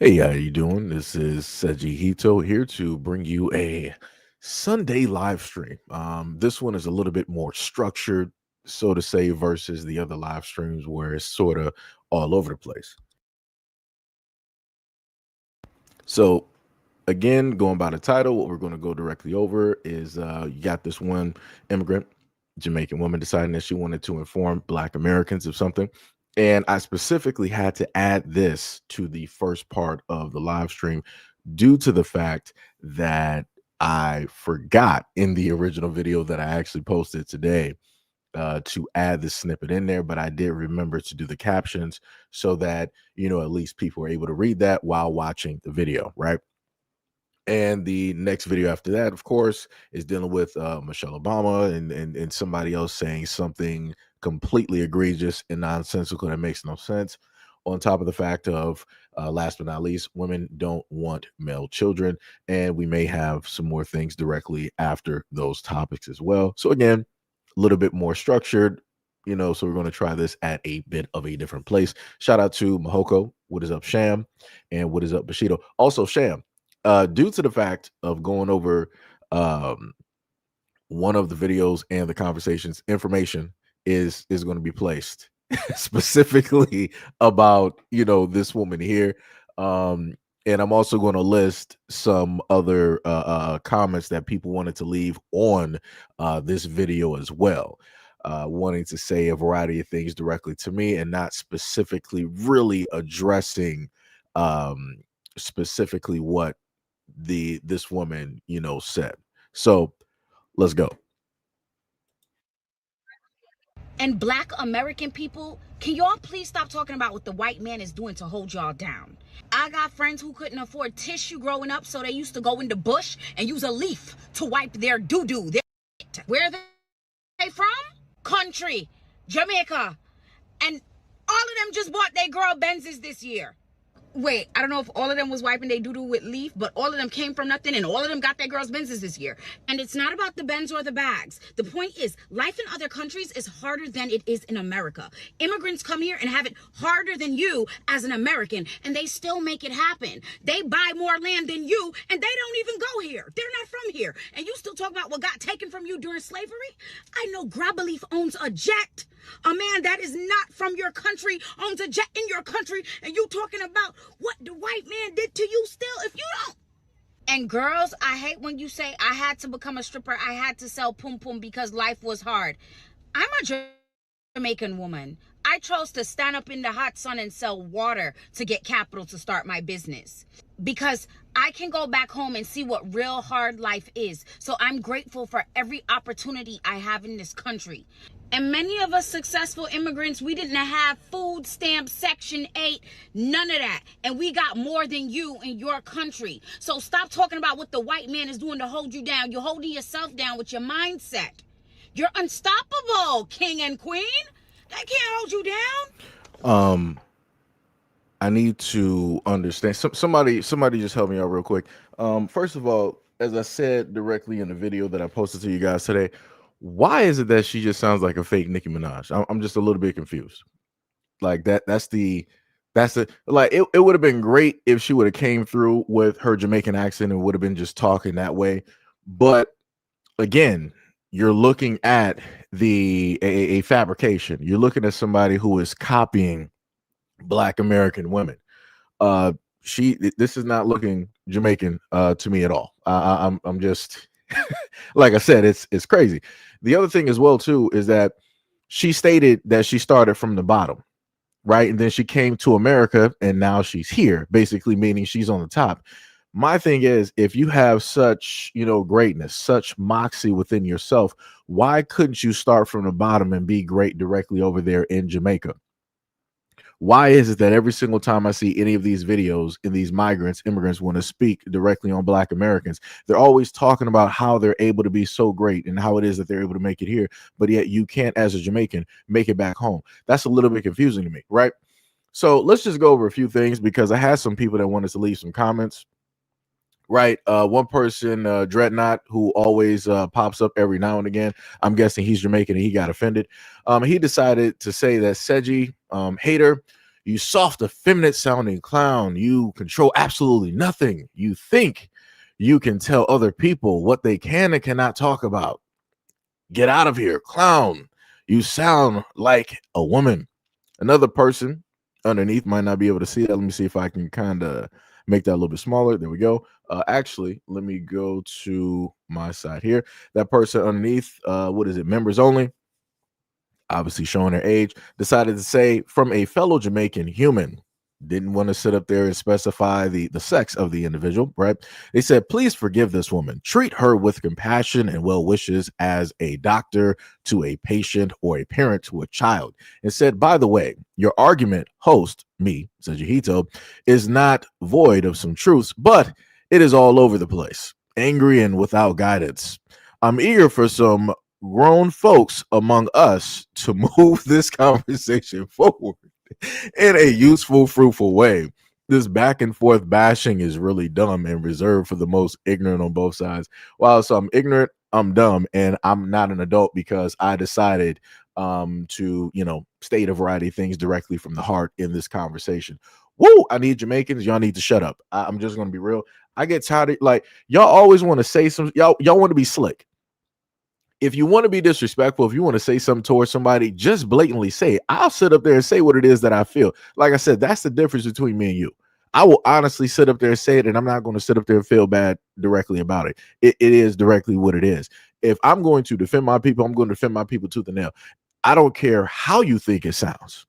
Hey, how you doing? This is SEIJIHITO here to bring you a Sunday live stream. This one is a little bit more structured, so to say, versus the other live streams where it's sort of all over the place. So, again, going by the title, what we're going to go directly over is you got this one immigrant Jamaican woman deciding that she wanted to inform Black Americans of something. And I specifically had to add this to the first part of the live stream due to the fact that I forgot in the original video that I actually posted today to add the snippet in there, but I did remember to do the captions so that, at least people are able to read that while watching the video, right? And the next video after that, of course, is dealing with Michelle Obama and somebody else saying something completely egregious and nonsensical that makes no sense. On top of the fact of, last but not least, women don't want male children, and we may have some more things directly after those topics as well. So again, a little bit more structured, So we're going to try this at a bit of a different place. Shout out to Mahoko. What is up, Sham? And what is up, Bushido? Also, Sham, due to the fact of going over um, one of the videos and the conversations, information is going to be placed specifically about this woman here. Um, and I'm also going to list some other comments that people wanted to leave on this video as well, wanting to say a variety of things directly to me and not specifically really addressing specifically what this woman said. So let's go. And Black American people, can y'all please stop talking about what the white man is doing to hold y'all down? I got friends who couldn't afford tissue growing up, so they used to go in the bush and use a leaf to wipe their doo-doo. Where are they from? Country, Jamaica. And all of them just bought their girl Benzes this year. Wait, I don't know if all of them was wiping their doo-doo with leaf, but all of them came from nothing and all of them got their girls' Benzes this year. And it's not about the Benz or the bags. The point is, life in other countries is harder than it is in America. Immigrants come here and have it harder than you as an American, and they still make it happen. They buy more land than you, and they don't even go here. They're not from here. And you still talk about what got taken from you during slavery? I know Grabaleaf owns a jet. A man that is not from your country owns a jet in your country, and you talking about what the white man did to you still if you don't. And girls, I hate when you say I had to become a stripper, I had to sell pum pum because life was hard. I'm a Jamaican woman. I chose to stand up in the hot sun and sell water to get capital to start my business because I can go back home and see what real hard life is. So I'm grateful for every opportunity I have in this country. And many of us successful immigrants, we didn't have food stamp Section 8, none of that. And we got more than you in your country. So stop talking about what the white man is doing to hold you down. You're holding yourself down with your mindset. You're unstoppable, king and queen. They can't hold you down. I need to understand. Somebody just help me out real quick. First of all, as I said directly in the video that I posted to you guys today, why is it that she just sounds like a fake Nicki Minaj? I'm just a little bit confused. Like that's the like it would have been great if she would have came through with her Jamaican accent and would have been just talking that way. But again, you're looking at a fabrication. You're looking at somebody who is copying Black American women. Uh, this is not looking Jamaican to me at all. I'm just like I said, it's crazy. The other thing as well too is that she stated that she started from the bottom, right? And then she came to America and now she's here, basically meaning she's on the top. My thing is, if you have such, greatness, such moxie within yourself, why couldn't you start from the bottom and be great directly over there in Jamaica? Why is it that every single time I see any of these videos and these immigrants want to speak directly on Black Americans, they're always talking about how they're able to be so great and how it is that they're able to make it here, but yet you can't, as a Jamaican, make it back home. That's a little bit confusing to me, right? So let's just go over a few things because I had some people that wanted to leave some comments. Right. One person, Dreadnought, who always pops up every now and again. I'm guessing he's Jamaican and he got offended. He decided to say that Seji hater, You soft, effeminate sounding clown. You control absolutely nothing. You think you can tell other people what they can and cannot talk about. Get out of here, clown. You sound like a woman. Another person underneath might not be able to see that. Let me see if I can kind of make that a little bit smaller. There we go. Actually, let me go to my side here. That person underneath, what is it? Members only, obviously showing their age, decided to say, from a fellow Jamaican human. Didn't want to sit up there and specify the sex of the individual, right? They said, please forgive this woman. Treat her with compassion and well wishes as a doctor to a patient or a parent to a child. And said, by the way, your argument, host, me, SEIJIHITO, is not void of some truths, but it is all over the place, angry and without guidance. I'm eager for some grown folks among us to move this conversation forward in a useful, fruitful way. This back and forth bashing is really dumb and reserved for the most ignorant on both sides. While so I'm ignorant, I'm dumb, and I'm not an adult because I decided to, state a variety of things directly from the heart in this conversation. Woo! I need Jamaicans. Y'all need to shut up. I'm just gonna be real. I get tired of y'all always want to say some y'all want to be slick. If you want to be disrespectful, if you want to say something towards somebody, just blatantly say it. I'll sit up there and say what it is that I feel. Like I said, that's the difference between me and you. I will honestly sit up there and say it, and I'm not going to sit up there and feel bad directly about it. It is directly what it is. If I'm going to defend my people, I'm going to defend my people tooth and nail. I don't care how you think it sounds.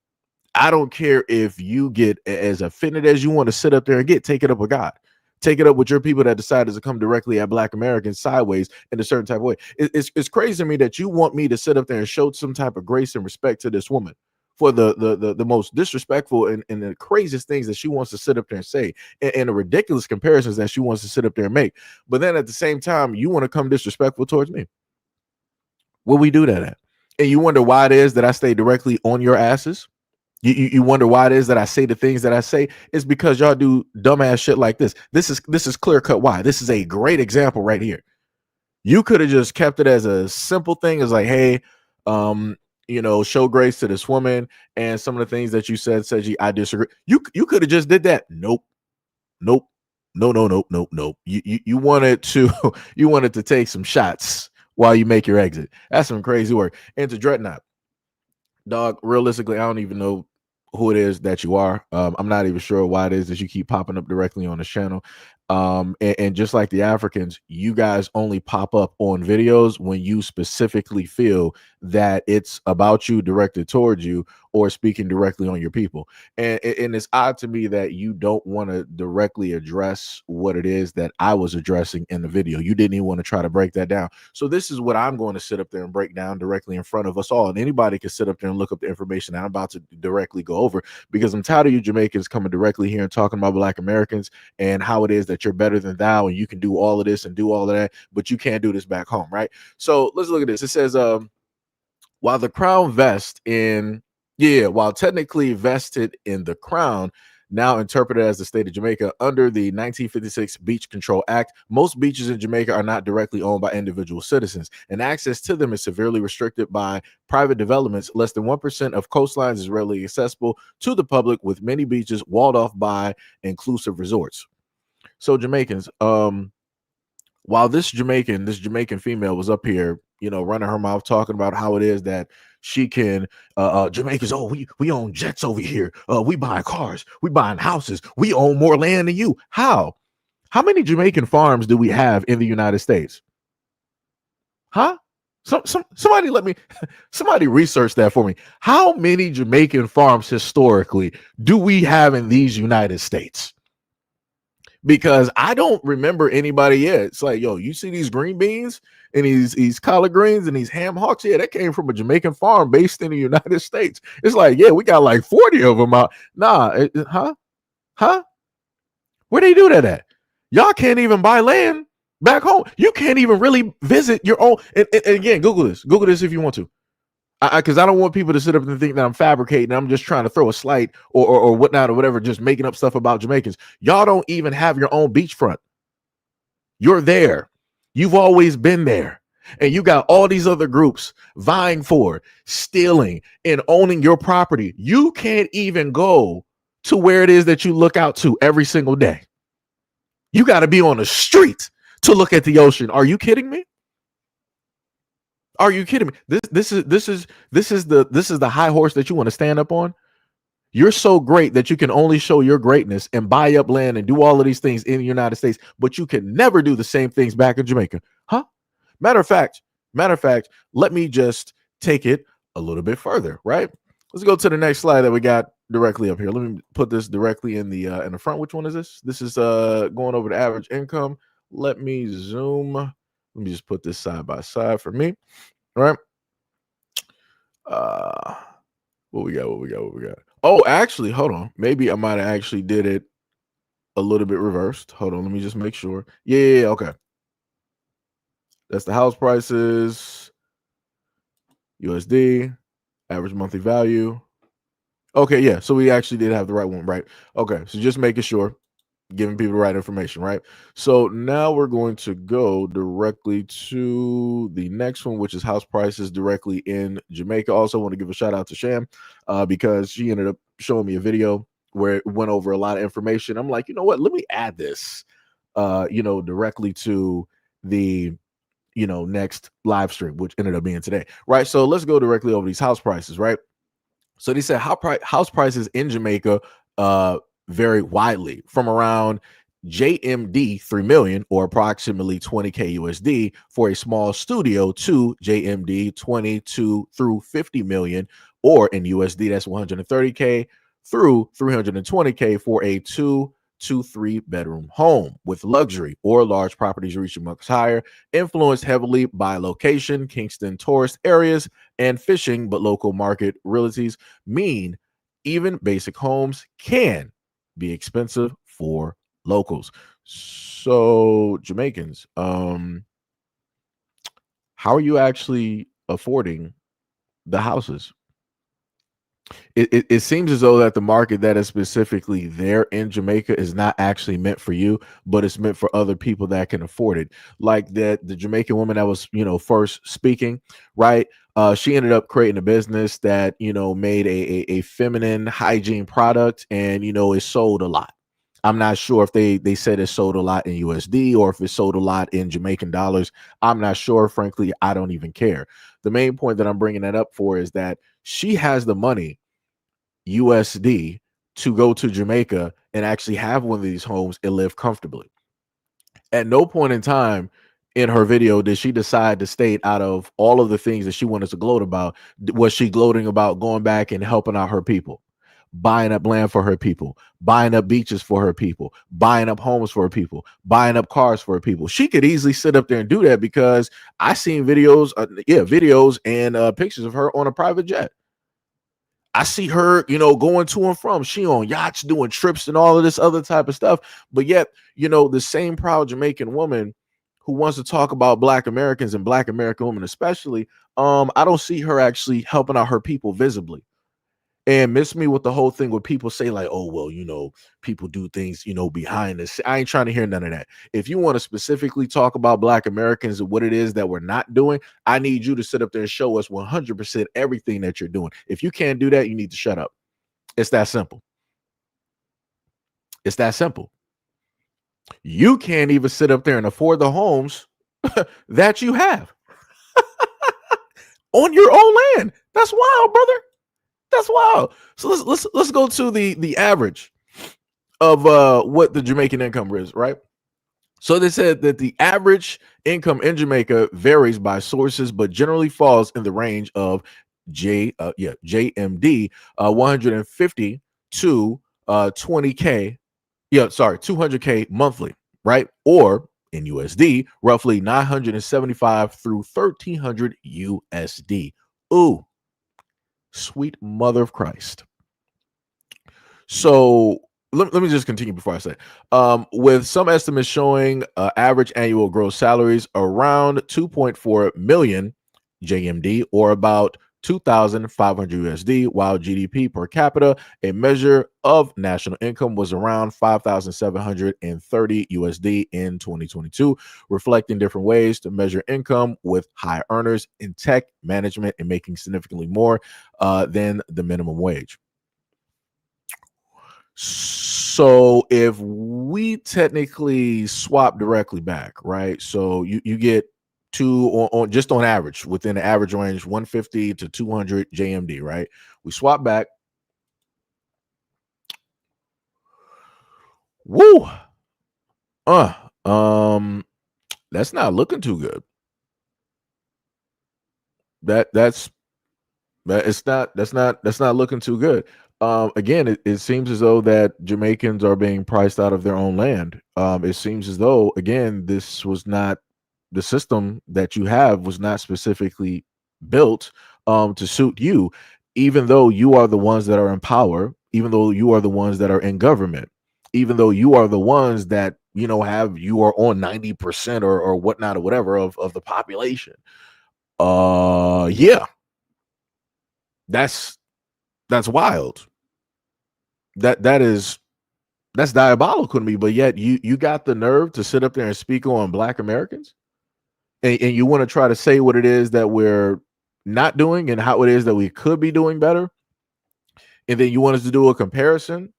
I don't care if you get as offended as you want to sit up there and take it up with God. Take it up with your people that decided to come directly at Black Americans sideways in a certain type of way. It's crazy to me that you want me to sit up there and show some type of grace and respect to this woman for the most disrespectful and the craziest things that she wants to sit up there and say, and the ridiculous comparisons that she wants to sit up there and make. But then at the same time, you want to come disrespectful towards me. Where we do that at? And you wonder why it is that I stay directly on your asses. You wonder why it is that I say the things that I say. It's because y'all do dumbass shit like this. This is clear cut why. This is a great example right here. You could have just kept it as a simple thing as like, hey, show grace to this woman, and some of the things that you said, I disagree. You could have just did that. Nope. No. You wanted to take some shots while you make your exit. That's some crazy work. And to Dreadnought, dog, realistically, I don't even know who it is that you are. I'm not even sure why it is that you keep popping up directly on this channel. And just like the Africans, you guys only pop up on videos when you specifically feel that it's about you, directed towards you, or speaking directly on your people. And it's odd to me that you don't want to directly address what it is that I was addressing in the video. You didn't even want to try to break that down. So this is what I'm going to sit up there and break down directly in front of us all. And anybody can sit up there and look up the information that I'm about to directly go over, because I'm tired of you Jamaicans coming directly here and talking about Black Americans and how it is that you're better than thou and you can do all of this and do all of that, but you can't do this back home, right? So let's look at this. It says, while the crown while technically vested in the crown, now interpreted as the state of Jamaica under the 1956 Beach Control Act, most beaches in Jamaica are not directly owned by individual citizens, and access to them is severely restricted by private developments. Less than 1% of coastlines is readily accessible to the public, with many beaches walled off by inclusive resorts. So Jamaicans, while this Jamaican female was up here, running her mouth talking about how it is that she can Jamaicans, we own jets over here, we buy cars, we buying houses, we own more land than you. How many Jamaican farms do we have in the United States? Somebody research that for me. How many Jamaican farms historically do we have in these United States? Because I don't remember anybody yet. It's like, yo, you see these green beans and these collard greens and these ham hocks? Yeah, that came from a Jamaican farm based in the United States. It's like, yeah, we got like 40 of them out. Nah, where they do that at? Y'all can't even buy land back home. You can't even really visit your own. And again, Google this if you want to. Because I don't want people to sit up and think that I'm fabricating. I'm just trying to throw a slight or whatnot or whatever, just making up stuff about Jamaicans. Y'all don't even have your own beachfront. You're there. You've always been there. And you got all these other groups vying for stealing and owning your property. You can't even go to where it is that you look out to every single day. You got to be on the street to look at the ocean. Are you kidding me? Are you kidding me? This is the high horse that you want to stand up on. You're so great that you can only show your greatness and buy up land and do all of these things in the United States, but you can never do the same things back in Jamaica. Huh? Matter of fact, let me just take it a little bit further, right? Let's go to the next slide that we got directly up here. Let me put this directly in the front. Which one is this? This is going over the average income. Let me zoom. Let me just put this side by side for me. All right. What we got? Oh, actually, hold on. Maybe I might have actually did it a little bit reversed. Hold on. Let me just make sure. Yeah. Okay. That's the house prices, USD, average monthly value. Okay, yeah. So we actually did have the right one, right? Okay, so just making sure, giving people the right information, right? So now we're going to go directly to the next one, which is house prices directly in Jamaica. Also want to give a shout out to Sham because she ended up showing me a video where it went over a lot of information. I'm like, you know what? Let me add this, directly to the next live stream, which ended up being today, right? So let's go directly over these house prices, right? So they said house prices in Jamaica vary widely from around JMD 3 million or approximately 20K USD for a small studio to JMD 22 through 50 million, or in USD that's 130K through 320K for a 2 to 3 bedroom home with luxury or large properties reaching much higher, influenced heavily by location, Kingston tourist areas, and fishing, but local market realities mean even basic homes can be expensive for locals. So Jamaicans, how are you actually affording the houses? It seems as though that the market that is specifically there in Jamaica is not actually meant for you, but it's meant for other people that can afford it. Like that, the Jamaican woman that was, first speaking, right? She ended up creating a business that, made a feminine hygiene product and, it sold a lot. I'm not sure if they said it sold a lot in USD or if it sold a lot in Jamaican dollars. I'm not sure. Frankly, I don't even care. The main point that I'm bringing that up for is that she has the money, USD, to go to Jamaica and actually have one of these homes and live comfortably. At no point in time in her video did she decide to state, out of all of the things that she wanted to gloat about, was she gloating about going back and helping out her people, buying up land for her people, buying up beaches for her people, buying up homes for her people, buying up cars for her people. She could easily sit up there and do that because I seen videos and pictures of her on a private jet. I see her, going to and from. She on yachts, doing trips and all of this other type of stuff. But yet, the same proud Jamaican woman who wants to talk about Black Americans and Black American women especially, I don't see her actually helping out her people visibly. And miss me with the whole thing where people say like, oh, well, people do things, behind this. I ain't trying to hear none of that. If you want to specifically talk about Black Americans and what it is that we're not doing, I need you to sit up there and show us 100% everything that you're doing. If you can't do that, you need to shut up. It's that simple. It's that simple. You can't even sit up there and afford the homes that you have on your own land. That's wild, brother. That's wild. So let's go to the average of what the Jamaican income is, right? So they said that the average income in Jamaica varies by sources, but generally falls in the range of JMD 150 to 20K, 200K monthly, right? Or in USD, roughly 975 through 1300 USD. Ooh. Sweet mother of Christ. So let me just continue before I say, with some estimates showing average annual gross salaries around 2.4 million JMD, or about 2,500 USD, while GDP per capita, a measure of national income, was around 5,730 USD in 2022, reflecting different ways to measure income, with high earners in tech management and making significantly more than the minimum wage. So if we technically swap directly back, right? So you get two on just on average within the average range 150 to 200 JMD, right? We swap back. Woo. Uh um that's not looking too good. That's That it's not that's not looking too good. Again, it seems as though that Jamaicans are being priced out of their own land. It seems as though again this was not the system that you have was not specifically built to suit you, even though you are the ones that are in power, even though you are the ones that are in government, even though you are the ones that have you are on 90% or whatnot or whatever of the population. Yeah, that's that's wild. That is that's diabolical to me. But yet you got the nerve to sit up there and speak on Black Americans, and you want to try to say what it is that we're not doing and how it is that we could be doing better, and then you want us to do a comparison.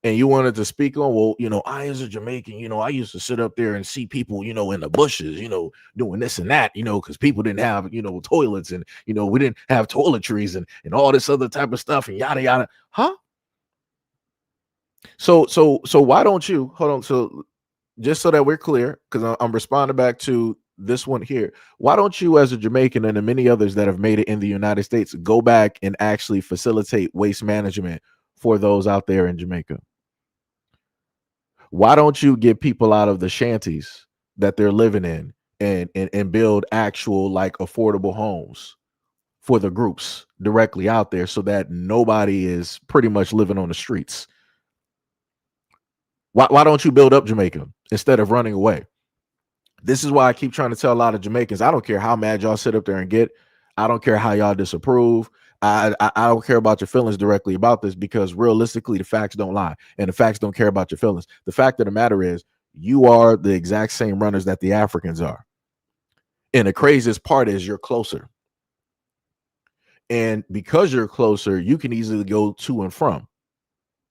And you wanted to speak on, well, I as a Jamaican, I used to sit up there and see people, in the bushes, doing this and that, because people didn't have, toilets and, we didn't have toiletries and all this other type of stuff and yada, yada. Huh? So why don't you hold on? So just so that we're clear, because I'm responding back to this one here. Why don't you, as a Jamaican and the many others that have made it in the United States, go back and actually facilitate waste management for those out there in Jamaica? Why don't you get people out of the shanties that they're living in and build actual like affordable homes for the groups directly out there so that nobody is pretty much living on the streets? Why don't you build up Jamaica instead of running away? This is why I keep trying to tell a lot of Jamaicans, I don't care how mad y'all sit up there and get. I don't care how y'all disapprove. I don't care about your feelings directly about this, because realistically, the facts don't lie and the facts don't care about your feelings. The fact of the matter is you are the exact same runners that the Africans are. And the craziest part is you're closer. And because you're closer, you can easily go to and from.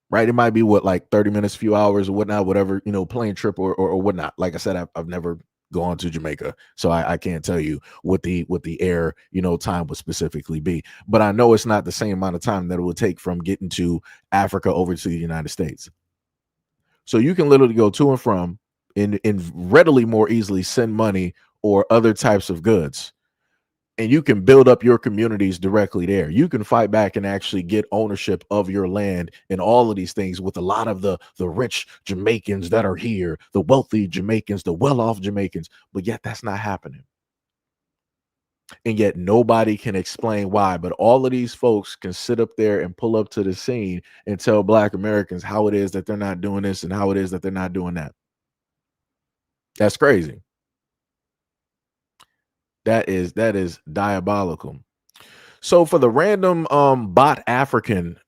Right, it might be like 30 minutes, few hours or whatnot, whatever, plane trip or whatnot. Like I said, I've never gone to Jamaica, so I can't tell you what the air time would specifically be, but I know it's not the same amount of time that it would take from getting to Africa over to the United States. So you can literally go to and from and readily more easily send money or other types of goods, and you can build up your communities directly there. You can fight back and actually get ownership of your land and all of these things with a lot of the rich Jamaicans that are here, the wealthy Jamaicans, the well-off Jamaicans, but yet that's not happening. And yet nobody can explain why, but all of these folks can sit up there and pull up to the scene and tell Black Americans how it is that they're not doing this and how it is that they're not doing that. That's crazy. That is diabolical. So for the random bot African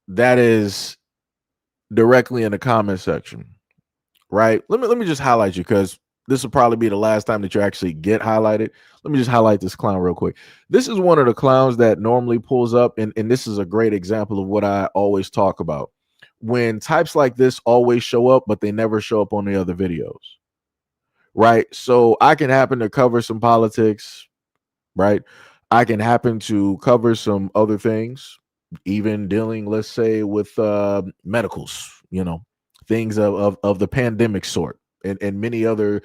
that is directly in the comment section, right? Let me just highlight you, because this will probably be the last time that you actually get highlighted. Let me just highlight this clown real quick. This is one of the clowns that normally pulls up, and this is a great example of what I always talk about. When types like this always show up, but they never show up on the other videos. Right. So I can happen to cover some politics, right? I can happen to cover some other things, even dealing, let's say, with medicals, things of the pandemic sort, and many other,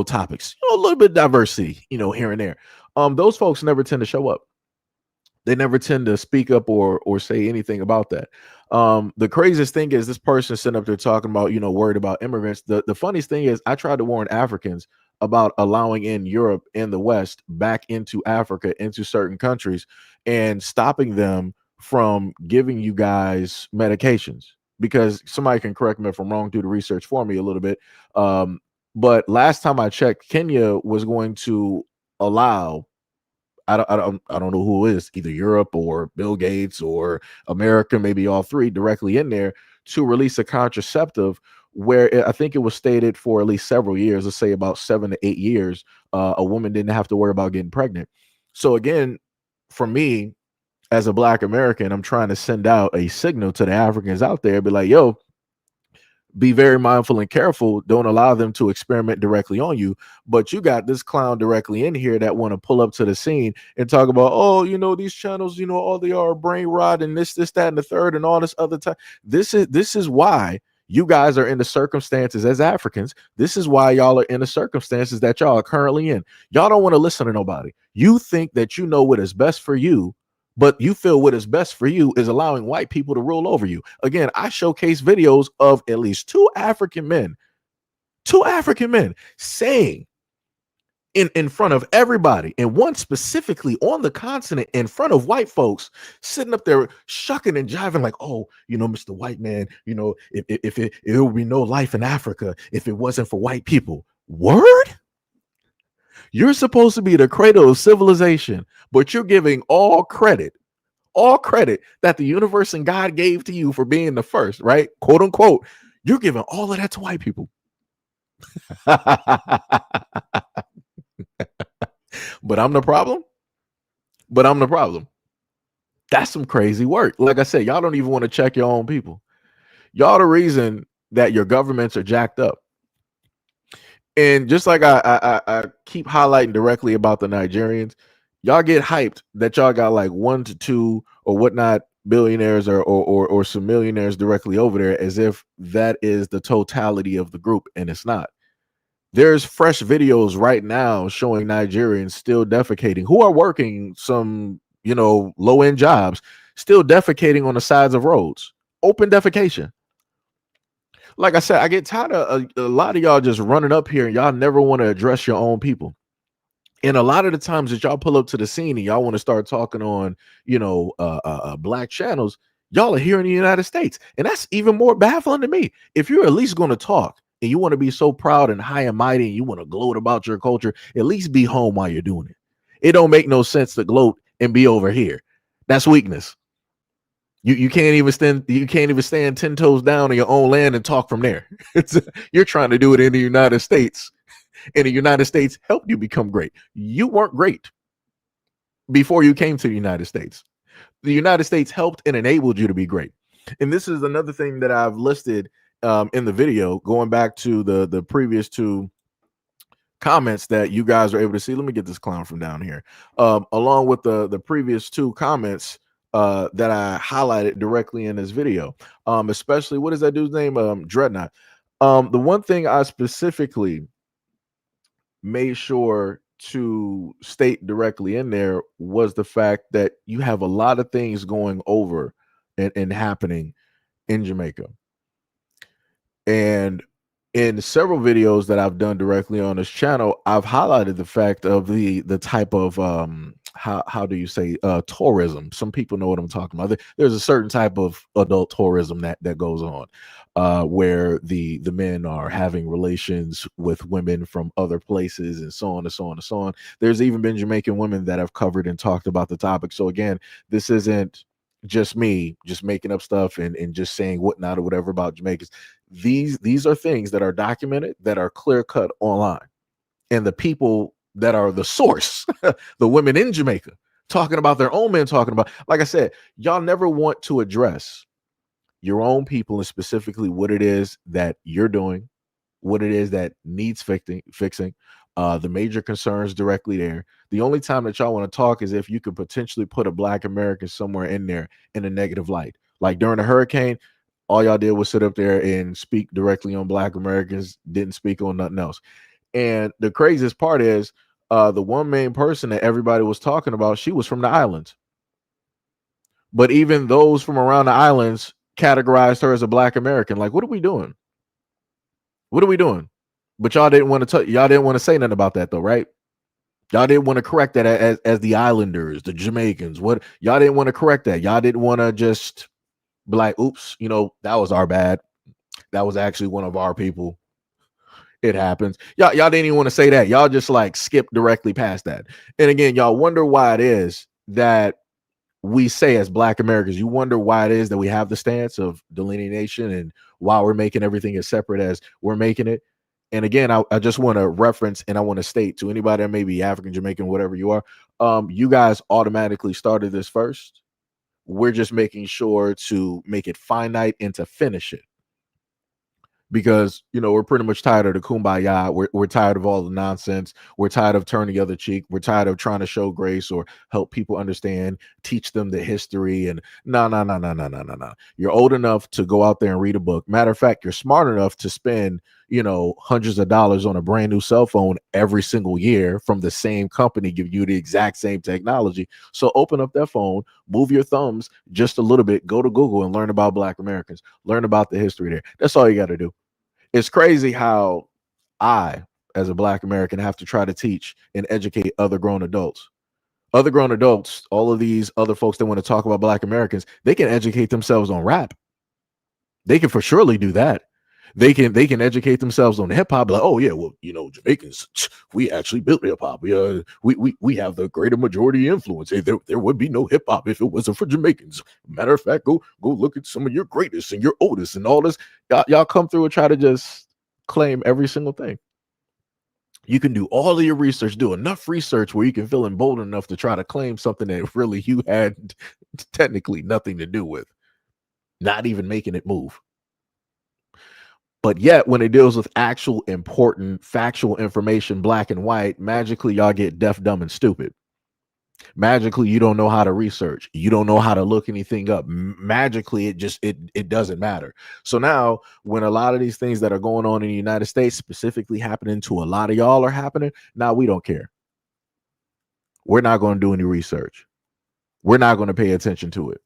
topics, a little bit of diversity, here and there. Those folks never tend to show up. They never tend to speak up or say anything about that. The craziest thing is this person sitting up there talking about, worried about immigrants. The funniest thing is I tried to warn Africans about allowing in Europe and the West back into Africa, into certain countries, and stopping them from giving you guys medications. Because somebody can correct me if I'm wrong, do the research for me a little bit. But last time I checked, Kenya was going to allow, I don't know who it is, either Europe or Bill Gates or America, maybe all three directly in there, to release a contraceptive where I think it was stated for at least several years, let's say about 7 to 8 years, a woman didn't have to worry about getting pregnant. So again, for me as a Black American, I'm trying to send out a signal to the Africans out there, be like, yo, Be very mindful and careful. Don't allow them to experiment directly on you. But you got this clown directly in here that want to pull up to the scene and talk about, oh, these channels, all they are brain rot and this, that, and the third, and all this other time. This is why you guys are in the circumstances as Africans. This is why y'all are in the circumstances that y'all are currently in. Y'all don't want to listen to nobody. You think that you know what is best for you, but you feel what is best for you is allowing white people to rule over you. Again, I showcase videos of at least two African men saying in front of everybody, and one specifically on the continent in front of white folks, sitting up there shucking and jiving like, oh, Mr. White Man, if it would be no life in Africa if it wasn't for white people. Word? You're supposed to be the cradle of civilization, but you're giving all credit that the universe and God gave to you for being the first, right? Quote unquote. You're giving all of that to white people. But I'm the problem. That's some crazy work. Like I said, y'all don't even want to check your own people. Y'all the reason that your governments are jacked up. And just like I keep highlighting directly about the Nigerians, y'all get hyped that y'all got like 1 to 2 or whatnot billionaires or some millionaires directly over there, as if that is the totality of the group, and it's not. There's fresh videos right now showing Nigerians still defecating, who are working some low-end jobs, still defecating on the sides of roads. Open defecation. Like I said, I get tired of a lot of y'all just running up here and y'all never want to address your own people. And a lot of the times that y'all pull up to the scene and y'all want to start talking on, black channels, y'all are here in the United States. And that's even more baffling to me. If you're at least going to talk and you want to be so proud and high and mighty and you want to gloat about your culture, at least be home while you're doing it. It don't make no sense to gloat and be over here. That's weakness. You can't even stand 10 toes down in your own land and talk from there. You're trying to do it in the United States, and the United States helped you become great. You weren't great before you came to the United States. The United States helped and enabled you to be great. And this is another thing that I've listed in the video, going back to the previous two comments that you guys are able to see. Let me get this clown from down here. Along with the previous two comments that I highlighted directly in this video, especially, what is that dude's name? Dreadnought. The one thing I specifically made sure to state directly in there was the fact that you have a lot of things going over and happening in Jamaica. And in several videos that I've done directly on this channel, I've highlighted the fact of the type of how do you say tourism. Some people know what I'm talking about. There's a certain type of adult tourism that goes on where the men are having relations with women from other places, and so on and so on and so on. There's even been Jamaican women that have covered and talked about the topic. So again, this isn't just me just making up stuff and just saying whatnot or whatever about Jamaicans. These are things that are documented, that are clear cut online, and the people that are the source, the women in Jamaica, talking about their own men, talking about, like I said, y'all never want to address your own people and specifically what it is that you're doing, what it is that needs fixing, the major concerns directly there. The only time that y'all want to talk is if you could potentially put a Black American somewhere in there in a negative light. Like during the hurricane, all y'all did was sit up there and speak directly on Black Americans, didn't speak on nothing else. And the craziest part is the one main person that everybody was talking about, she was from the islands. But even those from around the islands categorized her as a Black American. Like, what are we doing? What are we doing? But y'all didn't want to say nothing about that though, right? Y'all didn't want to correct that as the islanders, the Jamaicans. What y'all didn't want to correct that. Y'all didn't want to just be like, oops, that was our bad. That was actually one of our people. It happens. Y'all didn't even want to say that. Y'all just like skip directly past that. And again, y'all wonder why it is that we say as Black Americans, you wonder why it is that we have the stance of delineation and why we're making everything as separate as we're making it. And again, I just want to reference and I want to state to anybody that may be African, Jamaican, whatever you are, you guys automatically started this first. We're just making sure to make it finite and to finish it. because we're pretty much tired of the kumbaya. We're tired of all the nonsense. We're tired of turning the other cheek. We're tired of trying to show grace or help people understand, teach them the history. And no, no, no, no, no, no, no, no. You're old enough to go out there and read a book. Matter of fact, you're smart enough to spend hundreds of dollars on a brand new cell phone every single year from the same company, give you the exact same technology. So open up that phone, move your thumbs just a little bit, go to Google and learn about Black Americans, learn about the history there. That's all you got to do. It's crazy how I, as a Black American, have to try to teach and educate other grown adults. Other grown adults, all of these other folks that want to talk about Black Americans, they can educate themselves on rap. They can for surely do that. They can educate themselves on hip hop. Like, oh yeah, well, Jamaicans, we actually built hip hop. We have the greater majority influence. Hey, there would be no hip hop if it wasn't for Jamaicans. Matter of fact, go look at some of your greatest and your oldest and all this. Y'all come through and try to just claim every single thing. You can do all of your research, do enough research where you can feel emboldened enough to try to claim something that really you had technically nothing to do with, not even making it move. But yet, when it deals with actual important factual information, black and white, magically y'all get deaf, dumb, and stupid. Magically, you don't know how to research. You don't know how to look anything up. Magically, it doesn't matter. So now, when a lot of these things that are going on in the United States, specifically happening to a lot of y'all, are happening, now we don't care. We're not going to do any research. We're not going to pay attention to it.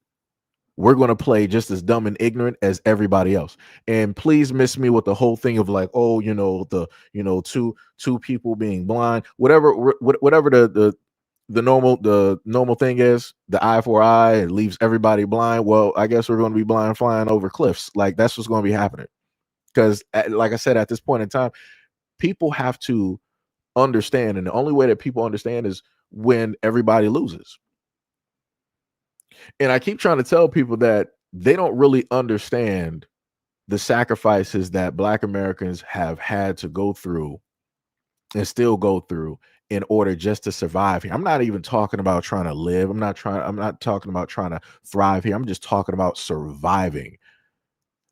We're going to play just as dumb and ignorant as everybody else. And please miss me with the whole thing of like, oh, two people being blind, whatever the normal thing is, the eye for eye, it leaves everybody blind. Well, I guess we're going to be blind flying over cliffs. Like, that's what's going to be happening. Because like I said, at this point in time, people have to understand. And the only way that people understand is when everybody loses. And I keep trying to tell people that they don't really understand the sacrifices that Black Americans have had to go through and still go through in order just to survive here. I'm not even talking about trying to live. I'm not talking about trying to thrive here. I'm just talking about surviving,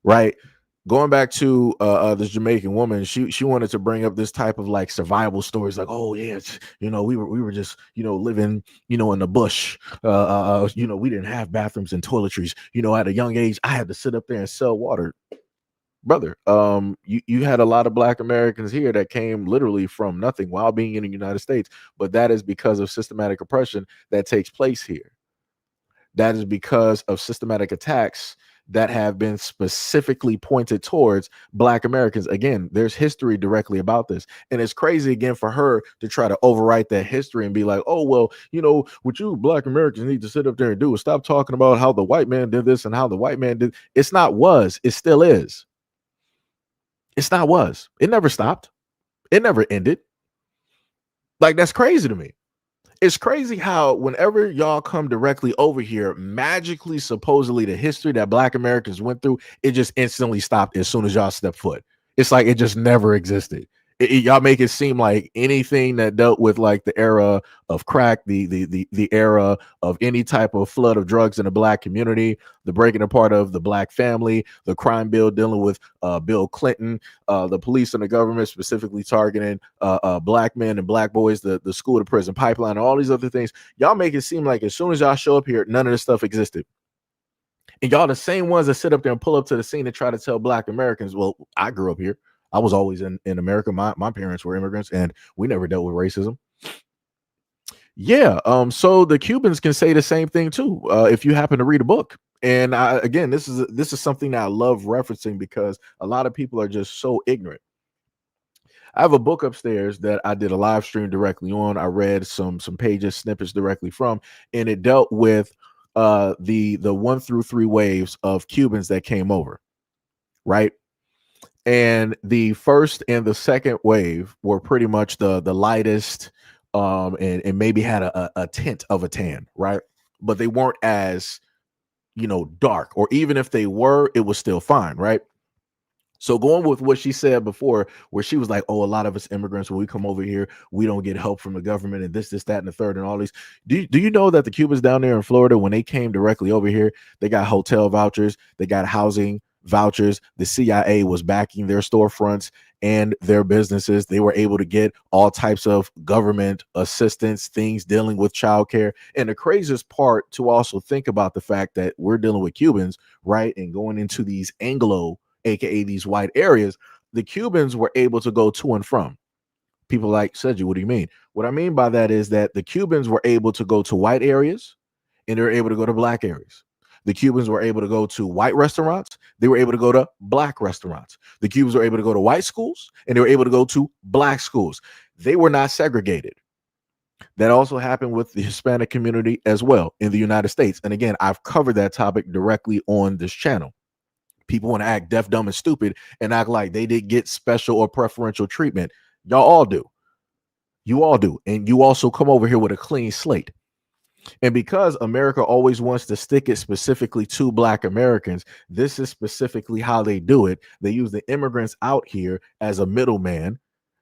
right? Going back to this Jamaican woman, she wanted to bring up this type of like survival stories, like, oh yeah, we were just living in the bush, we didn't have bathrooms and toiletries. At a young age, I had to sit up there and sell water, brother. You had a lot of Black Americans here that came literally from nothing while being in the United States, but that is because of systematic oppression that takes place here. That is because of systematic attacks that have been specifically pointed towards Black Americans. Again, there's history directly about this. And it's crazy, again, for her to try to overwrite that history and be like, oh, well, what you Black Americans need to sit up there and do is stop talking about how the white man did this and how the white man did. It's not was, it still is. It's not was. It never stopped. It never ended. Like, that's crazy to me. It's crazy how whenever y'all come directly over here, magically, supposedly the history that Black Americans went through, it just instantly stopped as soon as y'all step foot. It's like it just never existed. Y'all make it seem like anything that dealt with like the era of crack, the era of any type of flood of drugs in the Black community, the breaking apart of the Black family, the crime bill dealing with Bill Clinton, the police and the government specifically targeting Black men and Black boys, the school to prison pipeline, and all these other things. Y'all make it seem like as soon as y'all show up here, none of this stuff existed. And y'all the same ones that sit up there and pull up to the scene and try to tell Black Americans, well, I grew up here. I was always in America. My parents were immigrants and we never dealt with racism. Yeah. So the Cubans can say the same thing too, if you happen to read a book. And again, this is something that I love referencing because a lot of people are just so ignorant. I have a book upstairs that I did a live stream directly on. I read some pages, snippets directly from, and it dealt with the 1 through 3 waves of Cubans that came over, right? And the first and the second wave were pretty much the lightest, and maybe had a tint of a tan, right? But they weren't as dark, or even if they were, it was still fine, right? So going with what she said before, where she was like, oh, a lot of us immigrants, when we come over here, we don't get help from the government and this, that, and the third, and all these. Do you know that the Cubans down there in Florida, when they came directly over here, they got hotel vouchers, they got housing, vouchers. The CIA was backing their storefronts and their businesses. They were able to get all types of government assistance, things dealing with childcare. And the craziest part to also think about the fact that we're dealing with Cubans, right? And going into these Anglo, aka these white areas, the Cubans were able to go to and from. People like, Seji, what do you mean? What I mean by that is that the Cubans were able to go to white areas and they were able to go to black areas. The Cubans were able to go to white restaurants. They were able to go to black restaurants. The Cubans were able to go to white schools and they were able to go to black schools. They were not segregated. That also happened with the Hispanic community as well in the United States. And again, I've covered that topic directly on this channel. People want to act deaf, dumb, and stupid and act like they did get special or preferential treatment. Y'all all do. You all do. And you also come over here with a clean slate. And because America always wants to stick it specifically to Black Americans, this is specifically how they do it. They use the immigrants out here as a middleman.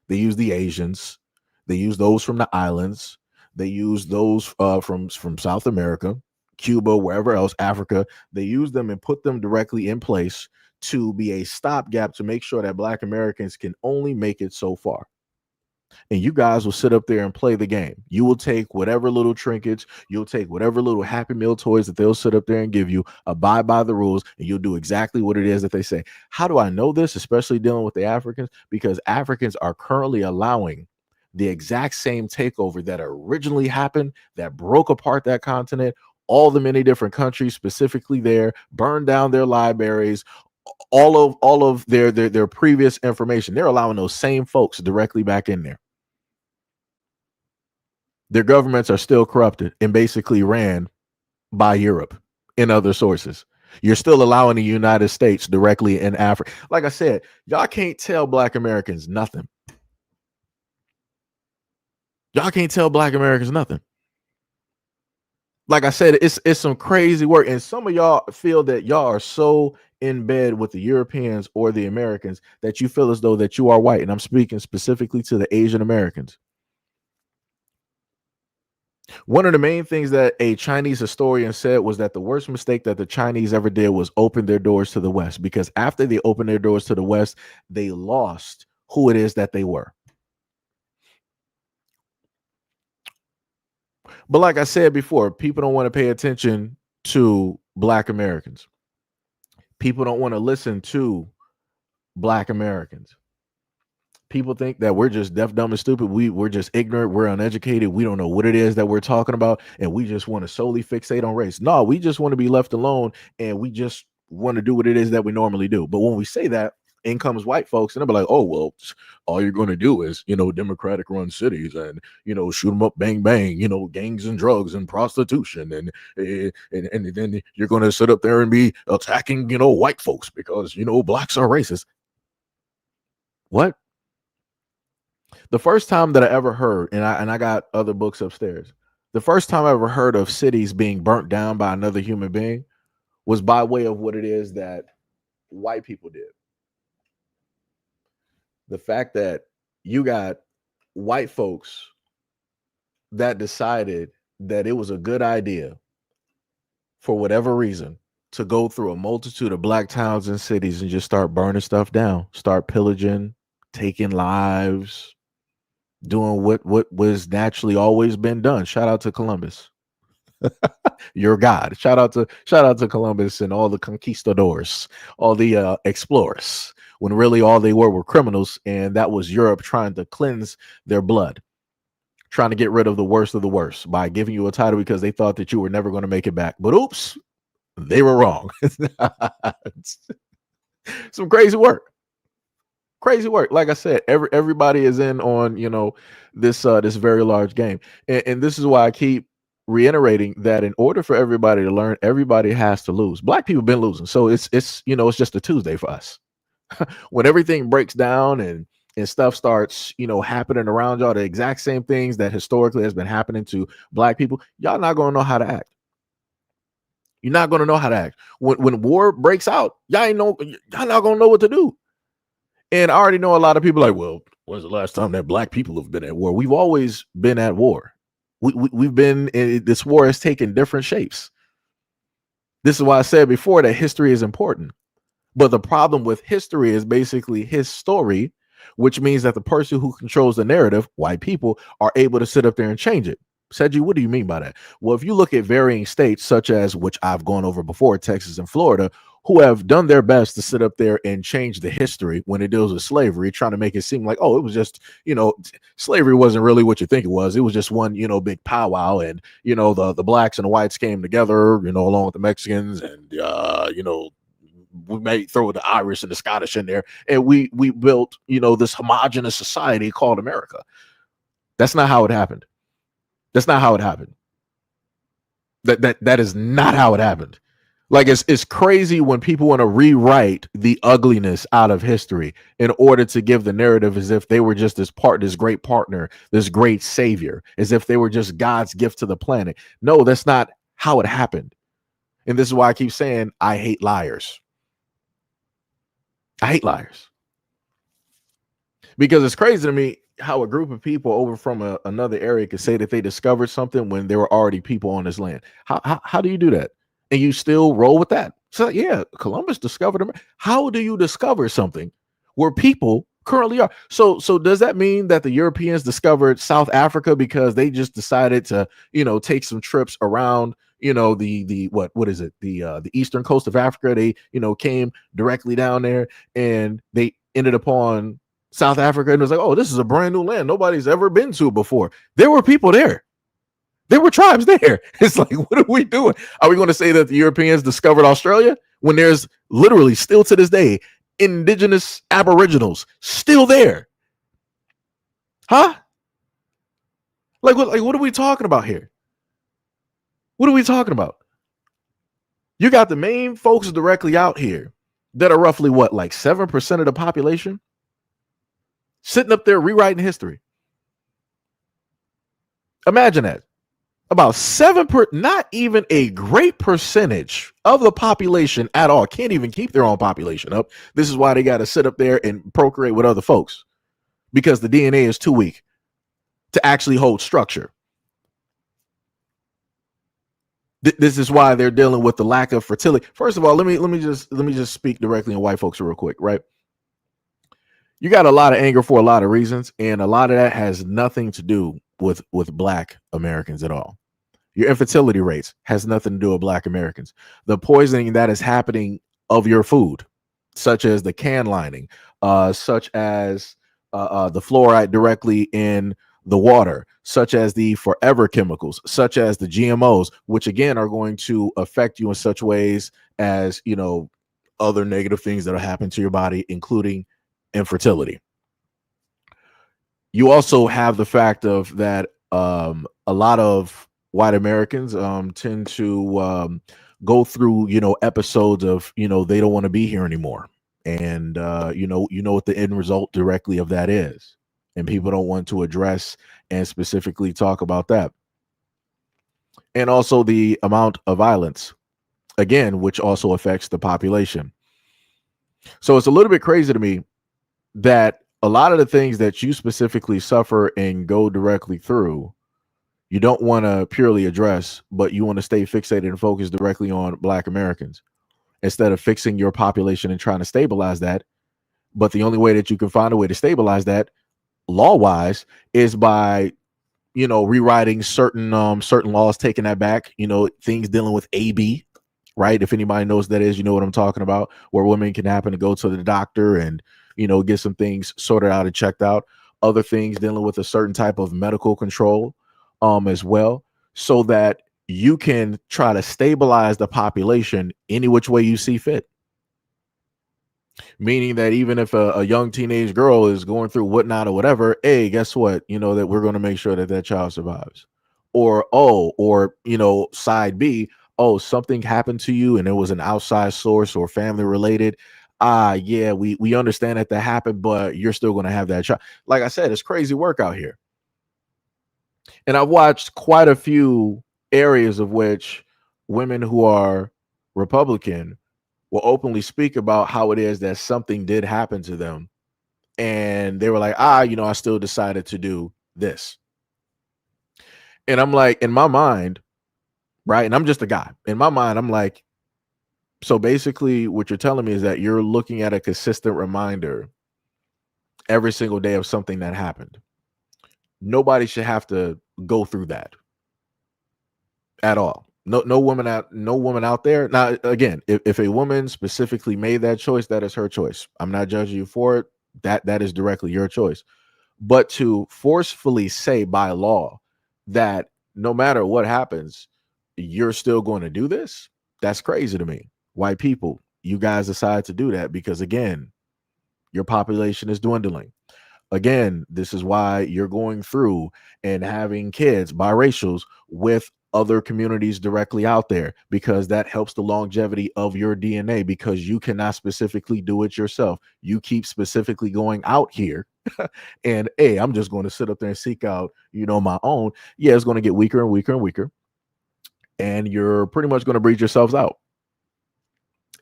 They use the Asians. They use those from the islands. They use those from South America, Cuba, wherever else, Africa. They use them and put them directly in place to be a stopgap to make sure that Black Americans can only make it so far. And you guys will sit up there and play the game. You will take whatever little trinkets, you'll take whatever little Happy Meal toys that they'll sit up there and give you, abide by the rules, and you'll do exactly what it is that they say. How do I know this, especially dealing with the Africans? Because Africans are currently allowing the exact same takeover that originally happened, that broke apart that continent, all the many different countries specifically there, burned down their libraries, all of their previous information. They're allowing those same folks directly back in there. Their governments are still corrupted and basically ran by Europe and other sources. You're still allowing the United States directly in Africa. Like I said, y'all can't tell Black Americans nothing. Y'all can't tell Black Americans nothing. Like I said, it's some crazy work. And some of y'all feel that y'all are so in bed with the Europeans or the Americans that you feel as though that you are white. And I'm speaking specifically to the Asian Americans. One of the main things that a Chinese historian said was that the worst mistake that the Chinese ever did was open their doors to the West, because after they opened their doors to the West, they lost who it is that they were. But like I said before, people don't want to pay attention to Black Americans. People don't want to listen to Black Americans. People think that we're just deaf, dumb, and stupid. We're just ignorant. We're uneducated. We don't know what it is that we're talking about. And we just want to solely fixate on race. No, we just want to be left alone. And we just want to do what it is that we normally do. But when we say that, in comes white folks and they'll be like, oh, well, all you're going to do is, Democratic run cities and, shoot them up, bang, bang, gangs and drugs and prostitution. And then you're going to sit up there and be attacking, white folks because, blacks are racist. What? The first time that I ever heard, and I got other books upstairs, the first time I ever heard of cities being burnt down by another human being was by way of what it is that white people did. The fact that you got white folks that decided that it was a good idea for whatever reason to go through a multitude of Black towns and cities and just start burning stuff down, start pillaging, taking lives, doing what was naturally always been done. Shout out to Columbus. Your God. Shout out to Columbus and all the conquistadors, all the explorers, when really all they were criminals, and that was Europe trying to cleanse their blood, trying to get rid of the worst by giving you a title because they thought that you were never going to make it back. But oops, they were wrong. Some crazy work. Like I said, everybody is in on this very large game, and this is why I keep reiterating that in order for everybody to learn, everybody has to lose. Black people been losing, so it's just a Tuesday for us. When everything breaks down and stuff starts happening around y'all, the exact same things that historically has been happening to Black people, y'all not gonna know how to act. You're not gonna know how to act when war breaks out. Y'all not gonna know what to do. And I already know a lot of people like, well, when's the last time that Black people have been at war? We've always been at war. We've been this war has taken different shapes. This is why I said before that history is important. But the problem with history is basically his story, which means that the person who controls the narrative, white people, are able to sit up there and change it. Seji, what do you mean by that? Well, if you look at varying states, such as which I've gone over before, Texas and Florida, who have done their best to sit up there and change the history when it deals with slavery, trying to make it seem like, oh, it was just, slavery wasn't really what you think it was. It was just one, big powwow. And, the blacks and the whites came together, along with the Mexicans and, we may throw the Irish and the Scottish in there, and we built, this homogenous society called America. That's not how it happened. That's not how it happened. That is not how it happened. Like it's crazy when people want to rewrite the ugliness out of history in order to give the narrative as if they were just this great partner, this great savior, as if they were just God's gift to the planet. No, that's not how it happened. And this is why I keep saying I hate liars. I hate liars. Because it's crazy to me how a group of people over from another area could say that they discovered something when there were already people on this land. How do you do that? And you still roll with that? So yeah, Columbus discovered them. How do you discover something where people currently are? So does that mean that the Europeans discovered South Africa because they just decided to, take some trips around, what is it? The eastern coast of Africa. They, came directly down there and they ended up on South Africa and it was like, oh, this is a brand new land nobody's ever been to before. There were people there. There were tribes there. It's like, what are we doing? Are we going to say that the Europeans discovered Australia when there's literally still to this day indigenous aboriginals still there? Huh? Like what are we talking about here? What are we talking about? You got the main folks directly out here that are roughly what, like 7% of the population sitting up there rewriting history. Imagine that. About 7%, not even a great percentage of the population at all, can't even keep their own population up. This is why they got to sit up there and procreate with other folks, because the DNA is too weak to actually hold structure. This is why they're dealing with the lack of fertility. First of all, let me just speak directly in white folks real quick, right? You got a lot of anger for a lot of reasons, and a lot of that has nothing to do with Black Americans at all. Your infertility rates has nothing to do with Black Americans. The poisoning that is happening of your food, such as the can lining, such as the fluoride directly in the water, such as the forever chemicals, such as the GMOs, which again are going to affect you in such ways as, other negative things that will happen to your body, including infertility. You also have the fact of that a lot of white Americans tend to go through, episodes of, they don't want to be here anymore. And, what the end result directly of that is. And people don't want to address and specifically talk about that. And also the amount of violence, again, which also affects the population. So it's a little bit crazy to me that a lot of the things that you specifically suffer and go directly through, you don't want to purely address, but you want to stay fixated and focused directly on Black Americans instead of fixing your population and trying to stabilize that. But the only way that you can find a way to stabilize that law-wise is by, rewriting certain laws, taking that back, things dealing with AB, right? If anybody knows what that is, you know what I'm talking about, where women can happen to go to the doctor and, get some things sorted out and checked out. Other things dealing with a certain type of medical control as well, so that you can try to stabilize the population any which way you see fit. Meaning that even if a young teenage girl is going through whatnot or whatever, hey, guess what? That we're going to make sure that that child survives. Or side B, something happened to you and it was an outside source or family related. Yeah, we understand that happened, but you're still going to have that child. Like I said, it's crazy work out here. And I've watched quite a few areas of which women who are Republican will openly speak about how it is that something did happen to them. And they were like, I still decided to do this. And I'm like, in my mind, right? And I'm just a guy. In my mind, I'm like, So basically, what you're telling me is that you're looking at a consistent reminder every single day of something that happened. Nobody should have to go through that at all. No woman out there. Now, again, if a woman specifically made that choice, that is her choice. I'm not judging you for it. That is directly your choice. But to forcefully say by law that no matter what happens, you're still going to do this, that's crazy to me. White people, you guys decide to do that because, again, your population is dwindling. Again, this is why you're going through and having kids, biracials, with other communities directly out there, because that helps the longevity of your DNA, because you cannot specifically do it yourself. You keep specifically going out here and, hey, I'm just going to sit up there and seek out, my own. Yeah, it's going to get weaker and weaker and weaker. And you're pretty much going to breed yourselves out.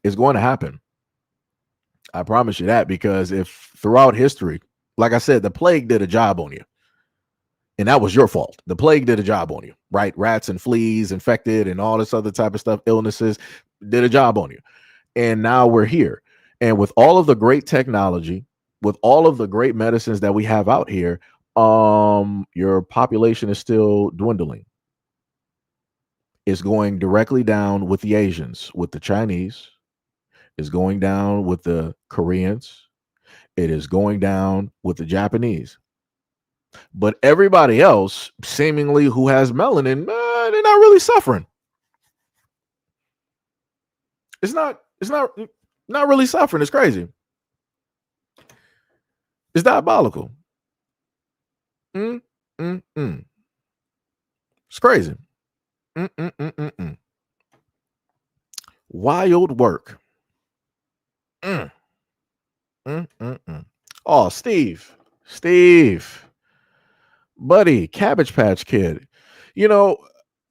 It's going to happen. I promise you that, because if throughout history, like I said, the plague did a job on you. And that was your fault. The plague did a job on you, right? Rats and fleas infected and all this other type of stuff, illnesses did a job on you. And now we're here. And with all of the great technology, with all of the great medicines that we have out here, your population is still dwindling. It's going directly down with the Asians, with the Chinese. It's going down with the Koreans. It is going down with the Japanese. But everybody else, seemingly who has melanin, they're not really suffering. It's not really suffering. It's crazy. It's diabolical. Mm, mm, mm. It's crazy. Mm, mm, mm, mm, mm. Wild work. Mm, mm, mm, mm. Oh, Steve, buddy, Cabbage Patch Kid. You know,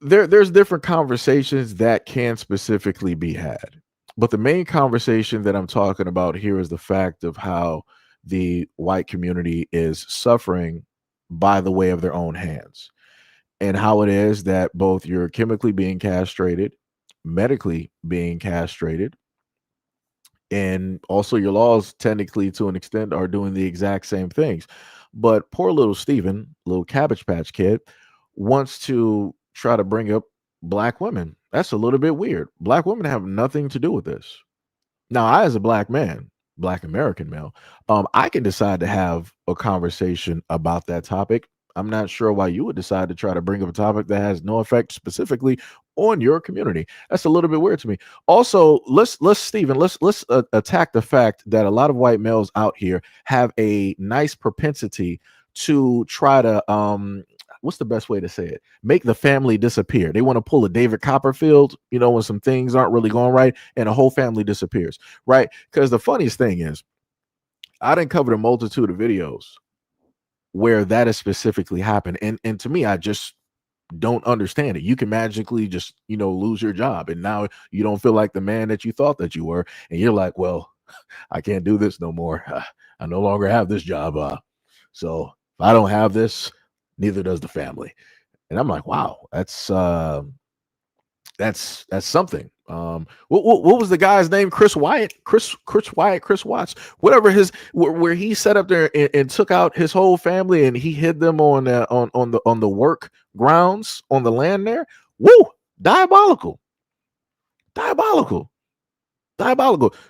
there's different conversations that can specifically be had. But the main conversation that I'm talking about here is the fact of how the white community is suffering by the way of their own hands, and how it is that both you're chemically being castrated, medically being castrated, and also your laws technically to an extent are doing the exact same things. But poor little Steven, little Cabbage Patch Kid, wants to try to bring up black women. That's a little bit weird. Black women have nothing to do with this. Now, I, as a black man, black American male, I can decide to have a conversation about that topic. I'm not sure why you would decide to try to bring up a topic that has no effect specifically on your community. That's a little bit weird to me. Also, let's Stephen, let's attack the fact that a lot of white males out here have a nice propensity to try to what's the best way to say it? Make the family disappear. They want to pull a David Copperfield, when some things aren't really going right and a whole family disappears, right? Because the funniest thing is, I didn't cover a multitude of videos where that has specifically happened. And to me, I just don't understand it. You can magically just, lose your job. And now you don't feel like the man that you thought that you were. And you're like, well, I can't do this no more. I no longer have this job. So if I don't have this, neither does the family. And I'm like, wow, that's something. What was the guy's name? Chris Watts, whatever where he sat up there and took out his whole family and he hid them on the work grounds on the land there. Woo, diabolical.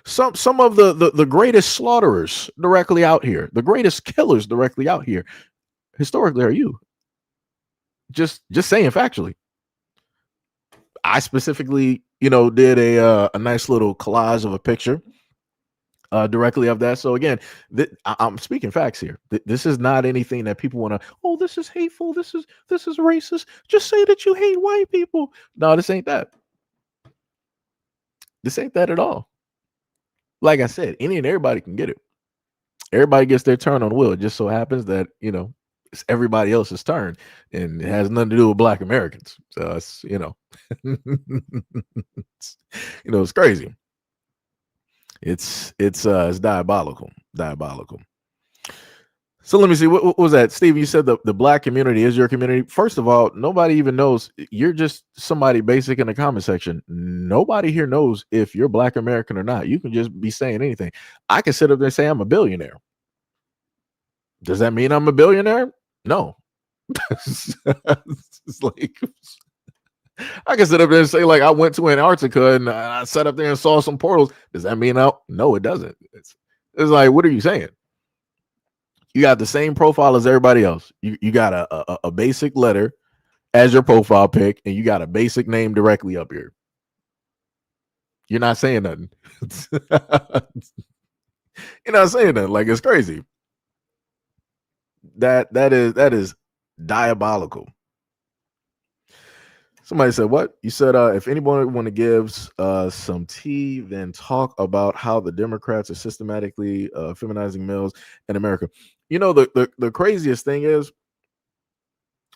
Some of the greatest slaughterers directly out here, the greatest killers directly out here, historically, are you. Just saying factually. I specifically, did a nice little collage of a picture directly of that. So again, I'm speaking facts here. This is not anything that people want to, oh, this is hateful. This is racist. Just say that you hate white people. No, this ain't that. This ain't that at all. Like I said, any and everybody can get it. Everybody gets their turn on the wheel. It just so happens that, it's everybody else's turn, and it has nothing to do with black Americans. So it's, it's crazy. It's diabolical. So let me see. What was that, Steve? You said the black community is your community. First of all, nobody even knows. You're just somebody basic in the comment section. Nobody here knows if you're Black American or not. You can just be saying anything. I can sit up there and say I'm a billionaire. Does that mean I'm a billionaire? No. It's like, I can sit up there and say like I went to Antarctica and I sat up there and saw some portals. Does that mean no, it doesn't. It's like, what are you saying? You got the same profile as everybody else. You got a basic letter as your profile pic, and you got a basic name directly up here. You're not saying nothing. You're not saying nothing. Like, it's crazy. That is diabolical. Somebody said, what? You said, if anyone want to give some tea, then talk about how the Democrats are systematically feminizing males in America. You know, the craziest thing is,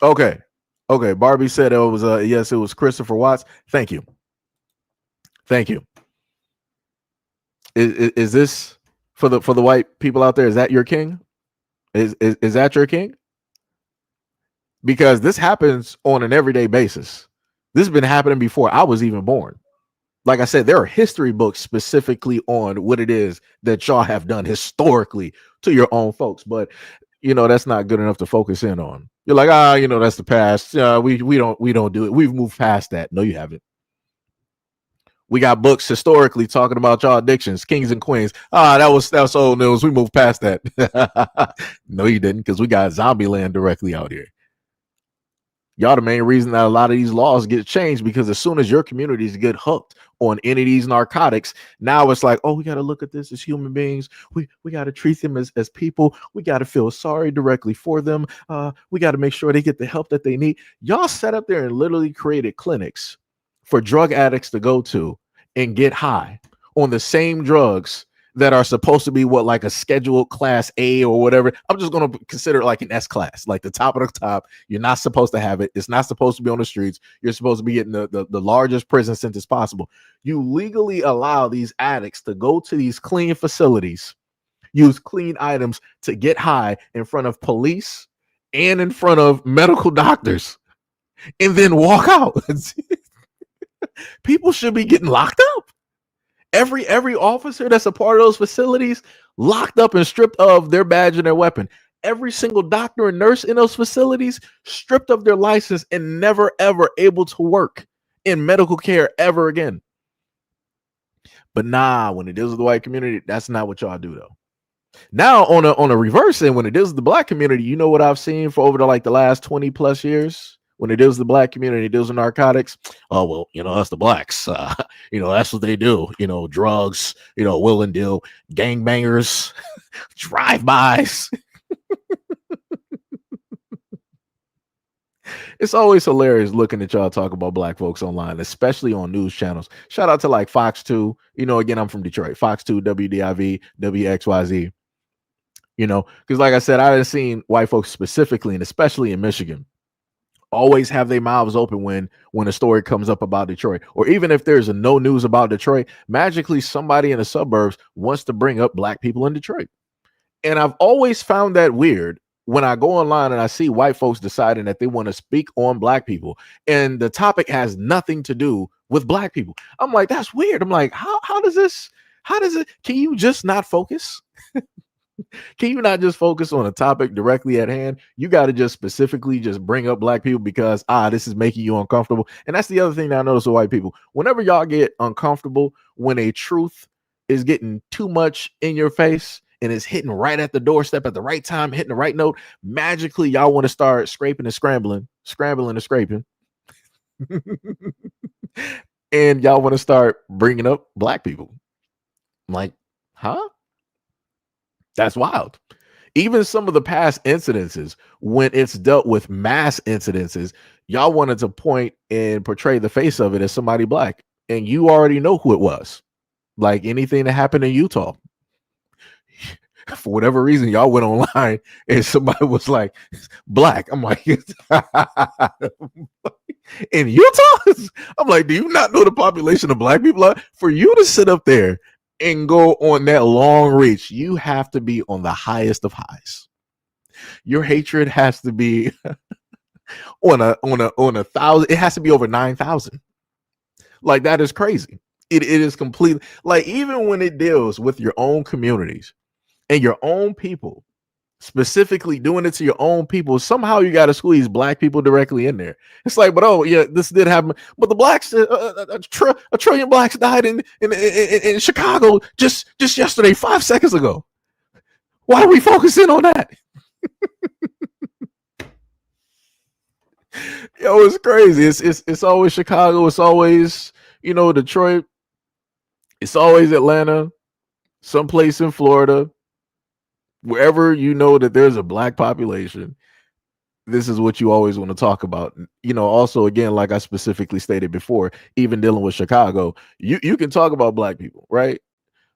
okay. Barbie said it was, yes, it was Christopher Watts. Thank you. Is this for the white people out there? Is that your king? Is that your king? Because this happens on an everyday basis. This has been happening before I was even born. Like I said, there are history books specifically on what it is that y'all have done historically to your own folks. But, you know, that's not good enough to focus in on. You're like, you know, that's the past. We don't do it. We've moved past that. No, you haven't. We got books historically talking about y'all addictions, kings and queens. That was old news. We moved past that. No, you didn't, because we got zombie land directly out here. Y'all the main reason that a lot of these laws get changed, because as soon as your communities get hooked on any of these narcotics, now it's like, oh, we got to look at this as human beings. We got to treat them as people. We got to feel sorry directly for them. We got to make sure they get the help that they need. Y'all sat up there and literally created clinics for drug addicts to go to and get high on the same drugs that are supposed to be like a scheduled class A or whatever. I'm just going to consider it like an S class, like the top of the top. You're not supposed to have it. It's not supposed to be on the streets. You're supposed to be getting the largest prison sentence possible. You legally allow these addicts to go to these clean facilities, use clean items to get high in front of police and in front of medical doctors, and then walk out. People should be getting locked up. Every officer that's a part of those facilities locked up and stripped of their badge and their weapon. Every single doctor and nurse in those facilities stripped of their license and never ever able to work in medical care ever again. But when it deals with the white community, that's not what y'all do though. Now on a reverse end, when it deals with the black community, you know what I've seen for over the last 20 plus years? When it deals with the black community, it deals with narcotics. Oh, well, you know, that's the blacks. You know, that's what they do. You know, drugs, you know, will and deal, gangbangers, drive-bys. It's always hilarious looking at y'all talk about black folks online, especially on news channels. Shout out to like Fox 2. You know, again, I'm from Detroit. Fox 2, WDIV, WXYZ. You know, because like I said, I've seen white folks specifically, and especially in Michigan, always have their mouths open when a story comes up about Detroit, or even if there's no news about Detroit, magically somebody in the suburbs wants to bring up black people in Detroit. And I've always found that weird when I go online and I see white folks deciding that they want to speak on black people and the topic has nothing to do with black people. I'm like, that's weird. I'm like, how does it, can you just not focus? Can you not just focus on a topic directly at hand? You got to just specifically just bring up black people because this is making you uncomfortable. And that's the other thing that I notice with white people. Whenever y'all get uncomfortable, when a truth is getting too much in your face and it's hitting right at the doorstep at the right time, hitting the right note, magically y'all want to start scraping and scrambling and scraping. And y'all want to start bringing up black people. I'm like, huh? That's wild. Even some of the past incidences, when it's dealt with mass incidences, y'all wanted to point and portray the face of it as somebody black. And you already know who it was. Like anything that happened in Utah. For whatever reason, y'all went online and somebody was like, black. I'm like, in Utah? I'm like, do you not know the population of black people are? For you to sit up there and go on that long reach, you have to be on the highest of highs. Your hatred has to be on a thousand. It has to be over 9,000. Like that is crazy. It is completely like even when it deals with your own communities and your own people, specifically doing it to your own people, somehow you got to squeeze black people directly in there. It's like, but oh yeah, this did happen. But the blacks, a trillion blacks died in Chicago just yesterday, 5 seconds ago. Why are we focusing on that? Yo, it's crazy. It's always Chicago. It's always Detroit. It's always Atlanta. Someplace in Florida. Wherever you know that there's a black population, this is what you always want to talk about. Also, again, like I specifically stated before, even dealing with Chicago, you can talk about black people, right?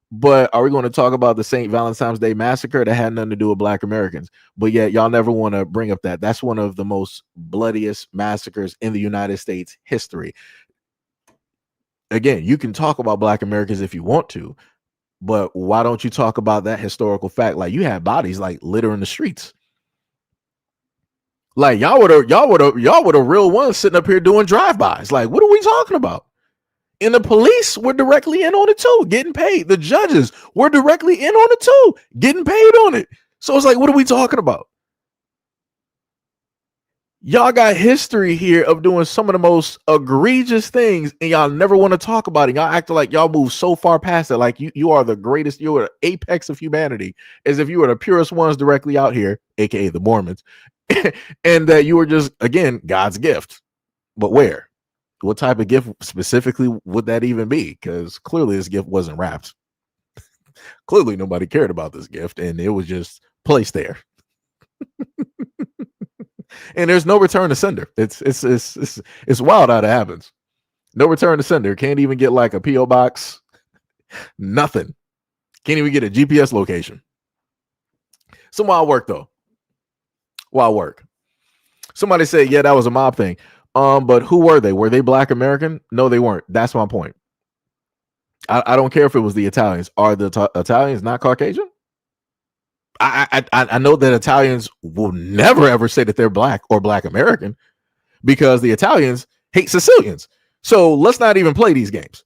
But are we going to talk about the St. Valentine's Day massacre that had nothing to do with black Americans? But yet y'all never want to bring up that. That's one of the most bloodiest massacres in the United States history. Again, you can talk about black Americans if you want to, but why don't you talk about that historical fact? Like you had bodies like littering the streets. Like y'all were the real ones sitting up here doing drive-bys. Like, what are we talking about? And the police were directly in on it too, getting paid. The judges were directly in on it too, getting paid on it. So it's like, what are we talking about? Y'all got history here of doing some of the most egregious things, and y'all never want to talk about it. Y'all act like y'all move so far past it, like you are the greatest, you are the apex of humanity, as if you were the purest ones directly out here, aka the Mormons, and that you were just, again, God's gift. But where? What type of gift specifically would that even be? Because clearly this gift wasn't wrapped. Clearly nobody cared about this gift, and it was just placed there. And there's no return to sender. It's wild how that happens. No return to sender. Can't even get like a PO box. Nothing. Can't even get a GPS location. Some wild work though. Wild work. Somebody said, yeah, that was a mob thing. But who were they? Were they black American? No, they weren't. That's my point. I don't care if it was the Italians. Are the Italians not Caucasian? I know that Italians will never ever say that they're black or black American because the Italians hate Sicilians. So let's not even play these games.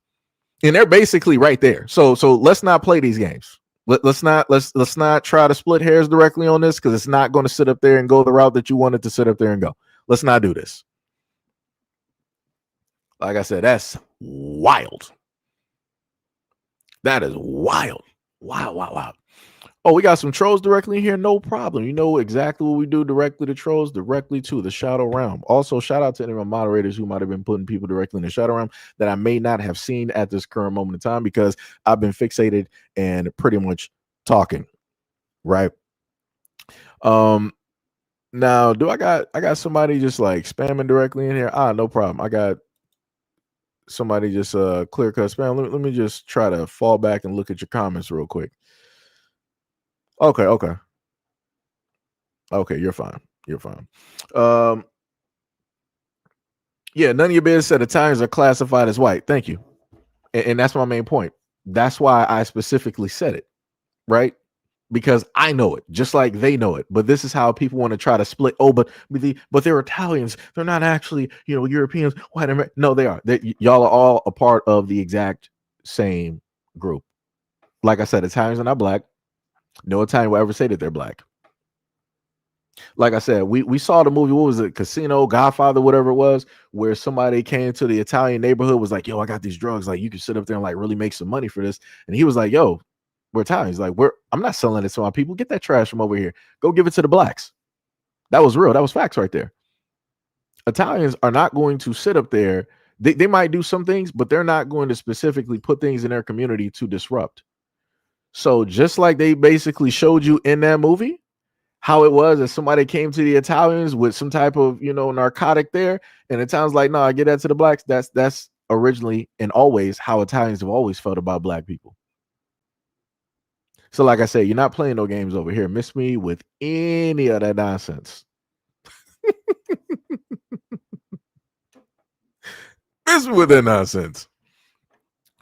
And they're basically right there. So let's not play these games. Let's not try to split hairs directly on this because it's not going to sit up there and go the route that you wanted to sit up there and go. Let's not do this. Like I said, that's wild. That is wild. Wow. Oh, we got some trolls directly in here. No problem. You know exactly what we do directly to trolls, directly to the shadow realm. Also, shout out to any of my moderators who might have been putting people directly in the shadow realm that I may not have seen at this current moment in time because I've been fixated and pretty much talking. Right. Now, do I got somebody just like spamming directly in here? No problem. I got somebody just clear cut spam. Let me just try to fall back and look at your comments real quick. Okay, you're fine. Yeah, none of your biz said Italians are classified as white. Thank you. And that's my main point. That's why I specifically said it, right? Because I know it, just like they know it. But this is how people want to try to split. Oh, but they're Italians. They're not actually, Europeans. White American. No, they are. Y'all are all a part of the exact same group. Like I said, Italians are not black. No Italian will ever say that they're black. Like I said, we saw the movie, what was it, Casino, Godfather, whatever it was, where somebody came to the Italian neighborhood, was like, yo, I got these drugs, like you can sit up there and like really make some money for this. And he was like, yo, we're Italians, like I'm not selling it to my people. Get that trash from over here. Go give it to the blacks. That was real. That was facts right there. Italians are not going to sit up there. They might do some things, but they're not going to specifically put things in their community to disrupt. So just like they basically showed you in that movie, how it was that somebody came to the Italians with some type of, narcotic there. And it sounds like, no, I get that to the blacks. That's originally and always how Italians have always felt about black people. So like I said, you're not playing no games over here. Miss me with any of that nonsense. Miss me with that nonsense.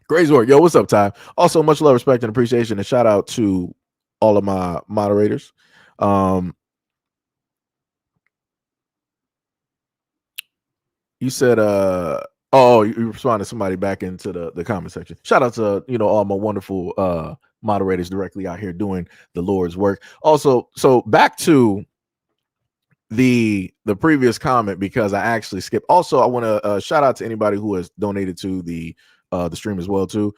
Great work. Yo, what's up, Ty? Also, much love, respect, and appreciation. And shout out to all of my moderators. You said oh, you responded to somebody back into the comment section. Shout out to all my wonderful moderators directly out here doing the Lord's work. Also, so back to the previous comment, because I actually skipped. Also, I want to shout out to anybody who has donated to the stream as well too.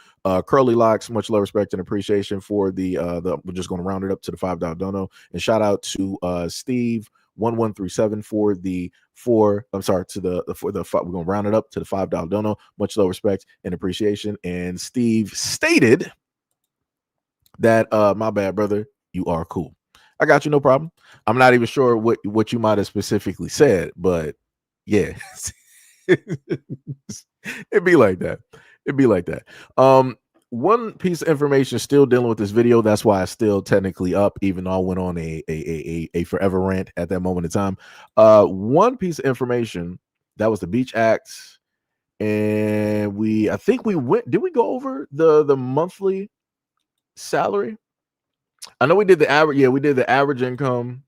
Curly Locks, much love, respect, and appreciation for the we're just going to round it up to the $5 dono. And shout out to Steve 1137 for the four. I'm sorry, to the for the we're going to round it up to the $5 dono. Much love, respect, and appreciation. And Steve stated that my bad, brother, you are cool. I got you, no problem. I'm not even sure what you might have specifically said, but yeah. It'd be like that. It'd be like that. One piece of information still dealing with this video. That's why it's still technically up, even though I went on a forever rant at that moment in time. One piece of information, that was the Beach Act, and I think we went. Did we go over the monthly salary? I know we did the average. Yeah, we did the average income,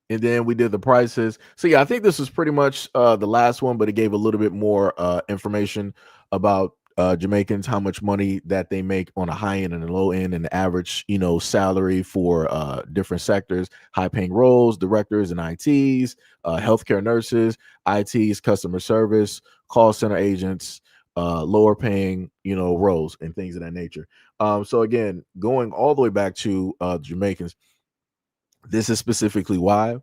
and then we did the prices. So yeah, I think this was pretty much the last one, but it gave a little bit more information about Jamaicans, how much money that they make on a high end and a low end, and the average salary for different sectors, high paying roles, directors and ITs, healthcare nurses, ITs, customer service, call center agents, lower paying roles and things of that nature. So again, going all the way back to Jamaicans, this is specifically why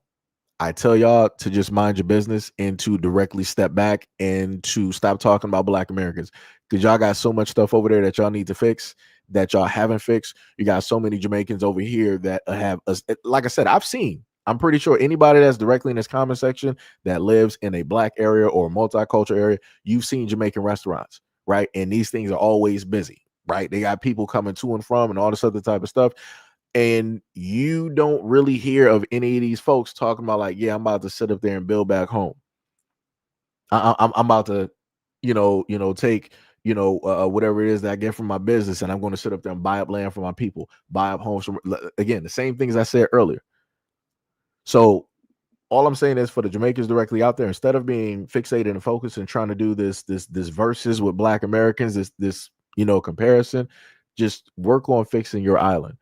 I tell y'all to just mind your business and to directly step back and to stop talking about Black Americans, because y'all got so much stuff over there that y'all need to fix that y'all haven't fixed. You got so many Jamaicans over here that have, like I said, I'm pretty sure anybody that's directly in this comment section that lives in a Black area or a multicultural area, you've seen Jamaican restaurants, right? And these things are always busy, right? They got people coming to and from and all this other type of stuff. And you don't really hear of any of these folks talking about like, yeah, I'm about to sit up there and build back home. I'm about to, take, whatever it is that I get from my business, and I'm going to sit up there and buy up land for my people, buy up homes. Again, the same things I said earlier. So all I'm saying is, for the Jamaicans directly out there, instead of being fixated and focused and trying to do this versus with Black Americans, this comparison, just work on fixing your island.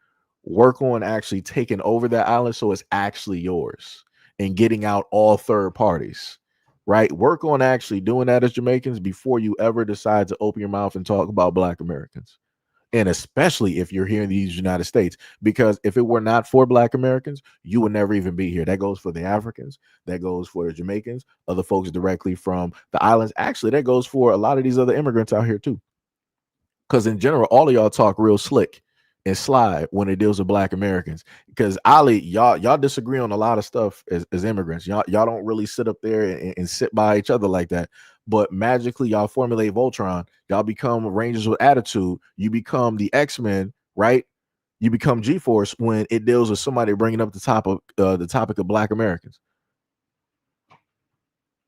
Work on actually taking over that island so it's actually yours, and getting out all third parties, right? Work on actually doing that as Jamaicans before you ever decide to open your mouth and talk about Black Americans. And especially if you're here in these United States, because if it were not for Black Americans, you would never even be here. That goes for the Africans, that goes for the Jamaicans, other folks directly from the islands. Actually, that goes for a lot of these other immigrants out here too. Because in general, all of y'all talk real slick and sly when it deals with Black Americans. Because Ali, y'all disagree on a lot of stuff as immigrants. Y'all don't really sit up there and sit by each other like that. But magically, y'all formulate Voltron. Y'all become Rangers with attitude. You become the X-Men, right? You become G-Force when it deals with somebody bringing up the topic of Black Americans.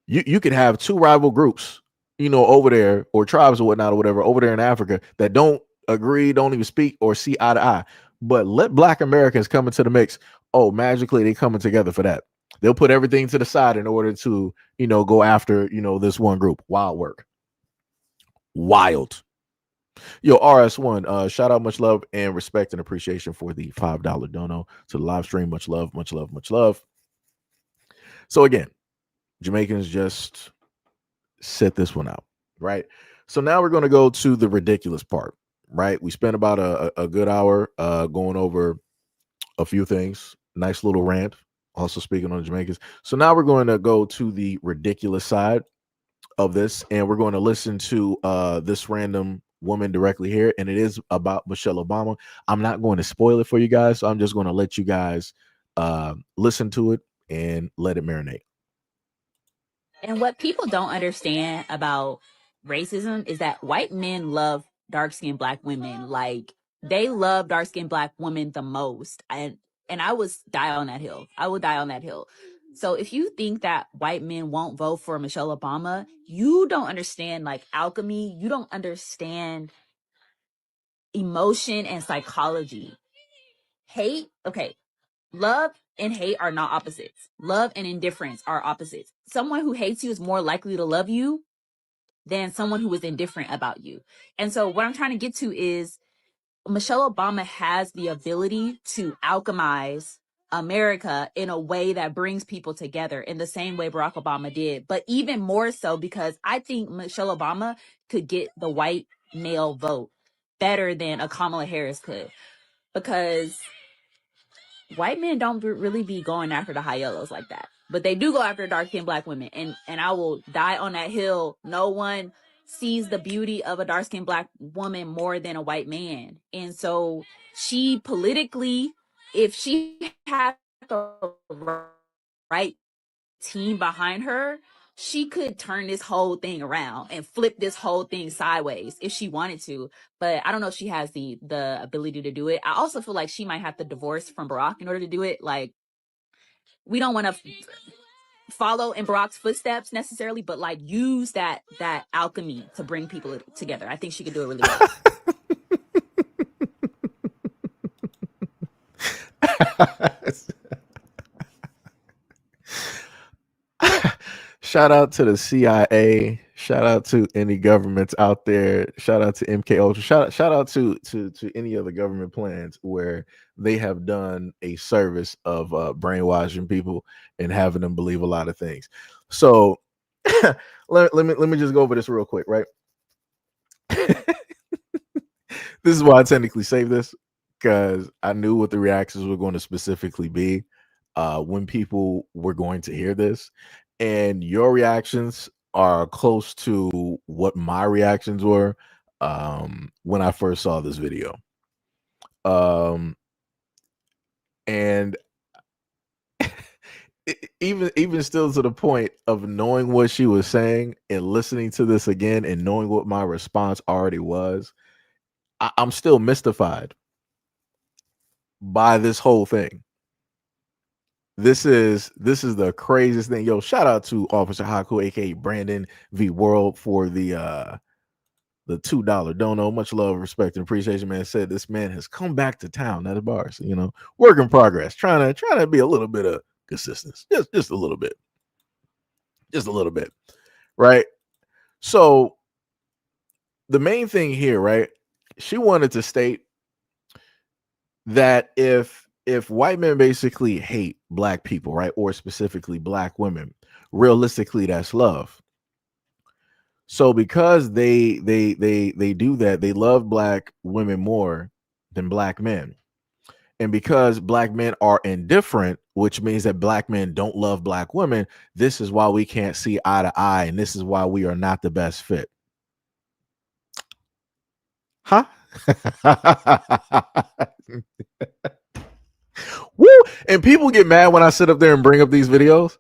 You could have two rival groups, over there, or tribes or whatnot or whatever over there in Africa that don't agree, don't even speak or see eye to eye. But let Black Americans come into the mix. Oh, magically they coming together for that. They'll put everything to the side in order to, go after, this one group. Wild work. Wild. Yo, RS1, shout out, much love and respect and appreciation for the $5 dono to the live stream. Much love, much love, much love. So again, Jamaicans, just set this one out, right? So now we're going to go to the ridiculous part, right? We spent about a good hour going over a few things. Nice little rant, also speaking on the Jamaicans. So now we're going to go to the ridiculous side of this, and we're going to listen to this random woman directly here, and it is about Michelle Obama. I'm not going to spoil it for you guys, so I'm just going to let you guys listen to it and let it marinate. And what people don't understand about racism is that white men love dark-skinned Black women. Like, they love dark-skinned Black women the most. And I would die on that hill. I will die on that hill. So if you think that white men won't vote for Michelle Obama, you don't understand like alchemy. You don't understand emotion and psychology. Hate, okay. Love and hate are not opposites. Love and indifference are opposites. Someone who hates you is more likely to love you than someone who is indifferent about you. And so what I'm trying to get to is Michelle Obama has the ability to alchemize America in a way that brings people together in the same way Barack Obama did, but even more so because I think Michelle Obama could get the white male vote better than a Kamala Harris could, because white men don't really be going after the high yellows like that, but they do go after dark-skinned black women. And I will die on that hill. No one sees the beauty of a dark-skinned black woman more than a white man. And so she politically, if she had the right team behind her, she could turn this whole thing around and flip this whole thing sideways if she wanted to. But I don't know if she has the ability to do it. I also feel like she might have to divorce from Barack in order to do it. Like, we don't want to follow in Barack's footsteps necessarily, but like use that alchemy to bring people together. I think she could do it really well. Shout out to the CIA. Shout out to any governments out there. Shout out to MK Ultra. Shout out to any other government plans where they have done a service of brainwashing people and having them believe a lot of things. So let me just go over this real quick, right? This is why I technically saved this, because I knew what the reactions were going to specifically be when people were going to hear this. And your reactions are close to what my reactions were when I first saw this video. And even still, to the point of knowing what she was saying and listening to this again and knowing what my response already was, I'm still mystified by this whole thing. This is the craziest thing. Yo, shout out to Officer Haku, aka Brandon V World, for the $2 dono. Much love, respect, and appreciation, man. Said this man has come back to town. That is bars, work in progress. Trying to be a little bit of consistency. Just a little bit. Just a little bit. Right? So the main thing here, right? She wanted to state that if white men basically hate black people, right, or specifically black women, realistically, that's love. So because they do that, they love black women more than black men. And because black men are indifferent, which means that black men don't love black women, this is why we can't see eye to eye, and this is why we are not the best fit. Huh? Woo! And people get mad when I sit up there and bring up these videos.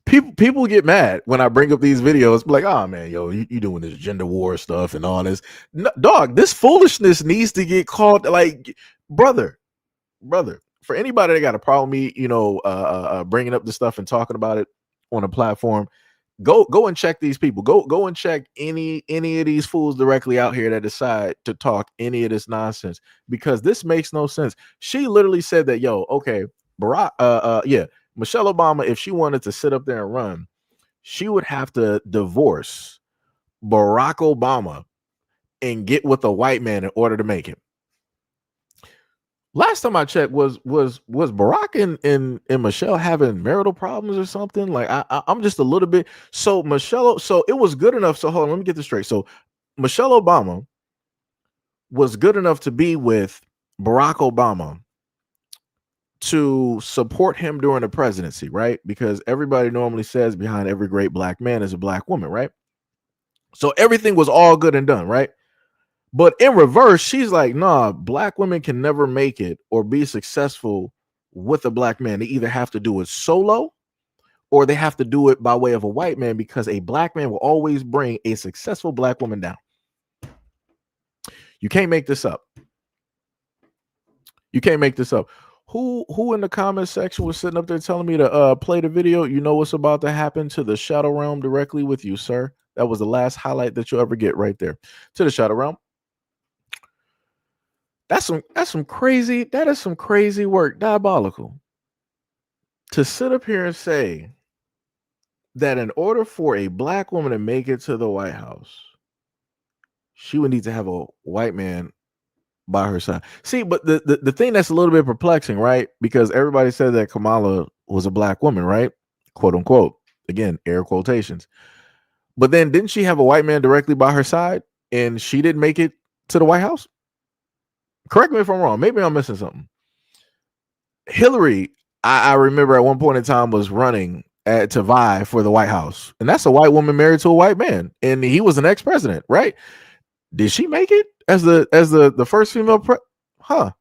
People get mad when I bring up these videos, like, oh man, yo, you doing this gender war stuff and all this. No, dog, this foolishness needs to get called, like, brother. For anybody that got a problem with me, bringing up this stuff and talking about it on a platform, go and check these people. Go and check any of these fools directly out here that decide to talk any of this nonsense, because this makes no sense. She literally said that, yo, okay, Barack, Michelle Obama, if she wanted to sit up there and run, she would have to divorce Barack Obama and get with a white man in order to make it. Last time I checked, was Barack and Michelle having marital problems or something? Like, I'm just a little bit. So Michelle, so it was good enough. So hold on, let me get this straight. So Michelle Obama was good enough to be with Barack Obama to support him during the presidency, right? Because everybody normally says behind every great black man is a black woman, right? So everything was all good and done, right? But in reverse, she's like, nah, black women can never make it or be successful with a black man. They either have to do it solo or they have to do it by way of a white man, because a black man will always bring a successful black woman down. You can't make this up. You can't make this up. Who in the comment section was sitting up there telling me to play the video? You know what's about to happen to the Shadow Realm directly with you, sir. That was the last highlight that you'll ever get right there. To the Shadow Realm. That is some crazy work. Diabolical. To sit up here and say that in order for a black woman to make it to the White House, she would need to have a white man by her side. See, but the thing that's a little bit perplexing, right? Because everybody said that Kamala was a black woman, right? Quote unquote. Again, air quotations. But then didn't she have a white man directly by her side and she didn't make it to the White House? Correct me if I'm wrong. Maybe I'm missing something. Hillary, I remember at one point in time was running to vie for the White House. And that's a white woman married to a white man. And he was an ex-president, right? Did she make it as the first female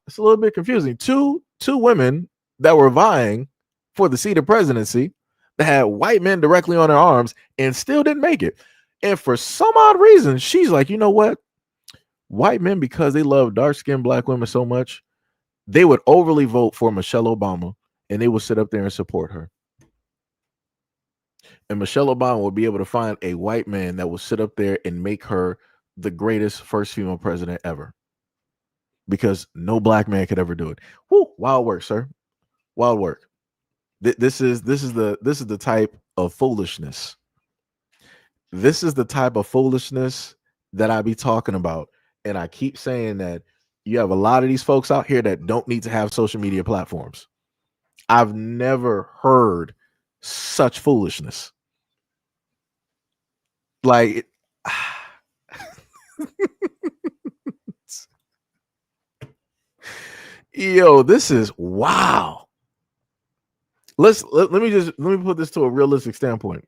it's a little bit confusing. Two women that were vying for the seat of presidency that had white men directly on their arms and still didn't make it. And for some odd reason, she's like, you know what? White men, because they love dark-skinned black women so much, they would overly vote for Michelle Obama and they would sit up there and support her. And Michelle Obama would be able to find a white man that will sit up there and make her the greatest first female president ever. Because no black man could ever do it. Woo, wild work, sir. Wild work. This is the type of foolishness. This is the type of foolishness that I be talking about. And I keep saying that you have a lot of these folks out here that don't need to have social media platforms. I've never heard such foolishness. Like, yo, this is wow. Let me put this to a realistic standpoint.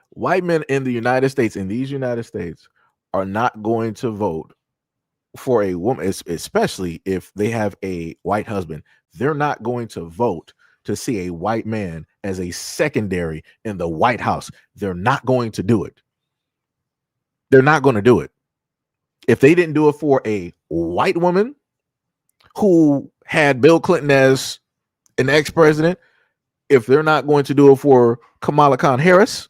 White men in the United States, in these United States, are not going to vote for a woman, especially if they have a white husband. They're not going to vote to see a white man as a secondary in the White House. They're not going to do it. They're not going to do it. If they didn't do it for a white woman who had Bill Clinton as an ex-president, if they're not going to do it for Kamala Khan Harris,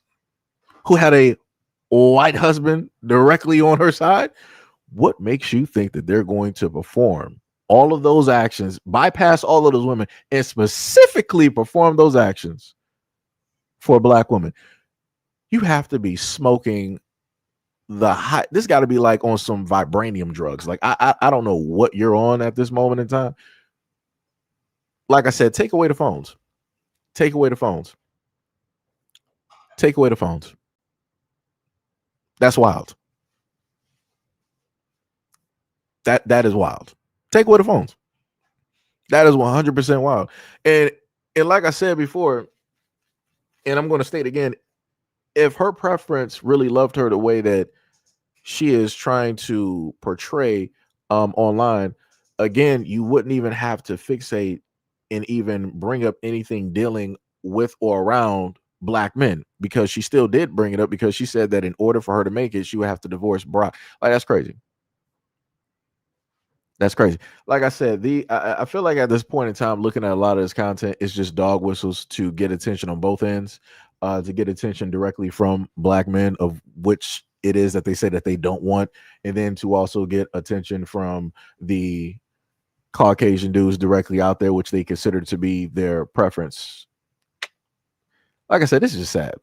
who had a white husband directly on her side, what makes you think that they're going to perform all of those actions, bypass all of those women, and specifically perform those actions for a black woman? You have to be smoking the high. This got to be like on some vibranium drugs. Like I don't know what you're on at this moment in time. Like I said, take away the phones. Take away the phones. Take away the phones. That's wild. That is wild. Take away the phones. That is 100% wild. And like I said before, and I'm going to state again, if her preference really loved her the way that she is trying to portray online, again, you wouldn't even have to fixate and even bring up anything dealing with or around black men, because she still did bring it up, because she said that in order for her to make it, she would have to divorce Brock. Like, that's crazy. That's crazy. Like I said, I feel like at this point in time, looking at a lot of this content, it's just dog whistles to get attention on both ends, to get attention directly from black men, of which it is that they say that they don't want, and then to also get attention from the Caucasian dudes directly out there, which they consider to be their preference. Like I said, this is just sad.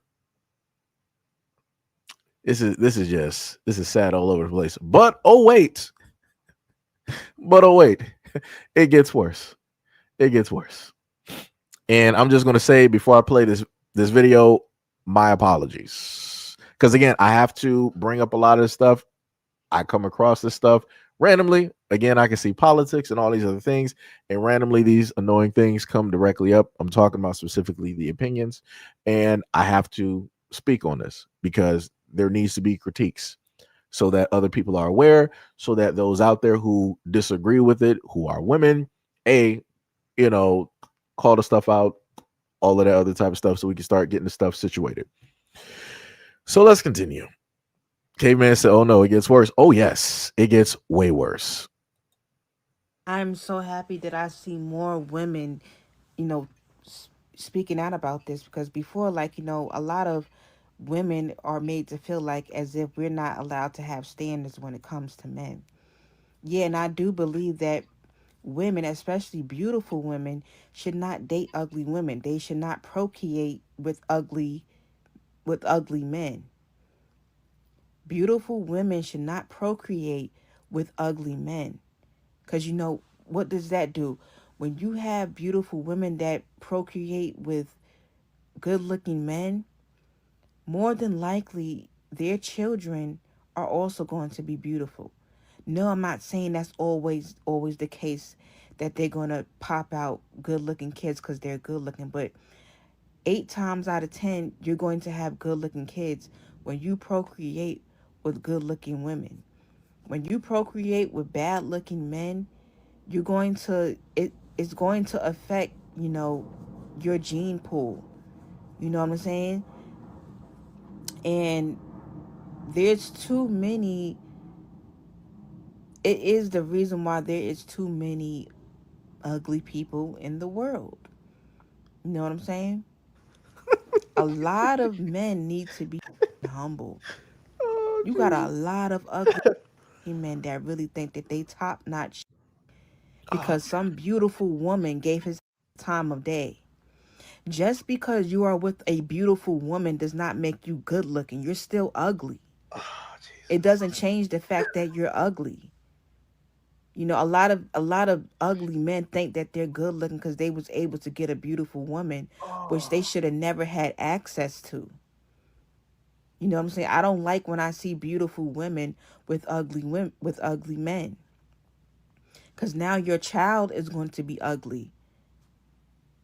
This is sad all over the place. But oh wait, it gets worse. It gets worse. And I'm just gonna say, before I play this video, my apologies, because again, I have to bring up a lot of this stuff. I come across this stuff randomly. Again, I can see politics and all these other things, and randomly these annoying things come directly up. I'm talking about specifically the opinions, and I have to speak on this because there needs to be critiques so that other people are aware, so that those out there who disagree with it, who are women, call the stuff out, all of that other type of stuff, so we can start getting the stuff situated. So let's continue. Caveman said, oh no, it gets worse. Oh yes, it gets way worse. I'm so happy that I see more women, you know, speaking out about this, because before, like, a lot of women are made to feel like as if we're not allowed to have standards when it comes to men. Yeah, and I do believe that women, especially beautiful women, should not date ugly women. They should not procreate with ugly men. Beautiful women should not procreate with ugly men. Cause what does that do? When you have beautiful women that procreate with good looking men, more than likely their children are also going to be beautiful. No, I'm not saying that's always the case that they're going to pop out good looking kids because they're good looking, but 8 times out of 10 you're going to have good looking kids when you procreate with good looking women. When you procreate with bad looking men, you're going to it's going to affect, your gene pool. You know what I'm saying? And there's too many it is the reason why there is too many ugly people in the world. You know what I'm saying? A lot of men need to be humble. Oh, You got a Jesus. lot of ugly men that really think that they top notch Oh, because some beautiful woman gave his time of day. Just because you are with a beautiful woman does not make you good looking. You're still ugly. oh, It Jesus. doesn't change the fact that you're ugly. A lot of ugly men think that they're good looking because they was able to get a beautiful woman, which they Oh, should have never had access to. You know what I'm saying? I don't like when I see beautiful women with ugly men, because now your child is going to be ugly.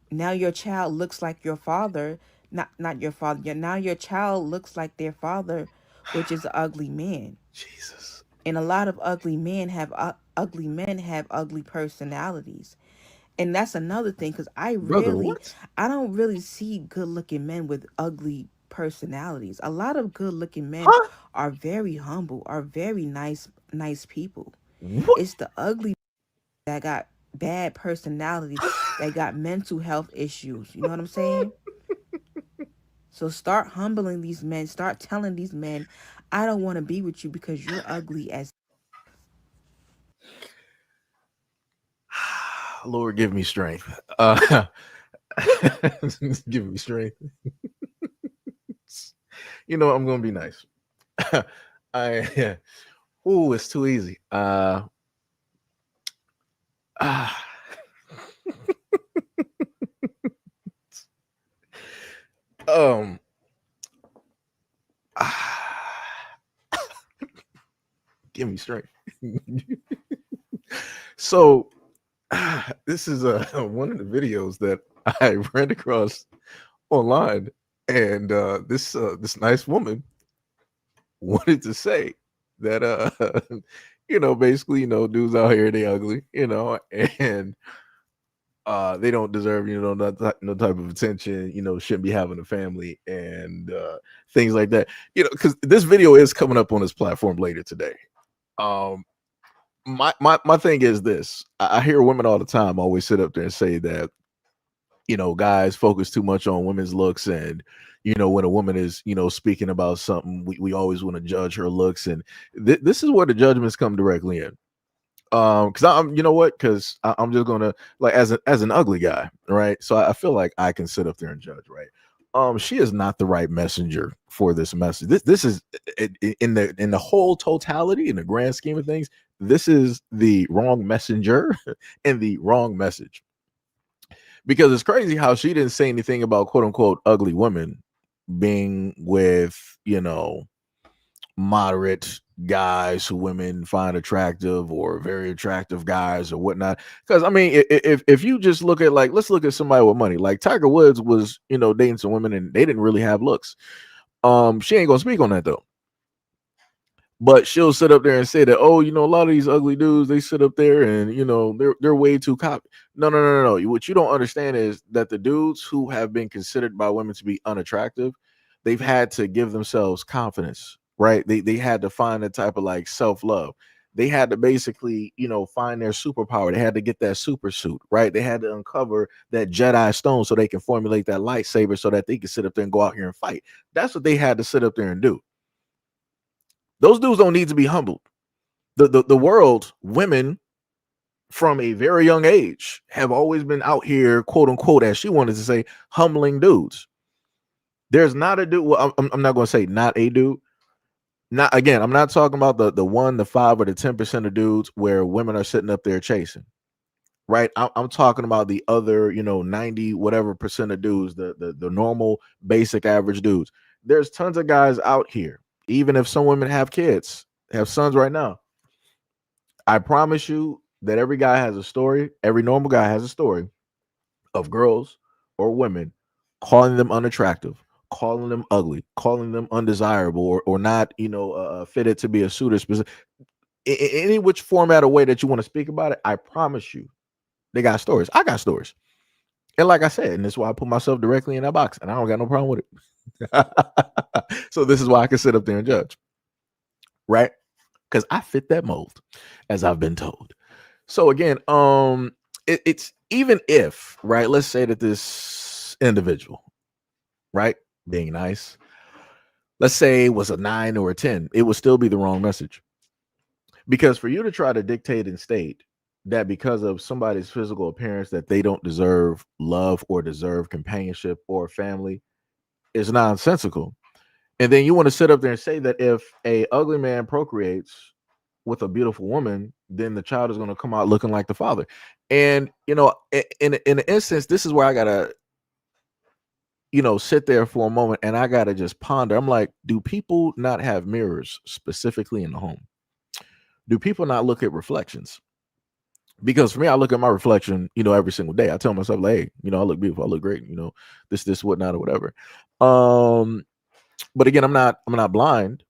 Now your child looks like your father, not your father. Now your child looks like their father, which is an ugly man. Jesus. And a lot of ugly men have ugly personalities. And that's another thing, because Brother, what? I don't really see good looking men with ugly personalities. A lot of good looking men Huh? are very humble, are very nice people. What? It's the ugly that got bad personalities, that got mental health issues. You know what I'm saying? So start humbling these men. Start telling these men, I don't want to be with you because you're ugly as. Lord, give me strength. Give me strength. I'm gonna be nice. I oh, it's too easy. Ah, um, ah, give me strength. So, this is one of the videos that I ran across online, and this nice woman wanted to say that basically, dudes out here, they ugly, and they don't deserve, no type of attention, shouldn't be having a family, and things like that, because this video is coming up on this platform later today. um my thing is this: I hear women all the time always sit up there and say that, guys focus too much on women's looks, and when a woman is, speaking about something, we always want to judge her looks, and this is where the judgments come directly in. Because I'm, what? Because I'm just gonna, like, as an ugly guy, right? So I feel like I can sit up there and judge, right? She is not the right messenger for this message. This is in the whole totality, in the grand scheme of things, this is the wrong messenger and the wrong message. Because it's crazy how she didn't say anything about quote unquote ugly women being with, moderate guys who women find attractive, or very attractive guys or whatnot. Because I mean, if you just look at, like, let's look at somebody with money. Like Tiger Woods was, dating some women and they didn't really have looks. She ain't gonna speak on that though. But she'll sit up there and say that, oh, a lot of these ugly dudes, they sit up there and, they're way too copy. No, no, no, no, no. What you don't understand is that the dudes who have been considered by women to be unattractive, they've had to give themselves confidence, right? They had to find a type of, like, self-love. They had to basically, find their superpower. They had to get that super suit, right? They had to uncover that Jedi stone so they can formulate that lightsaber so that they can sit up there and go out here and fight. That's what they had to sit up there and do. Those dudes don't need to be humbled. The world, women from a very young age have always been out here, quote unquote, as she wanted to say, humbling dudes. There's not a dude. Well, I'm not going to say not a dude. Not again. I'm not talking about the 1, the 5, or the 10% of dudes where women are sitting up there chasing. Right. I'm talking about the other, 90 whatever percent of dudes, the normal, basic, average dudes. There's tons of guys out here. Even if some women have kids, have sons right now, I promise you that every guy has a story. Every normal guy has a story of girls or women calling them unattractive, calling them ugly, calling them undesirable, or not, fitted to be a suitor. Any which format or way that you want to speak about it, I promise you, they got stories. I got stories. And like I said, and this is why I put myself directly in that box, and I don't got no problem with it. So this is why I can sit up there and judge, right? Because I fit that mold, as I've been told. So again, it's even if, right, let's say that this individual, right, being nice, let's say was a 9 or a 10, it would still be the wrong message. Because for you to try to dictate and state that because of somebody's physical appearance that they don't deserve love or deserve companionship or family is nonsensical. And then you want to sit up there and say that if a ugly man procreates with a beautiful woman, then the child is going to come out looking like the father. And in an instance, this is where I gotta sit there for a moment and I gotta just ponder. I'm like, do people not have mirrors specifically in the home? Do people not look at reflections? Because for me, I look at my reflection, every single day. I tell myself, like, hey, I look beautiful, I look great, this, whatnot, or whatever. But again, I'm not blind,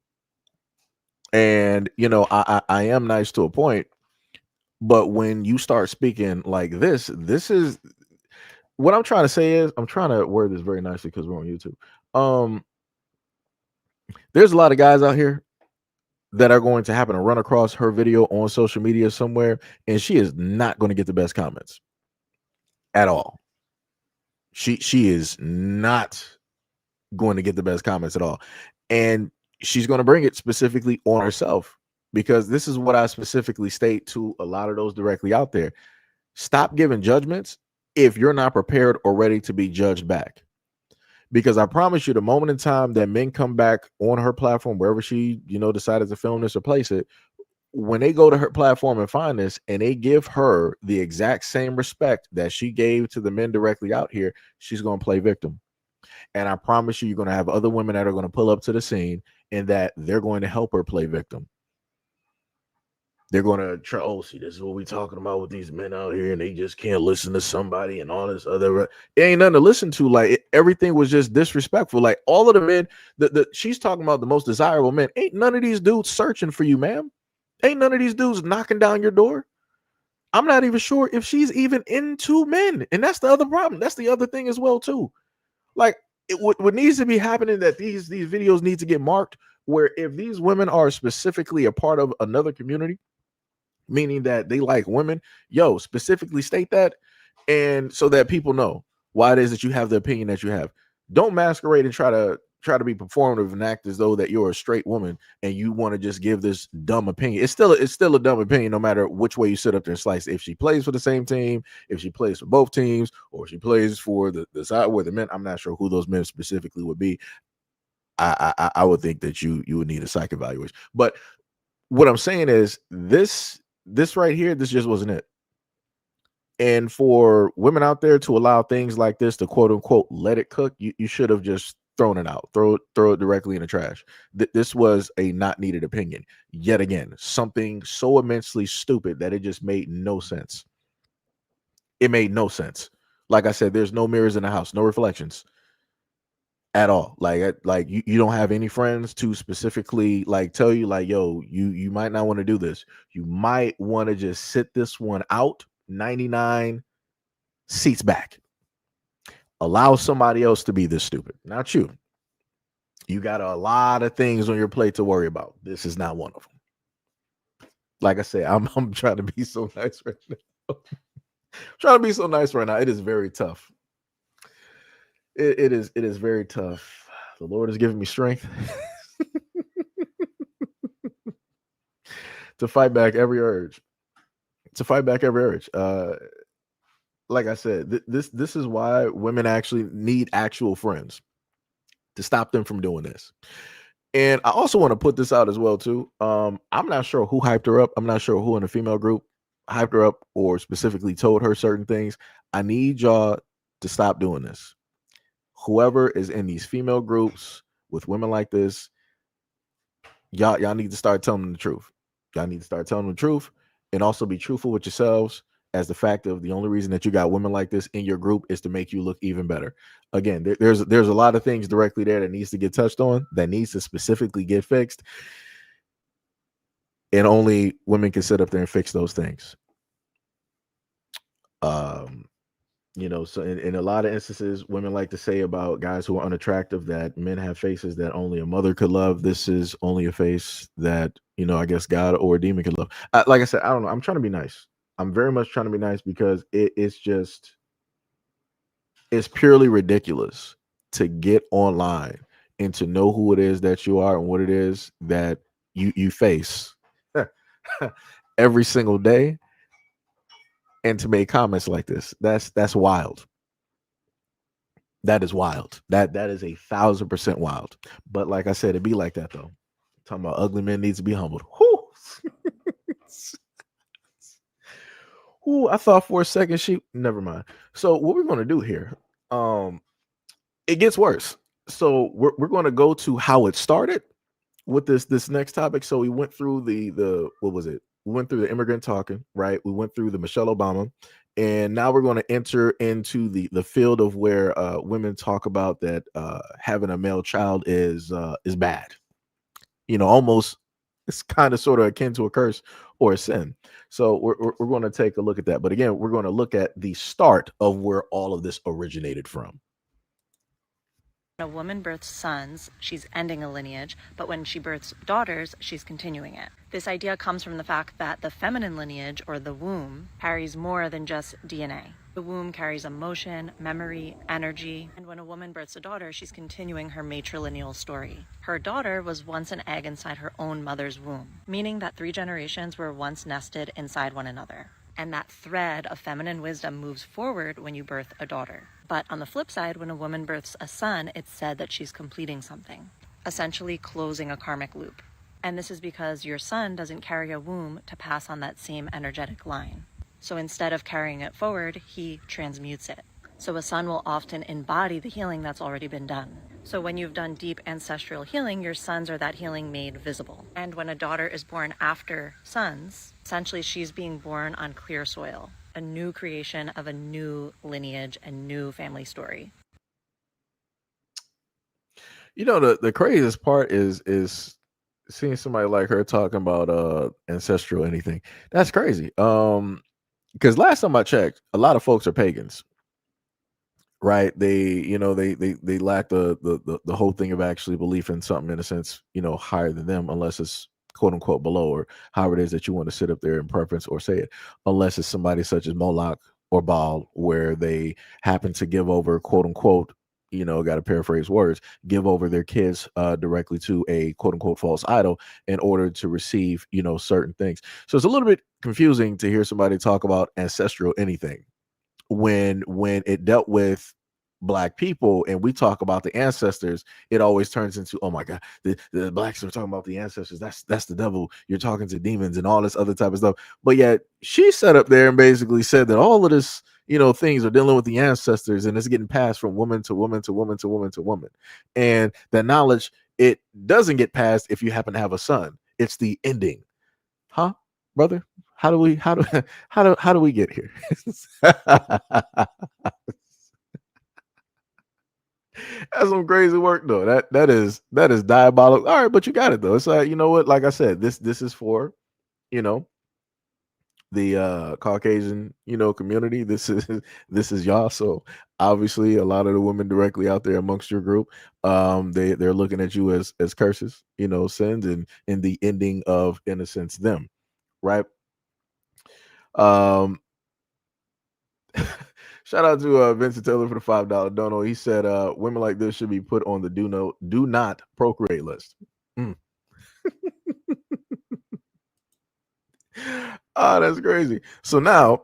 and I am nice to a point. But when you start speaking like this is what I'm trying to say is I'm trying to word this very nicely because we're on YouTube. There's a lot of guys out here that are going to happen to run across her video on social media somewhere, and she is not going to get the best comments at all. She is not going to get the best comments at all. And she's going to bring it specifically on herself, because this is what I specifically state to a lot of those directly out there. Stop giving judgments if you're not prepared or ready to be judged back. Because I promise you, the moment in time that men come back on her platform, wherever she, decided to film this or place it, when they go to her platform and find this and they give her the exact same respect that she gave to the men directly out here, she's going to play victim. And I promise you, you're going to have other women that are going to pull up to the scene and that they're going to help her play victim. They're going to try, oh, see, this is what we're talking about with these men out here, and they just can't listen to somebody and all this other. It ain't nothing to listen to. Like, everything was just disrespectful. Like, all of the men, she's talking about the most desirable men. Ain't none of these dudes searching for you, ma'am. Ain't none of these dudes knocking down your door. I'm not even sure if she's even into men. And that's the other problem. That's the other thing as well, too. Like, what needs to be happening, that these videos need to get marked, where if these women are specifically a part of another community, meaning that they like women, specifically state that, and so that people know why it is that you have the opinion that you have. Don't masquerade and try to be performative and act as though that you're a straight woman and you want to just give this dumb opinion. It's still a dumb opinion, no matter which way you sit up there and slice. If she plays for the same team, if she plays for both teams, or she plays for the side where the men, I'm not sure who those men specifically would be. I would think that you would need a psych evaluation. But what I'm saying is this right here, this just wasn't it. And for women out there to allow things like this to quote unquote let it cook, you should have just thrown it out, throw it directly in the trash. This was a not needed opinion. Yet again, something so immensely stupid that it just made no sense. It made no sense. Like I said, there's no mirrors in the house, no reflections at all. Like you don't have any friends to specifically like tell you like, yo, you might not want to do this. You might want to just sit this one out 99 seats back. Allow somebody else to be this stupid, not you. You got a lot of things on your plate to worry about. This is not one of them. Like I said, I'm trying to be so nice right now. Trying to be so nice right now. It is very tough. It is very tough. The Lord has given me strength to fight back every urge. to fight back every urge. Like I said, this is why women actually need actual friends to stop them from doing this. And I also want to put this out as well too. I'm not sure who hyped her up. I'm not sure who in the female group hyped her up or specifically told her certain things. I need y'all to stop doing this. Whoever is in these female groups with women like this, y'all need to start telling them the truth. Y'all need to start telling them the truth and also be truthful with yourselves, as the fact of the only reason that you got women like this in your group is to make you look even better. Again, there's a lot of things directly there that needs to get touched on, that needs to specifically get fixed, and only women can sit up there and fix those things. So in a lot of instances, women like to say about guys who are unattractive that men have faces that only a mother could love. This is only a face that, I guess God or a demon could love. Like I said, I don't know. I'm trying to be nice. I'm very much trying to be nice because it's purely ridiculous to get online and to know who it is that you are and what it is that you face every single day, and to make comments like this. That's wild. That is wild. That is 1,000% wild. But like I said, it'd be like that though. Talking about ugly men needs to be humbled. Whew. Ooh, I thought for a second never mind. So what we're going to do here, it gets worse. So we're going to go to how it started with this next topic. So we went through the what was it? We went through the immigrant talking, right? We went through the Michelle Obama, and now we're going to enter into the field of where women talk about that having a male child is bad. Almost it's kind of sort of akin to a curse or a sin. So we're going to take a look at that. But again, we're going to look at the start of where all of this originated from. When a woman births sons, she's ending a lineage, but when she births daughters, she's continuing it. This idea comes from the fact that the feminine lineage, or the womb, carries more than just DNA. The womb carries emotion, memory, energy, and when a woman births a daughter, she's continuing her matrilineal story. Her daughter was once an egg inside her own mother's womb, meaning that 3 generations were once nested inside one another. And that thread of feminine wisdom moves forward when you birth a daughter. But on the flip side, when a woman births a son, it's said that she's completing something, essentially closing a karmic loop. And this is because your son doesn't carry a womb to pass on that same energetic line. So instead of carrying it forward, he transmutes it. So a son will often embody the healing that's already been done. So when you've done deep ancestral healing, your sons are that healing made visible. And when a daughter is born after sons, essentially she's being born on clear soil, a new creation of a new lineage, a new family story. The craziest part is seeing somebody like her talking about ancestral anything. That's crazy. Because last time I checked, a lot of folks are pagans. Right, they lack the whole thing of actually belief in something in a sense, higher than them, unless it's quote unquote below, or however it is that you want to sit up there in preference or say it, unless it's somebody such as Moloch or Baal, where they happen to give over quote unquote, got to paraphrase words, give over their kids directly to a quote unquote false idol in order to receive certain things. So it's a little bit confusing to hear somebody talk about ancestral anything when it dealt with Black people and we talk about the ancestors. It always turns into, oh my God, the Blacks are talking about the ancestors, that's the devil, you're talking to demons and all this other type of stuff. But yet she sat up there and basically said that all of this things are dealing with the ancestors, and it's getting passed from woman to woman to woman to woman to woman, and that knowledge, it doesn't get passed if you happen to have a son. It's the ending. Huh, brother? How do we get here? That's some crazy work though. That is diabolical. All right, but you got it though. It's like, what? Like I said, this is for, the Caucasian, community. This is y'all. So obviously a lot of the women directly out there amongst your group, they're looking at you as curses, sins, and in the ending of innocence them, right? Shout out to Vincent Taylor for the $5 dono. He said women like this should be put on the do not procreate list. Oh, that's crazy. So now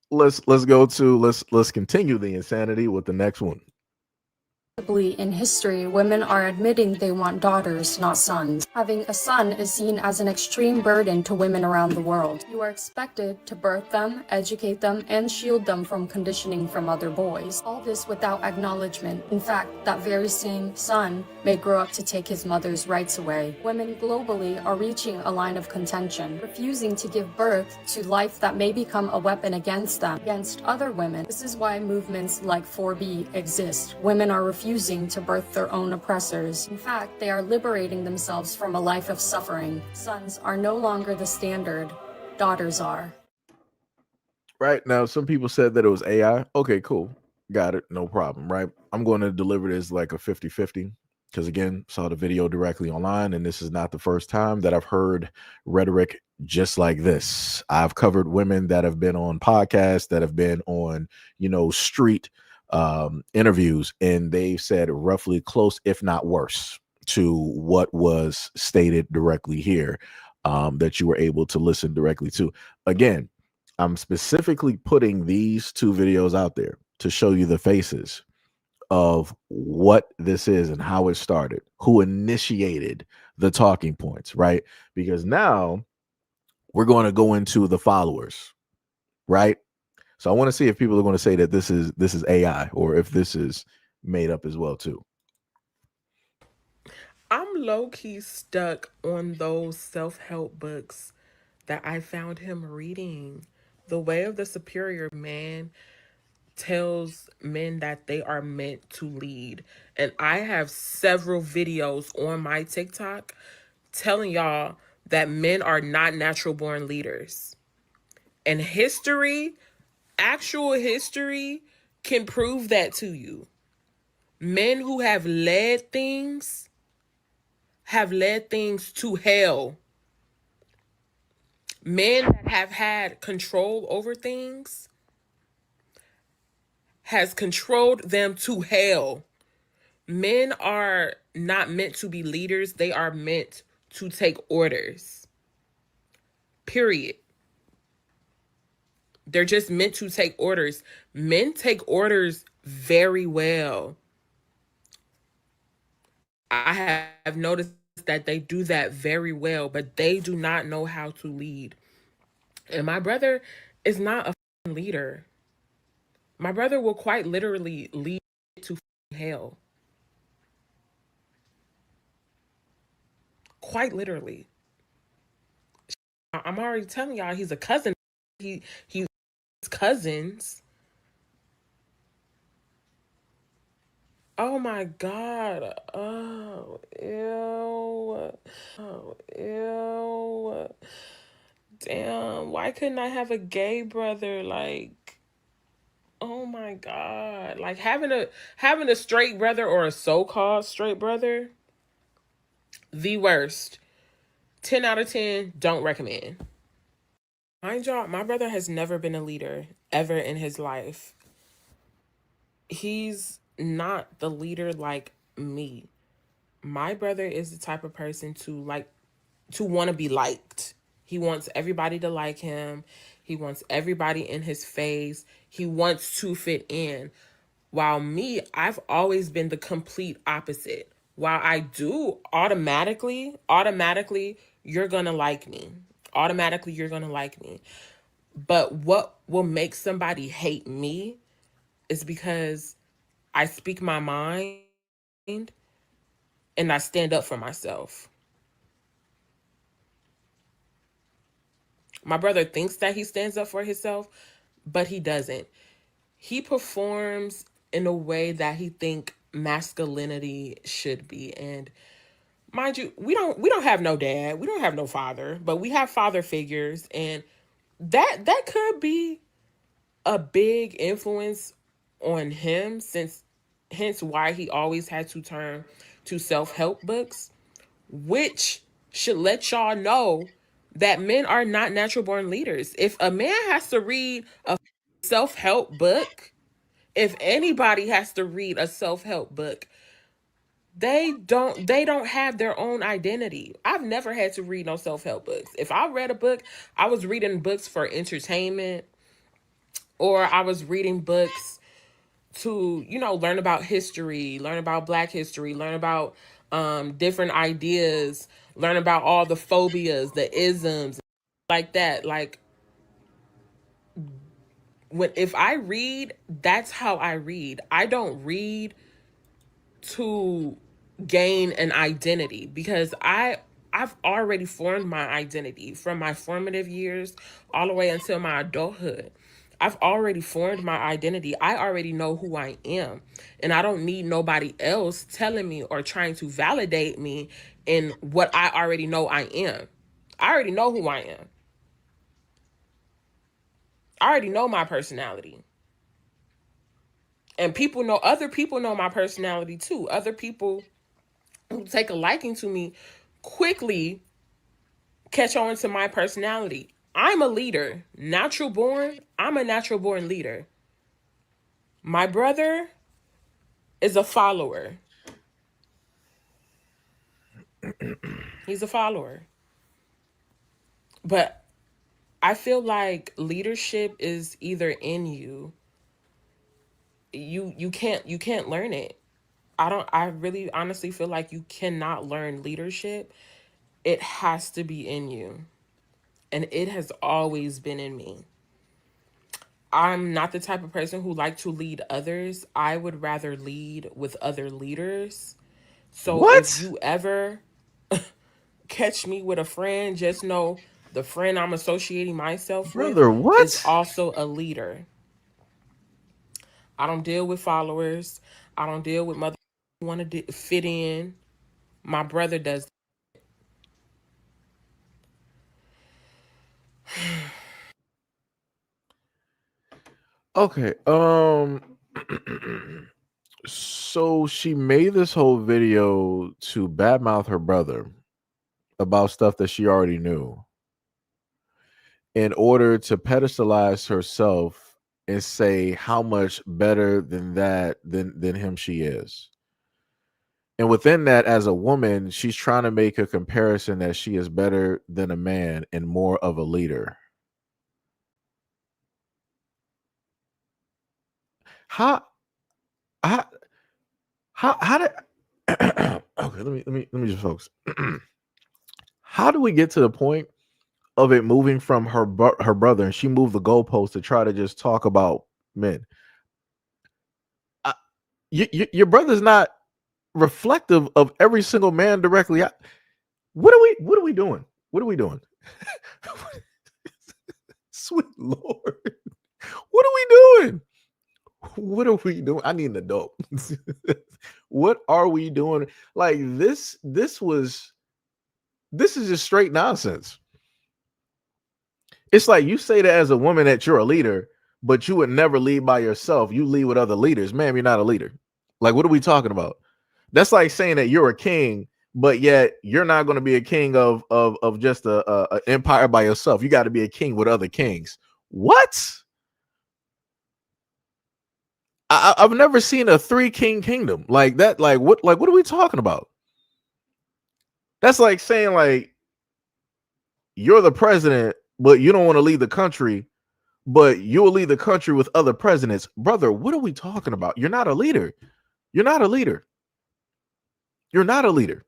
let's go to let's continue the insanity with the next one. In history, women are admitting they want daughters, not sons. Having a son is seen as an extreme burden to women around the world. You are expected to birth them, educate them, and shield them from conditioning from other boys. All this without acknowledgement. In fact, that very same son may grow up to take his mother's rights away. Women globally are reaching a line of contention, refusing to give birth to life that may become a weapon against them, against other women. This is why movements like 4B exist. Women are refusing to birth their own oppressors. In fact, they are liberating themselves from a life of suffering. Sons are no longer the standard, daughters are. Right now, some people said that it was AI. Okay, cool. Got it. No problem. Right. I'm going to deliver this like a 50-50 because, again, saw the video directly online. And this is not the first time that I've heard rhetoric just like this. I've covered women that have been on podcasts, that have been on, street interviews, and they've said roughly close, if not worse, to what was stated directly here, that you were able to listen directly to. Again, I'm specifically putting these two videos out there to show you the faces of what this is and how it started, who initiated the talking points, right? Because now we're going to go into the followers, right? So I want to see if people are going to say that this is AI or if this is made up as well too. I'm low-key stuck on those self-help books that I found him reading. The Way of the Superior Man tells men that they are meant to lead. And I have several videos on my TikTok telling y'all that men are not natural born leaders. And history, actual history, can prove that to you. Men who have led things to hell. Men that have had control over things has controlled them to hell. Men are not meant to be leaders. They are meant to take orders. Period. They're just meant to take orders. Men take orders very well. I have noticed that they do that very well, but they do not know how to lead. And my brother is not a leader. My brother will quite literally lead to hell. Quite literally. I'm already telling y'all he's a cousin. He's cousins. Oh my God. Oh, ew. Oh, ew. Damn. Why couldn't I have a gay brother? Like, oh my God. Like having a straight brother or a so-called straight brother, the worst. 10 out of 10, don't recommend. Mind y'all, my brother has never been a leader ever in his life. He's not the leader like me. My brother is the type of person to want to be liked. He wants everybody to like him. He wants everybody in his face. He wants to fit in. While me, I've always been the complete opposite. While I do automatically, you're going to like me. Automatically, you're going to like me. But what will make somebody hate me is because I speak my mind and I stand up for myself. My brother thinks that he stands up for himself, but he doesn't. He performs in a way that he think masculinity should be. And mind you, we don't have no dad, we don't have no father, but we have father figures, and that could be a big influence on him, hence why he always had to turn to self-help books, which should let y'all know that men are not natural born leaders. If a man has to read a self-help book, if anybody has to read a self-help book, They don't have their own identity. I've never had to read no self-help books. If I read a book, I was reading books for entertainment, or I was reading books to, learn about history, learn about Black history, learn about different ideas, learn about all the phobias, the isms, like that. Like, if I read, that's how I read. I don't read to gain an identity, because I've already formed my identity from my formative years all the way until my adulthood. I've already formed my identity. I already know who I am, and I don't need nobody else telling me or trying to validate me in what I already know I am. I already know who I am. I already know my personality. And other people know my personality too. Other people who take a liking to me quickly catch on to my personality. I'm a leader. Natural born. I'm a natural born leader. My brother is a follower. He's a follower. But I feel like leadership is either in you. You can't learn it. I really honestly feel like you cannot learn leadership. It has to be in you. And it has always been in me. I'm not the type of person who like to lead others. I would rather lead with other leaders. So if What? you ever catch me with a friend, just know the friend I'm associating myself with Brother, is what? also a leader. I don't deal with followers. I don't deal with mother who want to fit in. My brother does. Okay. So she made this whole video to badmouth her brother about stuff that she already knew in order to pedestalize herself and say how much better than him she is. And within that, as a woman, she's trying to make a comparison that she is better than a man and more of a leader. How how how did okay, let me just focus. How do we get to the point of it moving from her brother, and she moved the goalpost to try to just talk about men? I, your brother's not reflective of every single man directly. What are we doing? What are we doing? Sweet Lord. What are we doing? What are we doing? I need an adult. What are we doing? Like this is just straight nonsense. It's like you say that as a woman that you're a leader, but you would never lead by yourself. You lead with other leaders. Ma'am, you're not a leader. Like, what are we talking about? That's like saying that you're a king, but yet you're not going to be a king of just a empire by yourself. You got to be a king with other kings. What? I've never seen a three-king kingdom like that. Like what are we talking about? That's like saying like you're the president, but you don't want to lead the country, but you'll lead the country with other presidents. Brother, what are we talking about? You're not a leader. You're not a leader. You're not a leader.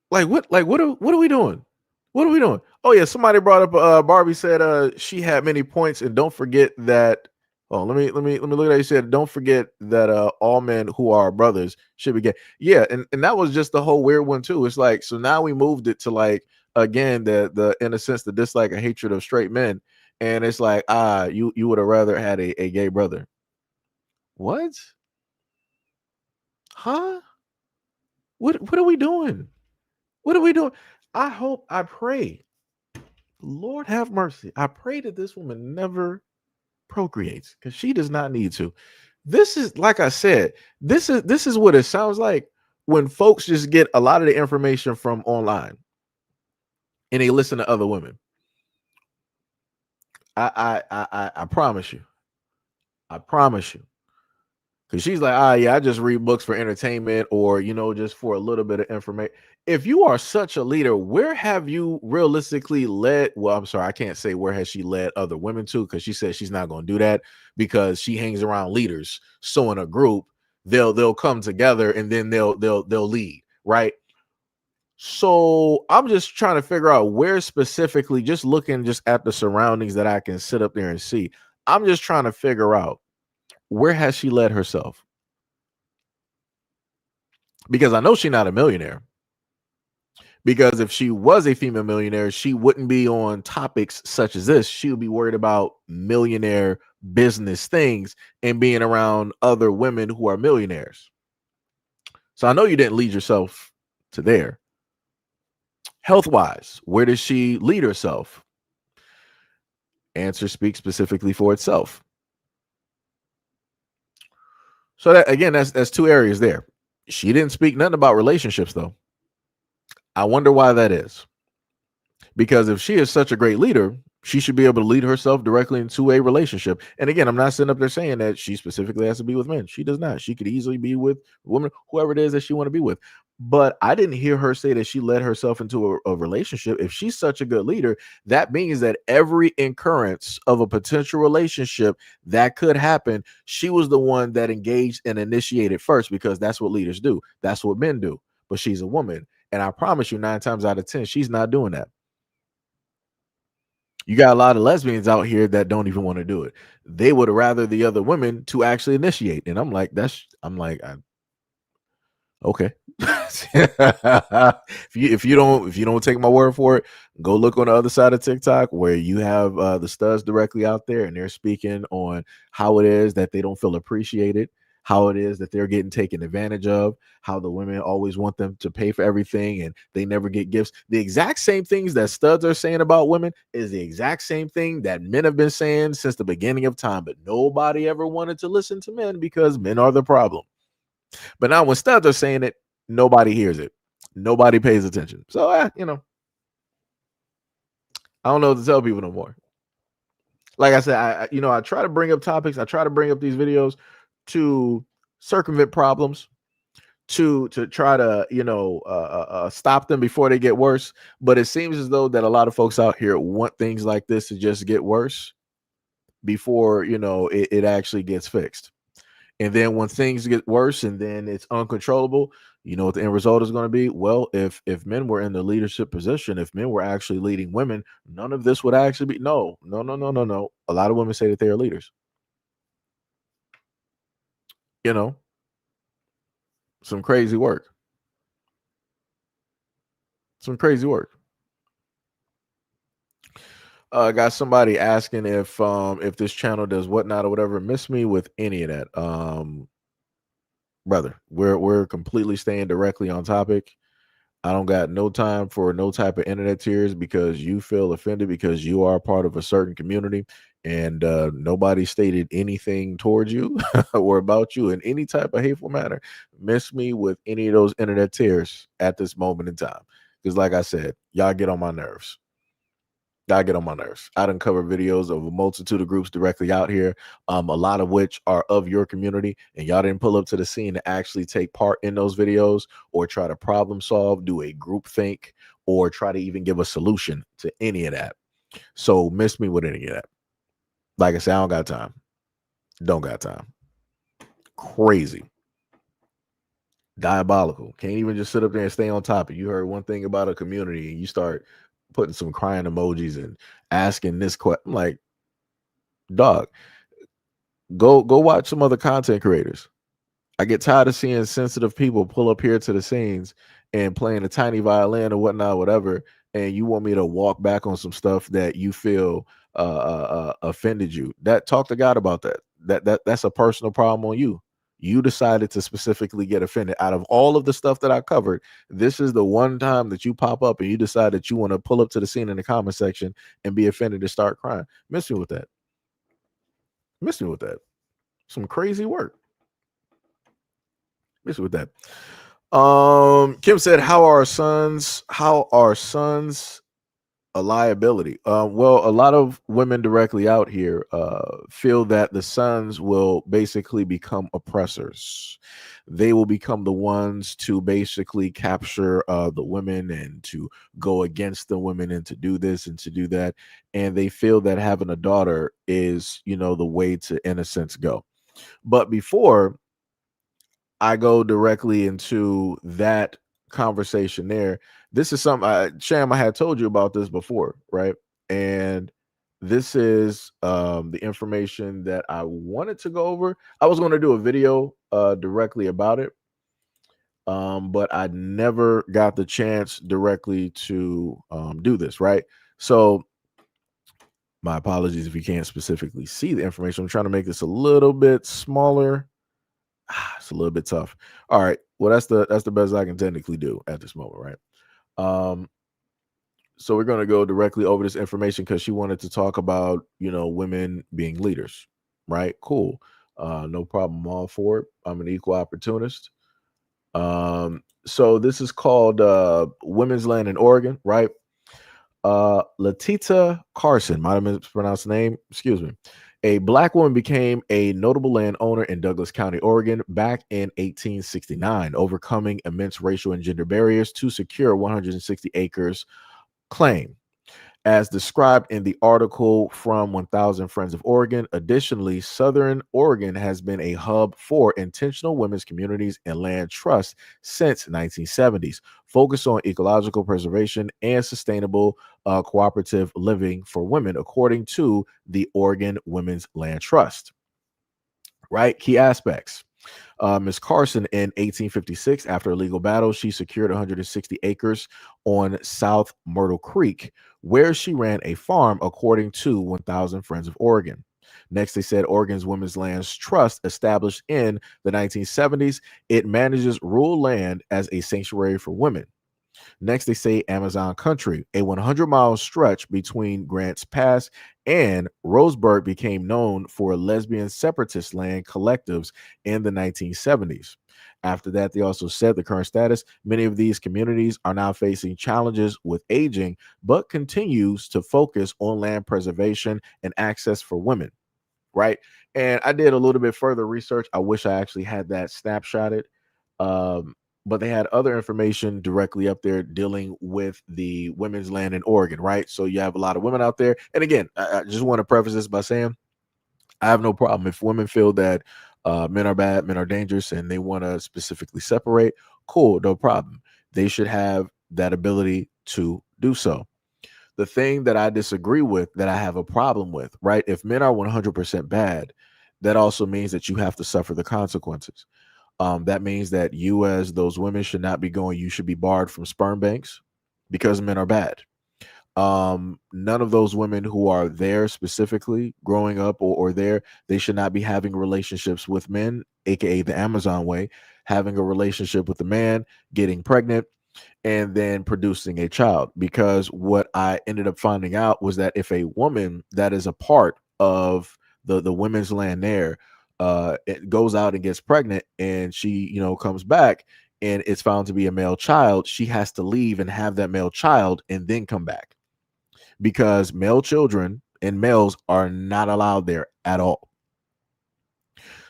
What are we doing? What are we doing? Oh yeah, somebody brought up Barbie said she had many points, and don't forget that. Oh, let me look at that. You said don't forget that all men who are brothers should be gay. Yeah, and that was just the whole weird one too. It's like, so now we moved it to like, again, the in a sense, the dislike and hatred of straight men. And it's like, you would have rather had a gay brother. What? Huh? What are we doing? What are we doing? I pray, Lord have mercy. I pray that this woman never procreates because she does not need to. This is, like I said, this is what it sounds like when folks just get a lot of the information from online and they listen to other women. I promise you. I promise you. Because she's like, ah, yeah, I just read books for entertainment or, just for a little bit of information. If you are such a leader, where have you realistically led? Well, I'm sorry, I can't say where has she led other women to, because she said she's not going to do that because she hangs around leaders. So in a group, they'll come together and then they'll lead, right? So I'm just trying to figure out where specifically, just looking just at the surroundings that I can sit up there and see. I'm just trying to figure out, where has she led herself? Because I know she's not a millionaire. Because if she was a female millionaire, she wouldn't be on topics such as this. She would be worried about millionaire business things and being around other women who are millionaires. So I know you didn't lead yourself to there. Health-wise, where does she lead herself? Answer speaks specifically for itself. So that, again, that's two areas there. She didn't speak nothing about relationships, though. I wonder why that is. Because if she is such a great leader, she should be able to lead herself directly into a relationship. And again, I'm not sitting up there saying that she specifically has to be with men. She does not. She could easily be with women, whoever it is that she want to be with. But I didn't hear her say that she led herself into a relationship. If she's such a good leader, that means that every occurrence of a potential relationship that could happen, she was the one that engaged and initiated first, because that's what leaders do. That's what men do. But she's a woman. And I promise you, 9 times out of 10, she's not doing that. You got a lot of lesbians out here that don't even want to do it. They would rather the other women to actually initiate. And I'm like, okay. if you don't take my word for it, go look on the other side of TikTok where you have the studs directly out there, and they're speaking on how it is that they don't feel appreciated, how it is that they're getting taken advantage of, how the women always want them to pay for everything and they never get gifts. The exact same things that studs are saying about women is the exact same thing that men have been saying since the beginning of time, but nobody ever wanted to listen to men because men are the problem. But now when studs are saying it, nobody hears it. Nobody pays attention. So, I don't know what to tell people no more. Like I said, I try to bring up topics. I try to bring up these videos to circumvent problems, to try to stop them before they get worse. But it seems as though that a lot of folks out here want things like this to just get worse before it actually gets fixed. And then when things get worse and then it's uncontrollable, you know what the end result is going to be? Well, if men were in the leadership position, if men were actually leading women, none of this would actually be. No. A lot of women say that they are leaders. Some crazy work. Got somebody asking if this channel does whatnot or whatever. Miss me with any of that. Brother, we're completely staying directly on topic. I don't got no time for no type of internet tears because you feel offended because you are part of a certain community, and nobody stated anything towards you or about you in any type of hateful manner. Miss me with any of those internet tears at this moment in time. Because like I said, y'all get on my nerves. I done cover videos of a multitude of groups directly out here, a lot of which are of your community, and y'all didn't pull up to the scene to actually take part in those videos or try to problem solve, do a group think, or try to even give a solution to any of that. So miss me with any of that. Like I said, I don't got time. Don't got time. Crazy. Diabolical. Can't even just sit up there and stay on topic. You heard one thing about a community and you start putting some crying emojis and asking this question. I'm like, dog, go watch some other content creators. I get tired of seeing sensitive people pull up here to the scenes and playing a tiny violin or whatnot, whatever, and you want me to walk back on some stuff that you feel offended you. Talk to God about that. That's a personal problem on you. You decided to specifically get offended. Out of all of the stuff that I covered, this is the one time that you pop up and you decide that you want to pull up to the scene in the comment section and be offended and start crying. Miss me with that. Some crazy work. Miss me with that. Kim said, how are sons A liability. Well, a lot of women directly out here feel that the sons will basically become oppressors. They will become the ones to basically capture the women and to go against the women and to do this and to do that. And they feel that having a daughter is, the way to, in a sense, go. But before I go directly into that conversation there, this is something Sham, I had told you about this before, right? And this is the information that I wanted to go over. I was going to do a video directly about it, but I never got the chance directly to do this, right? So my apologies if you can't specifically see the information. I'm trying to make this a little bit smaller. It's a little bit tough. All right. Well, that's the best I can technically do at this moment, right? So we're going to go directly over this information because she wanted to talk about, women being leaders, right? Cool. No problem. I'm all for it. I'm an equal opportunist. So this is called Women's Land in Oregon, right? Latita Carson, might have mispronounced the name, excuse me. A black woman became a notable landowner in Douglas County, Oregon, back in 1869, overcoming immense racial and gender barriers to secure 160 acres claim. As described in the article from 1000 Friends of Oregon. Additionally, Southern Oregon has been a hub for intentional women's communities and land trusts since 1970s, focused on ecological preservation and sustainable cooperative living for women, according to the Oregon Women's Land Trust. Right? Key aspects. Ms. Carson in 1856, after a legal battle, she secured 160 acres on South Myrtle Creek, where she ran a farm, according to 1000 Friends of Oregon. Next, they said Oregon's Women's Lands Trust, established in the 1970s, it manages rural land as a sanctuary for women. Next, they say Amazon Country, a 100-mile stretch between Grants Pass and Roseburg, became known for lesbian separatist land collectives in the 1970s. After that, they also said the current status, many of these communities are now facing challenges with aging, but continues to focus on land preservation and access for women, right? And I did a little bit further research. I wish I actually had that snapshotted. But they had other information directly up there dealing with the women's land in Oregon, right? So you have a lot of women out there. And again, I just want to preface this by saying I have no problem if women feel that men are bad, men are dangerous, and they want to specifically separate. Cool, no problem. They should have that ability to do so. The thing that I disagree with, that I have a problem with, right? If men are 100% bad, that also means that you have to suffer the consequences. That means that you, as those women, should not be going. You should be barred from sperm banks because men are bad. None of those women who are there specifically growing up or there, they should not be having relationships with men, aka the Amazon way, having a relationship with a man, getting pregnant, and then producing a child. Because what I ended up finding out was that if a woman that is a part of the women's land there it goes out and gets pregnant and she comes back and it's found to be a male child, she has to leave and have that male child and then come back, because male children and males are not allowed there at all.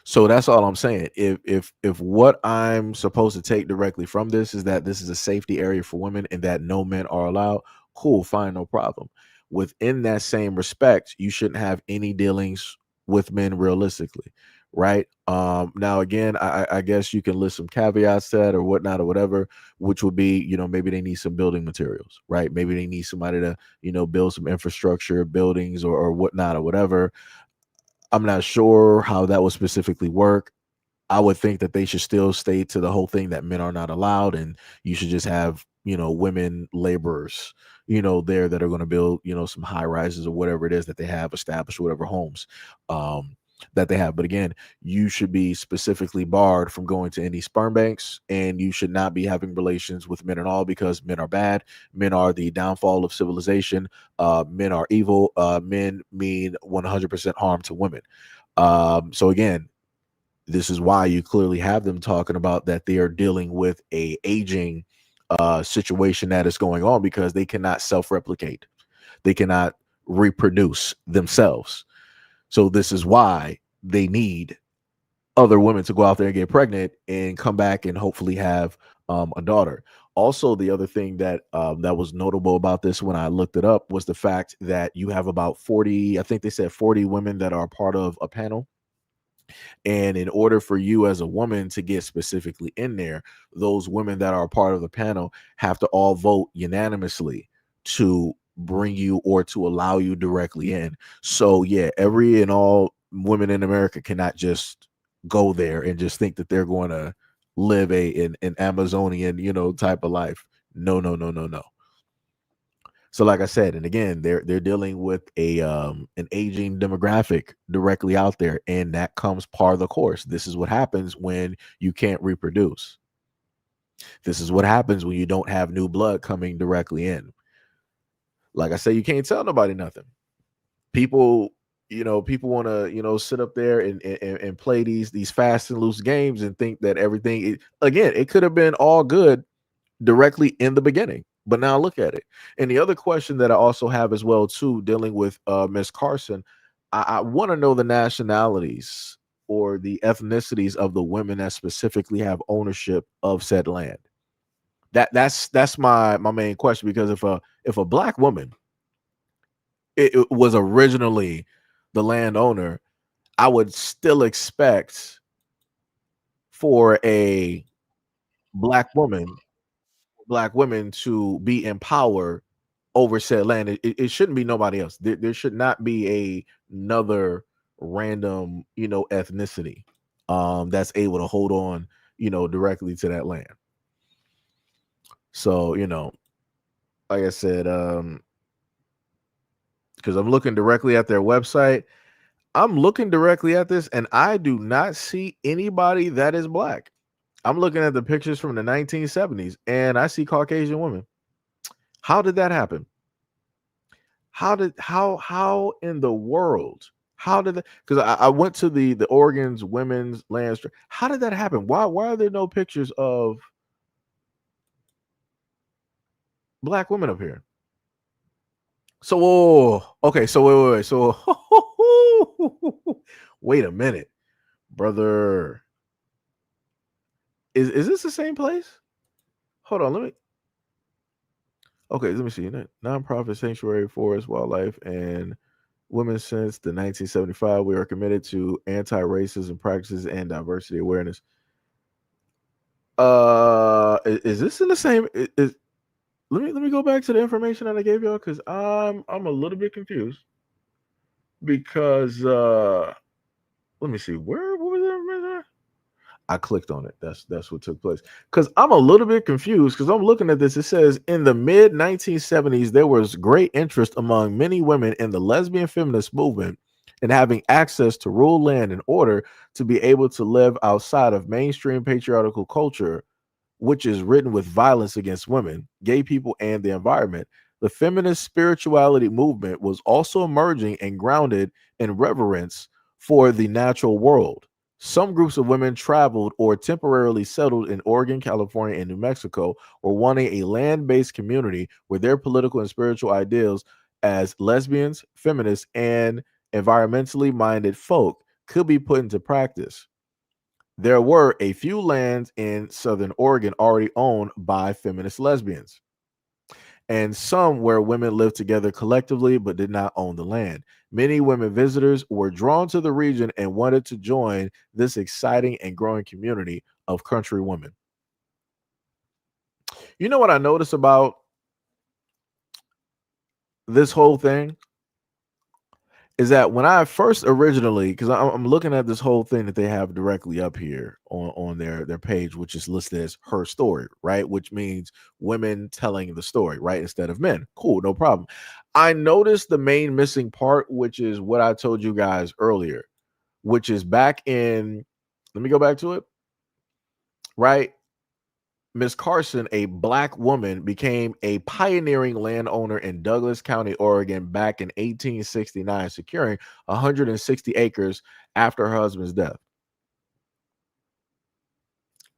So that's all I'm saying. If what I'm supposed to take directly from this is that this is a safety area for women and that no men are allowed, cool, fine, no problem. Within that same respect, you shouldn't have any dealings with men realistically, right? Now again, I guess you can list some caveats to that or whatnot or whatever, which would be, maybe they need some building materials, right? Maybe they need somebody to, build some infrastructure, buildings or whatnot or whatever. I'm not sure how that would specifically work. I would think that they should still stay to the whole thing that men are not allowed, and you should just have, women laborers, there that are going to build, some high rises or whatever it is that they have established, whatever homes that they have. But again, you should be specifically barred from going to any sperm banks, and you should not be having relations with men at all, because men are bad. Men are the downfall of civilization. Men are evil. Men mean 100% harm to women. So again, this is why you clearly have them talking about that they are dealing with a aging situation that is going on, because they cannot self-replicate. They cannot reproduce themselves. So this is why they need other women to go out there and get pregnant and come back and hopefully have a daughter. Also, the other thing that that was notable about this when I looked it up was the fact that you have about 40, I think they said 40 women that are part of a panel. And in order for you as a woman to get specifically in there, those women that are a part of the panel have to all vote unanimously to bring you or to allow you directly in. So yeah, every and all women in America cannot just go there and just think that they're going to live an Amazonian, type of life. No, no, no, no, no. So like I said, and again, they're dealing with an aging demographic directly out there, and that comes part of the course. This is what happens when you can't reproduce. This is what happens when you don't have new blood coming directly in. Like I say, you can't tell nobody nothing. People, people want to, sit up there and play these fast and loose games and think that everything, again, it could have been all good directly in the beginning, but now look at it. And the other question that I also have as well too, dealing with Miss Carson, I want to know the nationalities or the ethnicities of the women that specifically have ownership of said land. That's my main question, because if a black woman it was originally the landowner, I would still expect for a black woman black women to be in power over said land. It shouldn't be nobody else. There should not be another random, ethnicity that's able to hold on, directly to that land. So, like I said, because I'm looking directly at their website. I'm looking directly at this and I do not see anybody that is black. I'm looking at the pictures from the 1970s and I see Caucasian women. How did that happen? How in the world? How did that? Because I went to the Oregon's women's land. How did that happen? Why are there no pictures of black women up here? So okay, so wait. So wait a minute, brother. Is this the same place? Hold on, let me. Okay, let me see. Nonprofit sanctuary, forest, wildlife, and women since the 1975. We are committed to anti-racism practices and diversity awareness. Is this in the same? Let me go back to the information that I gave y'all because I'm a little bit confused because let me see what was that? I clicked on it. That's what took place. Because I'm a little bit confused because I'm looking at this. It says in the mid 1970s, there was great interest among many women in the lesbian feminist movement in having access to rural land in order to be able to live outside of mainstream patriarchal culture, which is written with violence against women, gay people, and the environment. The feminist spirituality movement was also emerging and grounded in reverence for the natural world. Some groups of women traveled or temporarily settled in Oregon, California, and New Mexico, or wanting a land based community where their political and spiritual ideals as lesbians, feminists, and environmentally minded folk could be put into practice. There were a few lands in Southern Oregon already owned by feminist lesbians, and some where women lived together collectively but did not own the land. Many women visitors were drawn to the region and wanted to join this exciting and growing community of country women. You know what I noticed about this whole thing is that when I first originally, because I'm looking at this whole thing that they have directly up here on their page, which is listed as her story, right? Which means women telling the story, right? Instead of men. Cool, no problem. I noticed the main missing part, which is what I told you guys earlier, which is back in, let me go back to it, right? Miss Carson, a black woman, became a pioneering landowner in Douglas County, Oregon, back in 1869, securing 160 acres after her husband's death.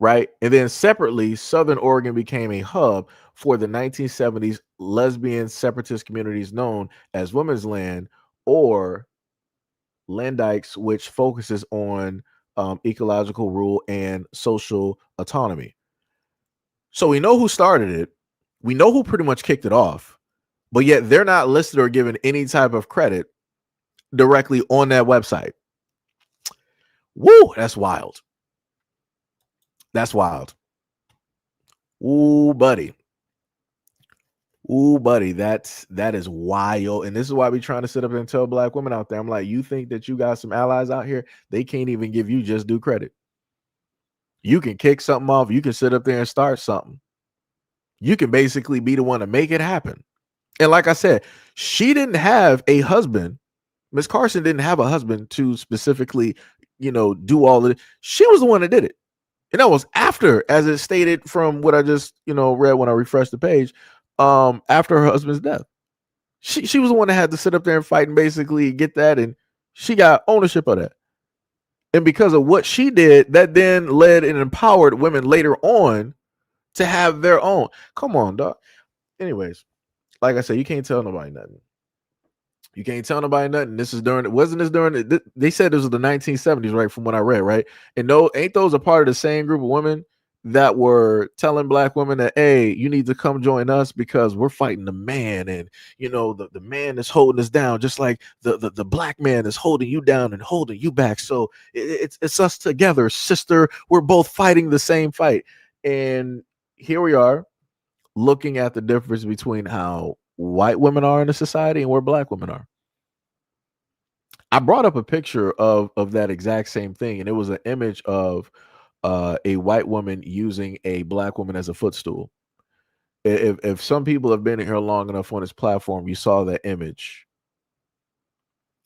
right? And then separately, Southern Oregon became a hub for the 1970s lesbian separatist communities known as Women's Land or Landikes, which focuses on ecological rule and social autonomy. So we know who started it. We know who pretty much kicked it off, but yet they're not listed or given any type of credit directly on that website. Woo, that's wild. That's wild. Ooh, buddy. Ooh, buddy, that is wild. And this is why we trying to sit up and tell black women out there. I'm like, you think that you got some allies out here? They can't even give you just due credit. You can kick something off. You can sit up there and start something. You can basically be the one to make it happen. And like I said, she didn't have a husband. Miss Carson didn't have a husband to specifically, do all of it. She was the one that did it. And that was after, as it stated from what I just, read when I refreshed the page, after her husband's death. She was the one that had to sit up there and fight and basically get that, and she got ownership of that. And because of what she did, that then led and empowered women later on to have their own. Come on, dog. Anyways, like I said, you can't tell nobody nothing. You can't tell nobody nothing. This is wasn't this during, they said this was the 1970s, right? From what I read, right? And no, ain't those a part of the same group of women that were telling black women that, hey, you need to come join us because we're fighting the man, and the man is holding us down, just like the black man is holding you down and holding you back. So it's us together, sister. We're both fighting the same fight. And here we are looking at the difference between how white women are in the society and where black women are. I brought up a picture of that exact same thing, and it was an image of a white woman using a black woman as a footstool. If some people have been here long enough on this platform, you saw that image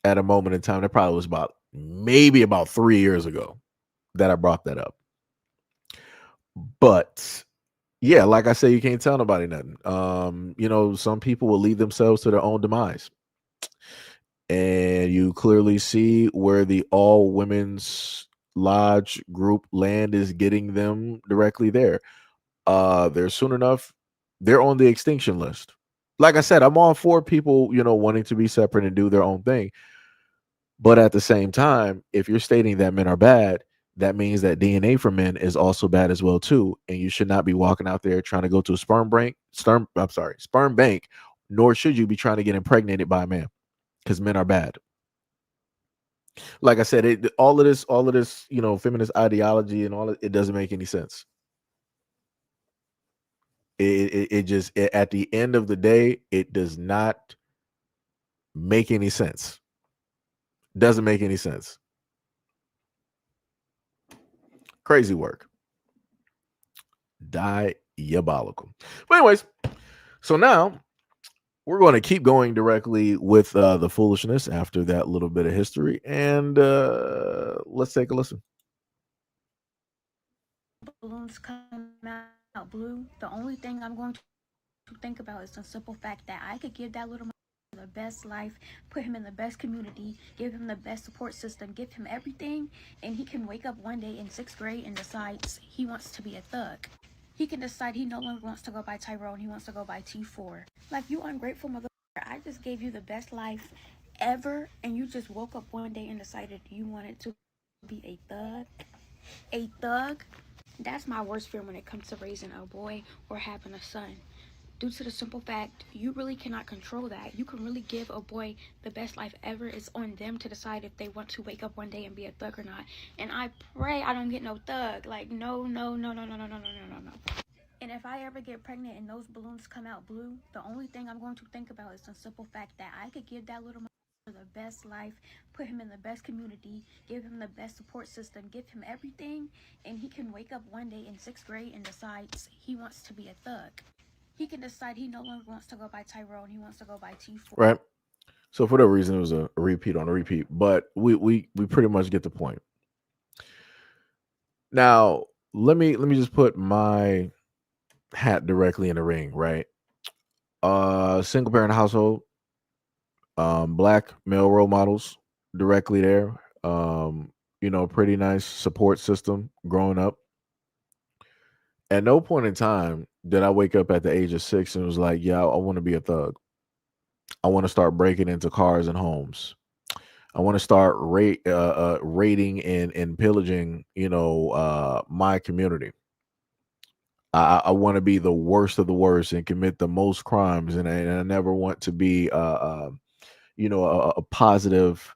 at a moment in time. That probably was maybe about 3 years ago that I brought that up. But yeah, like I say, you can't tell nobody nothing. Some people will lead themselves to their own demise. And you clearly see where the all women's lodge group land is getting them directly there. They're soon enough, they're on the extinction list. Like I said, I'm all for people, wanting to be separate and do their own thing. But at the same time, if you're stating that men are bad, that means that DNA for men is also bad as well too. And you should not be walking out there trying to go to a sperm bank, nor should you be trying to get impregnated by a man, because men are bad. Like I said, all of this, feminist ideology and it doesn't make any sense. It just, at the end of the day, it does not make any sense. Doesn't make any sense. Crazy work. Diabolical. But anyways, so now we're going to keep going directly with the foolishness after that little bit of history, and let's take a listen. Balloons come out blue. The only thing I'm going to think about is the simple fact that I could give that little the best life, put him in the best community, give him the best support system, give him everything, and he can wake up one day in 6th grade and decides he wants to be a thug. He can decide he no longer wants to go by Tyrone, he wants to go by T4. Like, you ungrateful mother, I just gave you the best life ever, and you just woke up one day and decided you wanted to be a thug. A thug? That's my worst fear when it comes to raising a boy or having a son. Due to the simple fact, you really cannot control that. You can really give a boy the best life ever. It's on them to decide if they want to wake up one day and be a thug or not. And I pray I don't get no thug. Like, no. And if I ever get pregnant and those balloons come out blue, the only thing I'm going to think about is the simple fact that I could give that little the best life, put him in the best community, give him the best support system, give him everything, and he can wake up one day in 6th grade and decides he wants to be a thug. He can decide he no longer wants to go by Tyrone, he wants to go by T4. Right. So for whatever reason, it was a repeat on a repeat, but we pretty much get the point. Now, let me just put my hat directly in the ring, right? Single parent household, black male role models directly there. Pretty nice support system growing up. At no point in time did I wake up at the age of 6 and was like, "Yeah, I want to be a thug. I want to start breaking into cars and homes. I want to start raiding and pillaging, my community. I want to be the worst of the worst and commit the most crimes, and I never want to be, a positive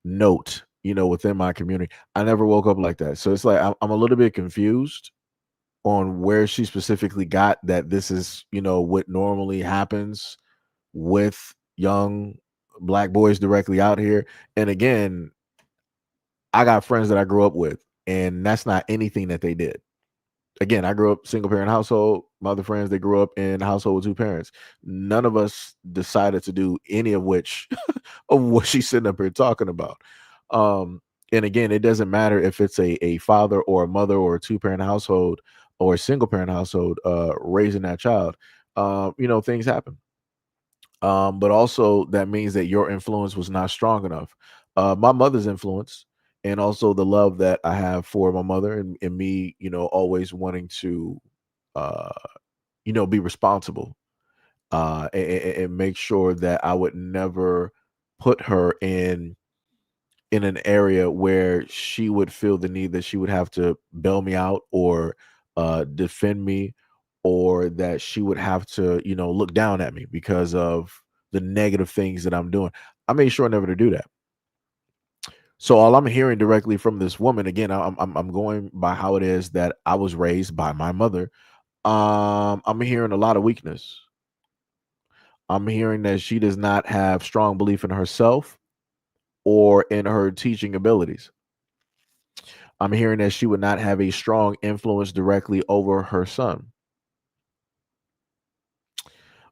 note, within my community." I never woke up like that. So it's like I'm a little bit confused on where she specifically got that this is, what normally happens with young black boys directly out here. And again, I got friends that I grew up with, and that's not anything that they did. Again, I grew up single parent household. My other friends, they grew up in a household with two parents. None of us decided to do any of which of what she's sitting up here talking about. Um, and again, it doesn't matter if it's a father or a mother or a two-parent household or a single parent household raising that child. Things happen. But also that means that your influence was not strong enough. My mother's influence and also the love that I have for my mother and me, always wanting to, uh, be responsible and make sure that I would never put her in an area where she would feel the need that she would have to bail me out or defend me, or that she would have to, look down at me because of the negative things that I'm doing. I made sure never to do that. So all I'm hearing directly from this woman, again, I'm going by how it is that I was raised by my mother. I'm hearing a lot of weakness. I'm hearing that she does not have strong belief in herself or in her teaching abilities. I'm hearing that she would not have a strong influence directly over her son.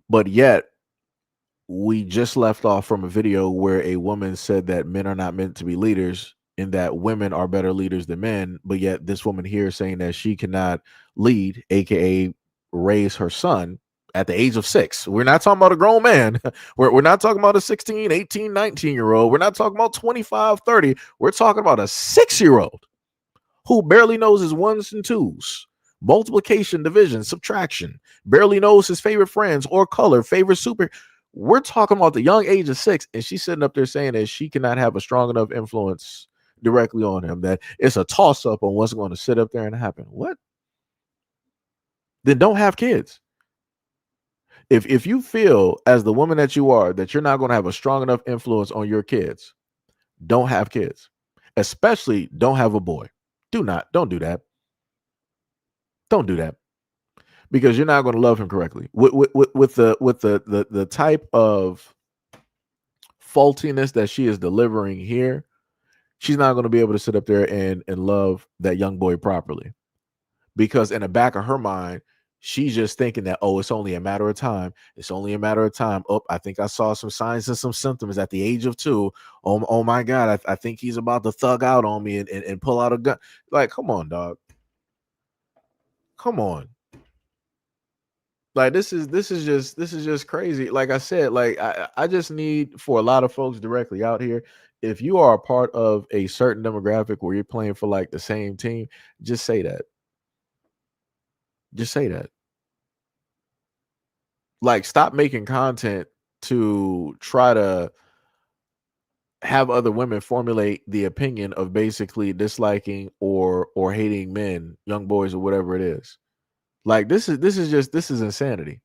But yet, we just left off from a video where a woman said that men are not meant to be leaders and that women are better leaders than men. But yet, this woman here saying that she cannot lead, aka raise her son at the age of 6. We're not talking about a grown man. We're not talking about a 16, 18, 19-year old. We're not talking about 25, 30. We're talking about a 6-year old who barely knows his ones and twos, multiplication, division, subtraction, barely knows his favorite friends or color, favorite super. We're talking about the young age of 6, and she's sitting up there saying that she cannot have a strong enough influence directly on him, that it's a toss up on what's going to sit up there and happen. What? Then don't have kids. If you feel as the woman that you are that you're not going to have a strong enough influence on your kids, don't have kids. Especially don't have a boy. Don't do that. Don't do that because you're not going to love him correctly. With the type of faultiness that she is delivering here, she's not going to be able to sit up there and love that young boy properly, because in the back of her mind, she's just thinking that, oh, it's only a matter of time. It's only a matter of time. Oh, I think I saw some signs and some symptoms at the age of 2. Oh my God, I think he's about to thug out on me and pull out a gun. Like, come on, dog. Come on. Like this is just crazy. Like I said, like I just need for a lot of folks directly out here, if you are a part of a certain demographic where you're playing for like the same team, just say that. Just say that. Like, stop making content to try to have other women formulate the opinion of basically disliking or hating men, young boys, or whatever it is. Like, this is insanity.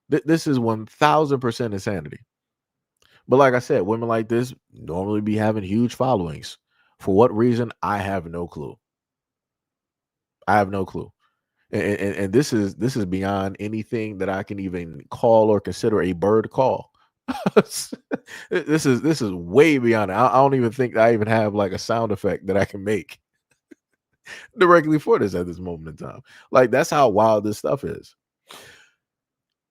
This is 1000% insanity. But like I said, women like this normally be having huge followings. For what reason? I have no clue. I have no clue. And this is beyond anything that I can even call or consider a bird call. This is way beyond it. I don't even think I even have like a sound effect that I can make directly for this at this moment in time. Like, that's how wild this stuff is.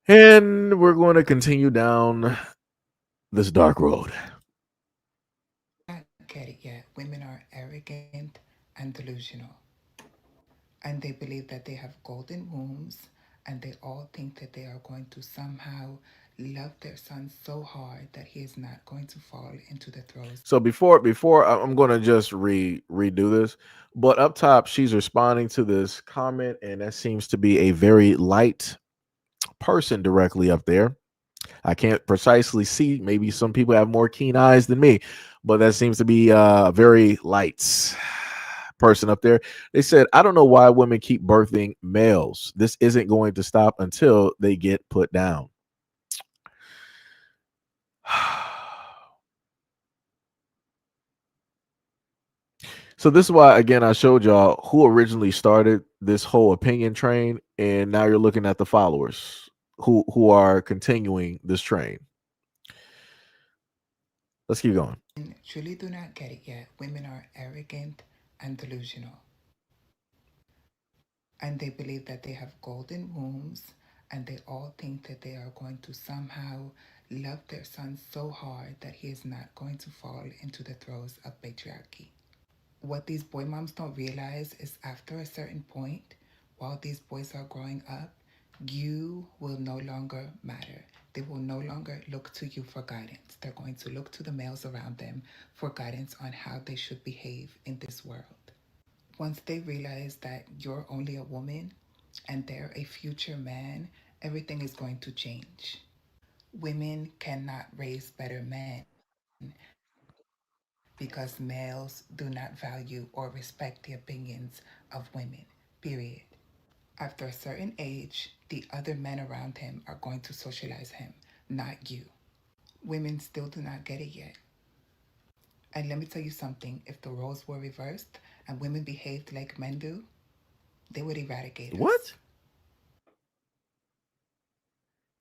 And we're going to continue down this dark road. Not get it yet. Women are arrogant and delusional. And they believe that they have golden wombs and they all think that they are going to somehow love their son so hard that he is not going to fall into the throes. So before I'm going to just redo this, but up top she's responding to this comment, and that seems to be a very light person directly up there. I can't precisely see. Maybe some people have more keen eyes than me, but that seems to be very light person up there. They said, I don't know why women keep birthing males. This isn't going to stop until they get put down. So this is why, again, I showed y'all who originally started this whole opinion train, and now you're looking at the followers who are continuing this train. Let's keep going. And truly do not get it yet. Women are arrogant and delusional. And they believe that they have golden wombs, and they all think that they are going to somehow love their son so hard that he is not going to fall into the throes of patriarchy. What these boy moms don't realize is after a certain point, while these boys are growing up, you will no longer matter. They will no longer look to you for guidance. They're going to look to the males around them for guidance on how they should behave in this world. Once they realize that you're only a woman and they're a future man, everything is going to change. Women cannot raise better men because males do not value or respect the opinions of women, period. After a certain age, the other men around him are going to socialize him, not you. Women still do not get it yet. And let me tell you something, if the roles were reversed and women behaved like men do, they would eradicate us. What?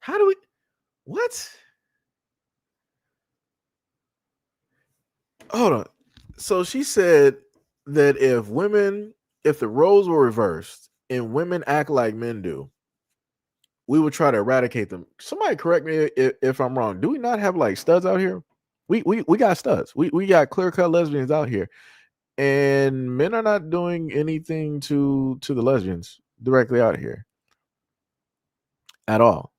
How do we? What? Hold on. So she said that if the roles were reversed and women act like men do, we would try to eradicate them. Somebody correct me if I'm wrong. Do we not have like studs out here? We got studs. We got clear cut lesbians out here, and men are not doing anything to the lesbians directly out here at all.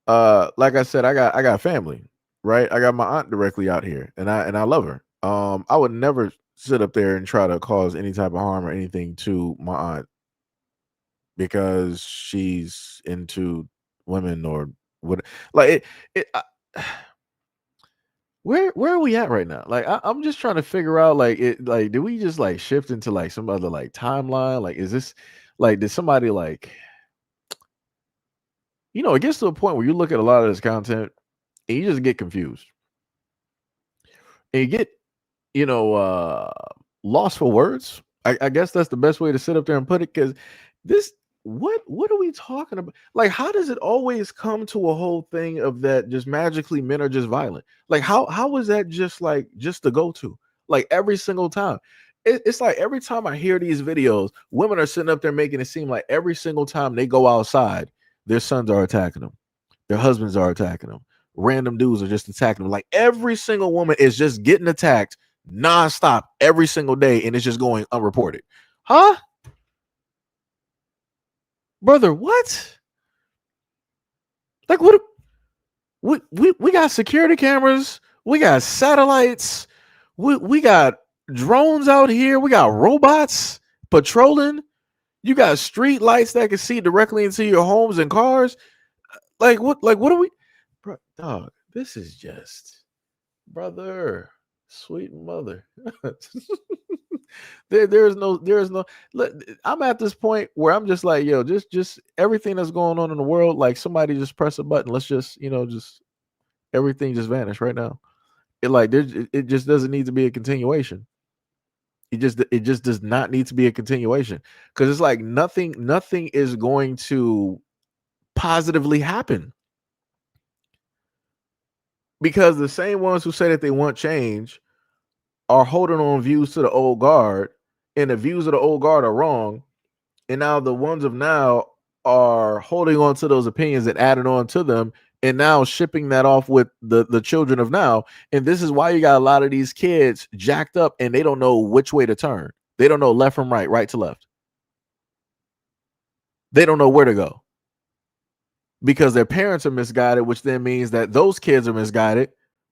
Like I said, I got family, right? I got my aunt directly out here, and I love her. I would never sit up there and try to cause any type of harm or anything to my aunt because she's into women or what. Like where are we at right now? Like I'm just trying to figure out like it. Like, did we just like shift into like some other like timeline? Like, is this like did somebody like it gets to a point where you look at a lot of this content and you just get confused and you get lost for words. I guess that's the best way to sit up there and put it, because this what are we talking about? Like, how does it always come to a whole thing of that just magically men are just violent? Like, how is that just like just the go-to? Like every single time. It's like every time I hear these videos, women are sitting up there making it seem like every single time they go outside, their sons are attacking them, their husbands are attacking them, random dudes are just attacking them. Like every single woman is just getting attacked nonstop every single day, and it's just going unreported. Huh? Brother, what? Like, what? We got security cameras, we got satellites, we got drones out here, we got robots patrolling, you got street lights that can see directly into your homes and cars. Like what are we? Bro, dog, this is just, brother, sweet mother. There's no. I'm at this point where I'm just like, yo, just everything that's going on in the world, like somebody just press a button. Let's just, just everything just vanish right now. It just doesn't need to be a continuation. It just does not need to be a continuation, because it's like nothing is going to positively happen, because the same ones who say that they want change are holding on views to the old guard, and the views of the old guard are wrong, and now the ones of now are holding on to those opinions and adding on to them, and now shipping that off with the children of now. And this is why you got a lot of these kids jacked up and they don't know which way to turn. They don't know left from right, right to left. They don't know where to go. because their parents are misguided, which then means that those kids are misguided,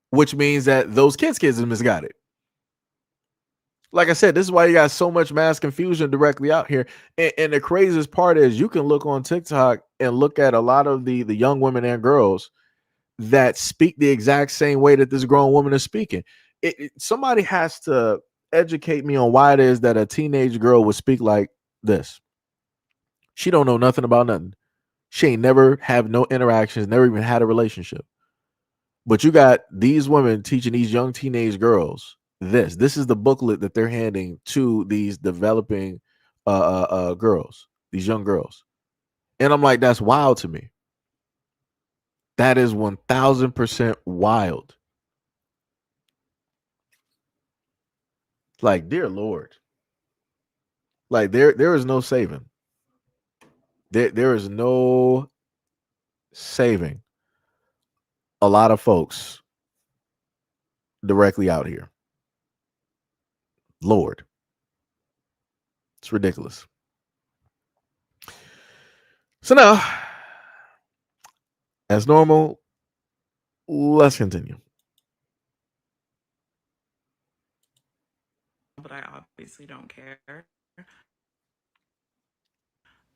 which means that those kids are misguided. Like I said, this is why you got so much mass confusion directly out here. And the craziest part is you can look on TikTok and look at a lot of the young women and girls that speak the exact same way that this grown woman is speaking. Somebody has to educate me on why it is that a teenage girl would speak like this. She don't know nothing about nothing. She ain't never have no interactions, never even had a relationship. But you got these women teaching these young teenage girls this. This is the booklet that they're handing to these developing girls, these young girls. And I'm like, that's wild to me. That is 1000% wild. Like, dear Lord. Like there is no saving. There is no saving a lot of folks directly out here. Lord. It's ridiculous. So now, as normal, let's continue. But I obviously don't care.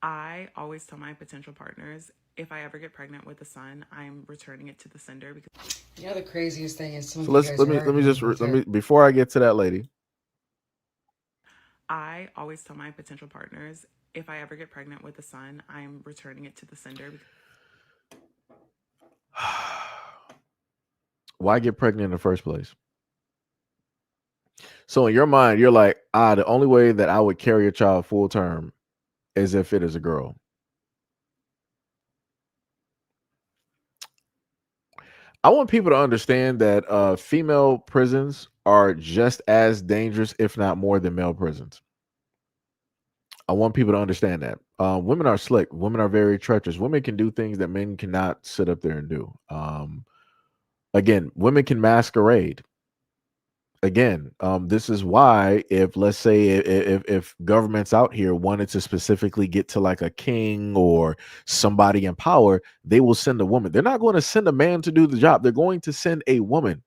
I always tell my potential partners, if I ever get pregnant with a son, I'm returning it to the sender because you know the craziest thing is some So of you guys let are me just arguing with let her. me before I get to that lady. I always tell my potential partners, if I ever get pregnant with a son, I'm returning it to the sender. Why get pregnant in the first place? So in your mind, you're like, the only way that I would carry a child full term is if it is a girl. I want people to understand that female prisons are just as dangerous, if not more, than male prisons. I want people to understand that. Women are slick. Women are very treacherous. Women can do things that men cannot sit up there and do. Again, women can masquerade. Again, this is why if let's say if governments out here wanted to specifically get to like a king or somebody in power, they will send a woman. They're not going to send a man to do the job. They're going to send a woman.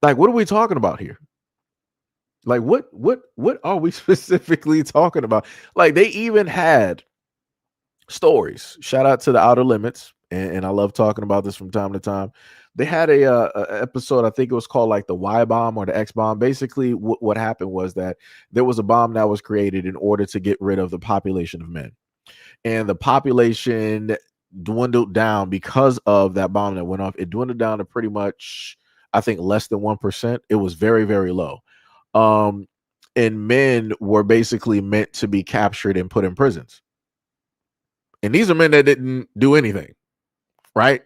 Like, what are we talking about here? Like, what are we specifically talking about? Like, they even had stories. Shout out to the Outer Limits, and I love talking about this from time to time. They had a episode, I think it was called like the Y bomb or the X bomb. Basically, what happened was that there was a bomb that was created in order to get rid of the population of men, and the population dwindled down because of that bomb that went off. It dwindled down to pretty much, I think, less than 1%. It was very, very low. And men were basically meant to be captured and put in prisons. And these are men that didn't do anything, right?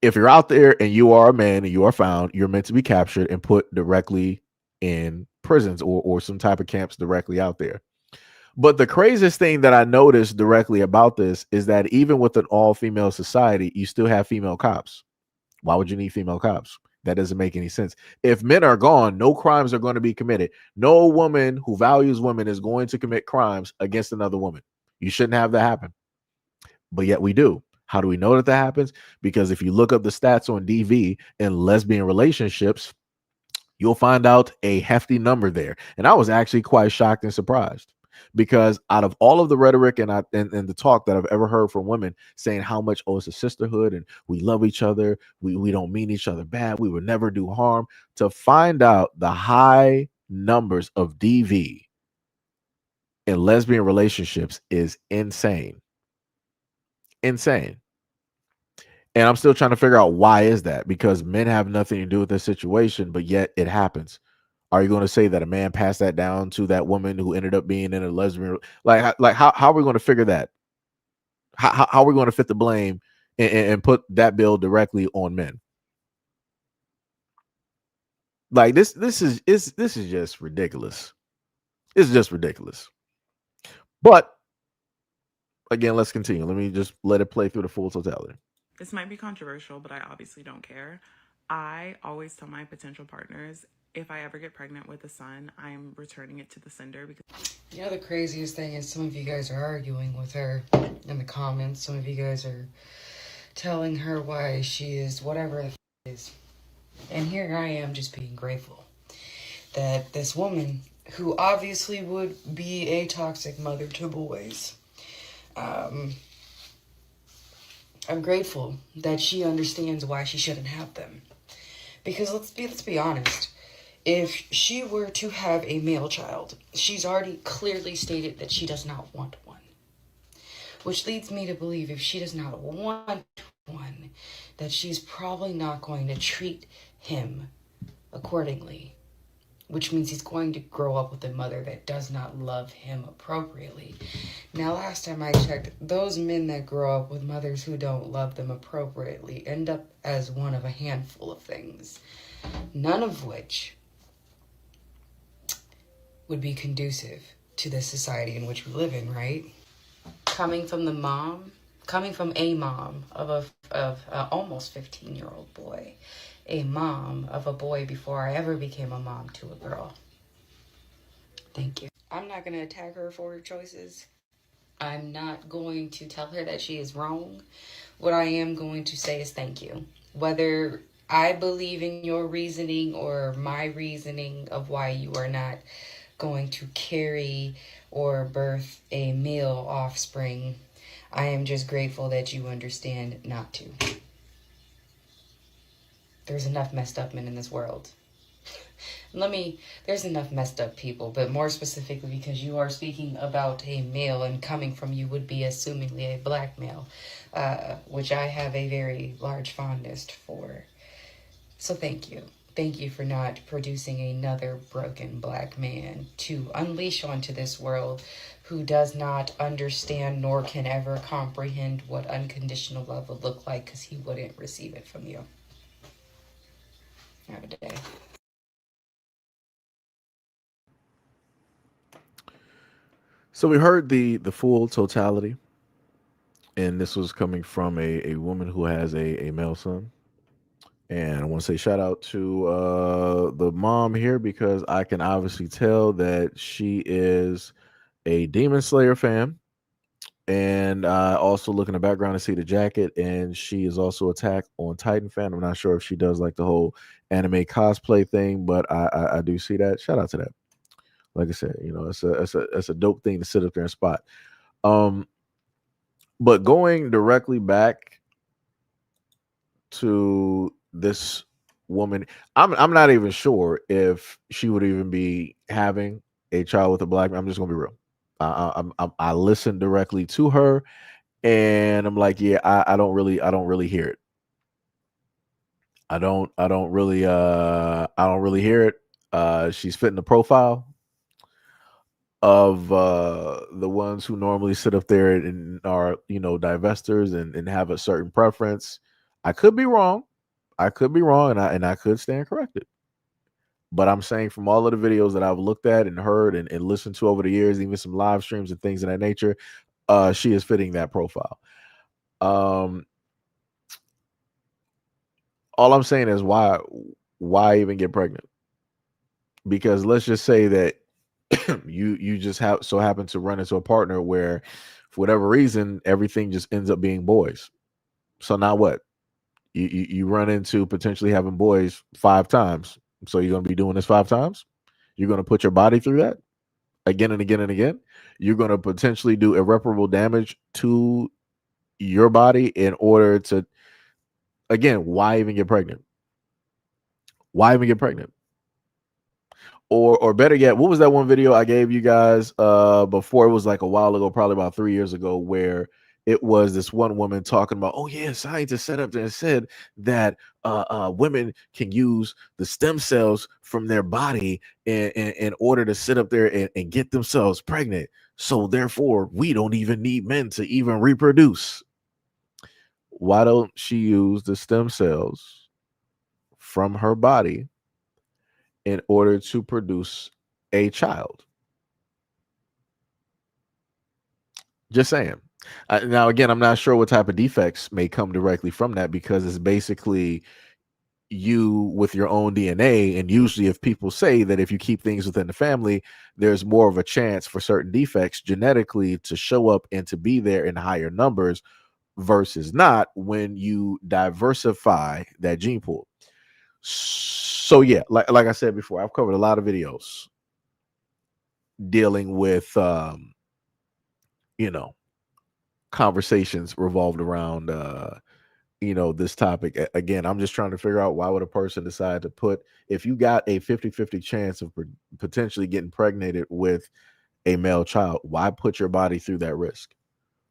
If you're out there and you are a man and you are found, you're meant to be captured and put directly in prisons or some type of camps directly out there. But the craziest thing that I noticed directly about this is that even with an all-female society, you still have female cops. Why would you need female cops? That doesn't make any sense. If men are gone, no crimes are going to be committed. No woman who values women is going to commit crimes against another woman. You shouldn't have that happen. But yet we do. How do we know that that happens? Because if you look up the stats on DV and lesbian relationships, you'll find out a hefty number there. And I was actually quite shocked and surprised because out of all of the rhetoric and the talk that I've ever heard from women saying how much, it's a sisterhood and we love each other, we don't mean each other bad, we would never do harm, to find out the high numbers of DV in lesbian relationships is insane. Insane. And I'm still trying to figure out why is that, because men have nothing to do with this situation, but yet it happens. Are you going to say that a man passed that down to that woman who ended up being in a lesbian? Like how are we going to figure that? How are we going to fit the blame and put that bill directly on men? Like this is just ridiculous. It's just ridiculous. But again, let's continue. Let me just let it play through the full totality. This might be controversial, but I obviously don't care. I always tell my potential partners, if I ever get pregnant with a son, I'm returning it to the sender because You know, the craziest thing is some of you guys are arguing with her in the comments. Some of you guys are telling her why she is whatever the is. And here I am just being grateful that this woman, who obviously would be a toxic mother to boys, I'm grateful that she understands why she shouldn't have them. Because let's be honest. If she were to have a male child, she's already clearly stated that she does not want one. Which leads me to believe if she does not want one, that she's probably not going to treat him accordingly. Which means he's going to grow up with a mother that does not love him appropriately. Now, last time I checked, those men that grow up with mothers who don't love them appropriately end up as one of a handful of things. None of which would be conducive to the society in which we live in, right? Coming from a mom of a almost 15-year-old boy, a mom of a boy before I ever became a mom to a girl. Thank you. I'm not going to attack her for her choices. I'm not going to tell her that she is wrong. What I am going to say is thank you. Whether I believe in your reasoning or my reasoning of why you are not going to carry or birth a male offspring, I am just grateful that you understand not to. There's enough messed up men in this world. There's enough messed up people, but more specifically because you are speaking about a male and coming from you would be assumingly a black male, which I have a very large fondness for. So thank you. Thank you for not producing another broken black man to unleash onto this world who does not understand nor can ever comprehend what unconditional love would look like because he wouldn't receive it from you. Have a day. So we heard the full totality, and this was coming from a woman who has a male son. And I want to say shout out to the mom here because I can obviously tell that she is a Demon Slayer fan. And also look in the background and see the jacket, and she is also Attack on Titan fan. I'm not sure if she does like the whole anime cosplay thing, but I do see that. Shout out to that. Like I said, it's a dope thing to sit up there and spot. But going directly back to this woman, I'm not even sure if she would even be having a child with a black man. I'm just gonna be real. I listened directly to her, and I'm like, yeah, I don't really hear it. I don't really hear it. She's fitting the profile of the ones who normally sit up there and are divestors and have a certain preference. I could be wrong. And I could stand corrected. But I'm saying from all of the videos that I've looked at and heard and listened to over the years, even some live streams and things of that nature, she is fitting that profile. All I'm saying is why even get pregnant? Because let's just say that you just happen to run into a partner where for whatever reason everything just ends up being boys. So now what? You run into potentially having boys 5 times. So you're going to be doing this 5 times? You're going to put your body through that again and again and again? You're going to potentially do irreparable damage to your body in order to, again, why even get pregnant? Why even get pregnant? Or better yet, what was that one video I gave you guys before? It was like a while ago, probably about 3 years ago, where it was this one woman talking about, oh yeah, scientists set up there and said that women can use the stem cells from their body in order to sit up there and get themselves pregnant. So therefore, we don't even need men to even reproduce. Why don't she use the stem cells from her body in order to produce a child? Just saying. Now, again, I'm not sure what type of defects may come directly from that because it's basically you with your own DNA. And usually, if people say that if you keep things within the family, there's more of a chance for certain defects genetically to show up and to be there in higher numbers versus not when you diversify that gene pool. So yeah, like I said before, I've covered a lot of videos dealing with you know, conversations revolved around this topic. Again, I'm just trying to figure out, why would a person decide to put, if you got a 50-50 chance of potentially getting pregnated with a male child, why put your body through that risk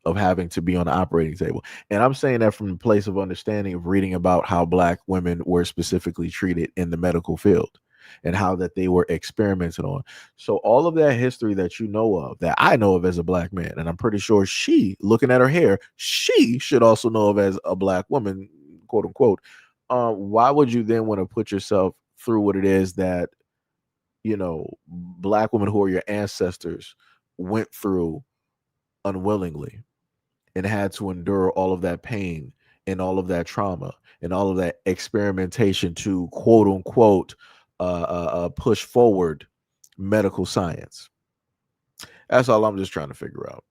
of having to be on the operating table? And I'm saying that from a place of understanding of reading about how Black women were specifically treated in the medical field and how that they were experimented on. So all of that history that you know of, that I know of as a Black man, and I'm pretty sure she, looking at her hair, she should also know of as a Black woman, quote unquote. Why would you then want to put yourself through what it is that, Black women who are your ancestors went through unwillingly and had to endure all of that pain and all of that trauma and all of that experimentation to, quote unquote, push forward medical science? That's all I'm just trying to figure out.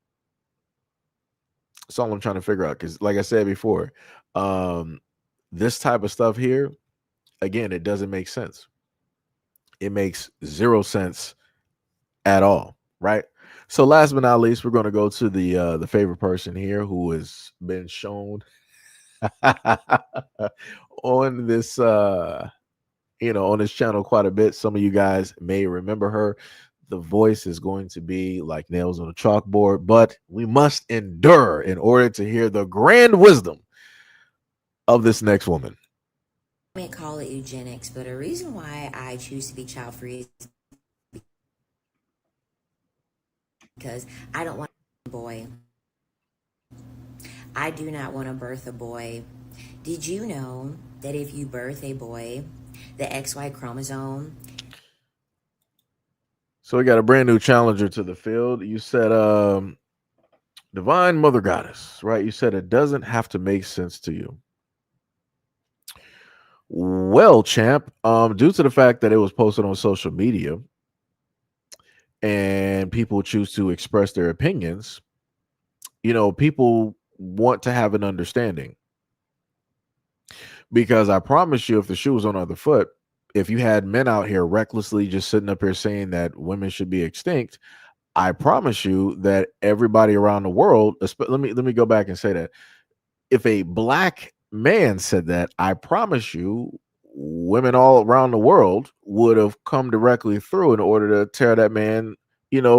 That's all I'm trying to figure out. Because, like I said before, this type of stuff here, again, it doesn't make sense. It makes zero sense at all, right? So last but not least, we're going to go to the favorite person here who has been shown on this on this channel quite a bit. Some of you guys may remember her. The voice is going to be like nails on a chalkboard, but we must endure in order to hear the grand wisdom of this next woman. I may call it eugenics, but a reason why I choose to be child free is because I don't want a boy. I do not want to birth a boy. Did you know that if you birth a boy, the XY chromosome? So we got a brand new challenger to the field. You said, Divine Mother Goddess, right? You said it doesn't have to make sense to you. Well, champ, due to the fact that it was posted on social media and people choose to express their opinions, people want to have an understanding. Because I promise you, if the shoe was on the other foot, if you had men out here recklessly just sitting up here saying that women should be extinct, I promise you that everybody around the world, let me go back and say that. If a Black man said that, I promise you, women all around the world would have come directly through in order to tear that man,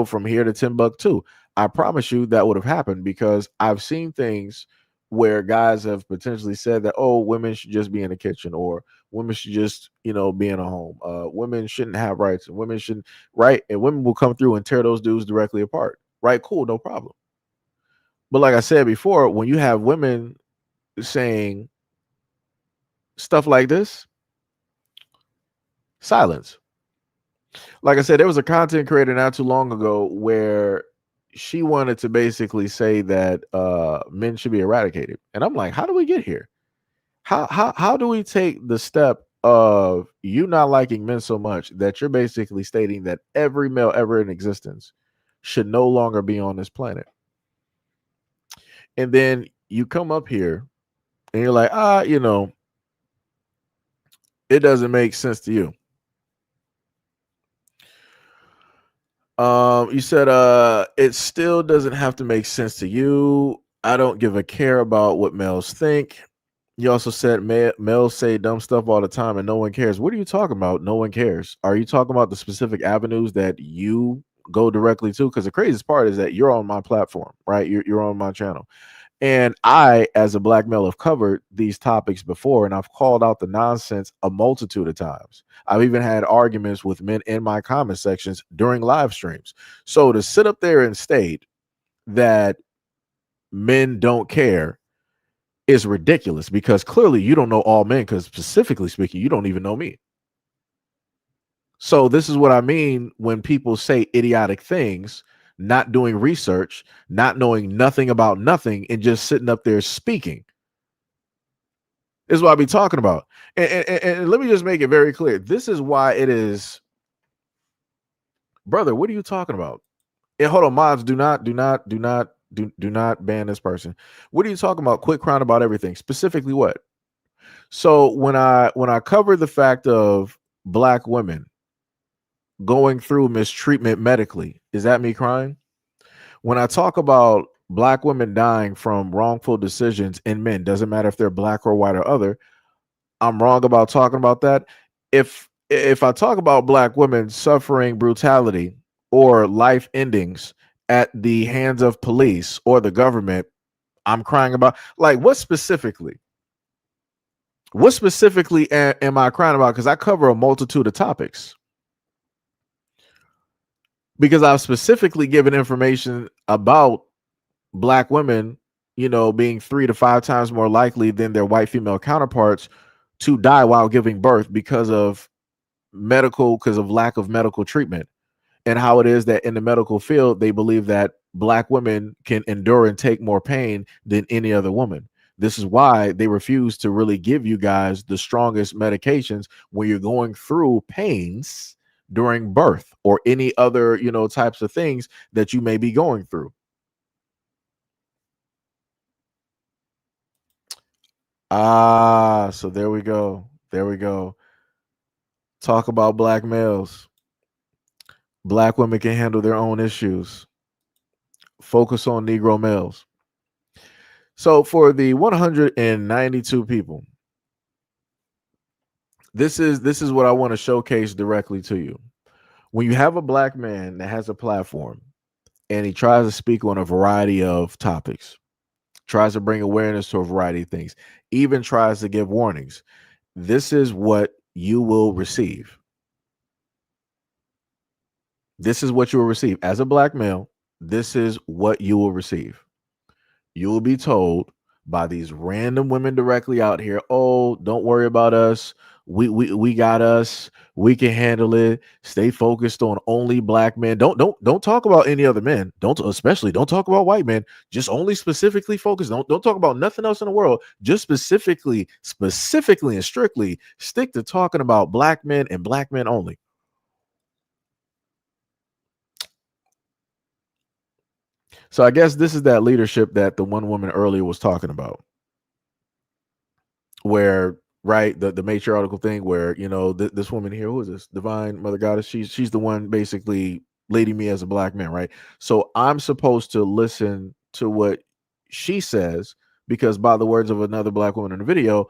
from here to Timbuktu. I promise you that would have happened, because I've seen things where guys have potentially said that, oh, women should just be in the kitchen, or women should just, be in a home. Women shouldn't have rights, and women shouldn't, right? And women will come through and tear those dudes directly apart. Right? Cool, no problem. But like I said before, when you have women saying stuff like this, silence. Like I said, there was a content creator not too long ago where she wanted to basically say that men should be eradicated. And I'm like, how do we get here? How do we take the step of you not liking men so much that you're basically stating that every male ever in existence should no longer be on this planet? And then you come up here and you're like, it doesn't make sense to you. You said it still doesn't have to make sense to you. I don't give a care about what males think. You also said males say dumb stuff all the time and no one cares. What are you talking about? No one cares. Are you talking about the specific avenues that you go directly to? Because the craziest part is that you're on my platform, right? You're on my channel. And I, as a Black male, have covered these topics before, and I've called out the nonsense a multitude of times. I've even had arguments with men in my comment sections during live streams. So to sit up there and state that men don't care is ridiculous, because clearly you don't know all men, because specifically speaking, you don't even know me. So this is what I mean when people say idiotic things, not doing research, not knowing nothing about nothing, and just sitting up there speaking. This is what I be talking about. And let me just make it very clear. This is why it is, brother. What are you talking about? And hold on, mods, do not ban this person. What are you talking about? Quit crying about everything. Specifically what? So when I cover the fact of black women going through mistreatment medically, is that me crying? When I talk about black women dying from wrongful decisions in men, doesn't matter if they're black or white or other, I'm wrong about talking about that. If I talk about black women suffering brutality or life endings at the hands of police or the government, I'm crying about, like, what specifically? What specifically am I crying about? Because I cover a multitude of topics. Because I've specifically given information about black women, being 3 to 5 times more likely than their white female counterparts to die while giving birth because of lack of medical treatment. And how it is that in the medical field, they believe that black women can endure and take more pain than any other woman. This is why they refuse to really give you guys the strongest medications when you're going through pains during birth or any other, types of things that you may be going through. So there we go. There we go. Talk about black males. Black women can handle their own issues. Focus on Negro males. So for the 192 people, this is what I want to showcase directly to you. When you have a black man that has a platform and he tries to speak on a variety of topics, tries to bring awareness to a variety of things, even tries to give warnings, this is what you will receive. This is what you will receive as a black male. This is what you will receive. You will be told by these random women directly out here, "Oh, don't worry about us. We got us. We can handle it. Stay focused on only black men. Don't talk about any other men. Don't talk about white men. Just only specifically focus. Don't talk about nothing else in the world. Just specifically and strictly stick to talking about black men and black men only." So I guess this is that leadership that the one woman earlier was talking about, where, right, the matriarchal thing, where this woman here, who is this, divine mother goddess, she's the one basically leading me as a black man, right? So I'm supposed to listen to what she says, because by the words of another black woman in the video,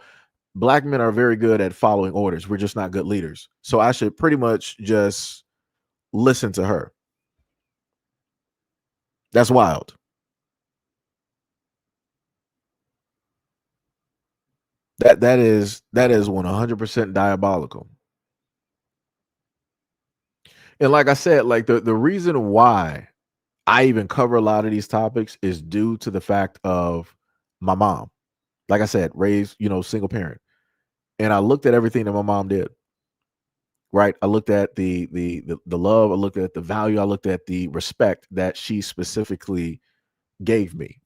black men are very good at following orders. We're just not good leaders. So I should pretty much just listen to her. That's wild. That is 100% diabolical. And like I said, like the reason why I even cover a lot of these topics is due to the fact of my mom. Like I said, raised, single parent. And I looked at everything that my mom did. Right? I looked at the love, I looked at the value, I looked at the respect that she specifically gave me.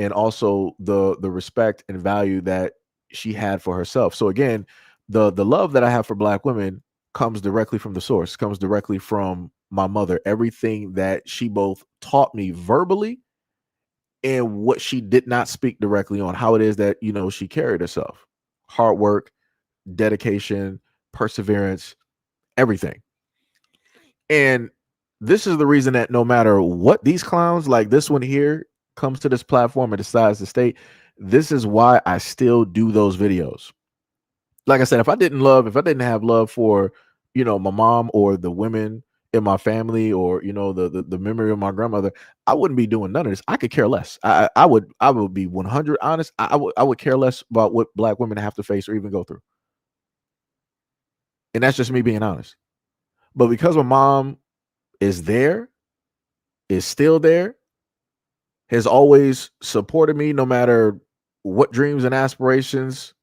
And also the respect and value that she had for herself. So again, the love that I have for black women comes directly from the source, comes directly from my mother. Everything that she both taught me verbally and what she did not speak directly on, how it is that she carried herself. Hard work, dedication, perseverance, everything. And this is the reason that no matter what these clowns like this one here comes to this platform and decides to stay, this is why I still do those videos. Like I said, if I didn't have love for, my mom or the women in my family, or, the memory of my grandmother, I wouldn't be doing none of this. I could care less. I would be 100 honest. I would care less about what black women have to face or even go through. And that's just me being honest. But because my mom is still there, has always supported me no matter what dreams and aspirations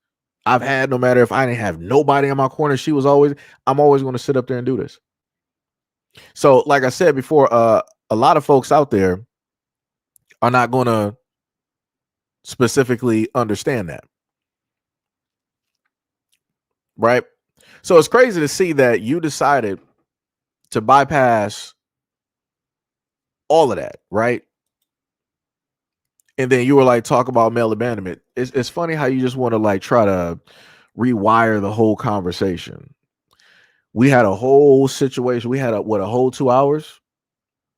I've had, no matter if I didn't have nobody in my corner, I'm always going to sit up there and do this. So, like I said before, a lot of folks out there are not going to specifically understand that. right? So it's crazy to see that you decided to bypass all of that, right? And then you were like, talk about male abandonment. It's funny how you just want to like try to rewire the whole conversation. We had a whole situation. We had a whole 2 hours?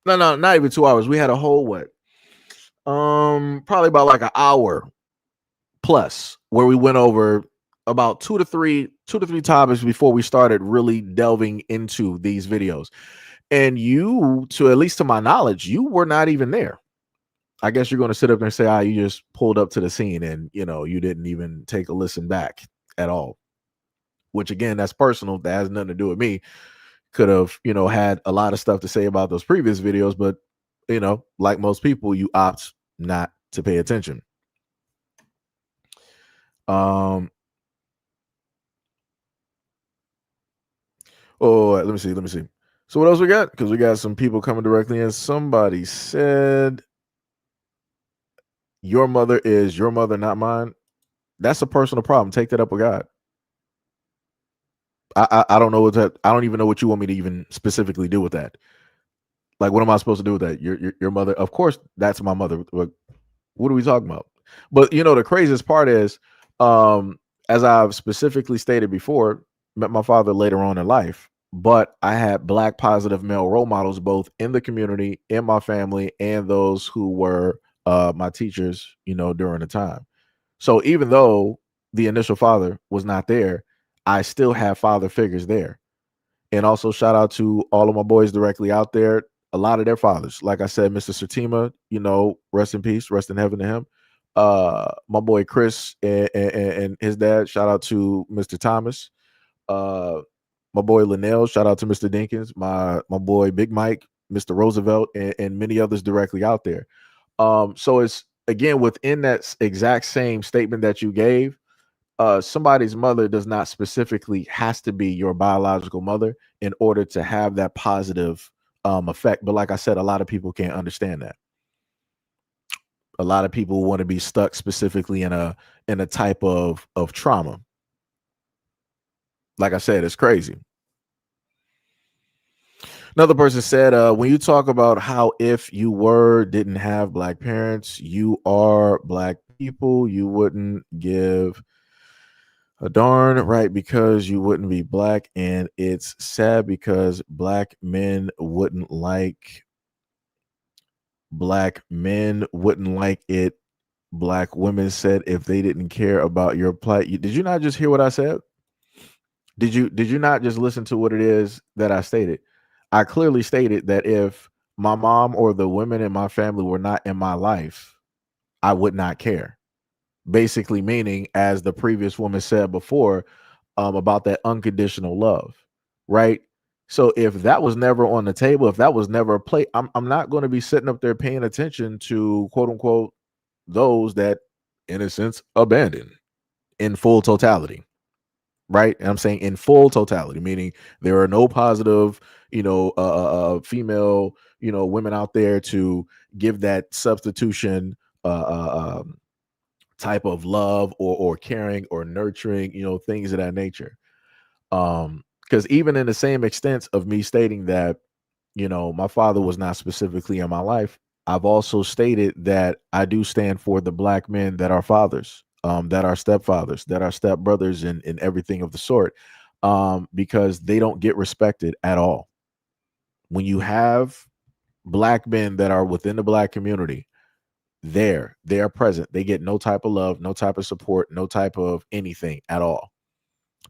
No, not even 2 hours. We had a whole what? Probably about like an hour plus where we went over about two to three topics before we started really delving into these videos. And you, to at least to my knowledge, you were not even there. I guess you're going to sit up there and say, you just pulled up to the scene and, you didn't even take a listen back at all. Which again, that's personal. That has nothing to do with me. Could have, had a lot of stuff to say about those previous videos, but, like most people, you opt not to pay attention. Oh, let me see. So what else we got? Because we got some people coming directly in. Somebody said, your mother is your mother, not mine. That's a personal problem. Take that up with God. I don't know what that. I don't even know what you want me to even specifically do with that. Like, what am I supposed to do with that? Your mother, of course, that's my mother. What are we talking about? But the craziest part is, as I've specifically stated before, met my father later on in life, but I had Black positive male role models both in the community, in my family, and those who were my teachers, during the time. So even though the initial father was not there, I still have father figures there. And also shout out to all of my boys directly out there. A lot of their fathers, like I said, Mr. Satima, rest in peace, rest in heaven to him. My boy Chris and his dad, shout out to Mr. Thomas. My boy Linnell, shout out to Mr. Dinkins. My boy Big Mike, Mr. Roosevelt, and many others directly out there. So it's again within that exact same statement that you gave. Somebody's mother does not specifically has to be your biological mother in order to have that positive effect. But like I said, a lot of people can't understand that. A lot of people want to be stuck specifically in a type of trauma. Like I said, it's crazy. Another person said, when you talk about how if you didn't have Black parents, you are Black people, you wouldn't give a darn, right? Because you wouldn't be Black. And it's sad because Black men wouldn't like it. Black women said if they didn't care about your plight. Did you not just hear what I said? Did you not just listen to what it is that I stated? I clearly stated that if my mom or the women in my family were not in my life, I would not care. Basically meaning, as the previous woman said before, about that unconditional love, right? So if that was never on the table, if that was never a play, I'm not going to be sitting up there paying attention to quote unquote those that, in a sense, abandon in full totality. Right. And I'm saying in full totality, meaning there are no positive, female, women out there to give that substitution type of love or caring or nurturing, things of that nature. Because even in the same extent of me stating that, my father was not specifically in my life, I've also stated that I do stand for the Black men that are fathers, that are stepfathers, that are stepbrothers, and everything of the sort, because they don't get respected at all. When you have Black men that are within the Black community, they are present. They get no type of love, no type of support, no type of anything at all.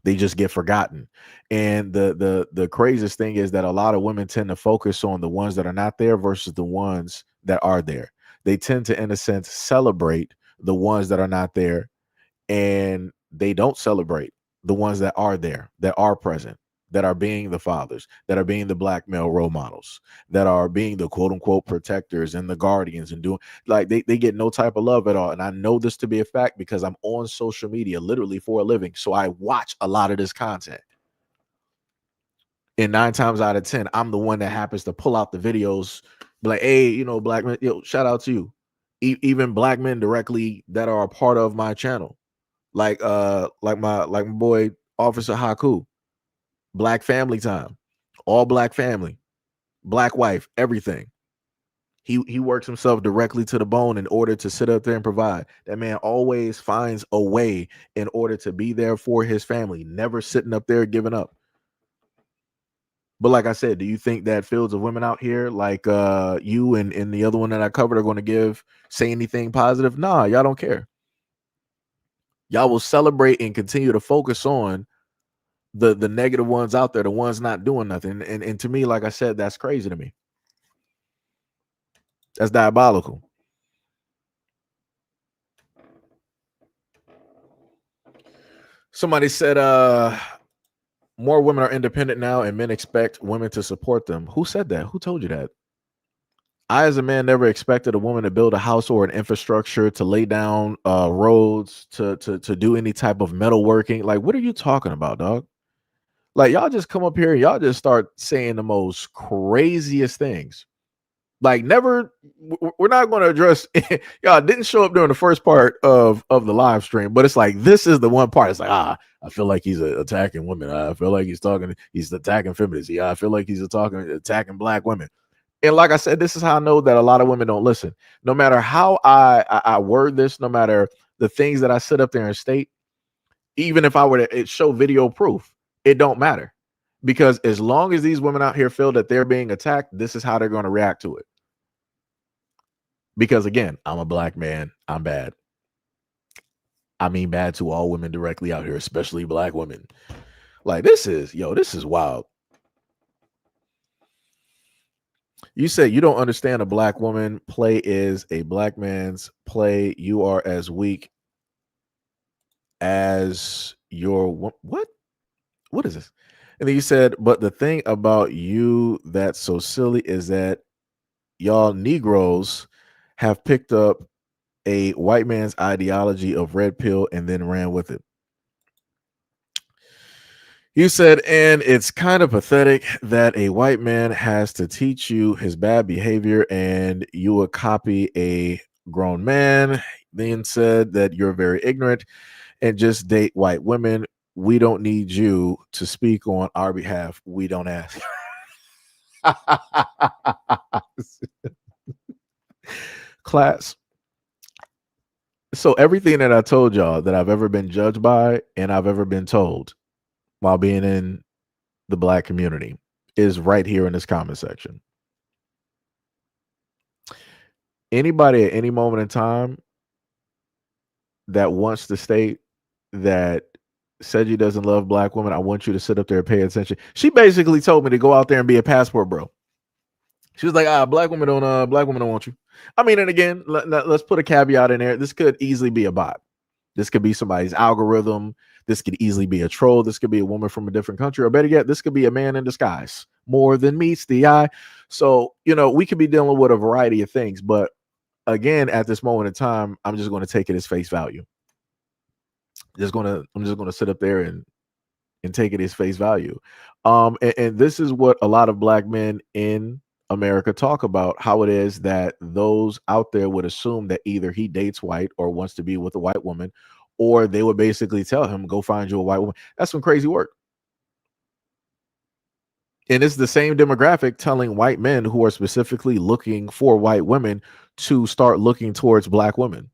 They just get forgotten. And the craziest thing is that a lot of women tend to focus on the ones that are not there versus the ones that are there. They tend to, in a sense, celebrate the ones that are not there, and they don't celebrate the ones that are there, that are present, that are being the fathers, that are being the Black male role models, that are being the quote unquote protectors and the guardians, and doing like they get no type of love at all. And I know this to be a fact because I'm on social media literally for a living. So I watch a lot of this content. And 9 times out of 10, I'm the one that happens to pull out the videos, be like, hey, Black men, shout out to you. Even Black men directly that are a part of my channel. Like my boy Officer Haku, black family time, all black family, black wife, everything. He works himself directly to the bone in order to sit up there and provide. That man always finds a way in order to be there for his family, never sitting up there giving up. But like I said, do you think that fields of women out here like you and the other one that I covered are going to say anything positive? Nah, y'all don't care. Y'all will celebrate and continue to focus on the negative ones out there, the ones not doing nothing. And to me, like I said, that's crazy to me. That's diabolical. Somebody said more women are independent now and men expect women to support them. Who said that? Who told you that? I, as a man, never expected a woman to build a house or an infrastructure, to lay down roads, to do any type of metalworking. Like, what are you talking about, dog? Like, y'all just come up here and y'all just start saying the most craziest things. Like, never, we're not going to address, y'all didn't show up during the first part of the live stream, but it's like, this is the one part. It's like, I feel like he's attacking women. I feel like he's attacking feminists. Yeah, I feel like he's attacking black women. And like I said, this is how I know that a lot of women don't listen. No matter how I word this, no matter the things that I sit up there and state, even if I were to show video proof, it don't matter. Because as long as these women out here feel that they're being attacked, this is how they're going to react to it. Because again, I'm a black man. I'm bad. I mean bad to all women directly out here, especially black women. Like, this is wild. You said you don't understand a black woman play is a black man's play. You are as weak as your what? What is this? And then you said, but the thing about you that's so silly is that y'all Negroes have picked up a white man's ideology of red pill and then ran with it. You said, and it's kind of pathetic that a white man has to teach you his bad behavior and you would copy a grown man. Then said that you're very ignorant and just date white women. We don't need you to speak on our behalf. We don't ask. Class. So everything that I told y'all that I've ever been judged by and I've ever been told while being in the black community is right here in this comment section. Anybody at any moment in time that wants to state that Seji doesn't love black women, I want you to sit up there and pay attention. She basically told me to go out there and be a passport bro. She was like, black women don't want you. I mean, and again, let's put a caveat in there. This could easily be a bot. This could be somebody's algorithm. This could easily be a troll. This could be a woman from a different country, or better yet, this could be a man in disguise. More than meets the eye. So, we could be dealing with a variety of things. But again, at this moment in time, I'm just going to take it as face value. I'm just going to sit up there and take it as face value. And this is what a lot of black men in America talk about, how it is that those out there would assume that either he dates white or wants to be with a white woman, or they would basically tell him, go find you a white woman. That's some crazy work. And it's the same demographic telling white men who are specifically looking for white women to start looking towards black women.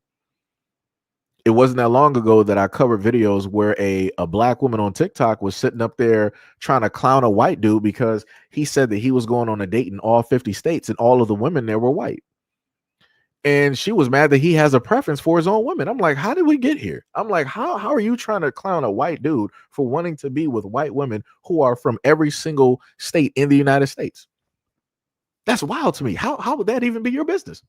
It wasn't that long ago that I covered videos where a black woman on TikTok was sitting up there trying to clown a white dude because he said that he was going on a date in all 50 states and all of the women there were white. And she was mad that he has a preference for his own women. I'm like, how did we get here? I'm like, how are you trying to clown a white dude for wanting to be with white women who are from every single state in the United States? That's wild to me. How would that even be your business?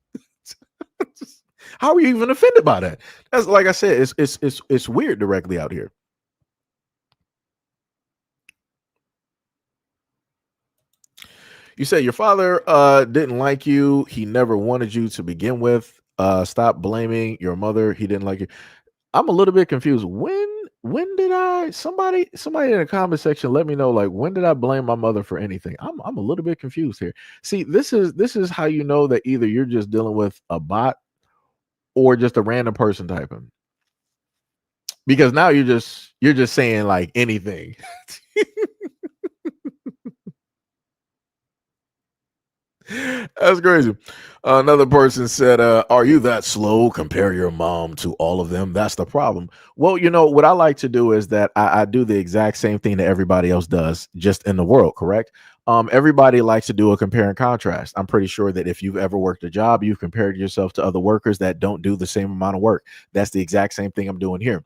How are you even offended by that? That's, like I said, it's weird directly out here. You say your father didn't like you. He never wanted you to begin with. Stop blaming your mother. He didn't like you. I'm a little bit confused. When did I somebody in the comment section let me know, like, when did I blame my mother for anything? I'm a little bit confused here. See, this is how you know that either you're just dealing with a bot or just a random person typing. because now you're just saying like anything. That's crazy. Another person said, "Are you that slow? Compare your mom to all of them. That's the problem." Well, what I like to do is that I do the exact same thing that everybody else does, just in the world. Correct. Everybody likes to do a compare and contrast. I'm pretty sure that if you've ever worked a job, you've compared yourself to other workers that don't do the same amount of work. That's the exact same thing I'm doing here.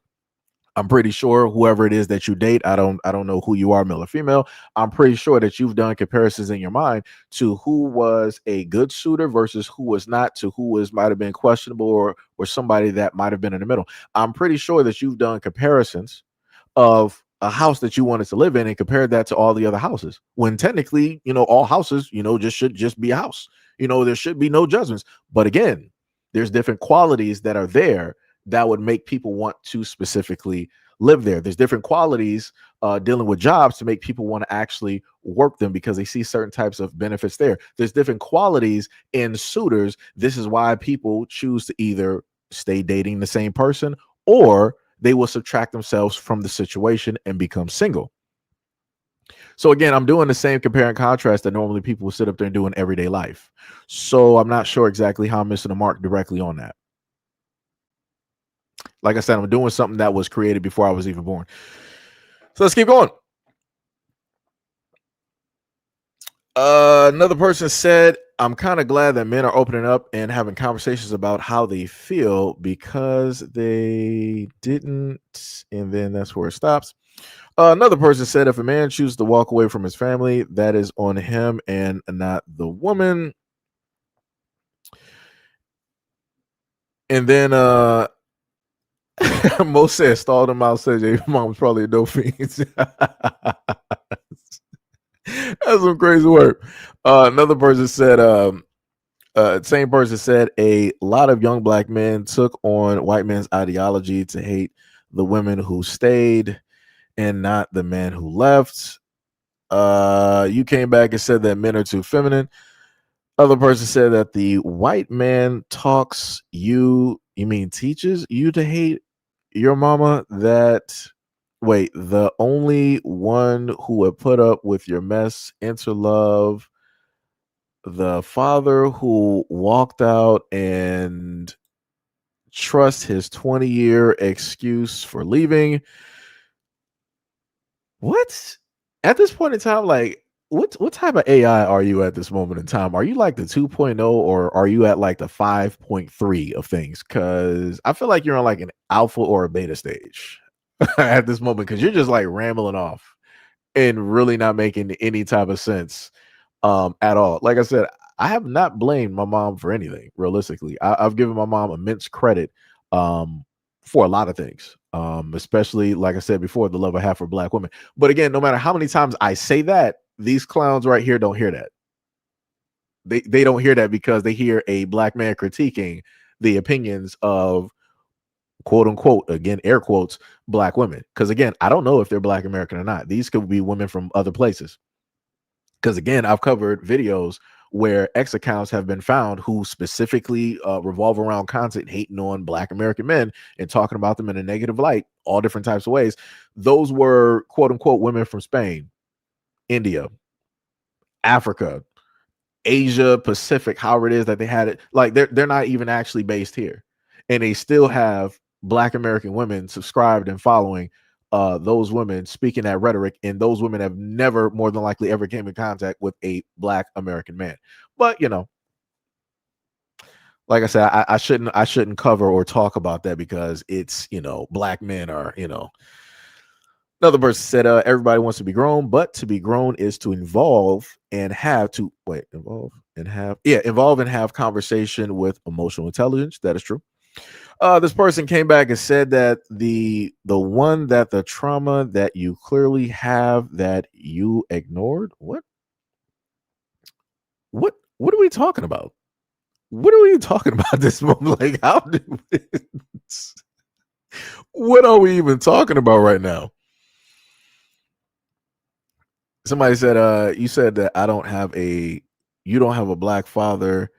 I'm pretty sure whoever it is that you date, I don't know who you are, male or female. I'm pretty sure that you've done comparisons in your mind to who was a good suitor versus who was not, to who was might have been questionable, or somebody that might have been in the middle. I'm pretty sure that you've done comparisons of a house that you wanted to live in and compared that to all the other houses. When technically, all houses, just should just be a house. There should be no judgments. But again, there's different qualities that are there that would make people want to specifically live there. There's different qualities dealing with jobs to make people want to actually work them because they see certain types of benefits there. There's different qualities in suitors. This is why people choose to either stay dating the same person, or they will subtract themselves from the situation and become single. So again, I'm doing the same compare and contrast that normally people will sit up there and do in everyday life. So I'm not sure exactly how I'm missing the mark directly on that. Like I said, I'm doing something that was created before I was even born. So let's keep going. Another person said, "I'm kind of glad that men are opening up and having conversations about how they feel because they didn't." And then that's where it stops. Another person said, "If a man chooses to walk away from his family, that is on him and not the woman." And then Mo said, "Stalled him out, said your mom's probably a dope fiend." That's some crazy work. Another person said, same person said, "A lot of young black men took on white men's ideology to hate the women who stayed and not the men who left." You came back and said that men are too feminine. Other person said that the white man talks you mean teaches you to hate your mama. That wait, the only one who would put up with your mess, enter love, the father who walked out and trust his 20-year excuse for leaving. What? At this point in time, like what type of AI are you at this moment in time? Are you like the 2.0, or are you at like the 5.3 of things? Because I feel like you're on like an alpha or a beta stage at this moment, because you're just like rambling off and really not making any type of sense at all. Like I said, I have not blamed my mom for anything. Realistically, I've given my mom immense credit for a lot of things, especially like I said before, the love I have for black women. But again, no matter how many times I say that, these clowns right here don't hear that. They don't hear that because they hear a black man critiquing the opinions of quote unquote, again, air quotes, black women. Because again, I don't know if they're black American or not. These could be women from other places. Because again, I've covered videos where X accounts have been found who specifically revolve around content hating on black American men and talking about them in a negative light, all different types of ways. Those were quote unquote women from Spain, India, Africa, Asia Pacific, however it is that they had it. Like they're not even actually based here, and they still have black American women subscribed and following those women speaking that rhetoric, and those women have never, more than likely, ever came in contact with a black American man. But like I said, I shouldn't cover or talk about that because it's black men are. Another person said, "Everybody wants to be grown, but to be grown is to involve and have conversation with emotional intelligence." That is true. This person came back and said that the one that the trauma that you clearly have that you ignored. What are we talking about? What are we talking about at this moment? Like, how do what are we even talking about right now? Somebody said, you said that you don't have a black father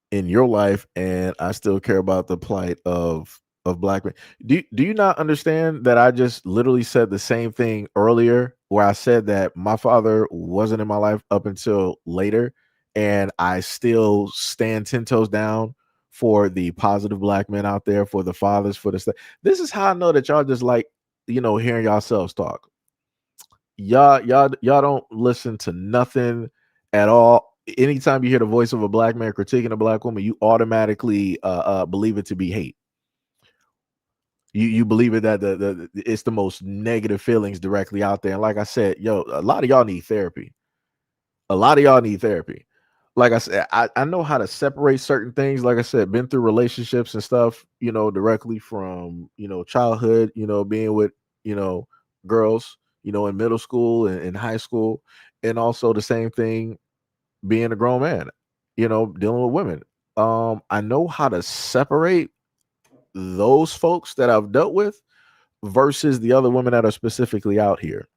in your life, and I still care about the plight of of black men. Do you not understand that I just literally said the same thing earlier, where I said that my father wasn't in my life up until later, and I still stand 10 toes down for the positive black men out there, for the fathers, for the stuff. This is how I know that y'all just like, hearing yourselves talk. Y'all don't listen to nothing at all. Anytime you hear the voice of a black man critiquing a black woman, you automatically believe it to be hate. You believe it that the it's the most negative feelings directly out there. And like I said, a lot of y'all need therapy. A lot of y'all need therapy. Like I said, I know how to separate certain things. Like I said, been through relationships and stuff, directly from, childhood, being with, girls, in middle school and in high school. And also the same thing being a grown man, dealing with women. I know how to separate those folks that I've dealt with versus the other women that are specifically out here.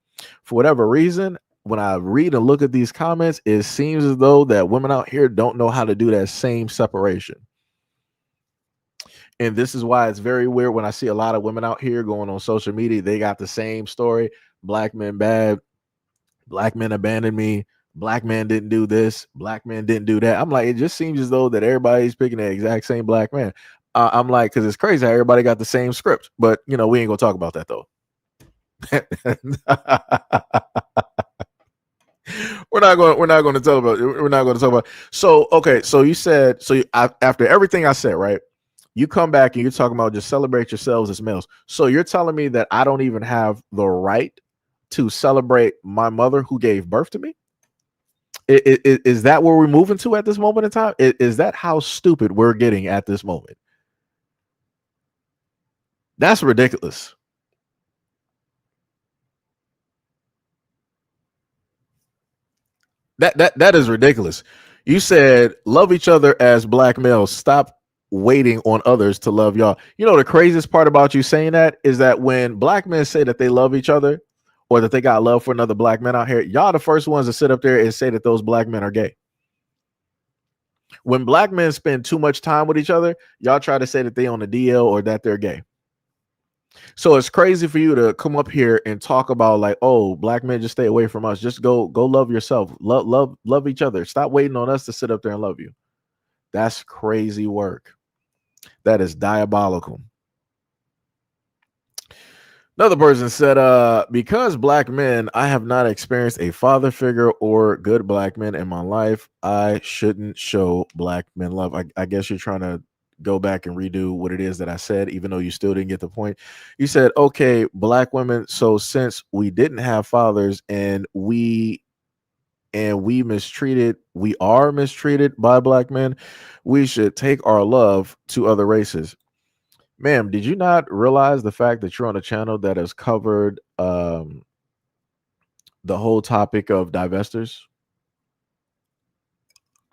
For whatever reason, when I read and look at these comments, it seems as though that women out here don't know how to do that same separation. And this is why it's very weird when I see a lot of women out here going on social media. They got the same story. Black men bad. Black men abandoned me. Black man didn't do this. Black man didn't do that. I'm like, it just seems as though that everybody's picking the exact same black man. I'm like, because it's crazy how everybody got the same script. But, we ain't going to talk about that, though. We're not going to talk about. So, okay. So you said, after everything I said, right, you come back and you're talking about just celebrate yourselves as males. So you're telling me that I don't even have the right to celebrate my mother who gave birth to me? Is that where we're moving to at this moment in time? Is that how stupid we're getting at this moment? That's ridiculous. That is ridiculous. You said love each other as black males. Stop waiting on others to love y'all. The craziest part about you saying that is that when black men say that they love each other or that they got love for another black man out here, y'all the first ones to sit up there and say that those black men are gay. When black men spend too much time with each other, y'all try to say that they on the DL or that they're gay. So it's crazy for you to come up here and talk about like, oh, black men, just stay away from us. Just go love yourself. Love each other. Stop waiting on us to sit up there and love you. That's crazy work. That is diabolical. Another person said, because black men, I have not experienced a father figure or good black men in my life. I shouldn't show black men love. I guess you're trying to go back and redo what it is that I said, even though you still didn't get the point. You said, okay, black women. So since we didn't have fathers and we are mistreated by black men, we should take our love to other races. Ma'am, did you not realize the fact that you're on a channel that has covered the whole topic of divestors?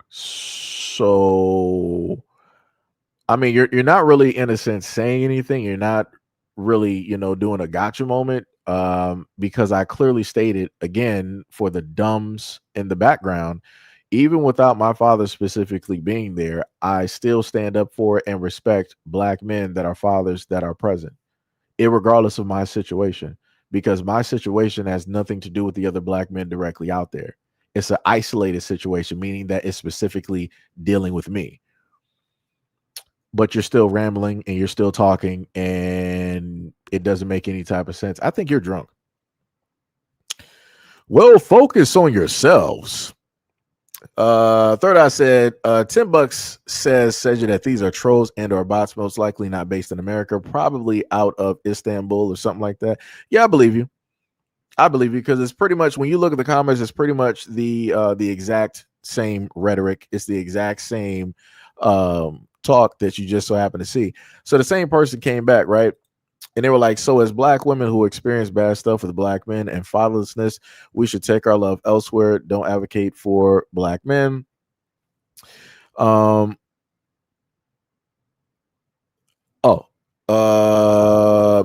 So, I mean, you're not really in a sense saying anything. You're not really, doing a gotcha moment, because I clearly stated again for the dumbs in the background, even without my father specifically being there, I still stand up for and respect black men that are fathers that are present, irregardless of my situation, because my situation has nothing to do with the other black men directly out there. It's an isolated situation, meaning that it's specifically dealing with me. But you're still rambling and you're still talking and it doesn't make any type of sense. I think you're drunk. Well, focus on yourselves. Third Eye said, $10 says that these are trolls and or bots, most likely not based in America, probably out of Istanbul or something like that. Yeah, I believe you. Because it's pretty much, when you look at the comments, it's pretty much the exact same rhetoric. It's the exact same talk that you just so happen to see. So the same person came back, right? And they were like, so as black women who experience bad stuff with black men and fatherlessness, we should take our love elsewhere. Don't advocate for black men.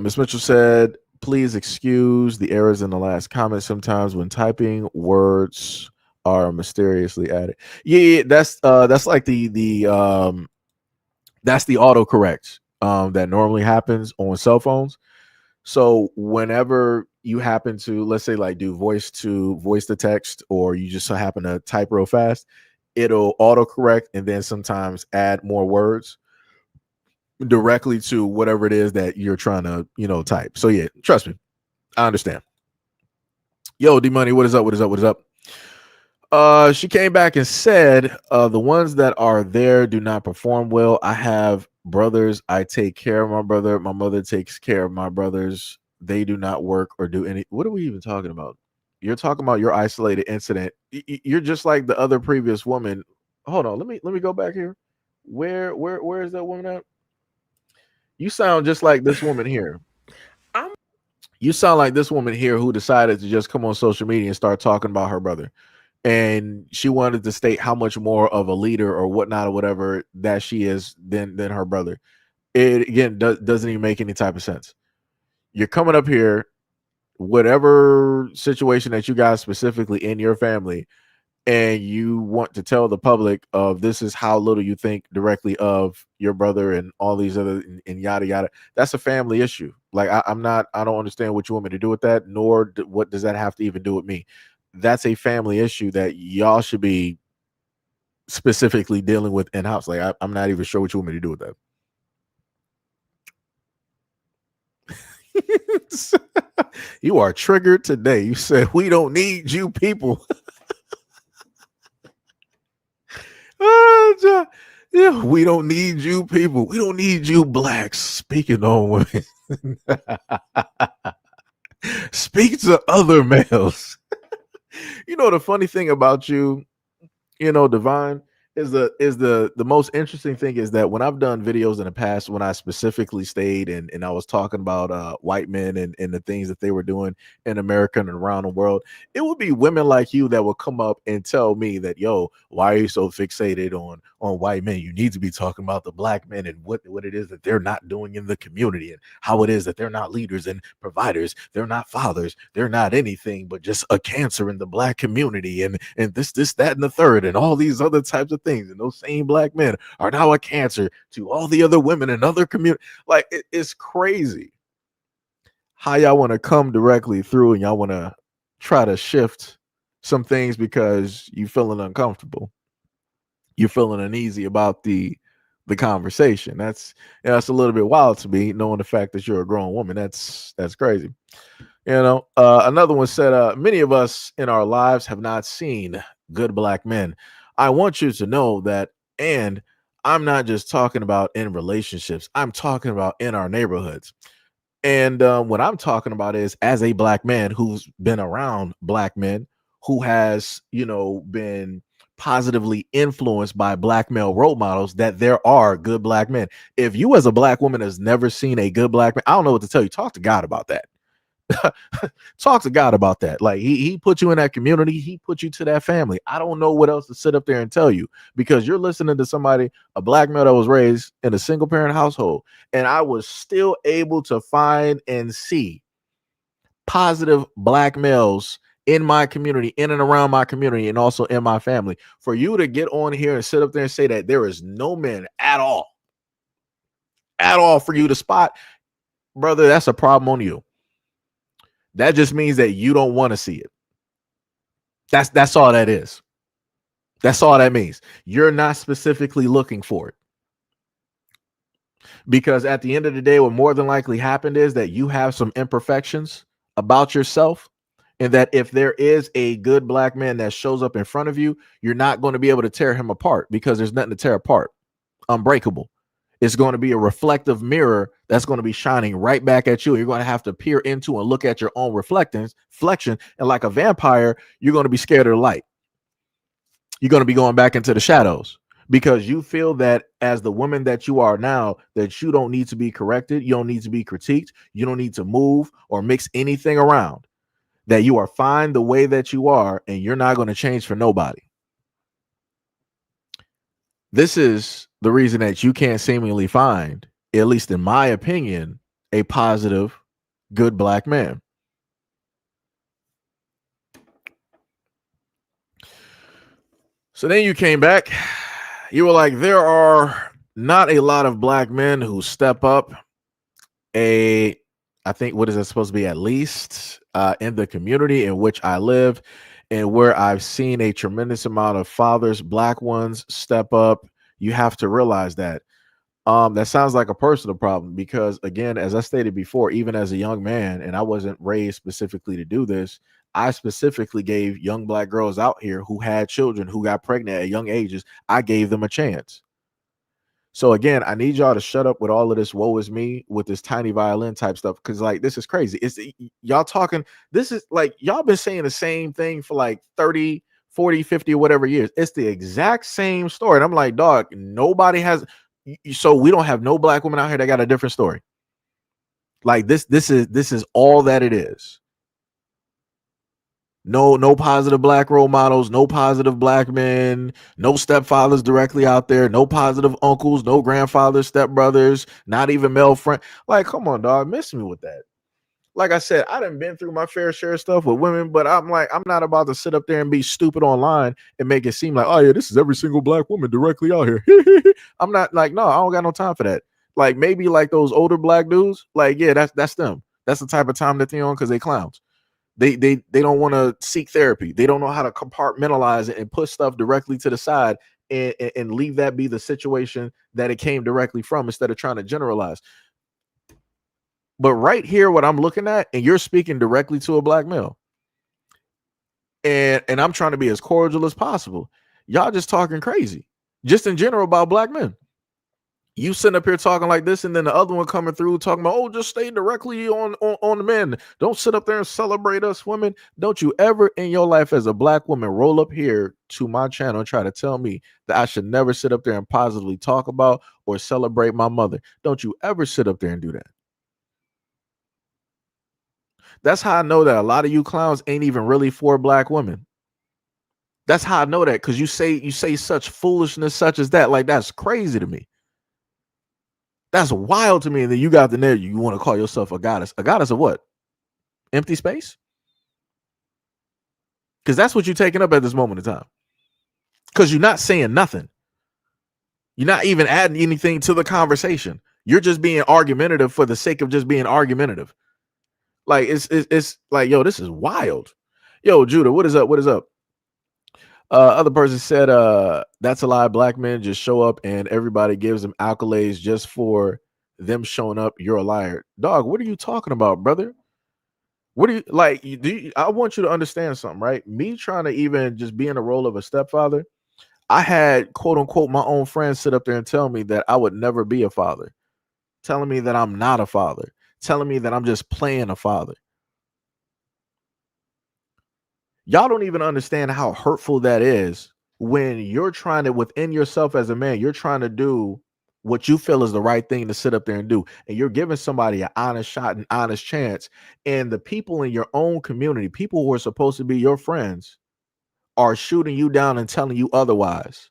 Miss Mitchell said, please excuse the errors in the last comment. Sometimes when typing, words are mysteriously added. Yeah, that's like the that's the autocorrect. that normally happens on cell phones. So whenever you happen to, let's say, like do voice to text, or you just so happen to type real fast, it'll autocorrect and then sometimes add more words directly to whatever it is that you're trying to, type. So yeah, trust me, I understand. Yo, D Money, what is up? What is up? What is up? She came back and said, the ones that are there do not perform well. I have brothers. I take care of my brother. My mother takes care of my brothers. They do not work or do any. What are we even talking about? You're talking about your isolated incident. You're just like the other previous woman. Hold on. Let me go back here. Where is that woman at? You sound just like this woman here. I'm You sound like this woman here who decided to just come on social media and start talking about her brother. And she wanted to state how much more of a leader or whatnot or whatever that she is than her brother. It again doesn't even make any type of sense. You're coming up here, whatever situation that you guys specifically in your family, and you want to tell the public of this is how little you think directly of your brother and all these other and yada yada. That's a family issue. Like I don't understand what you want me to do with that, nor what does that have to even do with me. That's a family issue that y'all should be specifically dealing with in house. Like I'm not even sure what you want me to do with that. You are triggered today. You said we don't need you people. Yeah, we don't need you people. We don't need you blacks. Speaking on women. Speak to other males. You know the funny thing about you, Divine, is the most interesting thing is that when I've done videos in the past, when I specifically stayed and I was talking about white men and the things that they were doing in America and around the world, it would be women like you that would come up and tell me that, yo, why are you so fixated on white men? You need to be talking about the black men and what it is that they're not doing in the community, and how it is that they're not leaders and providers, they're not fathers, they're not anything but just a cancer in the black community, and this that and the third and all these other types of things. And those same black men are now a cancer to all the other women in other communities. Like it's crazy how y'all want to come directly through and y'all want to try to shift some things because you feeling uncomfortable, you're feeling uneasy about the conversation. That's a little bit wild to me, knowing the fact that you're a grown woman. That's crazy. Another one said, many of us in our lives have not seen good black men. I want you to know that. And I'm not just talking about in relationships, I'm talking about in our neighborhoods. And what I'm talking about is as a black man who's been around black men, who has, been positively influenced by black male role models, that there are good black men. If you as a black woman has never seen a good black man, I don't know what to tell you. Talk to God about that. Talk to God about that. Like he put you in that community, he put you to that family. I don't know what else to sit up there and tell you, because you're listening to somebody, a black male that was raised in a single parent household, and I was still able to find and see positive black males in my community, in and around my community, and also in my family. For you to get on here and sit up there and say that there is no men at all for you to spot, brother, that's a problem on you. That just means that you don't want to see it. That's all that is. That's all that means. You're not specifically looking for it. Because at the end of the day, what more than likely happened is that you have some imperfections about yourself, and that if there is a good black man that shows up in front of you, you're not going to be able to tear him apart, because there's nothing to tear apart. Unbreakable. It's going to be a reflective mirror that's going to be shining right back at you. You're going to have to peer into and look at your own reflection. And like a vampire, you're going to be scared of the light. You're going to be going back into the shadows, because you feel that as the woman that you are now, that you don't need to be corrected. You don't need to be critiqued. You don't need to move or mix anything around, that you are fine the way that you are, and you're not going to change for nobody. This is the reason that you can't seemingly find, at least in my opinion, a positive, good black man. So then you came back. You were like, there are not a lot of black men who step up. I think, what is it supposed to be, at least in the community in which I live and where I've seen a tremendous amount of fathers, black ones, step up. You have to realize that. That sounds like a personal problem because, again, as I stated before, even as a young man, and I wasn't raised specifically to do this, I specifically gave young black girls out here who had children, who got pregnant at young ages, I gave them a chance. So again, I need y'all to shut up with all of this woe is me with this tiny violin type stuff, because like this is crazy. It's y'all talking, this is like y'all been saying the same thing for like 30, 40, 50 or whatever years. It's the exact same story. And I'm like, dog, nobody has, so we don't have no black women out here that got a different story. Like this is all that it is. No positive black role models, no positive black men, no stepfathers directly out there, no positive uncles, no grandfathers, stepbrothers, not even male friend. Like, come on, dog, miss me with that. Like I said, I done been through my fair share of stuff with women, but I'm like, I'm not about to sit up there and be stupid online and make it seem like, oh yeah, this is every single black woman directly out here. I'm not like, no, I don't got no time for that. Like maybe like those older black dudes, like, yeah, that's them. That's the type of time that they on because they clowns. They don't want to seek therapy. They don't know how to compartmentalize it and put stuff directly to the side and leave that be the situation that it came directly from instead of trying to generalize. But right here, what I'm looking at, and you're speaking directly to a black male, and I'm trying to be as cordial as possible. Y'all just talking crazy, just in general about black men. You sitting up here talking like this, and then the other one coming through talking about, oh, just stay directly on the men. Don't sit up there and celebrate us women. Don't you ever in your life as a black woman roll up here to my channel and try to tell me that I should never sit up there and positively talk about or celebrate my mother. Don't you ever sit up there and do that. That's how I know that a lot of you clowns ain't even really for black women. That's how I know that, because you say such foolishness such as that. Like, that's crazy to me. That's wild to me. And then you got the nerve, you want to call yourself a goddess. A goddess of what? Empty space? Because that's what you're taking up at this moment in time. Because you're not saying nothing. You're not even adding anything to the conversation. You're just being argumentative for the sake of just being argumentative. Like it's like, yo, this is wild. Yo, Judah, what is up? What is up? Other person said, that's a lie. Black men just show up and everybody gives them accolades just for them showing up. You're a liar. Dog, what are you talking about, brother? What do you like? I want you to understand something, right? Me trying to even just be in the role of a stepfather, I had quote unquote my own friends sit up there and tell me that I would never be a father, telling me that I'm not a father, telling me that I'm just playing a father. Y'all don't even understand how hurtful that is when you're trying to, within yourself as a man, you're trying to do what you feel is the right thing to sit up there and do. And you're giving somebody an honest shot, an honest chance. And the people in your own community, people who are supposed to be your friends, are shooting you down and telling you otherwise.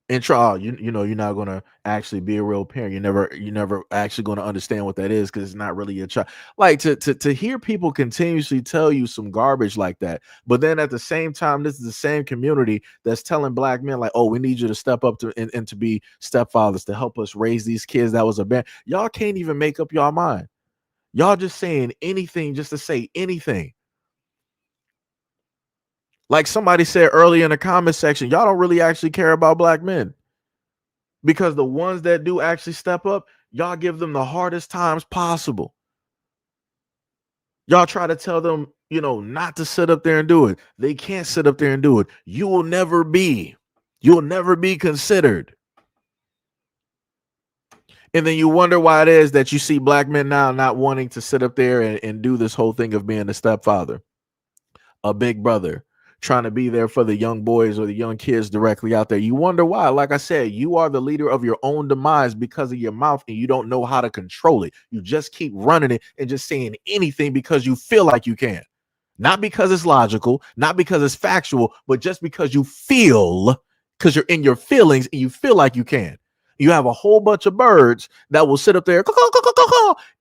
And try, you know, you're not gonna actually be a real parent. You're never actually gonna understand what that is, because it's not really your child. Like to hear people continuously tell you some garbage like that, but then at the same time, this is the same community that's telling black men like, oh, we need you to step up to and to be stepfathers to help us raise these kids. That was a bad. Y'all can't even make up your mind. Y'all just saying anything just to say anything. Like somebody said earlier in the comment section, y'all don't really actually care about black men, because the ones that do actually step up, y'all give them the hardest times possible. Y'all try to tell them, you know, not to sit up there and do it. They can't sit up there and do it. You'll never be considered. And then you wonder why it is that you see black men now not wanting to sit up there and do this whole thing of being a stepfather, a big brother, trying to be there for the young boys or the young kids directly out there. You wonder why. Like I said, you are the leader of your own demise because of your mouth, and you don't know how to control it. You just keep running it and just saying anything because you feel like you can. Not because it's logical, not because it's factual, but just because you feel, because you're in your feelings and you feel like you can. You have a whole bunch of birds that will sit up there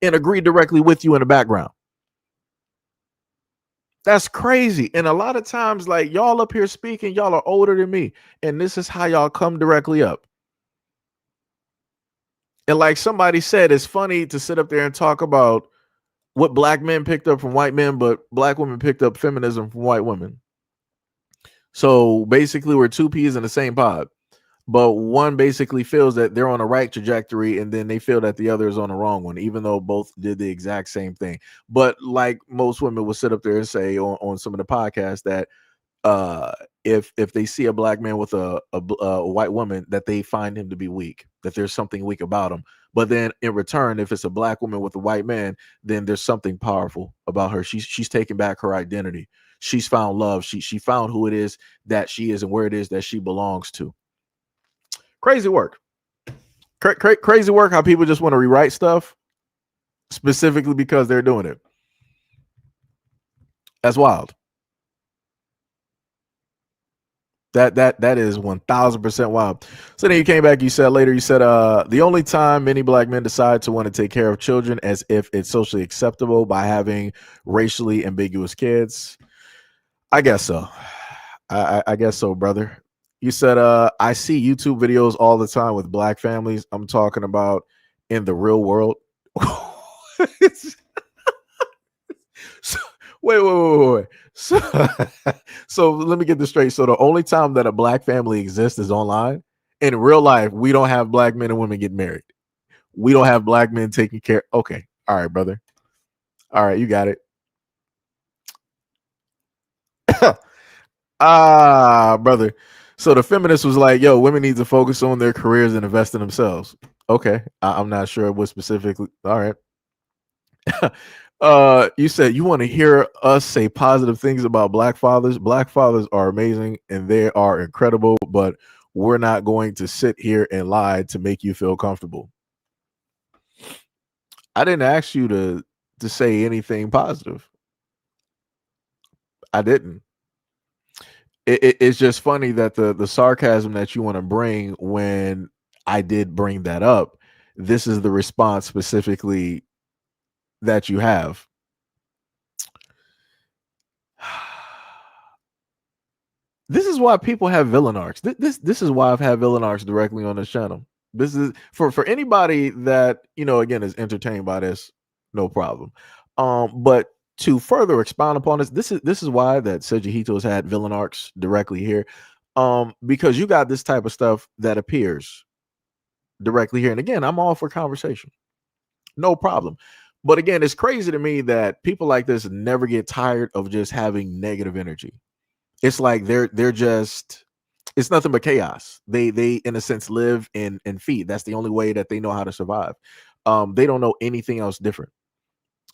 and agree directly with you in the background. That's crazy. And a lot of times, like, y'all up here speaking, y'all are older than me, and this is how y'all come directly up. And like somebody said, it's funny to sit up there and talk about what black men picked up from white men, but black women picked up feminism from white women. So basically, we're two peas in the same pod. But one basically feels that they're on the right trajectory, and then they feel that the other is on the wrong one, even though both did the exact same thing. But like most women will sit up there and say on some of the podcasts that uh if they see a black man with a white woman, that they find him to be weak, that there's something weak about him. But then in return, if it's a black woman with a white man, then there's something powerful about her. She's taken back her identity. She's found love. She found who it is that she is and where it is that she belongs to. Crazy work. Crazy work how people just want to rewrite stuff specifically because they're doing it. That's wild. That is 1000% wild. So then you came back, you said the only time many black men decide to want to take care of children as if it's socially acceptable by having racially ambiguous kids. I guess so. I guess so, brother. You said I see YouTube videos all the time with black families. I'm talking about in the real world. So, wait. So, so let me get this straight. So the only time that a black family exists is online. In real life, we don't have black men and women get married. We don't have black men taking care. Okay. All right, brother. All right, you got it. Brother. So the feminist was like, yo, women need to focus on their careers and invest in themselves. Okay. I'm not sure what specifically. All right. You said you want to hear us say positive things about black fathers. Black fathers are amazing and they are incredible, but we're not going to sit here and lie to make you feel comfortable. I didn't ask you to say anything positive. I didn't. It's just funny that the sarcasm that you want to bring when I did bring that up, this is the response specifically that you have. This is why people have villain arcs. This is why I've had villain arcs directly on this channel. This is for anybody that again is entertained by this, no problem. But to further expound upon this is why that SEIJIHITO has had villain arcs directly here. Because you got this type of stuff that appears directly here, and again, I'm all for conversation, no problem. But again, it's crazy to me that people like this never get tired of just having negative energy. It's like they're just, it's nothing but chaos. They in a sense live in feed. That's the only way that they know how to survive. They don't know anything else different.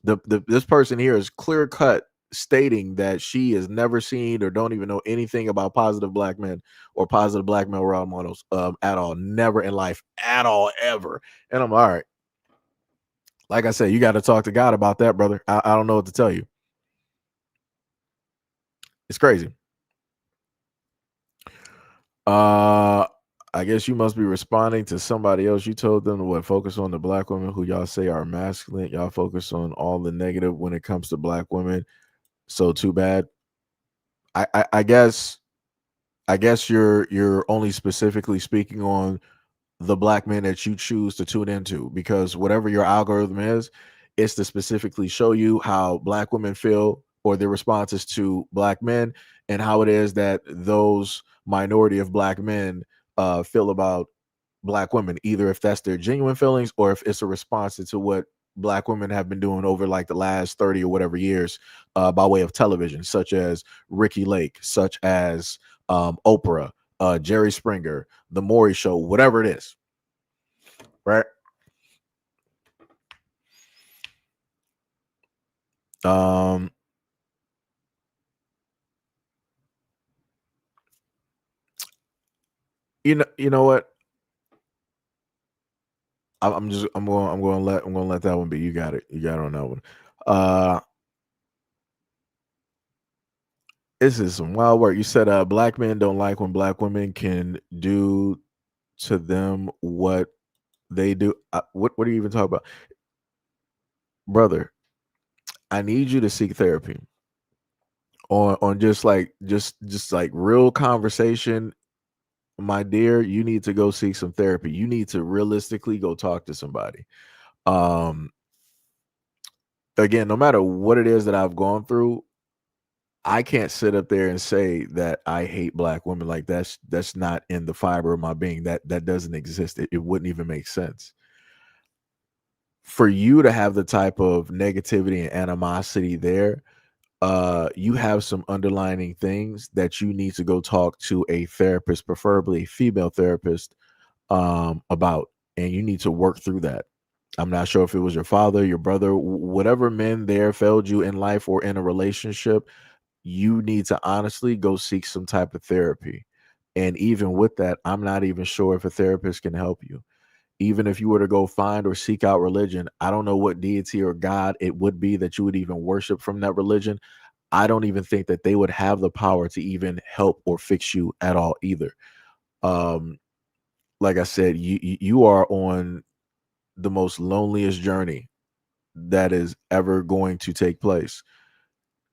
This person here is clear cut stating that she has never seen or don't even know anything about positive black men or positive black male role models at all. Never in life at all, ever. And I'm all right. Like I said, you got to talk to God about that, brother. I don't know what to tell you. It's crazy. I guess you must be responding to somebody else. You told them to what? Focus on the black women who y'all say are masculine. Y'all focus on all the negative when it comes to black women. So too bad. I guess you're only specifically speaking on the black men that you choose to tune into, because whatever your algorithm is, it's to specifically show you how black women feel or their responses to black men, and how it is that those minority of black men feel about black women, either if that's their genuine feelings or if it's a response to what black women have been doing over like the last 30 or whatever years by way of television, such as Ricky Lake, such as Oprah, Jerry Springer, The Maury Show, whatever it is, right? You know what? I'm going to let that one be. You got it. You got it on that one. This is some wild work. You said black men don't like when black women can do to them what they do. What are you even talking about? Brother, I need you to seek therapy on just like real conversation. my dear, you need to go seek some therapy. You need to realistically go talk to somebody. Um, Again, no matter what it is that I've gone through, I can't sit up there and say that I hate black women. Like that's not in the fiber of my being. That doesn't exist. It wouldn't even make sense. For you to have the type of negativity and animosity there, you have some underlining things that you need to go talk to a therapist, preferably a female therapist, about, and you need to work through that. I'm not sure if it was your father, your brother, whatever men there failed you in life or in a relationship. You need to honestly go seek some type of therapy. And even with that, I'm not even sure if a therapist can help you. Even if you were to go find or seek out religion, I don't know what deity or God it would be that you would even worship from that religion. I don't even think that they would have the power to even help or fix you at all either. Um, like I said, you are on the most loneliest journey that is ever going to take place,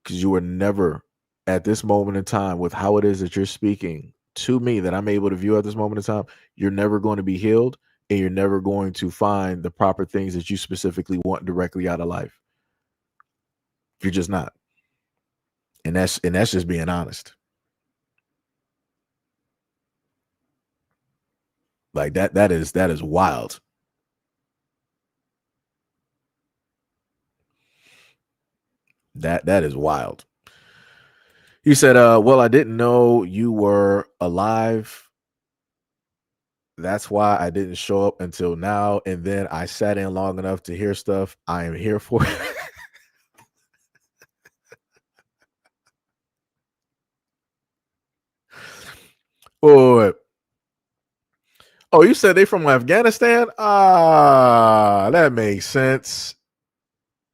because you are never at this moment in time, with how it is that you're speaking to me, that I'm able to view at this moment in time, you're never going to be healed, and you're never going to find the proper things that you specifically want directly out of life. You're just not. And that's just being honest. Like that is wild. That is wild. He said, well, I didn't know you were alive. That's why I didn't show up until now. And then I sat in long enough to hear stuff. I am here for it. Oh, oh, you said they from Afghanistan? Ah, that makes sense.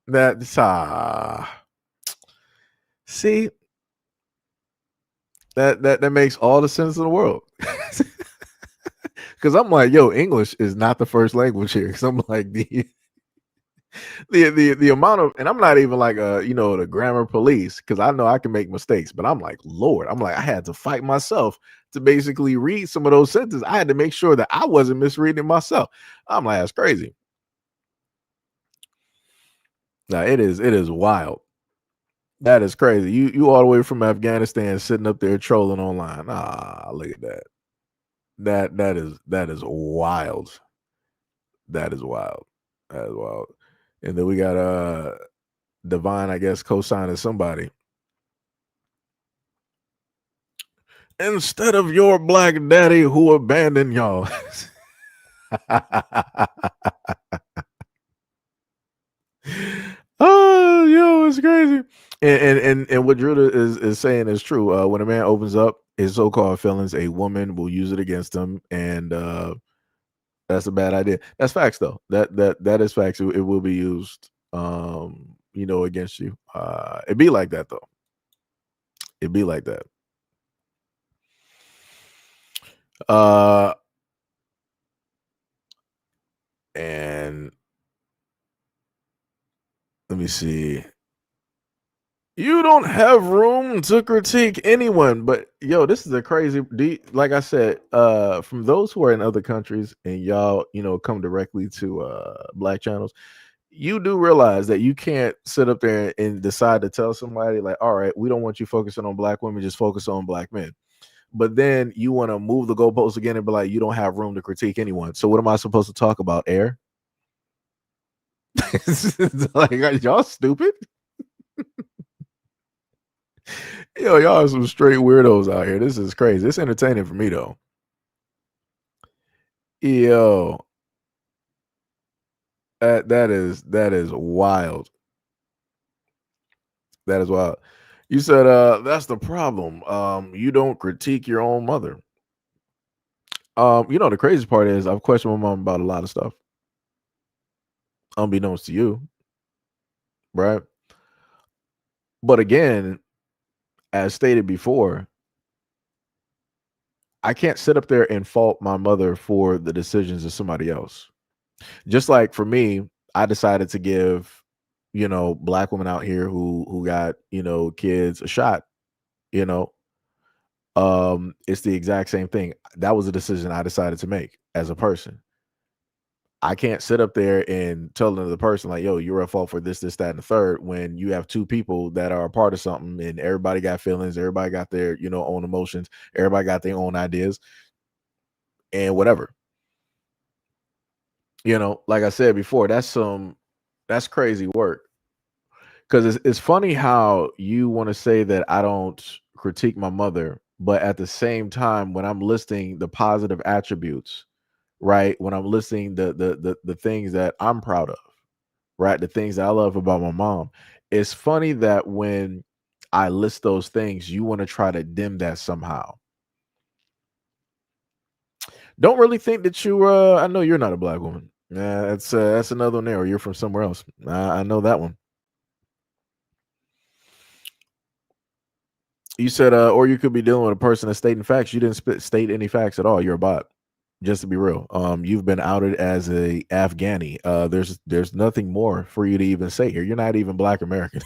That's see, that makes all the sense in the world. Because I'm like, yo, English is not the first language here. Because I'm like the amount of, and I'm not even like the grammar police, because I know I can make mistakes, but I'm like, Lord, I'm like, I had to fight myself to basically read some of those sentences. I had to make sure that I wasn't misreading myself. I'm like, that's crazy. Now it is wild. That is crazy. You all the way from Afghanistan sitting up there trolling online. Ah, look at that. That is wild. That is wild. That is wild. And then we got Divine, I guess, co-signing somebody. Instead of your black daddy who abandoned y'all. Oh, yo, it's crazy. And what Druda is saying is true. When a man opens up his so-called feelings, a woman will use it against him, and that's a bad idea. That's facts, though. That is facts. It will be used, against you. It'd be like that, though. It'd be like that. And let me see. You don't have room to critique anyone, but yo, this is a crazy. Like I said, from those who are in other countries and y'all, come directly to black channels, you do realize that you can't sit up there and decide to tell somebody like, all right, we don't want you focusing on black women, just focus on black men. But then you want to move the goalposts again and be like, you don't have room to critique anyone. So what am I supposed to talk about? Air? Like, are y'all stupid? Yo, y'all are some straight weirdos out here. This is crazy. It's entertaining for me though. Yo, that is wild. That is wild. You said that's the problem. You don't critique your own mother. The crazy part is I've questioned my mom about a lot of stuff, unbeknownst to you, right? But again, as stated before, I can't sit up there and fault my mother for the decisions of somebody else. Just like for me, I decided to give, black women out here who got, kids a shot, you know. It's the exact same thing. That was a decision I decided to make as a person. I can't sit up there and tell another person like, yo, you're at fault for this, this, that, and the third, when you have two people that are a part of something and everybody got feelings, everybody got their, own emotions, everybody got their own ideas and whatever. Like I said before, that's crazy work. Because it's funny how you want to say that I don't critique my mother, but at the same time, when I'm listing the positive attributes, right? When I'm listing the things that I'm proud of, right? The things that I love about my mom. It's funny that when I list those things, you want to try to dim that somehow. Don't really think that you I know you're not a black woman. That's another one there, or you're from somewhere else. I know that one. You said, or you could be dealing with a person that's stating facts. You didn't state any facts at all. You're a bot. Just to be real, you've been outed as a Afghani. There's nothing more for you to even say here. You're not even Black American.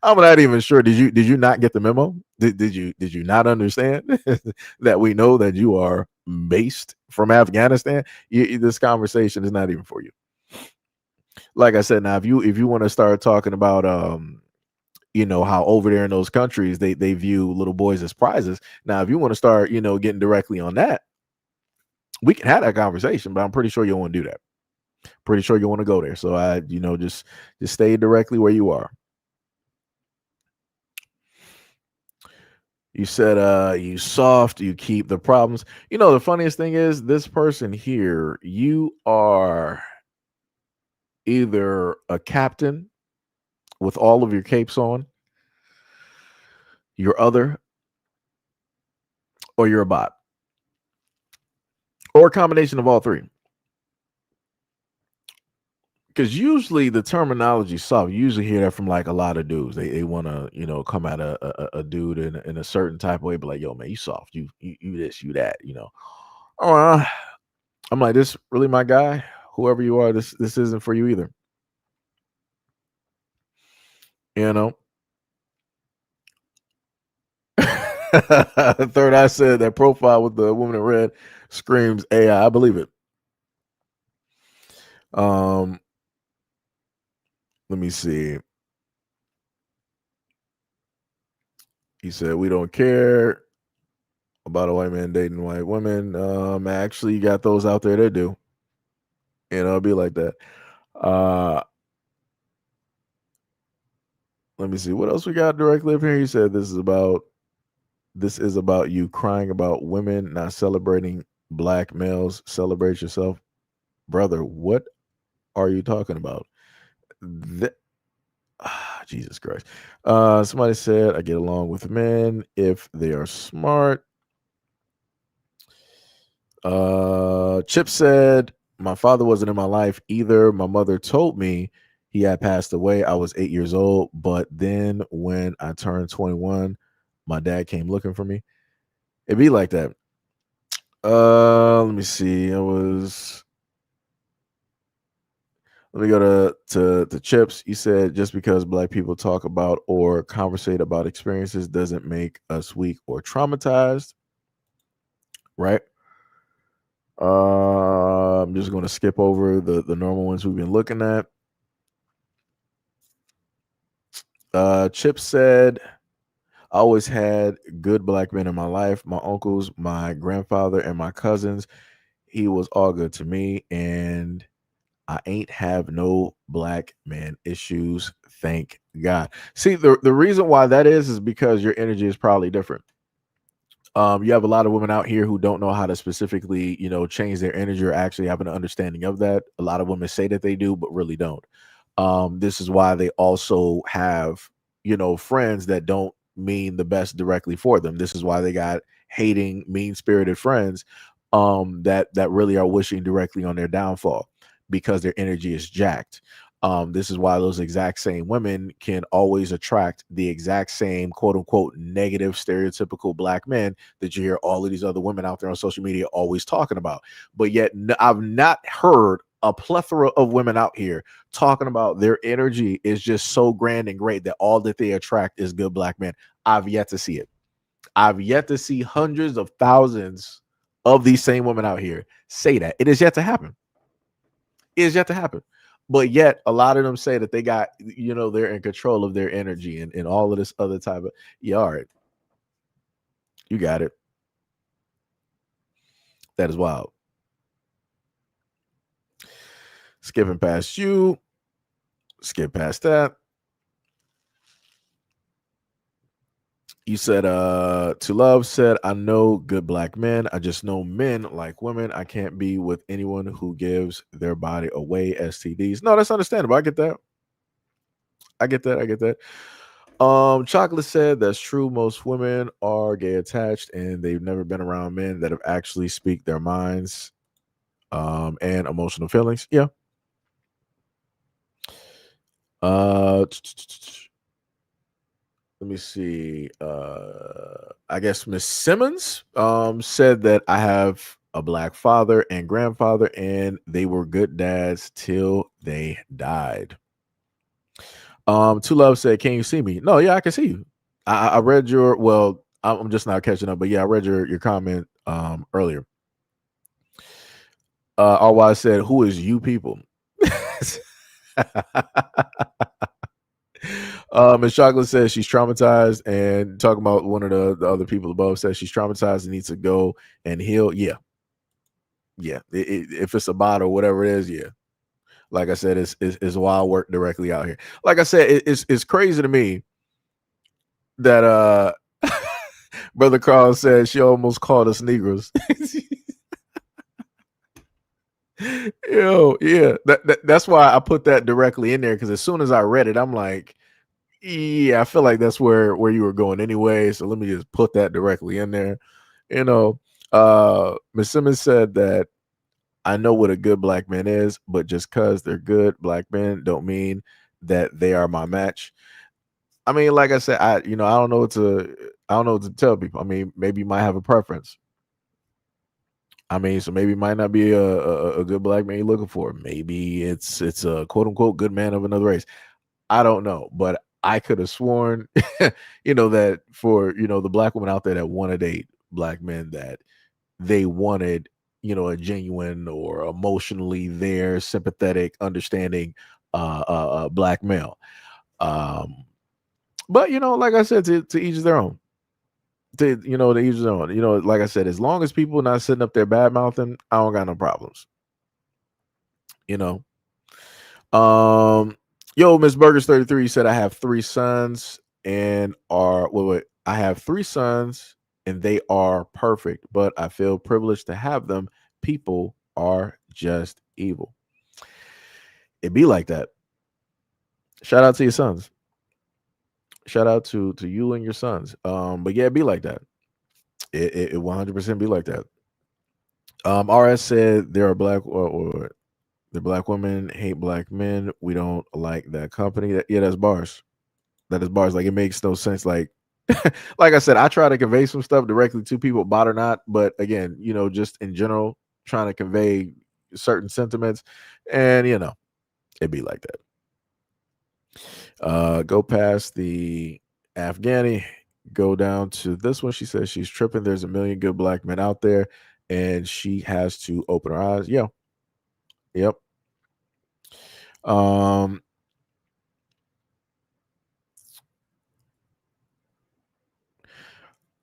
I'm not even sure. Did you not get the memo? Did you not understand that we know that you are based from Afghanistan? This conversation is not even for you. Like I said, now if you want to start talking about how over there in those countries they view little boys as prizes. Now, if you want to start getting directly on that, we can have that conversation, but I'm pretty sure you don't want to do that. Pretty sure you want to go there. So I, just stay directly where you are. You said you soft, you keep the problems. The funniest thing is this person here, you are either a captain with all of your capes on, you're other, or you're a bot. Or a combination of all three. Because usually the terminology soft, you usually hear that from like a lot of dudes. They want to come at a dude in a certain type of way, but like, yo, man, you soft, you this, you that, Oh, I'm like, this really my guy. Whoever you are, this isn't for you either. Third Eye said that profile with the woman in red screams AI. I believe it. Let me see. He said, we don't care about a white man dating white women. Actually, you got those out there that do. It'll be like that. Let me see. What else we got directly up here? He said, this is about you crying about women not celebrating black males. Celebrate yourself. Brother, what are you talking about? Jesus Christ. Somebody said, I get along with men if they are smart. Chip said, my father wasn't in my life either. My mother told me he had passed away. I was 8 years old, but then when I turned 21, my dad came looking for me. It'd be like that. Let me see. Let me go to Chips. He said, just because black people talk about or conversate about experiences doesn't make us weak or traumatized. Right? I'm just going to skip over the normal ones we've been looking at. Chip said, I always had good black men in my life. My uncles, my grandfather, and my cousins. He was all good to me, and I ain't have no black man issues. Thank God. See, the reason why that is because your energy is probably different. You have a lot of women out here who don't know how to specifically, change their energy or actually have an understanding of that. A lot of women say that they do, but really don't. This is why they also have, friends that don't mean the best directly for them. This is why they got hating, mean-spirited friends that really are wishing directly on their downfall because their energy is jacked. This is why those exact same women can always attract the exact same quote unquote negative stereotypical black men that you hear all of these other women out there on social media always talking about. But yet I've not heard a plethora of women out here talking about their energy is just so grand and great that all that they attract is good black men. I've yet to see it. I've yet to see hundreds of thousands of these same women out here say that. It is yet to happen. It is yet to happen. But yet, a lot of them say that they got, they're in control of their energy and all of this other type of, yeah, all right. You got it. That is wild. Skipping past you. Skip past that. You said, to love said, I know good black men. I just know men like women. I can't be with anyone who gives their body away, STDs. No, that's understandable. I get that. I get that. Chocolate said that's true. Most women are gay attached and they've never been around men that have actually speak their minds and emotional feelings. Yeah. Let me see. I guess Miss Simmons said that I have a black father and grandfather, and they were good dads till they died. Two Love said, "Can you see me?" No, yeah, I can see you. I read your I'm just not catching up, but yeah, I read your comment earlier. RY said, "Who is you people?" Miss Chocolate says she's traumatized, and talking about one of the other people above says she's traumatized and needs to go and heal. Yeah. If it's a bot or whatever it is, yeah. Like I said, it's wild work directly out here. Like I said, it's crazy to me that Brother Carl said she almost called us Negroes. Yeah. That's why I put that directly in there, because as soon as I read it, I'm like, yeah, I feel like that's where you were going anyway. So let me just put that directly in there. Miss Simmons said that I know what a good black man is, but just because they're good black men don't mean that they are my match. I mean, like I said, I don't know what to tell people. I mean, maybe you might have a preference. I mean, so maybe it might not be a good black man you're looking for. Maybe it's a quote unquote good man of another race. I don't know, but I could have sworn, that for the black women out there that want to date black men, that they wanted, a genuine or emotionally there, sympathetic, understanding black male. But like I said, to each their own. To each their own. Like I said, as long as people not sitting up there bad mouthing, I don't got no problems. Yo, Miss Burgers 33 said I have 3 sons and I have 3 sons and they are perfect, but I feel privileged to have them. People are just evil. It be like that. Shout out to your sons. Shout out to you and your sons. But yeah, it be like that. It 100% be like that. RS said there are or the black women hate black men. We don't like that company. Yeah, that's bars. That is bars. Like, it makes no sense. Like, like I said, I try to convey some stuff directly to people, bot or not. But again, just in general, trying to convey certain sentiments, and it'd be like that. Go past the Afghani, go down to this one. She says she's tripping. There's a million good black men out there, and she has to open her eyes. Yeah. Yep.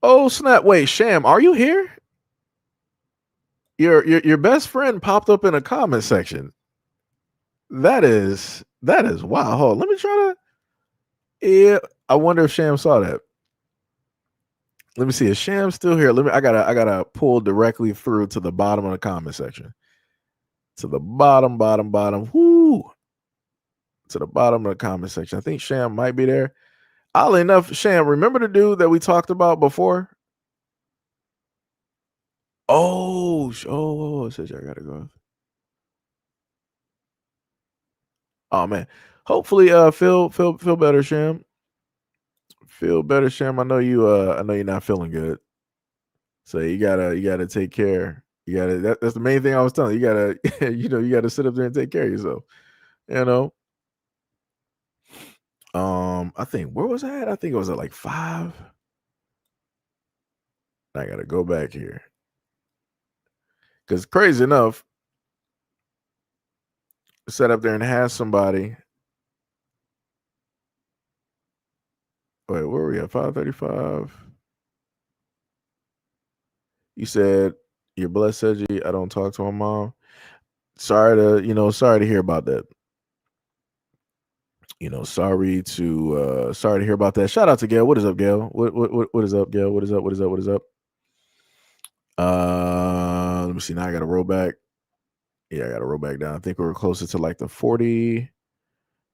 Oh snap! Wait, Sham, are you here? Your best friend popped up in a comment section. That is wow. Hold on, let me try to. Yeah, I wonder if Sham saw that. Let me see. Is Sham still here? I gotta pull directly through to the bottom of the comment section. To the bottom. Whoo. To the bottom of the comment section. I think Sham might be there. Oddly enough, Sham, remember the dude that we talked about before? Oh, it says I gotta go. Oh man. Hopefully feel better, Sham. Feel better, Sham. I know you're not feeling good. So you gotta take care. That's the main thing I was telling you. You gotta you gotta sit up there and take care of yourself. You know. I think where was I at? I think it was at like 5. I gotta go back here. Because crazy enough, sat up there and had somebody. Wait, where were we at? 535. You said you're blessed, Edgy. I don't talk to my mom. Sorry to hear about that. Sorry to hear about that. Shout out to Gail. What is up, Gail? What is up, Gail? What is up? What is up? What is up? Let me see. Now I gotta roll back. Yeah, I gotta roll back down. I think we were closer to like the 40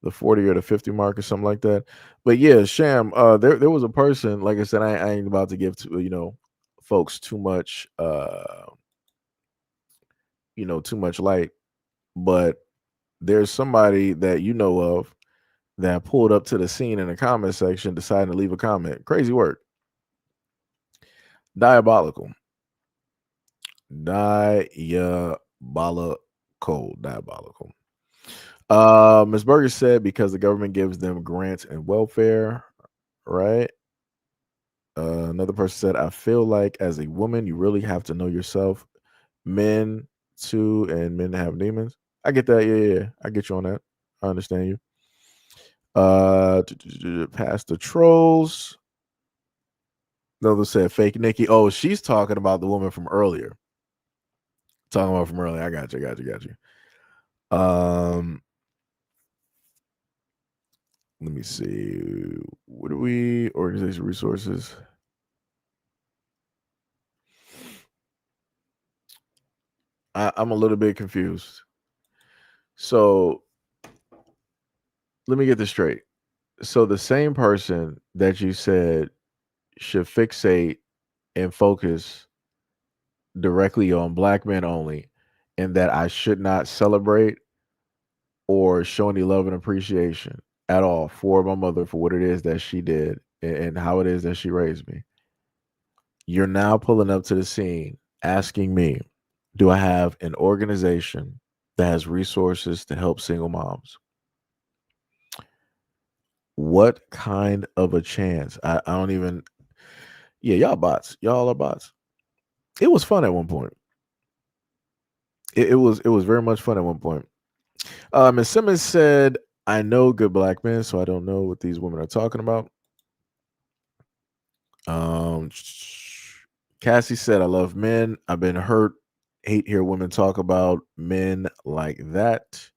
or the 50 mark or something like that. But yeah, Sham, there was a person, like I said, I ain't about to give to folks too much too much light, but there's somebody that you know of that pulled up to the scene in the comment section, deciding to leave a comment. Crazy work. Diabolical. Ms. Berger said because the government gives them grants and welfare, right? Another person said, I feel like as a woman, you really have to know yourself. Men too, and men have demons. I get that. Yeah. I get you on that. I understand you. Past the trolls. Another said fake Nikki. Oh, she's talking about the woman from earlier. I got you. Let me see. What are we? Organization resources. I'm a little bit confused. So let me get this straight. So the same person that you said should fixate and focus directly on black men only, and that I should not celebrate or show any love and appreciation at all for my mother for what it is that she did and how it is that she raised me. You're now pulling up to the scene asking me, do I have an organization that has resources to help single moms? What kind of a chance? I don't even. Yeah, y'all bots. Y'all are bots. It was fun at one point. It was very much fun at one point. Ms. Simmons said, I know good black men, so I don't know what these women are talking about. Cassie said, I love men. I've been hurt. Hate hear women talk about men like that.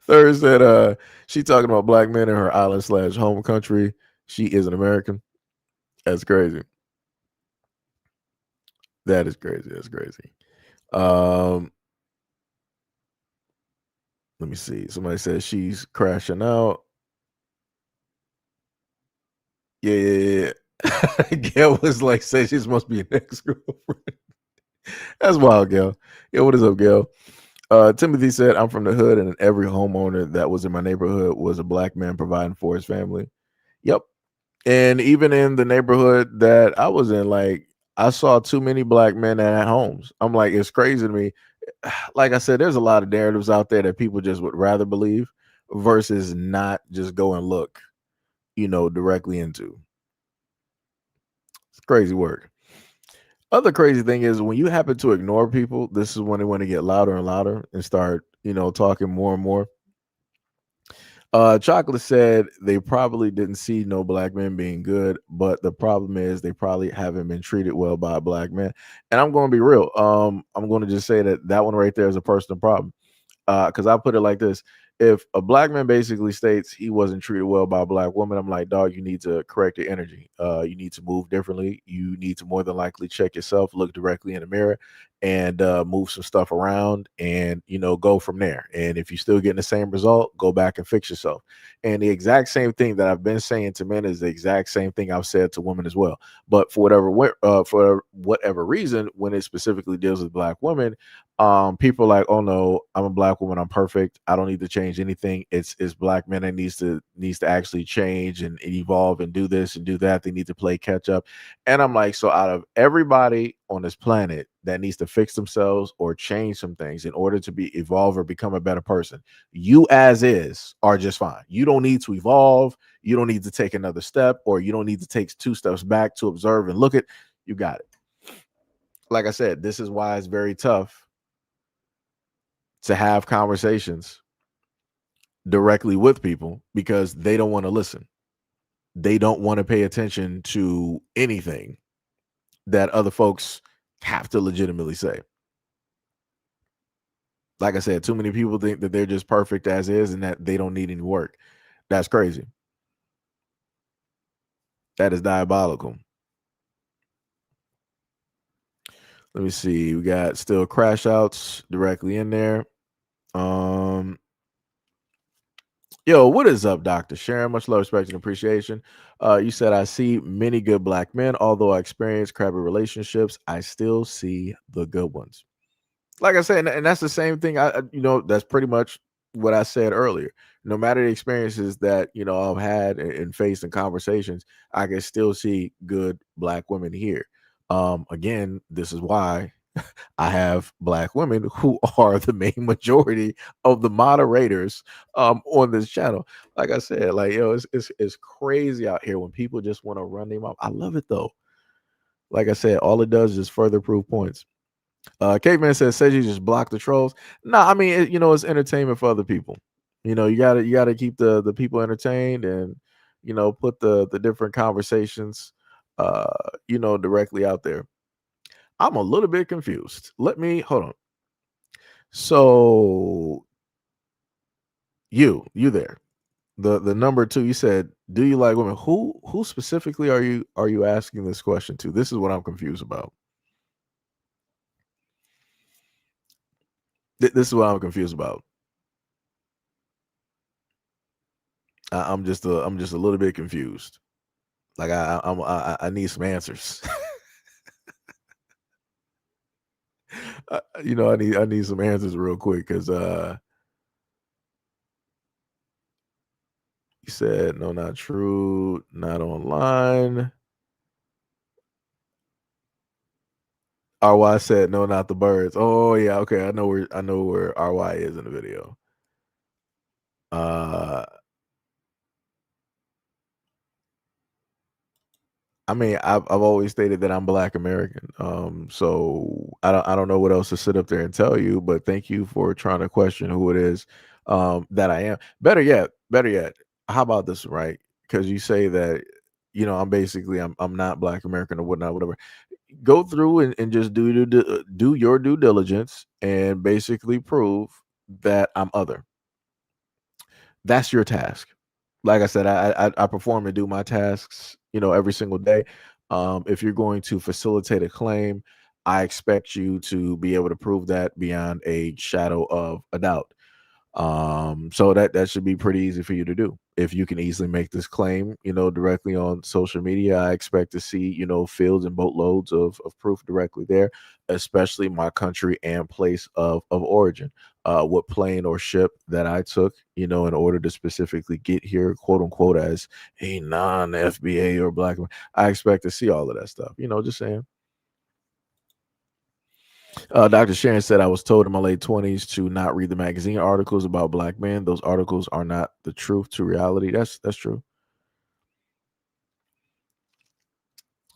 Third said, she talking about black men in her island / home country. She is an American. That's crazy. That is crazy. That's crazy. Let me see. Somebody says she's crashing out. Yeah. Gail was like, say she's supposed to be an ex-girlfriend. That's wild, Gail. Yeah, what is up, Gail? Timothy said, I'm from the hood, and every homeowner that was in my neighborhood was a black man providing for his family. Yep. And even in the neighborhood that I was in, like, I saw too many black men that had homes. I'm like, it's crazy to me. Like I said, there's a lot of narratives out there that people just would rather believe versus not just go and look, directly into. It's crazy work. Other crazy thing is when you happen to ignore people, this is when they want to get louder and louder and start, talking more and more. Chocolate said they probably didn't see no black men being good, but the problem is they probably haven't been treated well by a black man. And I'm going to be real. I'm going to just say that one right there is a personal problem. Because I put it like this: if a black man basically states he wasn't treated well by a black woman, I'm like, dog, you need to correct your energy. You need to move differently. You need to more than likely check yourself, look directly in the mirror, and move some stuff around, and go from there. And if you're still getting the same result, go back and fix yourself. And the exact same thing that I've been saying to men is the exact same thing I've said to women as well. But for whatever reason, when it specifically deals with black women, people are like, oh no, I'm a black woman, I'm perfect, I don't need to change change anything. It's black men that needs to actually change and evolve and do this and do that. They need to play catch up. And I'm like, so out of everybody on this planet that needs to fix themselves or change some things in order to be evolve or become a better person, you as is are just fine. You don't need to evolve. You don't need to take another step, or you don't need to take 2 steps back to observe and look at. You got it. Like I said, this is why it's very tough to have conversations directly with people, because they don't want to listen. They don't want to pay attention to anything that other folks have to legitimately say. Like I said, too many people think that they're just perfect as is and that they don't need any work. That's crazy. That is diabolical. Let me see. We got still crash outs directly in there. Yo, what is up, Dr. Sharon? Much love, respect, and appreciation. You said, I see many good black men. Although I experience crappy relationships, I still see the good ones. Like I said, and that's the same thing. That's pretty much what I said earlier. No matter the experiences that, I've had and faced in conversations, I can still see good black women here. Again, this is why I have black women who are the main majority of the moderators on this channel. Like I said, like, it's crazy out here when people just want to run them up. I love it though. Like I said, all it does is further prove points. Caveman says you just block the trolls. No, I mean, it's entertainment for other people. You gotta keep the people entertained, and put the different conversations directly out there. I'm a little bit confused. Let me hold on. So you there. The number 2, you said, do you like women? Who specifically are you asking this question to? This is what I'm confused about. This is what I'm confused about. I'm just a little bit confused. Like I need some answers. I need some answers real quick, because you said no, not true, not online. RY said no, not the birds. Oh yeah, okay. I know where RY is in the video. I mean, I've always stated that I'm Black American. So I don't know what else to sit up there and tell you, but thank you for trying to question who it is that I am. Better yet, how about this, right? Because you say that, I'm not Black American or whatnot, whatever. Go through and just do your due diligence and basically prove that I'm other. That's your task. Like I said, I perform and do my tasks, every single day. If you're going to facilitate a claim, I expect you to be able to prove that beyond a shadow of a doubt. So that should be pretty easy for you to do. If you can easily make this claim, directly on social media, I expect to see, fields and boatloads of proof directly there, especially my country and place of origin. What plane or ship that I took, in order to specifically get here, quote unquote, as a non-FBA or Black. I expect to see all of that stuff, just saying. Dr. Sharon said, I was told in my late 20s to not read the magazine articles about Black men. Those articles are not the truth to reality. That's true.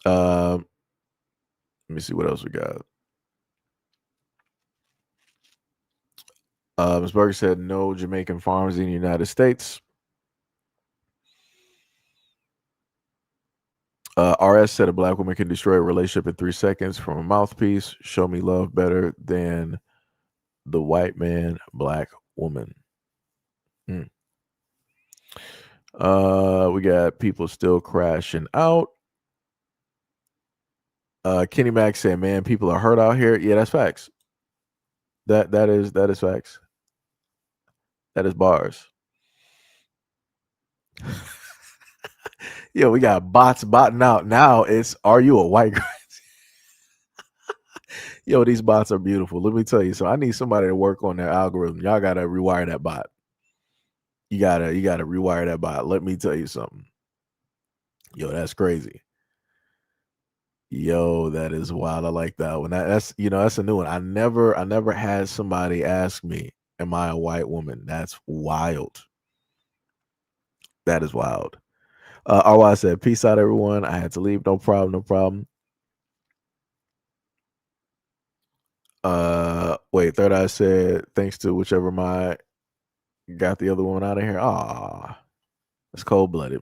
Let me see what else we got. Ms. Berger said, no Jamaican farms in the United States. RS said, a Black woman can destroy a relationship in 3 seconds from a mouthpiece. Show me love better than the white man, Black woman. We got people still crashing out. Kenny Mack said, man, people are hurt out here. Yeah, that's facts. That is facts. That is bars. Yo, we got bots botting out. Now it's, are you a white girl? Yo, these bots are beautiful. Let me tell you. So I need somebody to work on their algorithm. Y'all got to rewire that bot. You gotta rewire that bot. Let me tell you something. Yo, that's crazy. Yo, that is wild. I like that one. That's that's a new one. I never had somebody ask me, "Am I a white woman?" That's wild. That is wild. RY said, "Peace out, everyone. I had to leave. No problem. No problem." Wait. Third Eye said, "Thanks to whichever my got the other one out of here." Ah, that's cold blooded.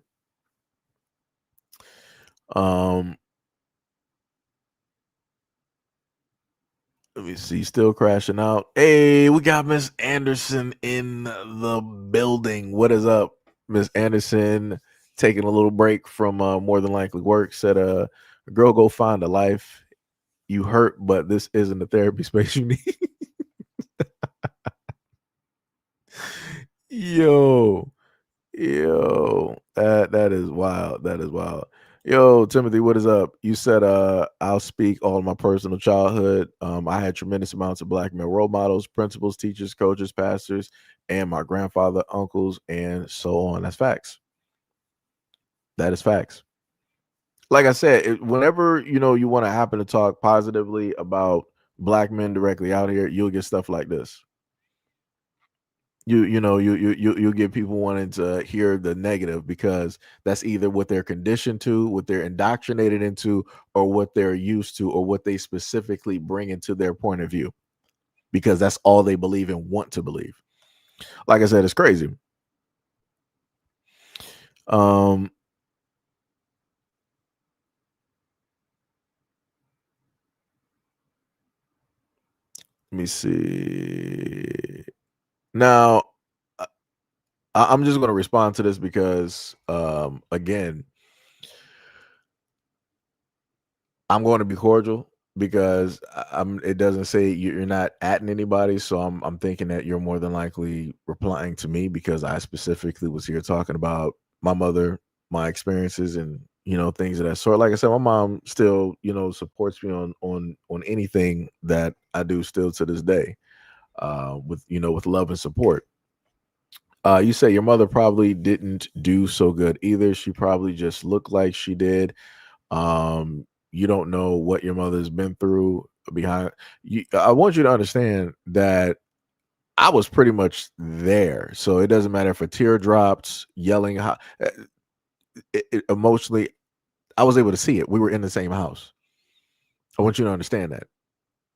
Um, Let me see. Still crashing out. Hey, we got Miss Anderson in the building. What is up, Miss Anderson? Taking a little break from more than likely work. Said, girl, go find a life. You hurt, but this isn't the therapy space you need." Yo, that is wild. That is wild. Yo, Timothy, what is up? You said I'll speak all my personal childhood. I had tremendous amounts of black male role models, principals, teachers, coaches, pastors, and my grandfather, uncles, and so on. That's facts. That is facts. Like I said, whenever you want to happen to talk positively about black men directly out here, you'll get stuff like this. You get people wanting to hear the negative because that's either what they're conditioned to, what they're indoctrinated into, or what they're used to, or what they specifically bring into their point of view, because that's all they believe and want to believe. Like I said, it's crazy. Let me see. Now, I'm just going to respond to this because, again, I'm going to be cordial because it doesn't say you're not atting anybody. So I'm thinking that you're more than likely replying to me because I specifically was here talking about my mother, my experiences, and things of that sort. Like I said, my mom still supports me on anything that I do still to this day, with love and support. You say your mother probably didn't do so good either. She probably just looked like she did. You don't know what your mother's been through behind you. I want you to understand that I was pretty much there. So it doesn't matter if a tear dropped, yelling, emotionally, I was able to see it. We were in the same house. I want you to understand that.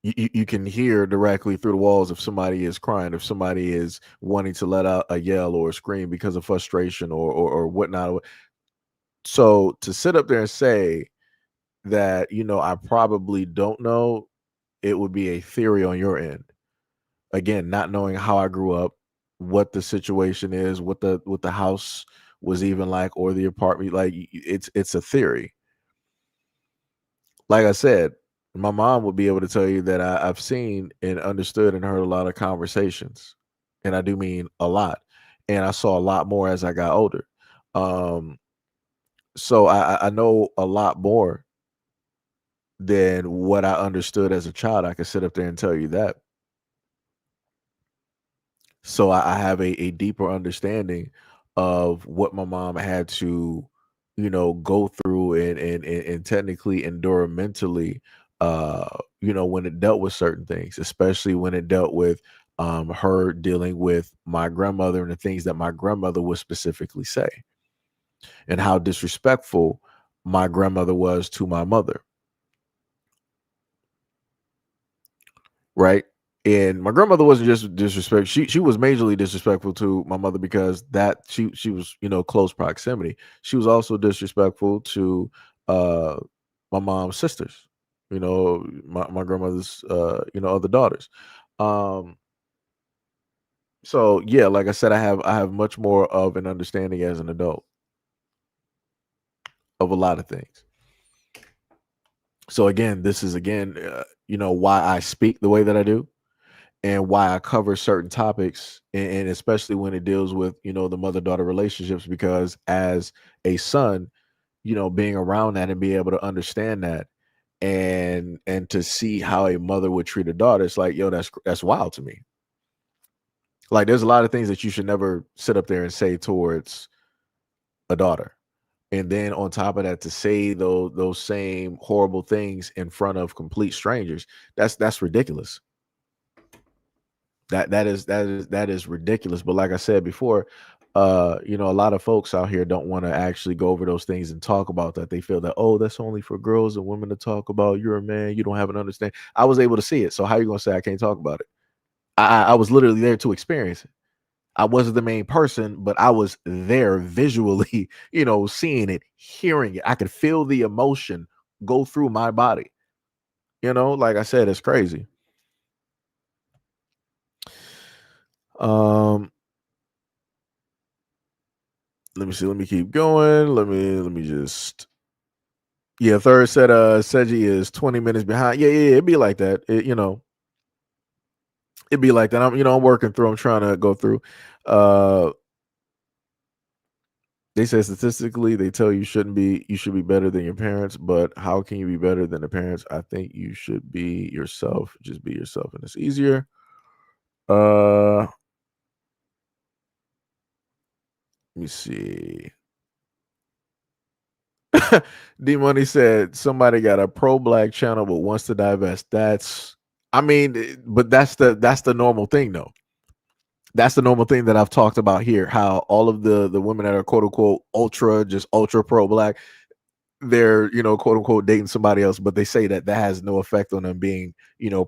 You can hear directly through the walls if somebody is crying, if somebody is wanting to let out a yell or a scream because of frustration or whatnot. So to sit up there and say that, I probably don't know, it would be a theory on your end. Again, not knowing how I grew up, what the situation is, what the house was even like, or the apartment. Like, it's a theory. Like I said, my mom would be able to tell you that I've seen and understood and heard a lot of conversations, and I do mean a lot. And I saw a lot more as I got older. Um, so I know a lot more than what I understood as a child. I could sit up there and tell you that. So I have a deeper understanding of what my mom had to, go through and technically endure mentally, when it dealt with certain things, especially when it dealt with her dealing with my grandmother and the things that my grandmother would specifically say and how disrespectful my grandmother was to my mother. Right. And my grandmother wasn't just disrespect. She was majorly disrespectful to my mother because that she was, close proximity. She was also disrespectful to uh my mom's sisters, my grandmother's other daughters. Um so yeah, like I said, I have much more of an understanding as an adult of a lot of things. So again, this is why I speak the way that I do and why I cover certain topics, and especially when it deals with the mother-daughter relationships, because as a son, being around that and be able to understand that and to see how a mother would treat a daughter, it's like, yo, that's wild to me. Like there's a lot of things that you should never sit up there and say towards a daughter. And then on top of that, to say those same horrible things in front of complete strangers, that's ridiculous. That is ridiculous. But like I said before, you know, a lot of folks out here don't want to actually go over those things and talk about that. They feel that, oh, that's only for girls and women to talk about. You're a man, you don't have an understanding. I was able to see it. So how you gonna say I can't talk about it? I was literally there to experience it. I wasn't the main person, but I was there visually, you know, seeing it, hearing it. I could feel the emotion go through my body. You know, like I said, it's crazy. Um, let me see. Let me keep going. Let me just. Yeah, third set. Seji is 20 minutes behind. Yeah, it'd be like that. You know, it'd be like that. I'm working through. I'm trying to go through. They say statistically they tell you should be better than your parents, but how can you be better than the parents? I think you should be yourself. Just be yourself, and it's easier. Let me see. D Money said somebody got a pro black channel but wants to divest. But that's the normal thing though. That's the normal thing that I've talked about here. How all of the women that are quote unquote ultra pro black, they're quote unquote dating somebody else, but they say that has no effect on them being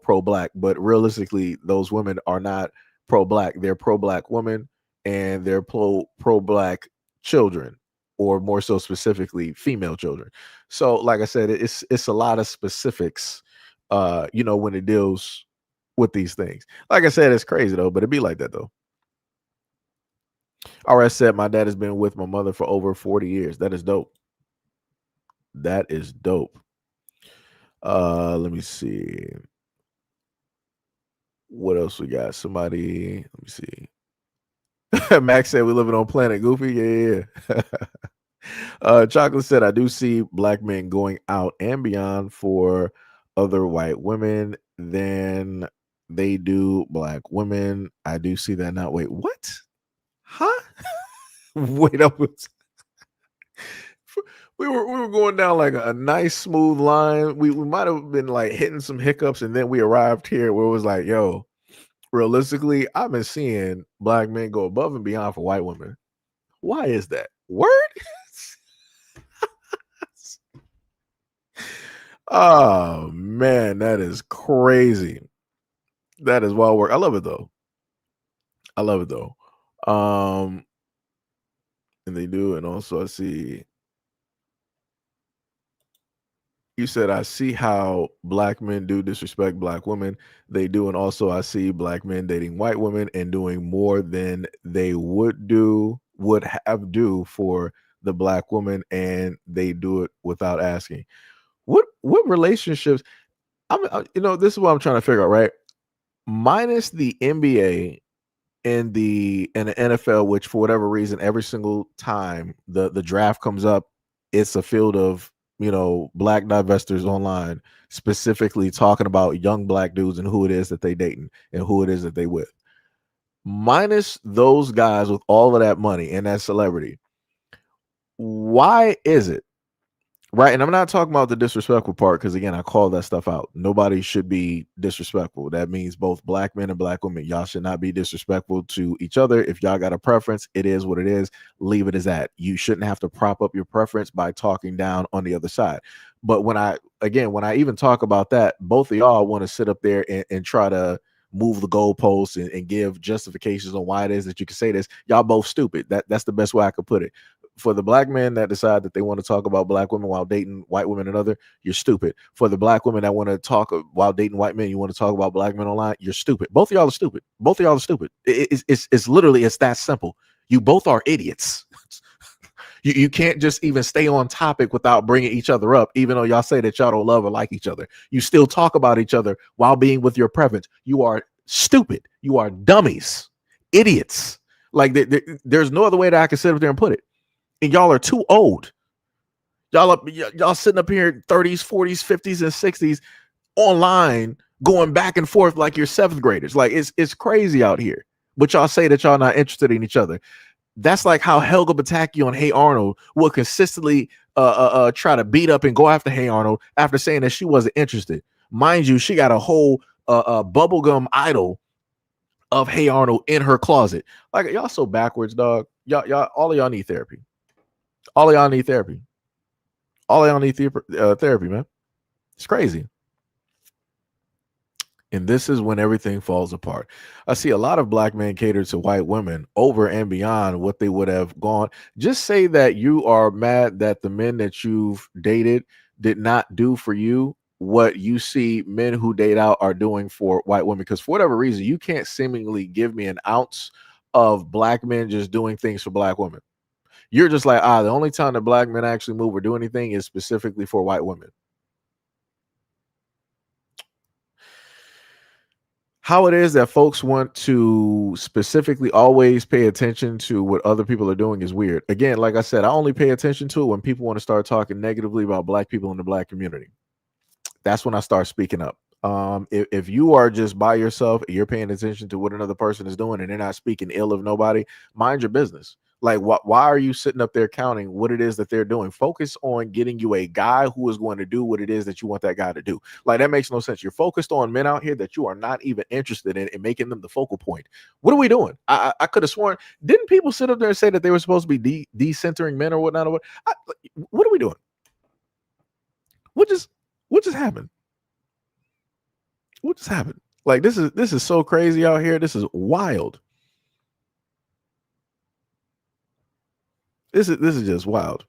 pro black. But realistically, those women are not pro black. They're pro black women, and they're pro black children, or more so specifically female children. So like I said, it's a lot of specifics when it deals with these things. Like I said, it's crazy though, but it'd be like that though. RS said my dad has been with my mother for over 40 years. That is dope. That is dope. Let me see. What else we got? Somebody, let me see. Max said we living on Planet Goofy. Yeah. Chocolate said I do see black men going out and beyond for other white women than they do black women. I do see that now. Wait, what? Huh? Wait up. We were going down like a nice smooth line. We might have been like hitting some hiccups, and then we arrived here where it was like, yo, realistically, I've been seeing black men go above and beyond for white women. Why is that? Word? Oh man, that is crazy. That is wild work. I love it though. And they do, and also I see. You said I see how black men do disrespect black women. They do, and also I see black men dating white women and doing more than they would have do for the black woman, and they do it without asking. What relationships? This is what I'm trying to figure out, right? Minus the NBA and the NFL, which for whatever reason, every single time the draft comes up, it's a field of black divestors online, specifically talking about young black dudes and who it is that they dating and who it is that they with. Minus those guys with all of that money and that celebrity, why is it right? And I'm not talking about the disrespectful part, because again, I call that stuff out. Nobody should be disrespectful. That means both black men and black women. Y'all should not be disrespectful to each other. If y'all got a preference, it is what it is. Leave it as that. You shouldn't have to prop up your preference by talking down on the other side. But when I even talk about that, both of y'all want to sit up there and try to move the goalposts and give justifications on why it is that you can say this. Y'all both stupid. That's the best way I could put it. For the black men that decide that they want to talk about black women while dating white women and other, you're stupid. For the black women that want to talk while dating white men, you want to talk about black men online, you're stupid. Both of y'all are stupid. Both of y'all are stupid. It's literally, it's that simple. You both are idiots. You can't just even stay on topic without bringing each other up, even though y'all say that y'all don't love or like each other. You still talk about each other while being with your preference. You are stupid. You are dummies, idiots. Like there's no other way that I can sit up there and put it. And y'all are too old. Y'all sitting up here 30s, 40s, 50s, and 60s online, going back and forth like you're seventh graders. Like it's crazy out here. but y'all say that y'all not interested in each other. That's like how Helga Pataki on Hey Arnold will consistently try to beat up and go after Hey Arnold after saying that she wasn't interested. Mind you, she got a whole bubblegum idol of Hey Arnold in her closet. Like, y'all so backwards, dog. Y'all, all of y'all need therapy. All of y'all need therapy. All of y'all need therapy, man. It's crazy. And this is when everything falls apart. I see a lot of black men cater to white women over and beyond what they would have gone. Just say that you are mad that the men that you've dated did not do for you what you see men who date out are doing for white women. Because for whatever reason, you can't seemingly give me an ounce of black men just doing things for black women. You're just like, the only time that black men actually move or do anything is specifically for white women. How it is that folks want to specifically always pay attention to what other people are doing is weird. Again, like I said, I only pay attention to it when people want to start talking negatively about black people in the black community. That's when I start speaking up. If you are just by yourself and you're paying attention to what another person is doing and they're not speaking ill of nobody, mind your business. Like, why are you sitting up there counting what it is that they're doing? Focus on getting you a guy who is going to do what it is that you want that guy to do. Like, that makes no sense. You're focused on men out here that you are not even interested in and making them the focal point. What are we doing? I could have sworn, didn't people sit up there and say that they were supposed to be decentering men or whatnot? Or what are we doing? What just happened? What just happened? Like, this is so crazy out here. This is wild. This is just wild.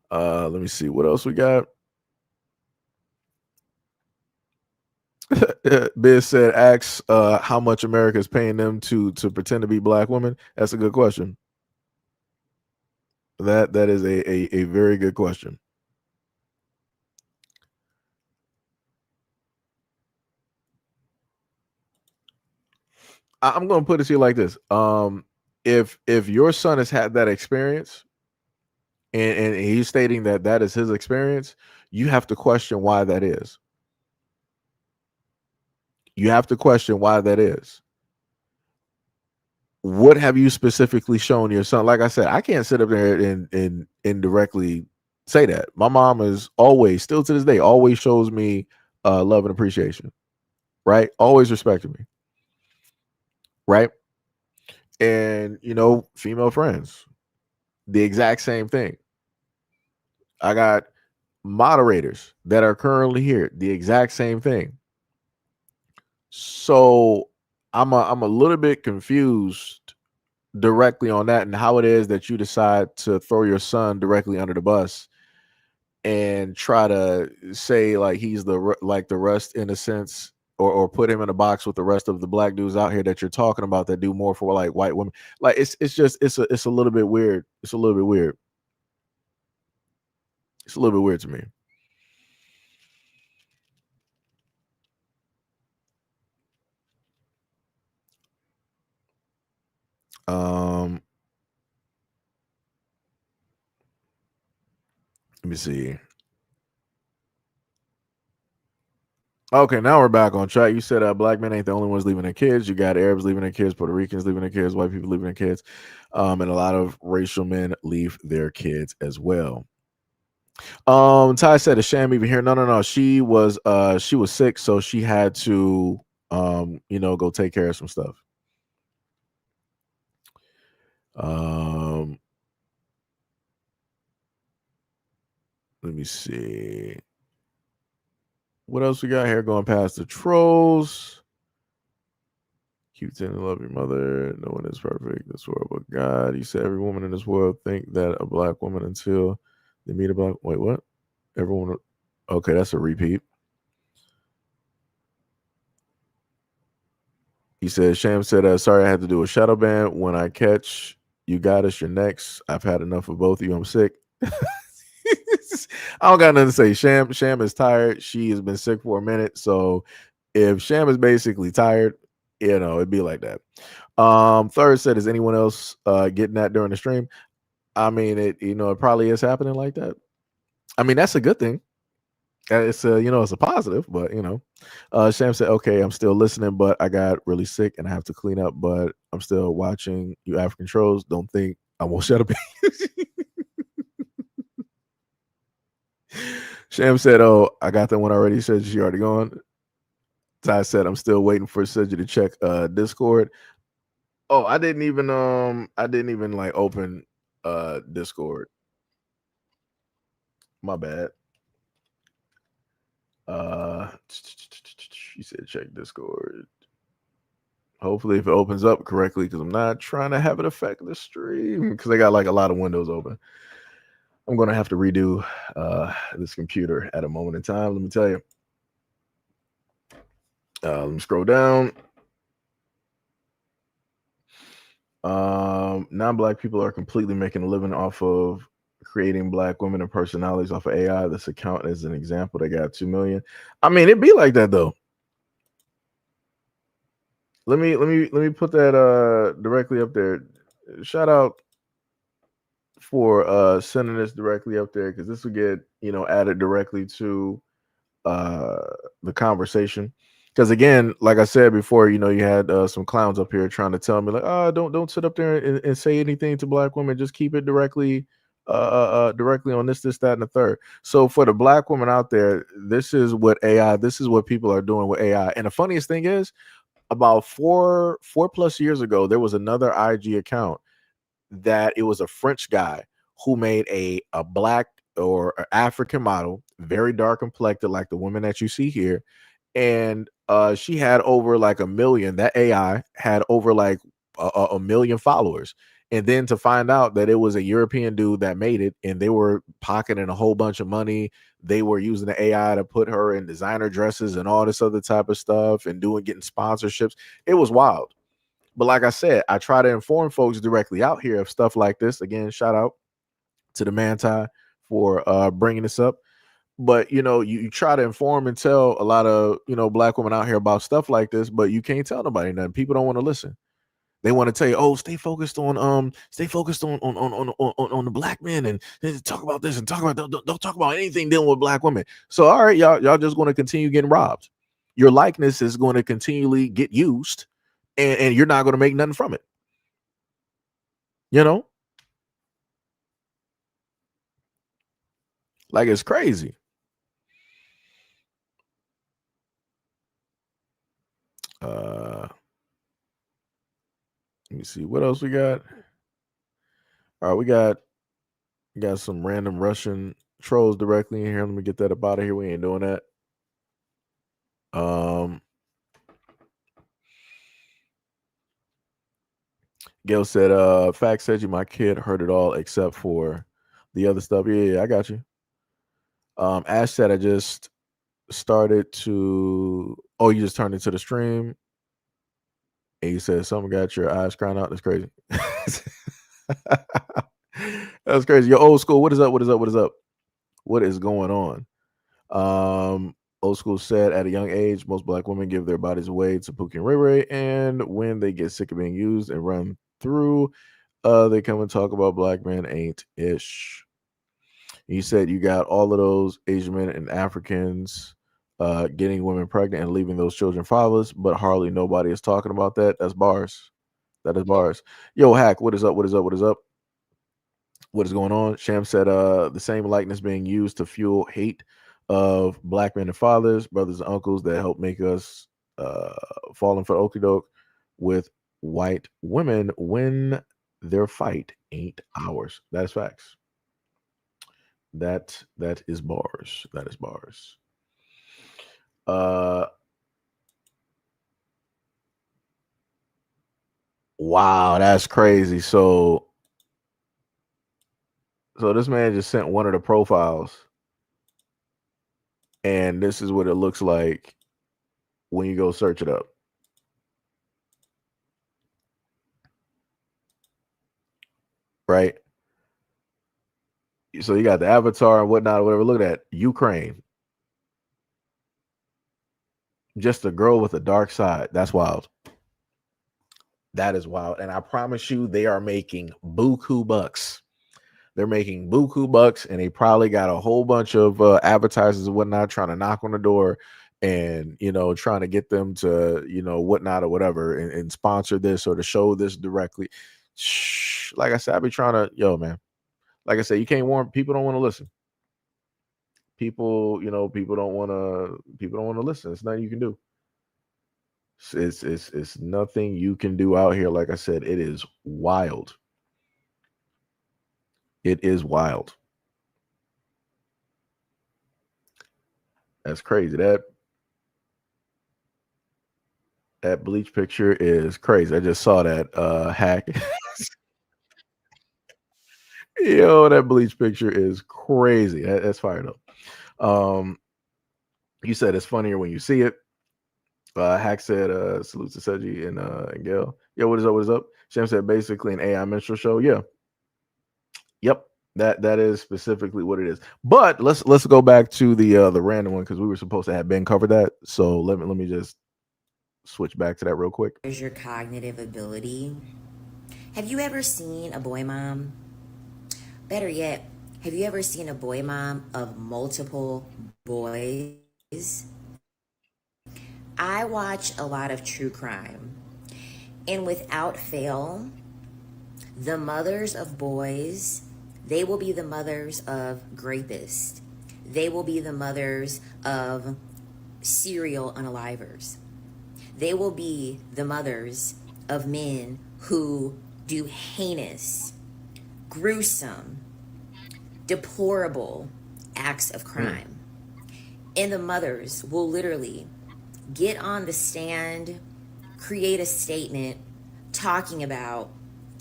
Let me see what else we got. Biz said, "Asks how much America is paying them to pretend to be black women." That's a good question. That is a very good question. I'm going to put it to you like this. If your son has had that experience and he's stating that is his experience, you have to question why that is. You have to question why that is. What have you specifically shown your son? Like I said, I can't sit up there and indirectly say that. My mom is always, still to this day, always shows me love and appreciation, right? Always respected me, right? And, female friends, the exact same thing. I got moderators that are currently here, the exact same thing. So I'm a little bit confused directly on that and how it is that you decide to throw your son directly under the bus and try to say like he's the rest in a sense, or put him in a box with the rest of the black dudes out here that you're talking about that do more for like white women. Like, it's a little bit weird. It's a little bit weird. It's a little bit weird to me. Let me see. Okay, now we're back on track. You said black men ain't the only ones leaving their kids. You got Arabs leaving their kids, Puerto Ricans leaving their kids, white people leaving their kids, and a lot of racial men leave their kids as well. Ty said, "Is Sham even here?" No. She was sick, so she had to go take care of some stuff. Let me see. What else we got here? Going past the trolls. Keep tending to love your mother. No one is perfect. This world but God. You said every woman in this world think that a black woman until they meet a black. Wait, what? Everyone. Okay, that's a repeat. He said, Sham said, sorry, I had to do a shadow ban. When I catch you got us, you're next. I've had enough of both of you. I'm sick. I don't got nothing to say. Sham is tired. She has been sick for a minute. So if Sham is basically tired, it'd be like that. Third said, is anyone else getting that during the stream? I mean, it probably is happening like that. I mean, that's a good thing. It's a it's a positive, but Sham said, "Okay, I'm still listening, but I got really sick and I have to clean up. But I'm still watching you African trolls. Don't think I won't shut up." Sham said, "Oh, I got that one already." Said she already gone. Ty said, "I'm still waiting for Sedgy to check Discord." Oh, I didn't even like open Discord. My bad. She said check Discord. Hopefully, if it opens up correctly, because I'm not trying to have it affect the stream because I got like a lot of windows open. I'm gonna have to redo this computer at a moment in time. Let me tell you. Let me scroll down. Non-black people are completely making a living off of creating black women and personalities off of AI. This account is an example. They got 2 million. I mean, it'd be like that though. Let me put that directly up there. Shout out for sending this directly up there because this will get added directly to the conversation. Because again, like I said before, you had some clowns up here trying to tell me like, oh, don't sit up there and say anything to black women. Just keep it directly on this, that, and the third. So for the black woman out there, this is what people are doing with AI. And the funniest thing is, about four plus years ago, there was another IG account that it was a French guy who made a black or African model, very dark complected, like the woman that you see here, and she had over like 1 million. That AI had over like a million followers. And then to find out that it was a European dude that made it, and they were pocketing a whole bunch of money. They were using the AI to put her in designer dresses and all this other type of stuff and getting sponsorships. It was wild. But like I said, I try to inform folks directly out here of stuff like this. Again, shout out to the Manti for bringing this up. But you try to inform and tell a lot of black women out here about stuff like this, but you can't tell nobody nothing. People don't want to listen. They want to tell you, oh, stay focused on the black men and talk about this and talk about don't talk about anything dealing with black women. So all right, y'all just going to continue getting robbed. Your likeness is going to continually get used, and you're not going to make nothing from it. Like it's crazy. Let me see what else we got. All right, we got some random Russian trolls directly in here. Let me get that up out of here. We ain't doing that. Gail said, fact said you, my kid heard it all except for the other stuff. Yeah, I got you. Ash said I just started to you just turned into the stream. And you said something got your eyes crying out. That's crazy. That's crazy. Yo, old school. What is up? What is up? What is up? What is going on? Old school said at a young age, most black women give their bodies away to Pookie and Ray Ray, and when they get sick of being used and run through, they come and talk about black men ain't ish. You said you got all of those Asian men and Africans getting women pregnant and leaving those children fatherless, but hardly nobody is talking about that. That's bars. That is bars. Yo, Hack, what is up? What is up? What is up? What is going on? Sham said the same likeness being used to fuel hate of black men and fathers, brothers and uncles that help make us falling for okie doke with white women when their fight ain't ours. That is facts. That is bars. That is bars. Wow, that's crazy. So this man just sent one of the profiles, and this is what it looks like when you go search it up. Right? So you got the avatar and whatnot, whatever. Look at that. Ukraine. Just a girl with a dark side. That's wild. That is wild. And I promise you, they are making buku bucks. They're making buku bucks, and they probably got a whole bunch of advertisers and whatnot trying to knock on the door and trying to get them to whatnot or whatever and sponsor this or to show this directly. Shh, like I said, I be trying to man. Like I said, you can't warn people. Don't want to listen. People don't want to listen. It's nothing you can do. It's nothing you can do out here. Like I said, it is wild. It is wild. That's crazy. That bleach picture is crazy. I just saw that hack. Yo, that bleach picture is crazy. That's fired up. You said it's funnier when you see it. Hack said, salute to Seji and Gail. Yo, what is up? What is up? Shem said basically an AI minstrel show. Yeah. Yep. That is specifically what it is. But let's go back to the random one because we were supposed to have Ben cover that. So let me just switch back to that real quick. There's your cognitive ability. Have you ever seen a boy mom? Better yet, have you ever seen a boy mom of multiple boys? I watch a lot of true crime, and without fail, the mothers of boys, they will be the mothers of rapists. They will be the mothers of serial unalivers. They will be the mothers of men who do heinous, gruesome, deplorable acts of crime. And the mothers will literally get on the stand, create a statement talking about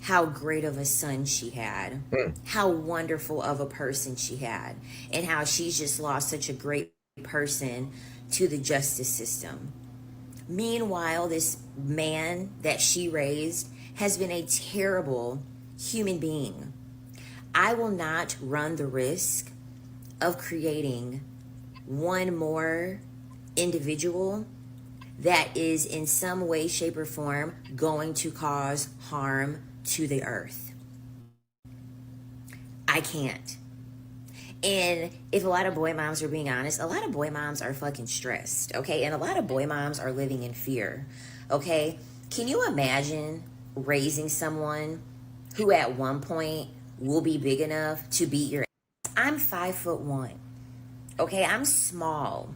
how great of a son she had, how wonderful of a person she had, and how she's just lost such a great person to the justice system. Meanwhile, this man that she raised has been a terrible human being. I will not run the risk of creating one more individual that is in some way, shape, or form going to cause harm to the earth. I can't. And if a lot of boy moms are being honest, a lot of boy moms are fucking stressed, okay? And a lot of boy moms are living in fear, okay? Can you imagine raising someone who at one point will be big enough to beat your ass? I'm 5'1", okay? I'm small.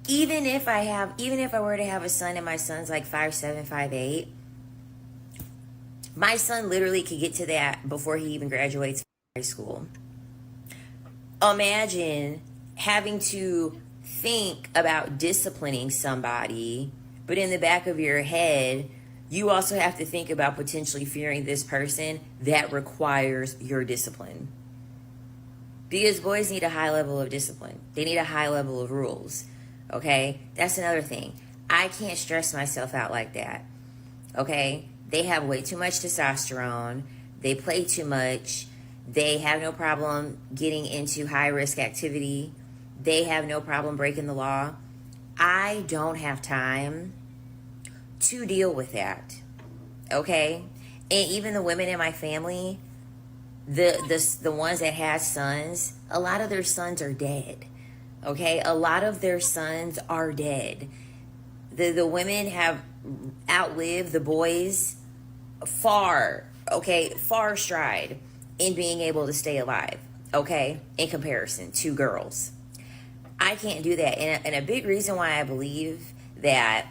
Even if I were to have a son and my son's like 5'7", 5'8", my son literally could get to that before he even graduates high school. Imagine having to think about disciplining somebody, but in the back of your head, you also have to think about potentially fearing this person that requires your discipline. Because boys need a high level of discipline. They need a high level of rules. Okay? That's another thing. I can't stress myself out like that. Okay? They have way too much testosterone. They play too much. They have no problem getting into high-risk activity. They have no problem breaking the law. I don't have time to deal with that. Okay? And even the women in my family, the ones that had sons, a lot of their sons are dead. Okay? A lot of their sons are dead. The women have outlived the boys far stride in being able to stay alive, okay, in comparison to girls. I can't do that. And a big reason why I believe that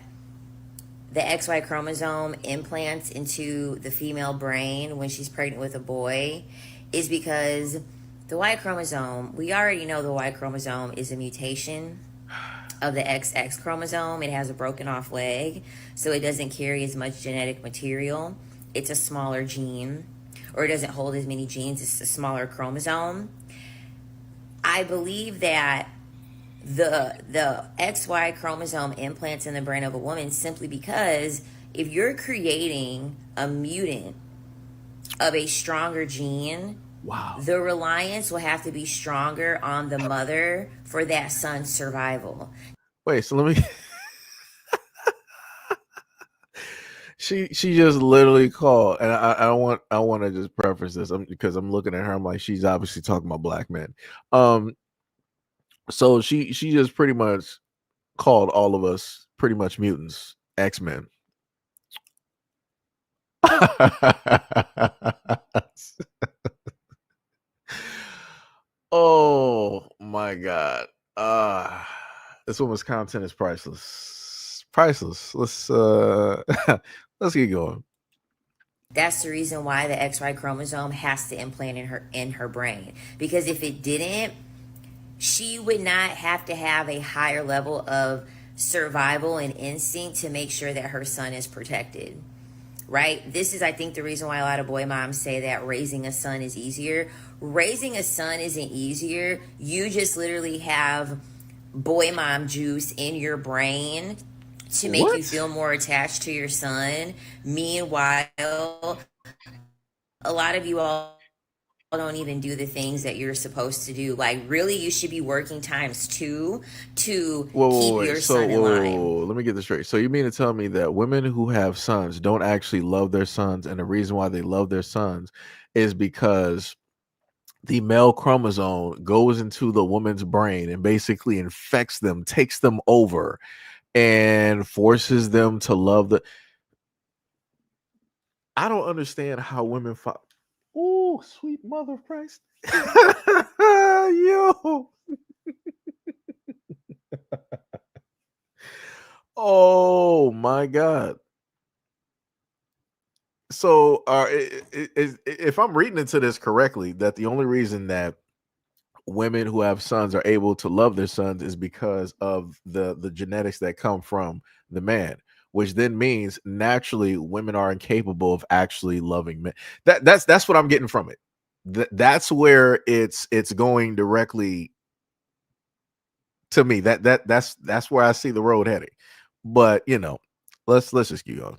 the XY chromosome implants into the female brain when she's pregnant with a boy is because the Y chromosome, we already know the Y chromosome is a mutation of the XX chromosome. It has a broken off leg, so it doesn't carry as much genetic material. It's a smaller gene, or it doesn't hold as many genes. It's a smaller chromosome. I believe that the XY chromosome implants in the brain of a woman simply because if you're creating a mutant of a stronger gene, wow, the reliance will have to be stronger on the mother for that son's survival. Wait, so let me She just literally called, and I want to just preface this because I'm looking at her. I'm like, she's obviously talking about black men. So she just pretty much called all of us pretty much mutants, X-Men. Oh my god. This woman's content is priceless. Priceless. Let's let's get going. That's the reason why the XY chromosome has to implant in her brain. Because if it didn't, she would not have to have a higher level of survival and instinct to make sure that her son is protected. Right? This is, I think, the reason why a lot of boy moms say that raising a son is easier. Raising a son isn't easier. You just literally have boy mom juice in your brain to make you feel more attached to your son. Meanwhile, a lot of you all don't even do the things that you're supposed to do. Like, really, you should be working times 2 to keep your son in line. Let me get this straight. So you mean to tell me that women who have sons don't actually love their sons, and the reason why they love their sons is because the male chromosome goes into the woman's brain and basically infects them, takes them over, and forces them to love the. I don't understand how women. Oh, sweet mother of Christ. Yo. Oh my God. So if I'm reading into this correctly, that the only reason that women who have sons are able to love their sons is because of the genetics that come from the man, which then means naturally women are incapable of actually loving men. That's what I'm getting from it. That's where it's going directly to me. That's where I see the road heading. But let's just keep going.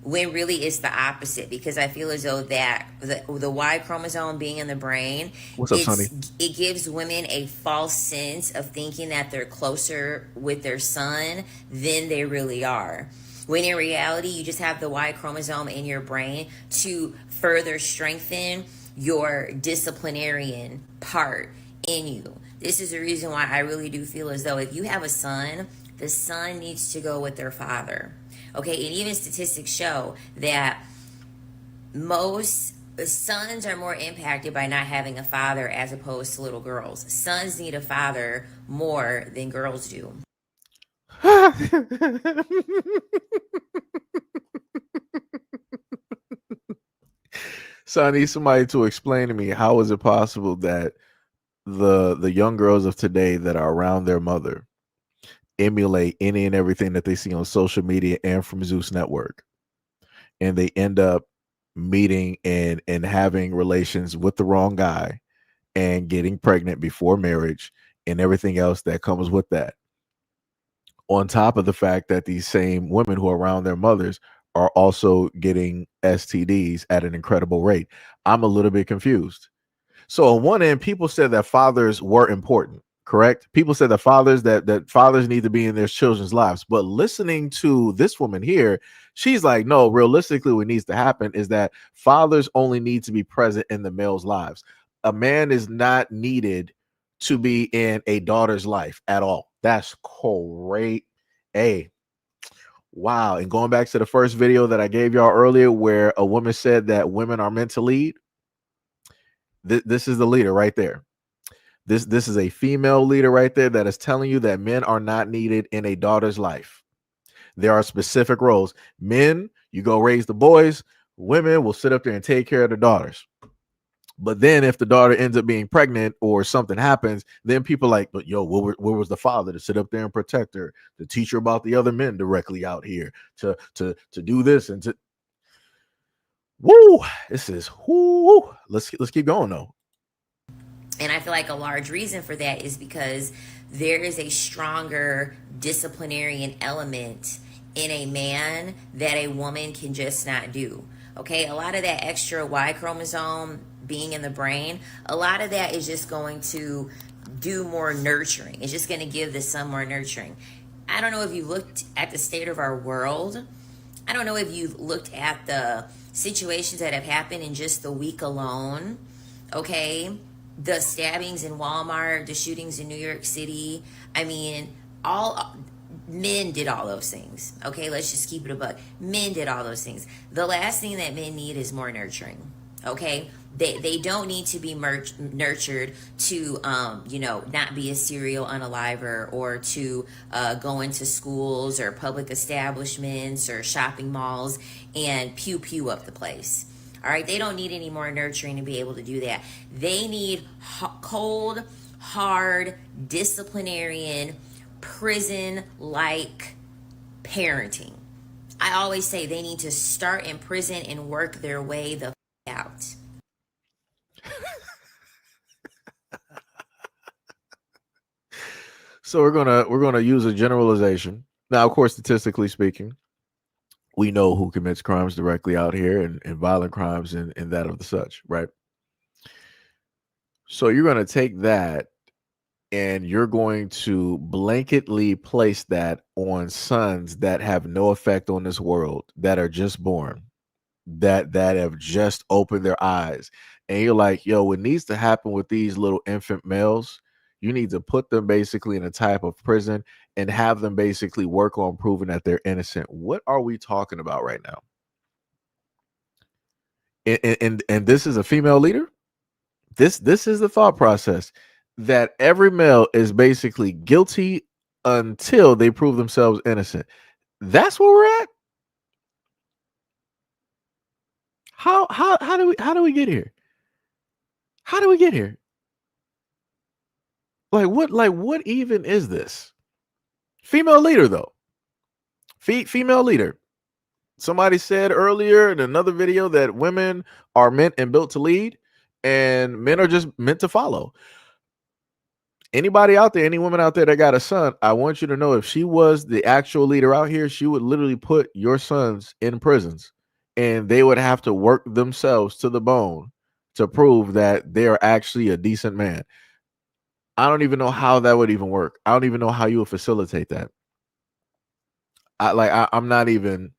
When really it's the opposite, because I feel as though that the Y chromosome being in the brain, What's up, Sonny? It gives women a false sense of thinking that they're closer with their son than they really are. When in reality, you just have the Y chromosome in your brain to further strengthen your disciplinarian part in you. This is the reason why I really do feel as though if you have a son, the son needs to go with their father. Okay, and even statistics show that most sons are more impacted by not having a father as opposed to little girls. Sons need a father more than girls do. So I need somebody to explain to me, how is it possible that the young girls of today that are around their mother emulate any and everything that they see on social media and from Zeus Network, and they end up meeting and having relations with the wrong guy and getting pregnant before marriage and everything else that comes with that, on top of the fact that these same women who are around their mothers are also getting STDs at an incredible rate. I'm a little bit confused. So on one end, people said that fathers were important, correct? People said that fathers need to be in their children's lives. But listening to this woman here, she's like, no, realistically, what needs to happen is that fathers only need to be present in the male's lives. A man is not needed to be in a daughter's life at all. That's great. Hey, wow. And going back to the first video that I gave y'all earlier, where a woman said that women are meant to lead, this is the leader right there. This is a female leader right there that is telling you that men are not needed in a daughter's life. There are specific roles. Men, you go raise the boys. Women will sit up there and take care of the daughters. But then if the daughter ends up being pregnant or something happens, then people are like, but yo, where was the father to sit up there and protect her, to teach her about the other men directly out here, to do this and to. Woo! This is whoo. Let's keep going though. And I feel like a large reason for that is because there is a stronger disciplinarian element in a man that a woman can just not do. Okay, a lot of that extra Y chromosome being in the brain, a lot of that is just going to do more nurturing. It's just going to give the son more nurturing. I don't know if you looked at the state of our world, I don't know if you've looked at the situations that have happened in just the week alone. Okay, the stabbings in Walmart, the shootings in New York City. I mean, all men did all those things. Okay, let's just keep it a buck. Men did all those things. The last thing that men need is more nurturing. Okay, they don't need to be nurtured to not be a serial unaliver, or to go into schools or public establishments or shopping malls and pew pew up the place. All right, they don't need any more nurturing to be able to do that. They need cold, hard, disciplinarian, prison-like parenting. I always say they need to start in prison and work their way the out. So we're gonna use a generalization. Now, of course, statistically speaking, we know who commits crimes directly out here, and violent crimes and that of the such, right? So you're gonna take that and you're going to blanketly place that on sons that have no effect on this world, that are just born, that have just opened their eyes. And you're like, yo, what needs to happen with these little infant males, you need to put them basically in a type of prison and have them basically work on proving that they're innocent. What are we talking about right now? And this is a female leader. This is the thought process, that every male is basically guilty until they prove themselves innocent. That's where we're at. How do we get here? How do we get here? Like what even is this? Female leader though. Female leader. Somebody said earlier in another video that women are meant and built to lead, and men are just meant to follow. Anybody out there, any woman out there that got a son, I want you to know, if she was the actual leader out here, she would literally put your sons in prisons, and they would have to work themselves to the bone to prove that they are actually a decent man. I don't even know how that would even work. I don't even know how you would facilitate that. I'm not even.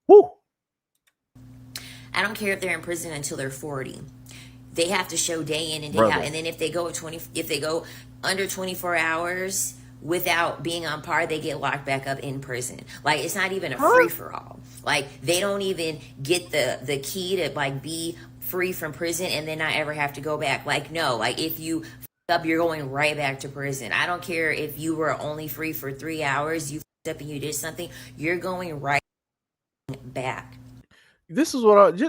Woo. I don't care if they're in prison until they're 40. They have to show day in and day out. And then if they go under 24 hours without being on par, they get locked back up in prison. Like, it's not even a free for all. Like, they don't even get the key to like be free from prison and then not ever have to go back. Like, no, like if you up, you're going right back to prison. I don't care if you were only free for 3 hours, you up and you did something, you're going right back. This is what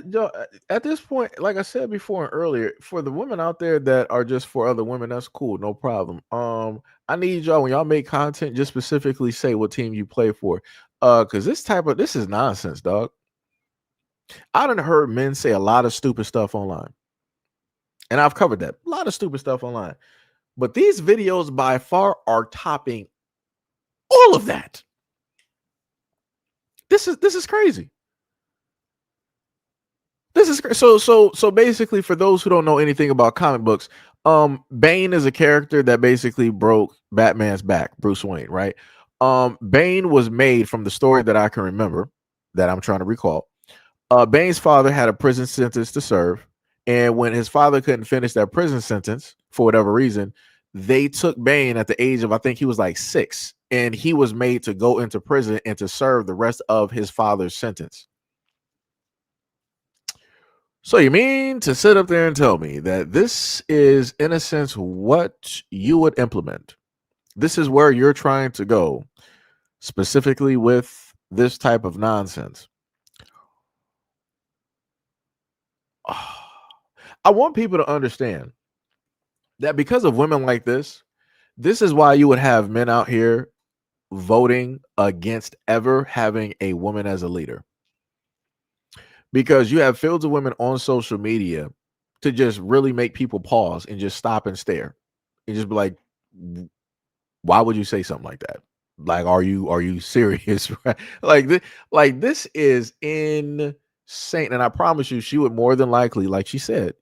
at this point, like I said before and earlier, for the women out there that are just for other women, that's cool, no problem. I need y'all, when y'all make content, just specifically say what team you play for, because this is nonsense, dog. I done heard men say a lot of stupid stuff online, and I've covered that, a lot of stupid stuff online, but these videos by far are topping all of that. This is crazy. This is so basically, for those who don't know anything about comic books, Bane is a character that basically broke Batman's back, Bruce Wayne, right? Bane was made, from the story that I can remember, that I'm trying to recall. Bane's father had a prison sentence to serve, and when his father couldn't finish that prison sentence for whatever reason, they took Bane at the age of, I think he was like 6, and he was made to go into prison and to serve the rest of his father's sentence. So you mean to sit up there and tell me that this is, in a sense, what you would implement? This is where you're trying to go, specifically with this type of nonsense. I want people to understand that because of women like this is why you would have men out here voting against ever having a woman as a leader. Because you have fields of women on social media to just really make people pause and just stop and stare and just be like, why would you say something like that? Like, are you serious? Like this is insane. And I promise you, she would more than likely, like she said,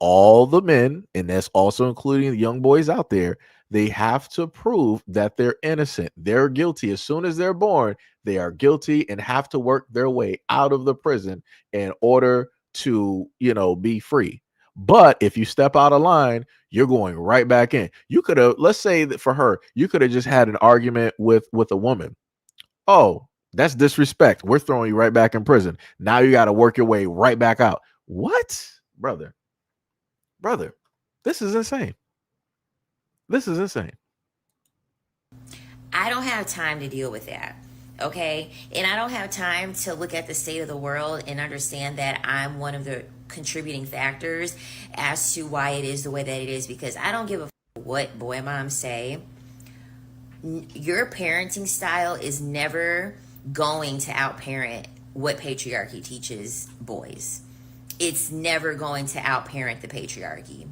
all the men, and that's also including the young boys out there, They have to prove that they're innocent. They're guilty. As soon as they're born, they are guilty and have to work their way out of the prison in order to, be free. But if you step out of line, you're going right back in. You could have, let's say that for her, you could have just had an argument with a woman. Oh, that's disrespect. We're throwing you right back in prison. Now you got to work your way right back out. What? Brother, this is insane. This is insane. I don't have time to deal with that. Okay. And I don't have time to look at the state of the world and understand that I'm one of the contributing factors as to why it is the way that it is, because I don't give a what boy moms say. Your parenting style is never going to outparent what patriarchy teaches boys. It's never going to outparent the patriarchy.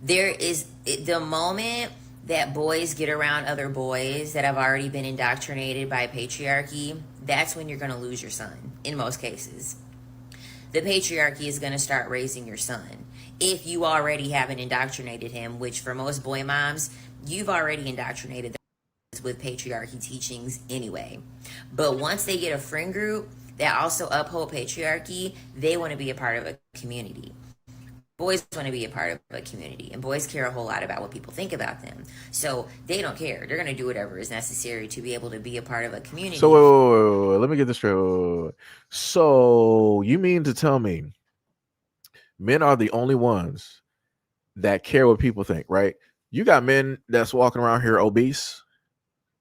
There is the moment that boys get around other boys that have already been indoctrinated by patriarchy, that's when you're going to lose your son in most cases. The patriarchy is going to start raising your son. If you already haven't indoctrinated him, which for most boy moms, you've already indoctrinated them with patriarchy teachings anyway. But once they get a friend group that also uphold patriarchy, they want to be a part of a community. Boys want to be a part of a community, and boys care a whole lot about what people think about them. So they don't care. They're going to do whatever is necessary to be able to be a part of a community. So wait, let me get this straight. So you mean to tell me men are the only ones that care what people think, right? You got men that's walking around here obese.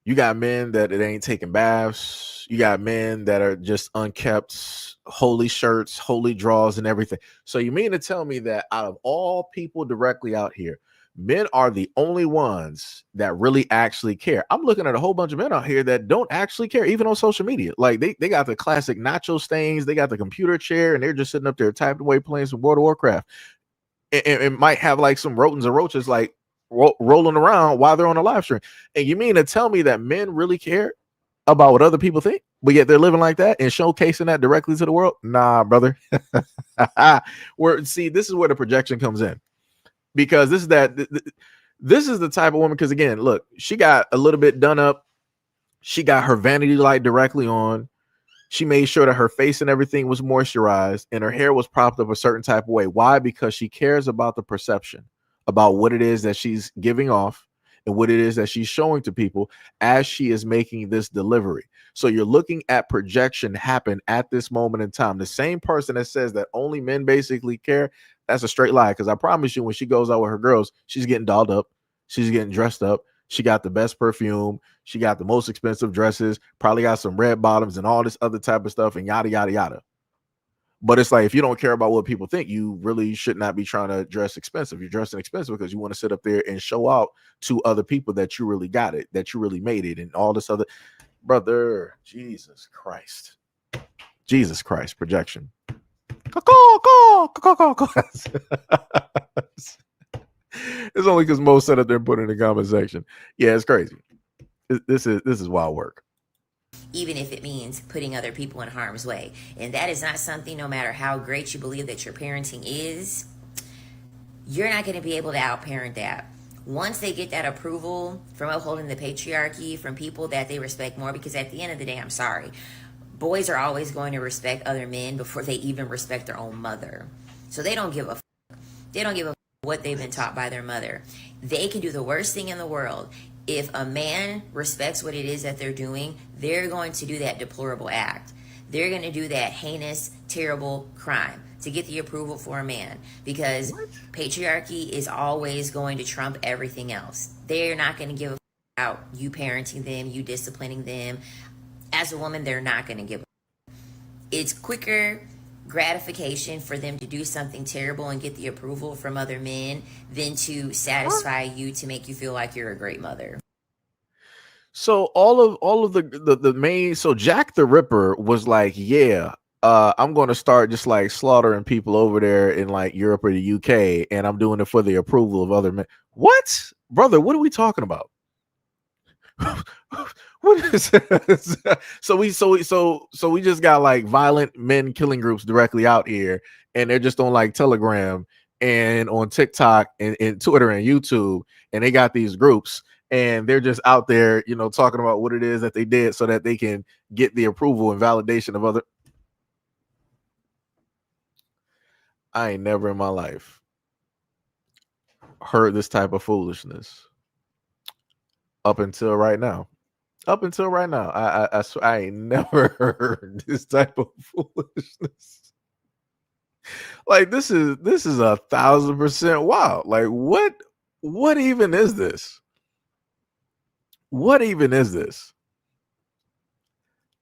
You got men that it ain't taking baths. You got men that are just unkept, holy shirts, holy draws, and everything. So you mean to tell me that out of all people directly out here, men are the only ones that really actually care? I'm looking at a whole bunch of men out here that don't actually care, even on social media. Like they got the classic nacho stains, they got the computer chair, and they're just sitting up there typing away playing some World of Warcraft. And might have like some rodents and roaches like rolling around while they're on a live stream. And you mean to tell me that men really care about what other people think, but yet they're living like that and showcasing that directly to the world? Nah, brother. See, this is where the projection comes in, because this is the type of woman. Because again, look, she got a little bit done up. She got her vanity light directly on. She made sure that her face and everything was moisturized and her hair was propped up a certain type of way. Why? Because she cares about the perception, about what it is that she's giving off and what it is that she's showing to people as she is making this delivery. So you're looking at projection happen at this moment in time. The same person that says that only men basically care, that's a straight lie. Because I promise you, when she goes out with her girls, she's getting dolled up. She's getting dressed up. She got the best perfume. She got the most expensive dresses, probably got some red bottoms and all this other type of stuff and yada, yada, yada. But it's like, if you don't care about what people think, you really should not be trying to dress expensive. You're dressing expensive because you want to sit up there and show out to other people that you really got it, that you really made it, and all this other. Brother, Jesus Christ, projection. It's only because Mo said it there and put it in the comment section. Yeah, it's crazy. This is wild work. Even if it means putting other people in harm's way. And that is not something, no matter how great you believe that your parenting is, you're not going to be able to outparent that. Once they get that approval from upholding the patriarchy from people that they respect more, because at the end of the day, I'm sorry, boys are always going to respect other men before they even respect their own mother. So they don't give a what they've been taught by their mother. They can do the worst thing in the world. If a man respects what it is that they're doing, they're going to do that deplorable act. They're going to do that heinous, terrible crime to get the approval for a man, because patriarchy is always going to trump everything else. They're not going to give a out you parenting them, you disciplining them. As a woman, they're not going to give a. It's quicker gratification for them to do something terrible and get the approval from other men than to satisfy you to make you feel like you're a great mother. So all of the main, so Jack the Ripper was like, yeah, I'm going to start just like slaughtering people over there in like Europe or the UK, and I'm doing it for the approval of other men. What, brother? What are we talking about? What is this? So we just got like violent men killing groups directly out here, and they're just on like Telegram, and on TikTok and Twitter and YouTube, and they got these groups, and they're just out there, you know, talking about what it is that they did so that they can get the approval and validation of other. I ain't never in my life heard this type of foolishness up until right now. Up until right now, I ain't never heard this type of foolishness. Like this is 1,000% wild. Like what even is this? What even is this?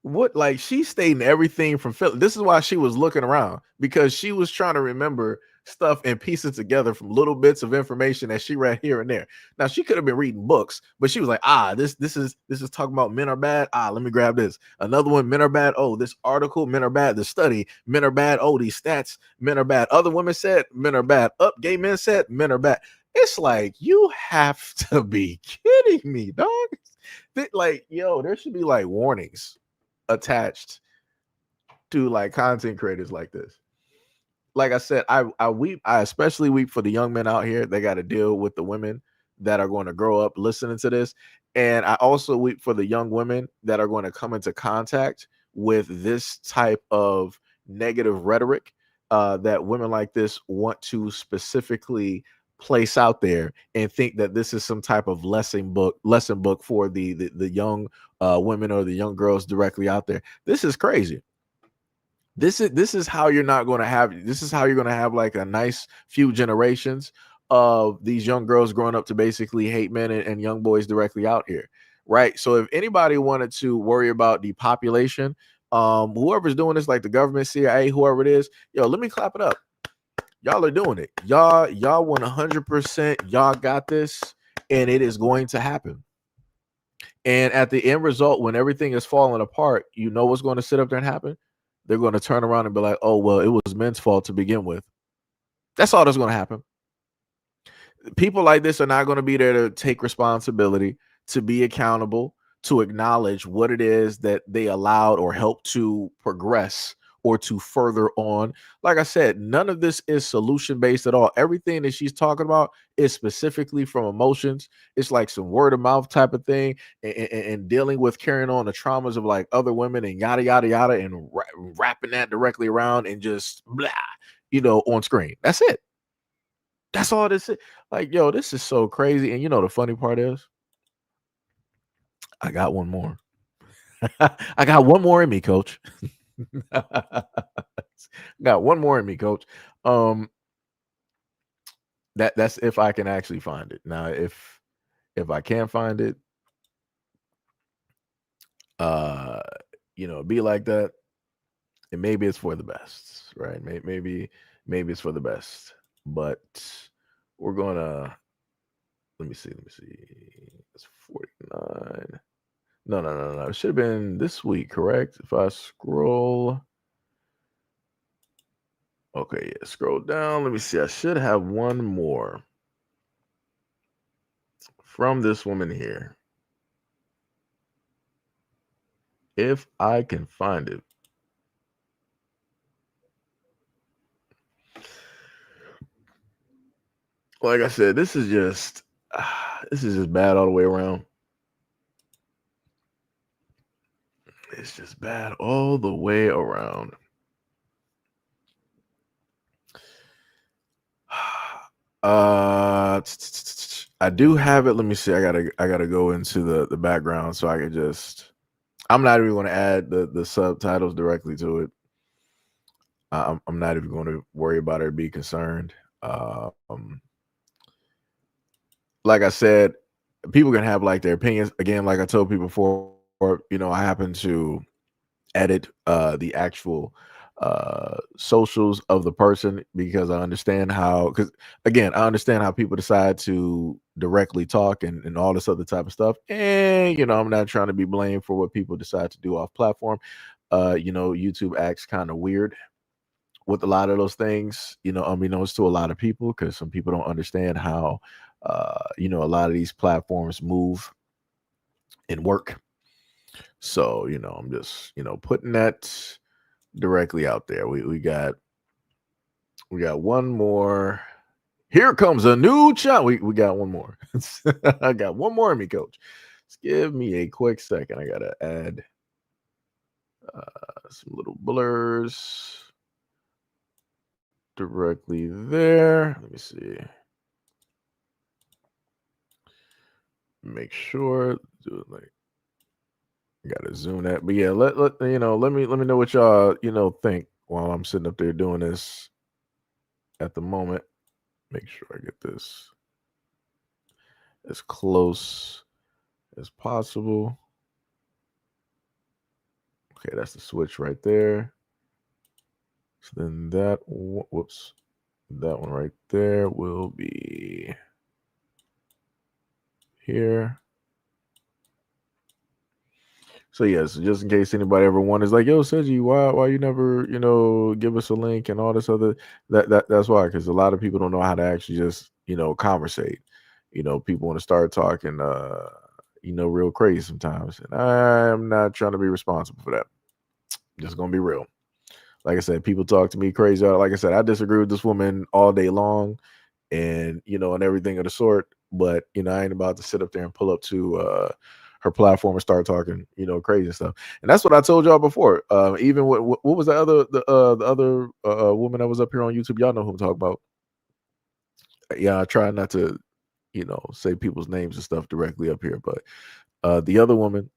What, like, she's stating everything from Philly. This is why she was looking around, because she was trying to remember stuff and piece it together from little bits of information that she read here and there. Now she could have been reading books, but she was like, this is talking about men are bad. Let me grab this. Another one, men are bad. Oh, this article, men are bad. The study, men are bad. Oh, these stats, men are bad. Other women said men are bad. Gay men said men are bad. It's like, you have to be kidding me, dog. Like, yo, there should be like warnings attached to like content creators like this. Like I said, I weep. I especially weep for the young men out here. They got to deal with the women that are going to grow up listening to this. And I also weep for the young women that are going to come into contact with this type of negative rhetoric that women like this want to specifically place out there, and think that this is some type of lesson book for the young women or the young girls directly out there. This is crazy. This is how you're not going to have. This is how you're going to have like a nice few generations of these young girls growing up to basically hate men and young boys directly out here, right? So if anybody wanted to worry about depopulation, whoever's doing this, like the government, CIA, whoever it is, yo, let me clap it up. Y'all are doing it. Y'all 100%. Y'all got this, and it is going to happen. And at the end result, when everything is falling apart, you know what's going to sit up there and happen? They're going to turn around and be like, oh, well, it was men's fault to begin with. That's all that's going to happen. People like this are not going to be there to take responsibility, to be accountable, to acknowledge what it is that they allowed or helped to progress or to further on. Like I said, none of this is solution based at all. Everything that she's talking about is specifically from emotions. It's like some word of mouth type of thing, and dealing with carrying on the traumas of like other women and yada yada yada, and wrapping that directly around and just blah, on screen. That's it. That's all this is. Like, yo, this is so crazy. And the funny part is, I got one more. I got one more in me, coach. Got one more in me, coach. That's if I can actually find it. Now, if I can't find it, be like that, and maybe it's for the best, right? Maybe it's for the best. But we're gonna let me see. It's 49. No. It should have been this week, correct? If I scroll. Okay, yeah, scroll down. Let me see. I should have one more from this woman here. If I can find it. Like I said, this is just bad all the way around. It's just bad all the way around. I do have it. Let me see. I gotta go into the background so I can just. I'm not even going to add the subtitles directly to it. I'm not even going to worry about it or be concerned. Like I said, people can have like their opinions. Again, like I told people before, I happen to edit the actual socials of the person, because I understand how, I understand how people decide to directly talk and all this other type of stuff. And, I'm not trying to be blamed for what people decide to do off platform. YouTube acts kind of weird with a lot of those things, unbeknownst to a lot of people, because some people don't understand how, a lot of these platforms move and work. So, I'm just, putting that directly out there. We got one more Here comes a new child. We got one more. I got one more in me, coach. Just give me a quick second. I gotta add some little blurs directly there. Let me see. Make sure. Do it like. Gotta zoom that. But yeah, let me know what y'all think while I'm sitting up there doing this at the moment. Make sure I get this as close as possible. Okay, that's the switch right there. So then that one right there will be here. So yes, just in case anybody ever wonders, like, yo, Seji, why you never, give us a link and all this other that's why, because a lot of people don't know how to actually just, conversate. People want to start talking real crazy sometimes. And I'm not trying to be responsible for that. Just gonna be real. Like I said, people talk to me crazy. Like I said, I disagree with this woman all day long and and everything of the sort. But I ain't about to sit up there and pull up to her platform and start talking, crazy stuff. And that's what I told y'all before. Even what was the other woman that was up here on YouTube? Y'all know who I'm talking about. Yeah, I try not to, say people's names and stuff directly up here, but the other woman,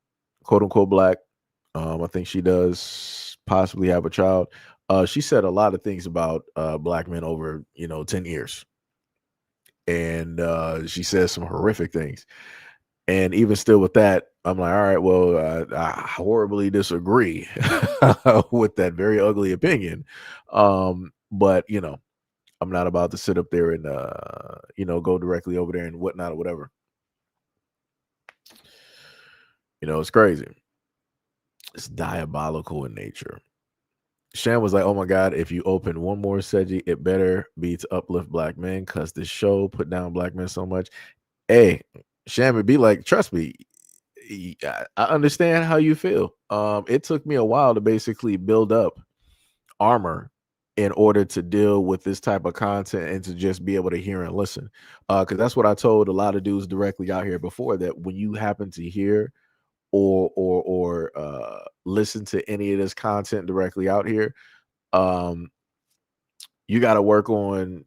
quote unquote black, I think she does possibly have a child. She said a lot of things about black men over 10 years, and she says some horrific things. And even still with that, I'm like, all right, well, I horribly disagree with that very ugly opinion. But I'm not about to sit up there and go directly over there and whatnot or whatever. It's crazy. It's diabolical in nature. Shan was like, oh my God, if you open one more Seji, it better be to uplift black men because this show put down black men so much. Hey, Shan would be like, trust me, I understand how you feel. It took me a while to basically build up armor in order to deal with this type of content and to just be able to hear and listen. Because that's what I told a lot of dudes directly out here before, that when you happen to hear or listen to any of this content directly out here, you got to work on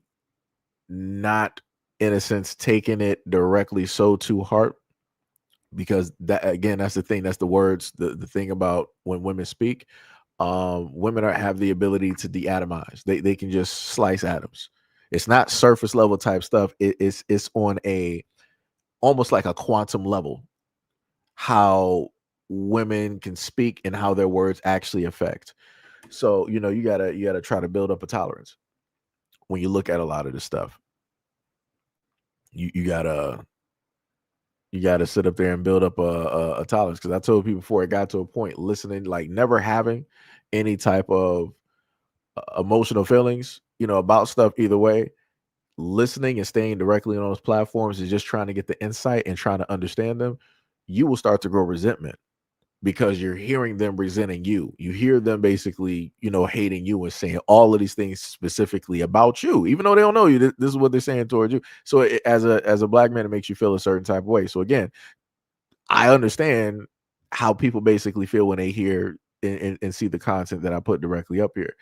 not, in a sense, taking it directly so to heart, because that, again, that's the thing. That's the words. The thing about when women speak, women have the ability to de-atomize. They can just slice atoms. It's not surface level type stuff. It's on a almost like a quantum level, how women can speak and how their words actually affect. So you gotta try to build up a tolerance when you look at a lot of this stuff. You gotta sit up there and build up a tolerance, because I told people before, it got to a point listening, like never having any type of emotional feelings about stuff either way. Listening and staying directly on those platforms is just trying to get the insight and trying to understand them. You will start to grow resentment because you're hearing them resenting you. You hear them basically, hating you and saying all of these things specifically about you, even though they don't know you. This is what they're saying towards you. So as a black man, it makes you feel a certain type of way. So again, I understand how people basically feel when they hear and see the content that I put directly up here.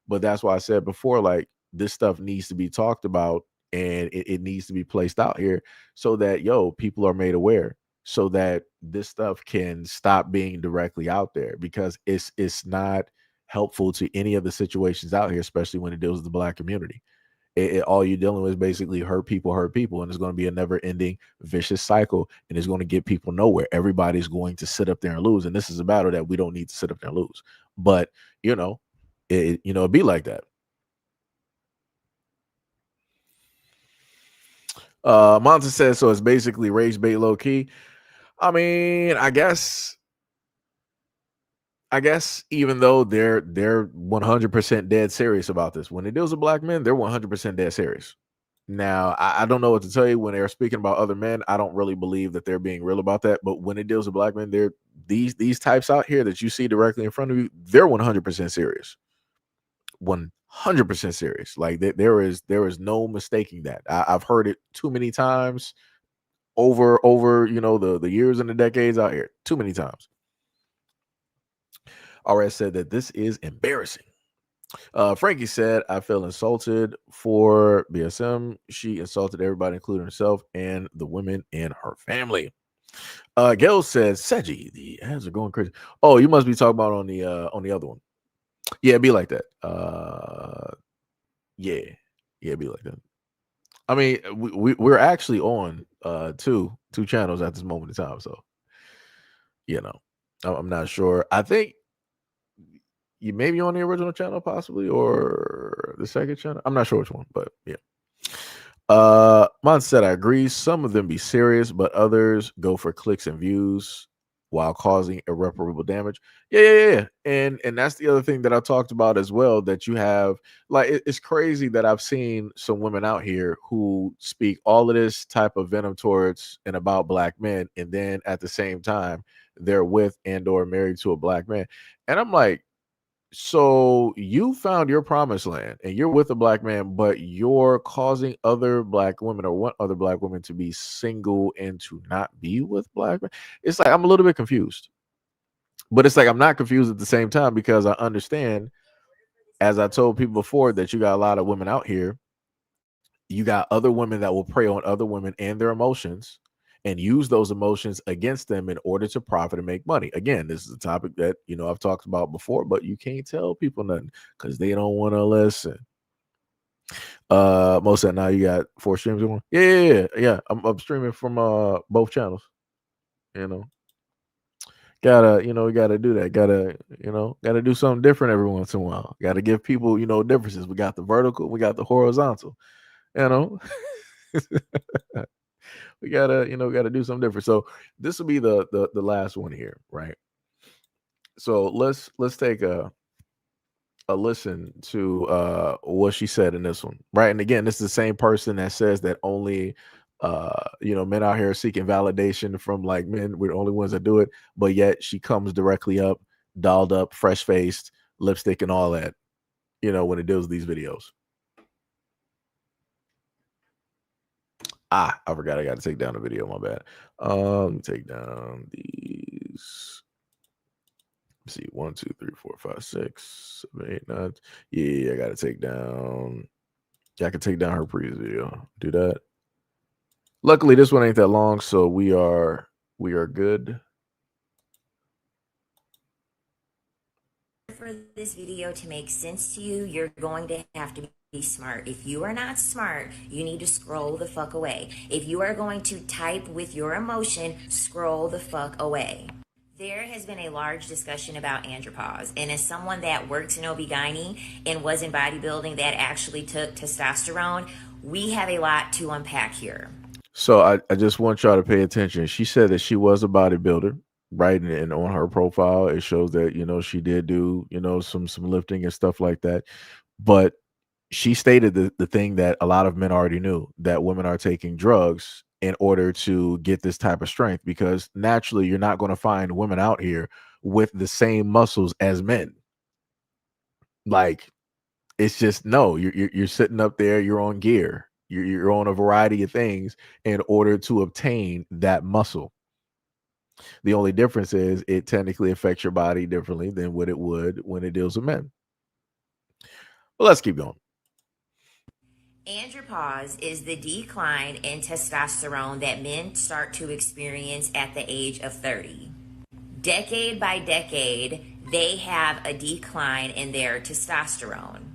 But that's why I said before, like, this stuff needs to be talked about and it needs to be placed out here so that, people are made aware, so that this stuff can stop being directly out there, because it's not helpful to any of the situations out here, especially when it deals with the black community. All you're dealing with is basically hurt people, and it's going to be a never-ending vicious cycle, and it's going to get people nowhere. Everybody's going to sit up there and lose, and this is a battle that we don't need to sit up there and lose. But it'd be like that. Monta says, so it's basically rage bait low key. I mean, I guess even though they're 100% dead serious about this, when it deals with black men, they're 100% dead serious. Now, I don't know what to tell you. When they're speaking about other men, I don't really believe that they're being real about that. But when it deals with black men, they're these types out here that you see directly in front of you, they're 100% serious. 100% 100% serious. Like there is no mistaking that. I've heard it too many times over the years and the decades out here. Too many times. RS said that this is embarrassing. Frankie said, I feel insulted for BSM. She insulted everybody, including herself and the women in her family. Gail says, Seji, the ads are going crazy. Oh, you must be talking about on the other one. Yeah, it'd be like that. Yeah, it'd be like that. I mean, we're actually on two channels at this moment in time, so I'm not sure. I think you may be on the original channel, possibly, or the second channel. I'm not sure which one, but yeah. Mon said, I agree. Some of them be serious, but others go for clicks and views while causing irreparable damage. Yeah. And that's the other thing that I talked about as well, that you have, like, it's crazy that I've seen some women out here who speak all of this type of venom towards and about black men, and then at the same time they're with and or married to a black man. And I'm like, so you found your promised land and you're with a black man, but you're causing other black women or want other black women to be single and to not be with black men. It's like I'm a little bit confused, but it's like I'm not confused at the same time, because I understand, as I told people before, that you got a lot of women out here. You got other women that will prey on other women and their emotions and use those emotions against them in order to profit and make money. Again, this is a topic that, I've talked about before, but you can't tell people nothing because they don't want to listen. Most of that now you got 4 streams going. Yeah. I'm streaming from both channels. Gotta do that. Gotta do something different every once in a while. Gotta give people, differences. We got the vertical, we got the horizontal. We gotta do something different. So this will be the last one here, right? So let's take a listen to what she said in this one, right? And again, this is the same person that says that only men out here seeking validation from like men. We're the only ones that do it, but yet she comes directly up, dolled up, fresh faced, lipstick and all that, when it deals with these videos. I forgot I got to take down the video. My bad. Let me take down these. Let's see, 1, 2, 3, 4, 5, 6, 7, 8, 9. Yeah, I got to take down. Yeah, I can take down her previous video. Do that. Luckily, this one ain't that long, so we are good. For this video to make sense to you, you're going to have to be smart. If you are not smart, you need to scroll the fuck away. If you are going to type with your emotion, scroll the fuck away. There has been a large discussion about andropause, and as someone that worked in OB-GYN and was in bodybuilding that actually took testosterone, we have a lot to unpack here. So I just want y'all to pay attention. She said that she was a bodybuilder, right? And on her profile, it shows that, she did do, some lifting and stuff like that. But she stated the thing that a lot of men already knew, that women are taking drugs in order to get this type of strength, because naturally you're not going to find women out here with the same muscles as men. Like, it's just, no, you're sitting up there, you're on gear, you're on a variety of things in order to obtain that muscle. The only difference is it technically affects your body differently than what it would when it deals with men. But let's keep going. Andropause is the decline in testosterone that men start to experience at the age of 30. Decade by decade, they have a decline in their testosterone.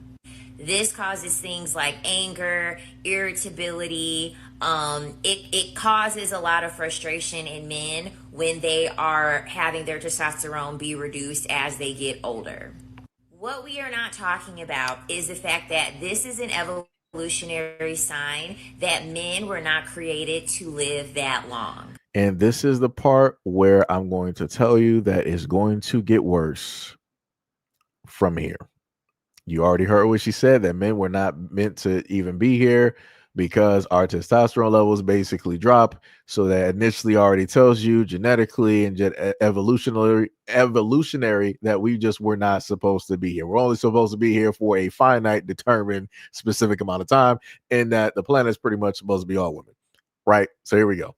This causes things like anger, irritability. It causes a lot of frustration in men when they are having their testosterone be reduced as they get older. What we are not talking about is the fact that this is an evolutionary sign that men were not created to live that long. And this is the part where I'm going to tell you that it's going to get worse from here. You already heard what she said, that men were not meant to even be here. because our testosterone levels basically drop. So that initially already tells you genetically and evolutionary that we just were not supposed to be here. We're only supposed to be here for a finite, determined, specific amount of time, and that the planet is pretty much supposed to be all women, right? So here we go.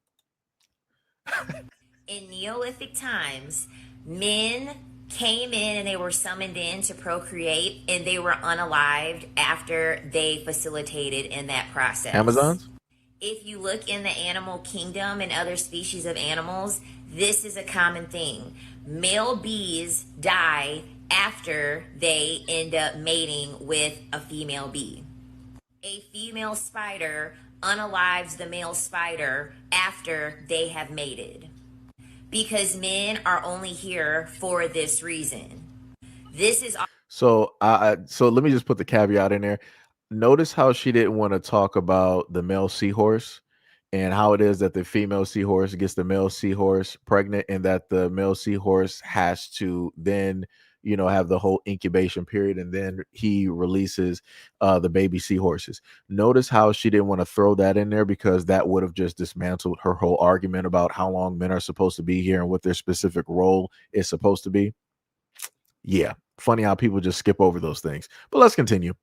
In Neolithic times, men came in and they were summoned in to procreate, and they were unalived after they facilitated in that process. Amazons? If you look in the animal kingdom and other species of animals, this is a common thing. Male bees die after they end up mating with a female bee. A female spider unalives the male spider after they have mated, because men are only here for this reason. This is So so let me just put the caveat in there. Notice how she didn't want to talk about the male seahorse and how it is that the female seahorse gets the male seahorse pregnant, and that the male seahorse has to then, have the whole incubation period, and then he releases the baby seahorses. Notice how she didn't want to throw that in there, because that would have just dismantled her whole argument about how long men are supposed to be here and what their specific role is supposed to be. Yeah, funny how people just skip over those things. But let's continue.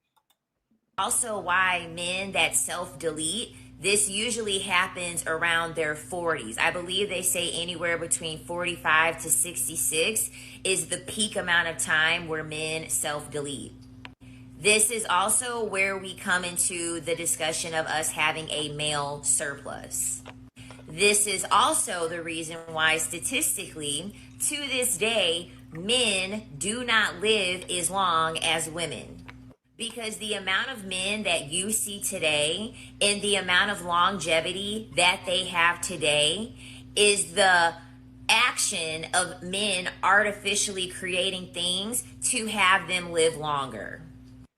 also why men that self-delete, this usually happens around their 40s. I believe they say anywhere between 45 to 66 is the peak amount of time where men self-delete. This is also where we come into the discussion of us having a male surplus. This is also the reason why statistically, to this day, men do not live as long as women. Because the amount of men that you see today and the amount of longevity that they have today is the action of men artificially creating things to have them live longer.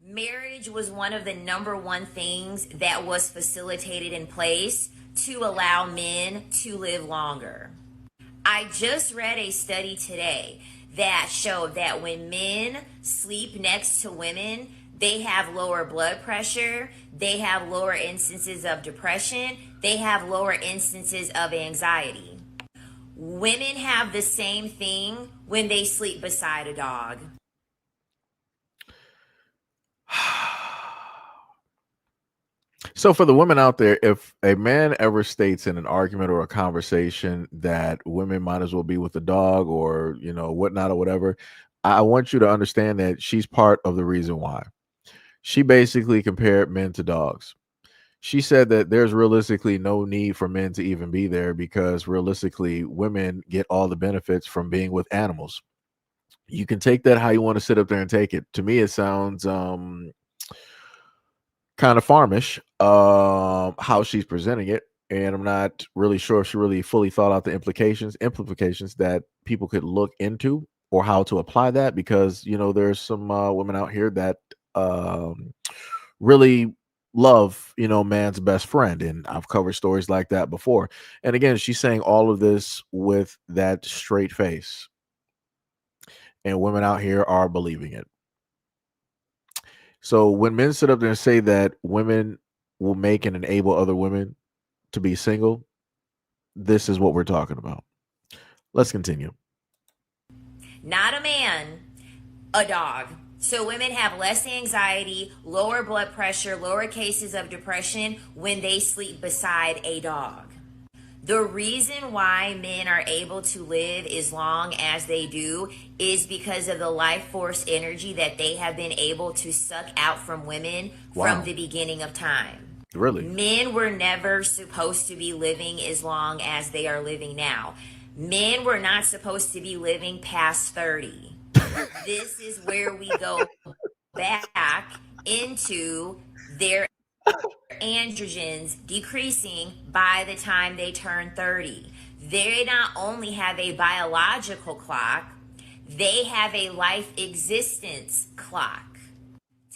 Marriage was one of the number one things that was facilitated in place to allow men to live longer. I just read a study today that showed that when men sleep next to women, they have lower blood pressure, they have lower instances of depression, they have lower instances of anxiety. Women have the same thing when they sleep beside a dog. So for the women out there, if a man ever states in an argument or a conversation that women might as well be with the dog, or whatnot or whatever, I want you to understand that she's part of the reason why. She basically compared men to dogs. She said that there's realistically no need for men to even be there, because realistically women get all the benefits from being with animals. You can take that how you want to sit up there and take it. To me, it sounds kind of farmish, how she's presenting it, and I'm not really sure if she really fully thought out the implications that people could look into, or how to apply that, because there's some women out here that really love man's best friend, and I've covered stories like that before. And again, she's saying all of this with that straight face, and women out here are believing it. So when men sit up there and say that women will make and enable other women to be single, this is what we're talking about. Let's continue. Not a man, a dog. So women have less anxiety, lower blood pressure, lower cases of depression when they sleep beside a dog. The reason why men are able to live as long as they do is because of the life force energy that they have been able to suck out from women from the beginning of time. Really? Men were never supposed to be living as long as they are living now. Men were not supposed to be living past 30. This is where we go back into their androgens decreasing by the time they turn 30. They not only have a biological clock, they have a life existence clock.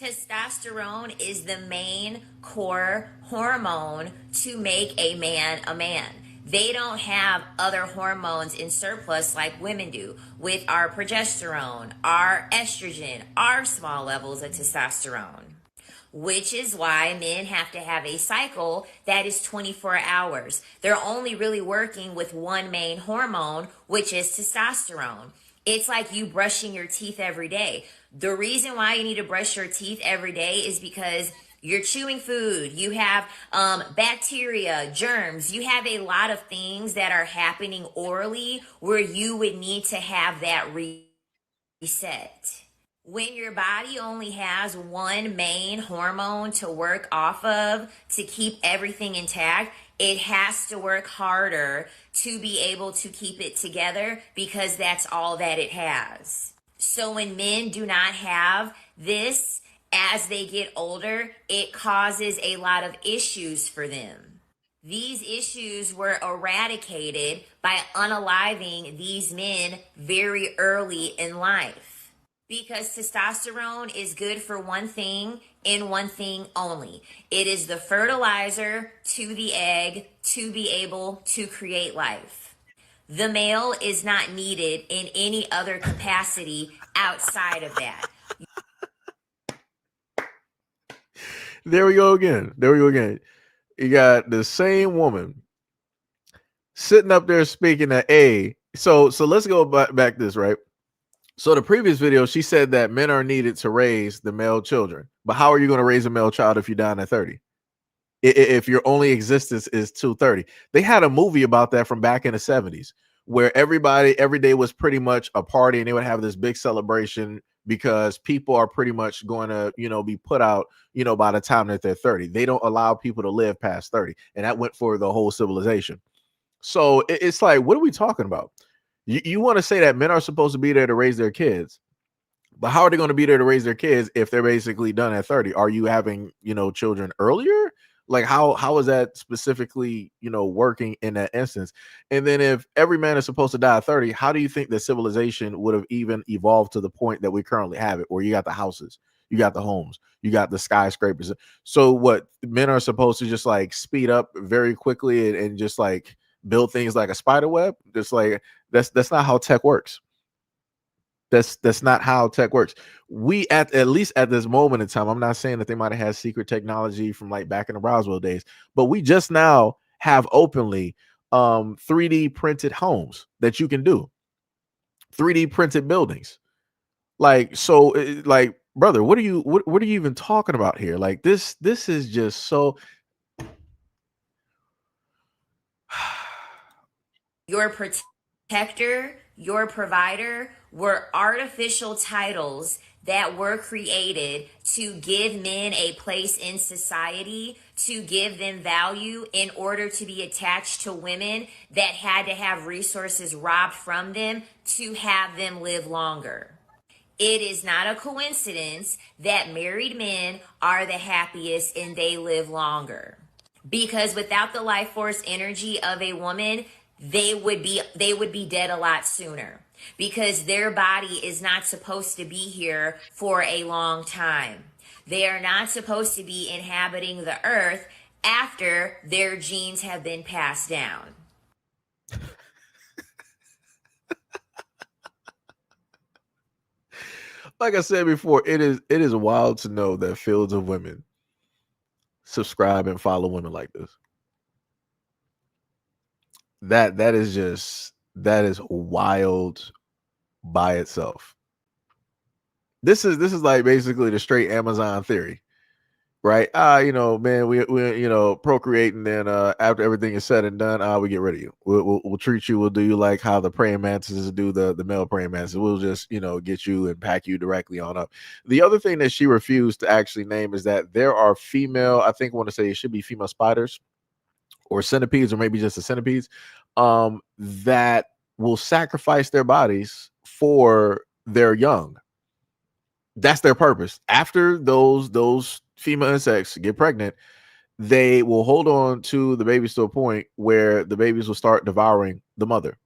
Testosterone is the main core hormone to make a man a man. They don't have other hormones in surplus like women do, with our progesterone, our estrogen, our small levels of testosterone. which is why men have to have a cycle that is 24 hours. They're only really working with one main hormone, which is testosterone. It's like you brushing your teeth every day. The reason why you need to brush your teeth every day is because you're chewing food, you have bacteria, germs, you have a lot of things that are happening orally where you would need to have that reset. When your body only has one main hormone to work off of to keep everything intact, it has to work harder to be able to keep it together because that's all that it has. So when men do not have this as they get older, it causes a lot of issues for them. These issues were eradicated by unaliving these men very early in life. Because testosterone is good for one thing and one thing only. It is the fertilizer to the egg to be able to create life. The male is not needed in any other capacity outside of that. There we go again. There we go again. You got the same woman sitting up there speaking to A. So let's go back this, right? So the previous video, she said that men are needed to raise the male children. But how are you going to raise a male child if you're down at 30? If your only existence is 230? They had a movie about that from back in the 70s where everybody every day was pretty much a party and they would have this big celebration because people are pretty much going to, be put out, by the time that they're 30. They don't allow people to live past 30. And that went for the whole civilization. So it's like, what are we talking about? You want to say that men are supposed to be there to raise their kids, but how are they going to be there to raise their kids if they're basically done at 30? Are you having, children earlier? Like how is that specifically, working in that instance? And then if every man is supposed to die at 30, how do you think that civilization would have even evolved to the point that we currently have it, where you got the houses, you got the homes, you got the skyscrapers? So what, men are supposed to just like speed up very quickly and just like build things like a spider web? Just like that's not how tech works. That's not how tech works. We at least at this moment in time, I'm not saying that they might have had secret technology from like back in the Roswell days, but we just now have openly 3D printed homes that you can do, 3D printed buildings. Like, so like, brother, what are you even talking about here? Like this is just so Your protector, your provider were artificial titles that were created to give men a place in society, to give them value in order to be attached to women that had to have resources robbed from them to have them live longer. It is not a coincidence that married men are the happiest and they live longer. Because without the life force energy of a woman, they would be dead a lot sooner, because their body is not supposed to be here for a long time. They are not supposed to be inhabiting the earth after their genes have been passed down. Like I said before, it is wild to know that fields of women subscribe and follow women like this. That is wild by itself. This is like basically the straight Amazon theory, right? Man, we procreate, and then after everything is said and done, we get rid of you. We'll treat you. We'll do you like how the praying mantises do the male praying mantises. We'll just get you and pack you directly on up. The other thing that she refused to actually name is that there are female, I think I want to say it should be female spiders or centipedes, or maybe just the centipedes, that will sacrifice their bodies for their young. That's their purpose. After those female insects get pregnant, they will hold on to the babies to a point where the babies will start devouring the mother.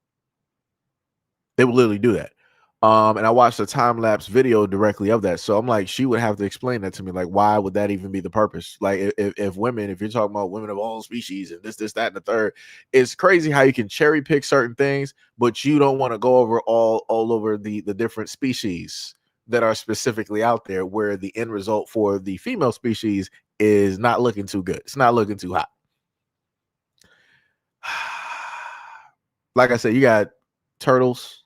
They will literally do that. And I watched a time-lapse video directly of that. So I'm like, she would have to explain that to me. Like, why would that even be the purpose? Like, if women, if you're talking about women of all species and this, that, and the third, it's crazy how you can cherry pick certain things, but you don't want to go over all over the different species that are specifically out there where the end result for the female species is not looking too good. It's not looking too hot. Like I said, you got turtles,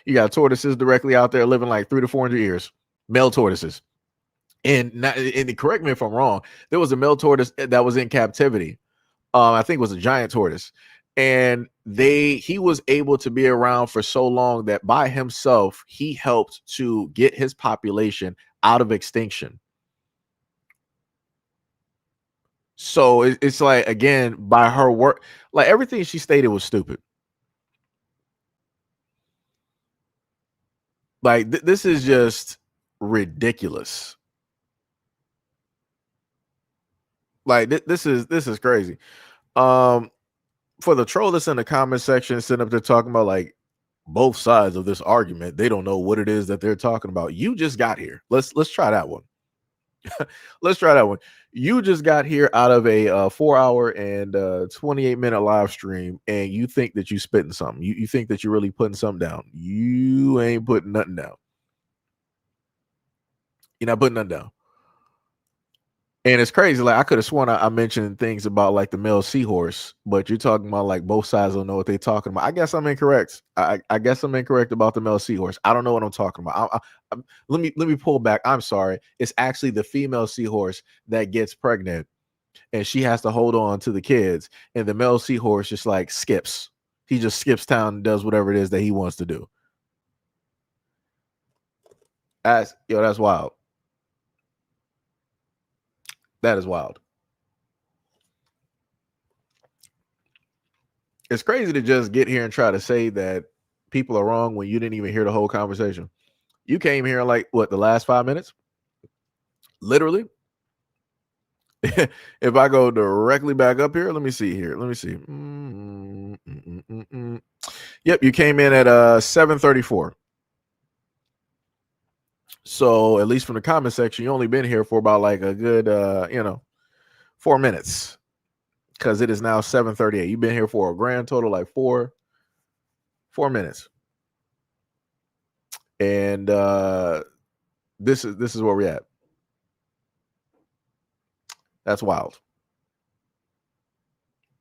you got tortoises directly out there living like 300 to 400 years, male tortoises. And correct me if I'm wrong, there was a male tortoise that was in captivity. I think it was a giant tortoise. And he was able to be around for so long that by himself, he helped to get his population out of extinction. So it's like, again, by her work, like everything she stated was stupid. Like this is just ridiculous. Like this is crazy. For the troll that's in the comment section sitting up there talking about like both sides of this argument, they don't know what it is that they're talking about. You just got here. Let's try that one. Let's try that one. You just got here out of a 4-hour and 28-minute live stream, and you think that you spitting something. You think that you're really putting something down. You ain't putting nothing down. You're not putting nothing down. And it's crazy. Like I could have sworn I mentioned things about like the male seahorse, but you're talking about like both sides don't know what they're talking about. I guess I'm incorrect. I guess I'm incorrect about the male seahorse. I don't know what I'm talking about. Let me pull back. I'm sorry. It's actually the female seahorse that gets pregnant, and she has to hold on to the kids, and the male seahorse just like skips. He just skips town and does whatever it is that he wants to do. That's wild. That is wild. It's crazy to just get here and try to say that people are wrong when you didn't even hear the whole conversation. You came here in like what, the last 5 minutes? Literally. If I go directly back up here, let me see here. Let me see. Yep, you came in at 7:34. So at least from the comment section, you only been here for about like a good 4 minutes, because it is now 7:38. You've been here for a grand total like 4 minutes. And this is where we're at. That's wild.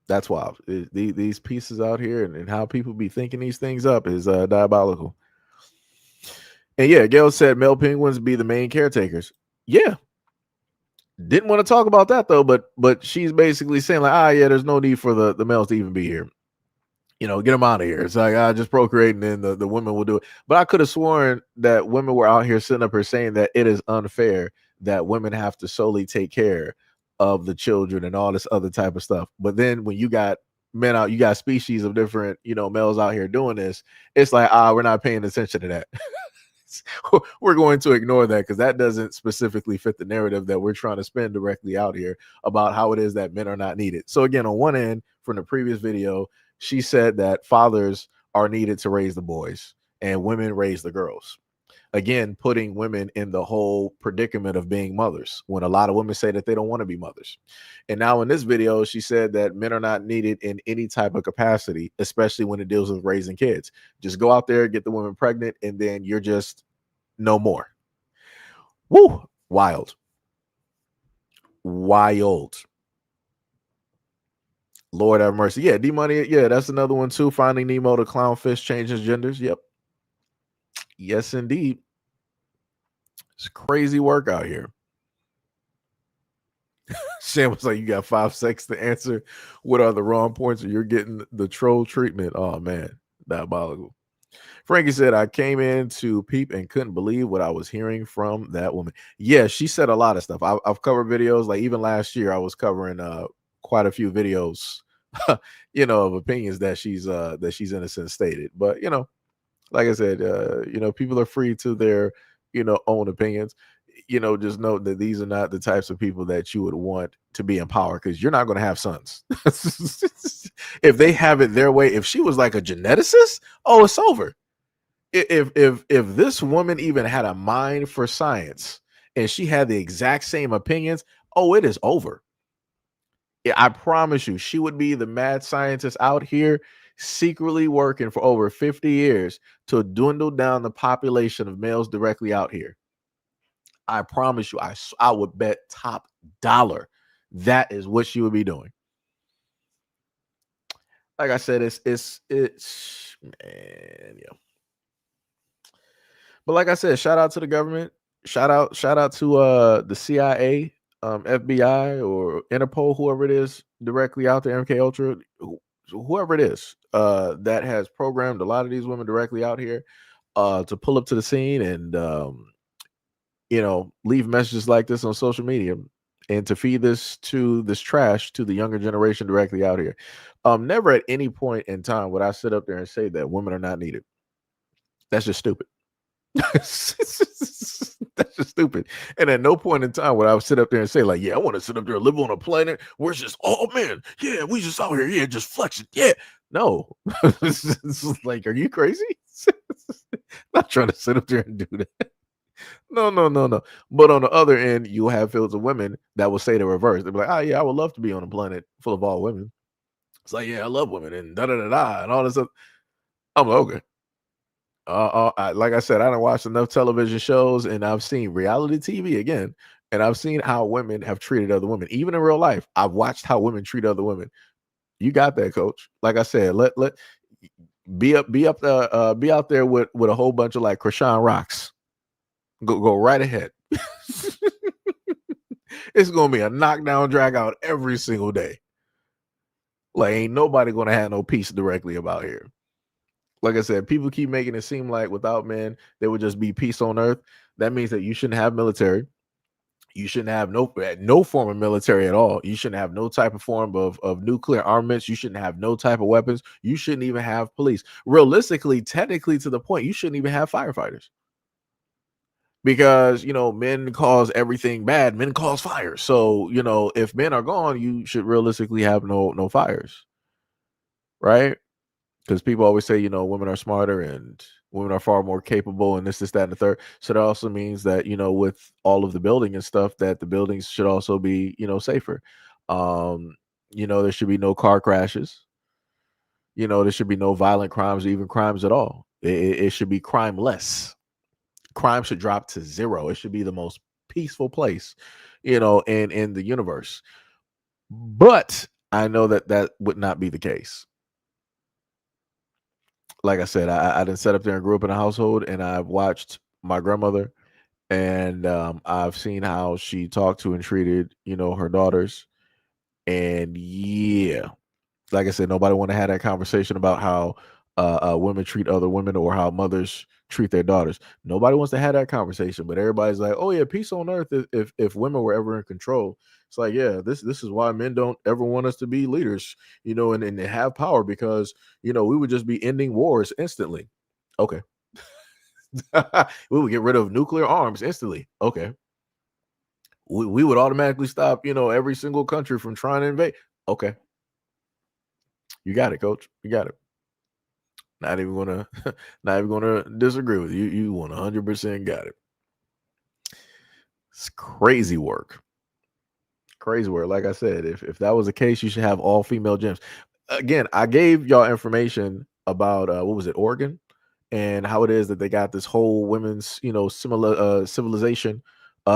That's wild. These pieces out here and how people be thinking these things up is diabolical. And yeah, Gail said male penguins be the main caretakers. Yeah. Didn't want to talk about that though, but she's basically saying like, yeah, there's no need for the males to even be here. Get them out of here. It's like, just procreate and then the women will do it. But I could have sworn that women were out here sitting up here saying that it is unfair that women have to solely take care of the children and all this other type of stuff. But then when you got men out, you got species of different, males out here doing this, it's like, we're not paying attention to that. We're going to ignore that because that doesn't specifically fit the narrative that we're trying to spin directly out here about how it is that men are not needed. So again, on one end, from the previous video, she said that fathers are needed to raise the boys and women raise the girls. Again, putting women in the whole predicament of being mothers when a lot of women say that they don't want to be mothers. And now in this video, she said that men are not needed in any type of capacity, especially when it deals with raising kids. Just go out there, get the women pregnant, and then you're just no more. Woo! Wild. Wild. Lord have mercy. Yeah, D-Money. Yeah, that's another one too. Finding Nemo, the clownfish changes genders. Yep. Yes, indeed. It's crazy work out here. Sam was like, you got 5 seconds to answer. What are the wrong points? Or you're getting the troll treatment. Oh, man. Diabolical. Frankie said, I came in to peep and couldn't believe what I was hearing from that woman. Yeah, she said a lot of stuff. I've covered videos. Like even last year, I was covering quite a few videos, of opinions that she's innocent stated. But, like I said, people are free to their, own opinions. Just note that these are not the types of people that you would want to be in power, because you're not going to have sons. If they have it their way, if she was like a geneticist, it's over. If this woman even had a mind for science and she had the exact same opinions, it is over. I promise you, she would be the mad scientist out here. secretly working for over 50 years to dwindle down the population of males directly out here. I promise you, I would bet top dollar that is what she would be doing. Like I said, it's man, yeah. But like I said, shout out to the government. Shout out to the CIA, FBI, or Interpol, whoever it is directly out there, MK Ultra, whoever it is that has programmed a lot of these women directly out here to pull up to the scene and leave messages like this on social media and to feed this trash to the younger generation directly out here. Never at any point in time would I sit up there and say that women are not needed. That's just stupid. That's just stupid. And at no point in time would I sit up there and say, like, yeah, I want to sit up there and live on a planet where it's just, oh man, yeah, we just out here, yeah, just flexing. Yeah. No. It's like, are you crazy? Not trying to sit up there and do that. No. But on the other end, you have fields of women that will say the reverse. They'll be like, oh yeah, I would love to be on a planet full of all women. It's like, yeah, I love women and da da da da and all this stuff. I'm like, okay. Like I said, I don't watch enough television shows, and I've seen reality TV again, and I've seen how women have treated other women, even in real life. I've watched how women treat other women. You got that, coach. Like I said, let be out there with a whole bunch of like Krishan rocks. Go right ahead. It's gonna be a knockdown, drag out every single day. Like ain't nobody gonna have no peace directly about here. Like I said, people keep making it seem like without men, there would just be peace on earth. That means that you shouldn't have military. You shouldn't have no form of military at all. You shouldn't have no type of form of nuclear armaments. You shouldn't have no type of weapons. You shouldn't even have police. Realistically, technically, to the point, you shouldn't even have firefighters. Because men cause everything bad. Men cause fires. So if men are gone, you should realistically have no fires, right? Because people always say, women are smarter and women are far more capable and this, that, and the third. So that also means that, with all of the building and stuff, that the buildings should also be, safer. There should be no car crashes. There should be no violent crimes or even crimes at all. It should be crime less. Crime should drop to zero. It should be the most peaceful place, in the universe. But I know that would not be the case. Like I said, I didn't set up there and grew up in a household, and I've watched my grandmother, and I've seen how she talked to and treated, her daughters. And yeah, like I said, nobody want to have that conversation about how women treat other women or how mothers treat their daughters. Nobody wants to have that conversation, but everybody's like, oh yeah, peace on earth if women were ever in control. It's like, yeah, this is why men don't ever want us to be leaders, and have power because we would just be ending wars instantly. Okay. We would get rid of nuclear arms instantly. Okay. We would automatically stop, every single country from trying to invade. Okay. You got it, coach. You got it. Not even gonna disagree with you. You 100% got it. It's crazy work. Crazy work. Like I said, if that was the case, you should have all female gyms. Again, I gave y'all information about what was it, Oregon, and how it is that they got this whole women's, similar civilization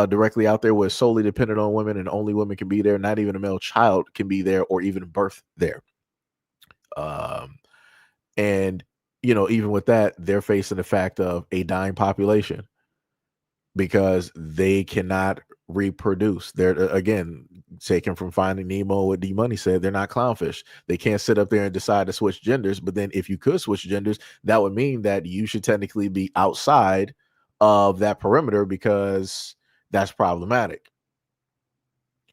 directly out there where it's solely dependent on women and only women can be there. Not even a male child can be there or even birth there. And even with that, they're facing the fact of a dying population because they cannot reproduce. They're again taken from Finding Nemo. What D Money said, they're not clownfish. They can't sit up there and decide to switch genders. But then, if you could switch genders, that would mean that you should technically be outside of that perimeter because that's problematic,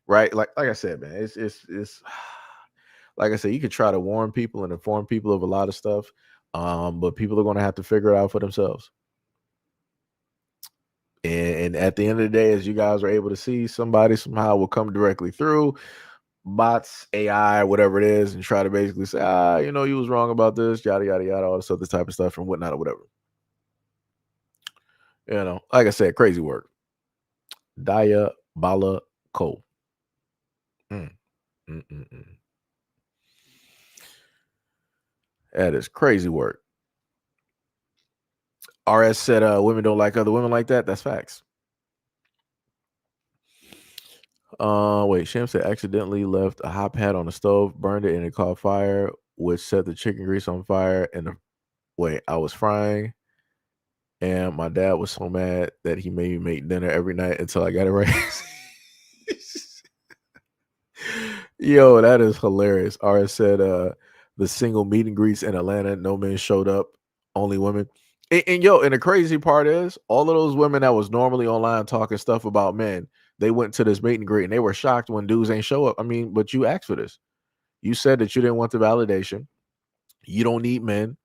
right? Like I said, man, it's like I said, you could try to warn people and inform people of a lot of stuff. But people are going to have to figure it out for themselves. And at the end of the day, as you guys are able to see, somebody somehow will come directly through bots, AI, whatever it is, and try to basically say, you was wrong about this, yada, yada, yada, all this other type of stuff and whatnot or whatever. Like I said, crazy work. Diabolical. That is crazy work. RS said women don't like other women like that. That's facts. Wait, Sham said accidentally left a hot pad on the stove, burned it, and it caught fire, which set the chicken grease on fire. And I was frying, and my dad was so mad that he made me make dinner every night until I got it right. Yo, that is hilarious. RS said the single meet and greets in Atlanta, no men showed up, only women. And the crazy part is all of those women that was normally online talking stuff about men, they went to this meet and greet and they were shocked when dudes ain't show up. I mean, but you asked for this. You said that you didn't want the validation. You don't need men.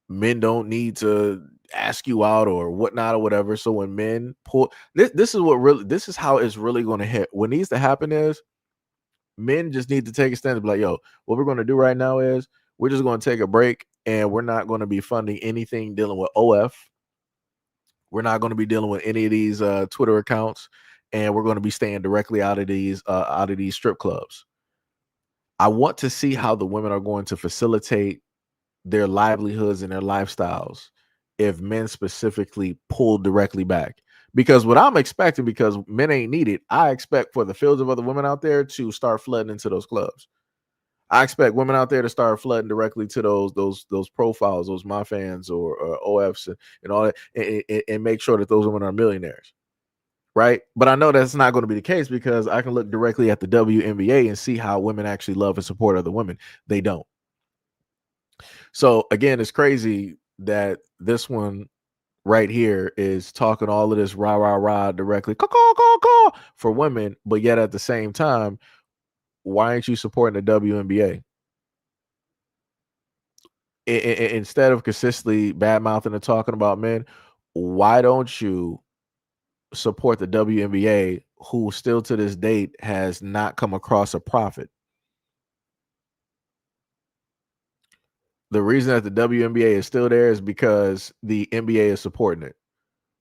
Men don't need to ask you out or whatnot or whatever. So when men pull this is how it's really going to hit. What needs to happen is men just need to take a stand and be like, yo, what we're going to do right now is we're just going to take a break and we're not going to be funding anything dealing with OF. We're not going to be dealing with any of these Twitter accounts, and we're going to be staying directly out of these strip clubs. I want to see how the women are going to facilitate their livelihoods and their lifestyles if men specifically pull directly back. Because what I'm expecting, because men ain't needed, I expect for the fields of other women out there to start flooding into those clubs. I expect women out there to start flooding directly to those profiles, those my fans or OFs and all that, and make sure that those women are millionaires, right? But I know that's not going to be the case because I can look directly at the WNBA and see how women actually love and support other women. They don't. So again, it's crazy that this one right here is talking all of this rah directly call for women, but yet at the same time, why aren't you supporting the WNBA? Instead of consistently bad mouthing and talking about men, why don't you support the WNBA, who still to this date has not come across a profit? The reason that the WNBA is still there is because the NBA is supporting it.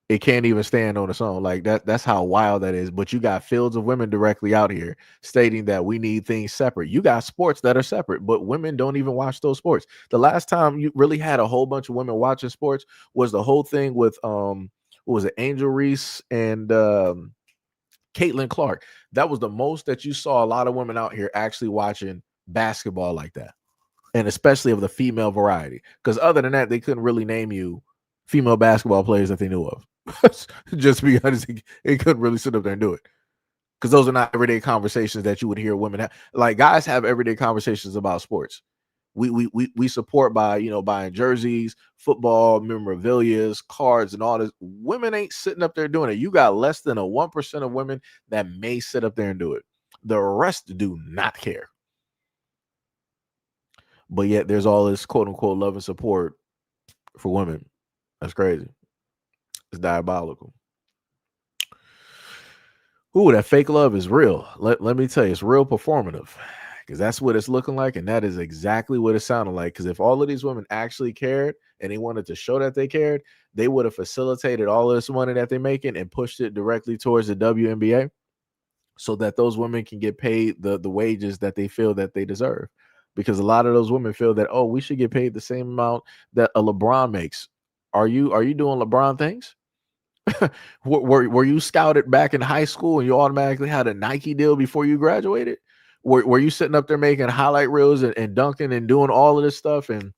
It can't even stand on its own. Like that's how wild that is. But you got fields of women directly out here stating that we need things separate. You got sports that are separate, but women don't even watch those sports. The last time you really had a whole bunch of women watching sports was the whole thing with what was it, Angel Reese and Caitlin Clark. That was the most that you saw a lot of women out here actually watching basketball like that. And especially of the female variety. Because other than that, they couldn't really name you female basketball players that they knew of. Just to be honest, they couldn't really sit up there and do it. Because those are not everyday conversations that you would hear women have. Like guys have everyday conversations about sports. We support by buying jerseys, football, memorabilia, cards, and all this. Women ain't sitting up there doing it. You got less than a 1% of women that may sit up there and do it. The rest do not care. But yet there's all this quote unquote love and support for women. That's crazy. It's diabolical. Ooh, that fake love is real. Let me tell you, it's real performative. Because that's what it's looking like, and that is exactly what it sounded like. Because if all of these women actually cared and they wanted to show that they cared, they would have facilitated all of this money that they're making and pushed it directly towards the WNBA so that those women can get paid the wages that they feel that they deserve. Because a lot of those women feel that, oh, we should get paid the same amount that a LeBron makes. Are you doing LeBron things? were you scouted back in high school and you automatically had a Nike deal before you graduated? Were you sitting up there making highlight reels and dunking and doing all of this stuff and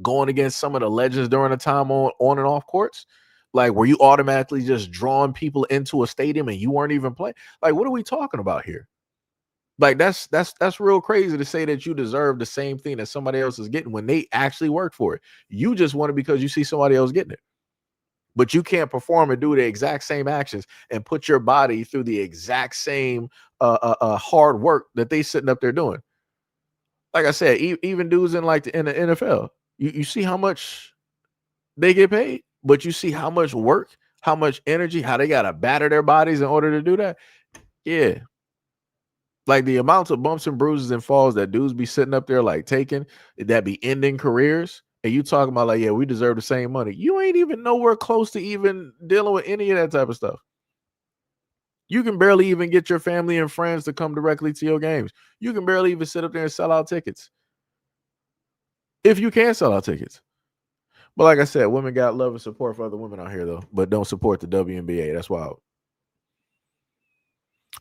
going against some of the legends during the time on and off courts? Like, were you automatically just drawing people into a stadium and you weren't even playing? Like, what are we talking about here? Like, that's real crazy to say that you deserve the same thing that somebody else is getting when they actually work for it. You just want it because you see somebody else getting it. But you can't perform and do the exact same actions and put your body through the exact same hard work that they sitting up there doing. Like I said, even dudes in the NFL, you see how much they get paid, but you see how much work, how much energy, how they got to batter their bodies in order to do that. Yeah. Like the amounts of bumps and bruises and falls that dudes be sitting up there like taking, that be ending careers. And you talking about like, yeah, we deserve the same money. You ain't even nowhere close to even dealing with any of that type of stuff. You can barely even get your family and friends to come directly to your games. You can barely even sit up there and sell out tickets. if you can sell out tickets. But like I said, women got love and support for other women out here though, but don't support the WNBA. That's wild.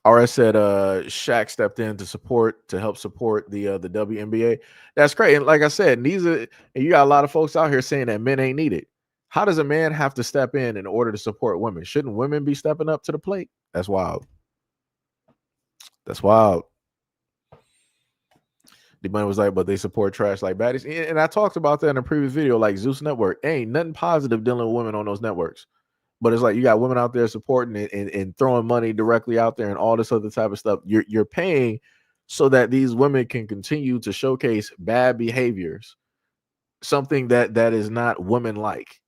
RS said Shaq stepped in to help support the WNBA. That's great. And like I said, and you got a lot of folks out here saying that men ain't needed. How does a man have to step in order to support women? Shouldn't women be stepping up to the plate? That's wild. That's wild. The money was like, but they support trash like baddies. And I talked about that in a previous video, like Zeus Network. Ain't nothing positive dealing with women on those networks. But it's like you got women out there supporting it and throwing money directly out there and all this other type of stuff. You're paying so that these women can continue to showcase bad behaviors, something that is not women like.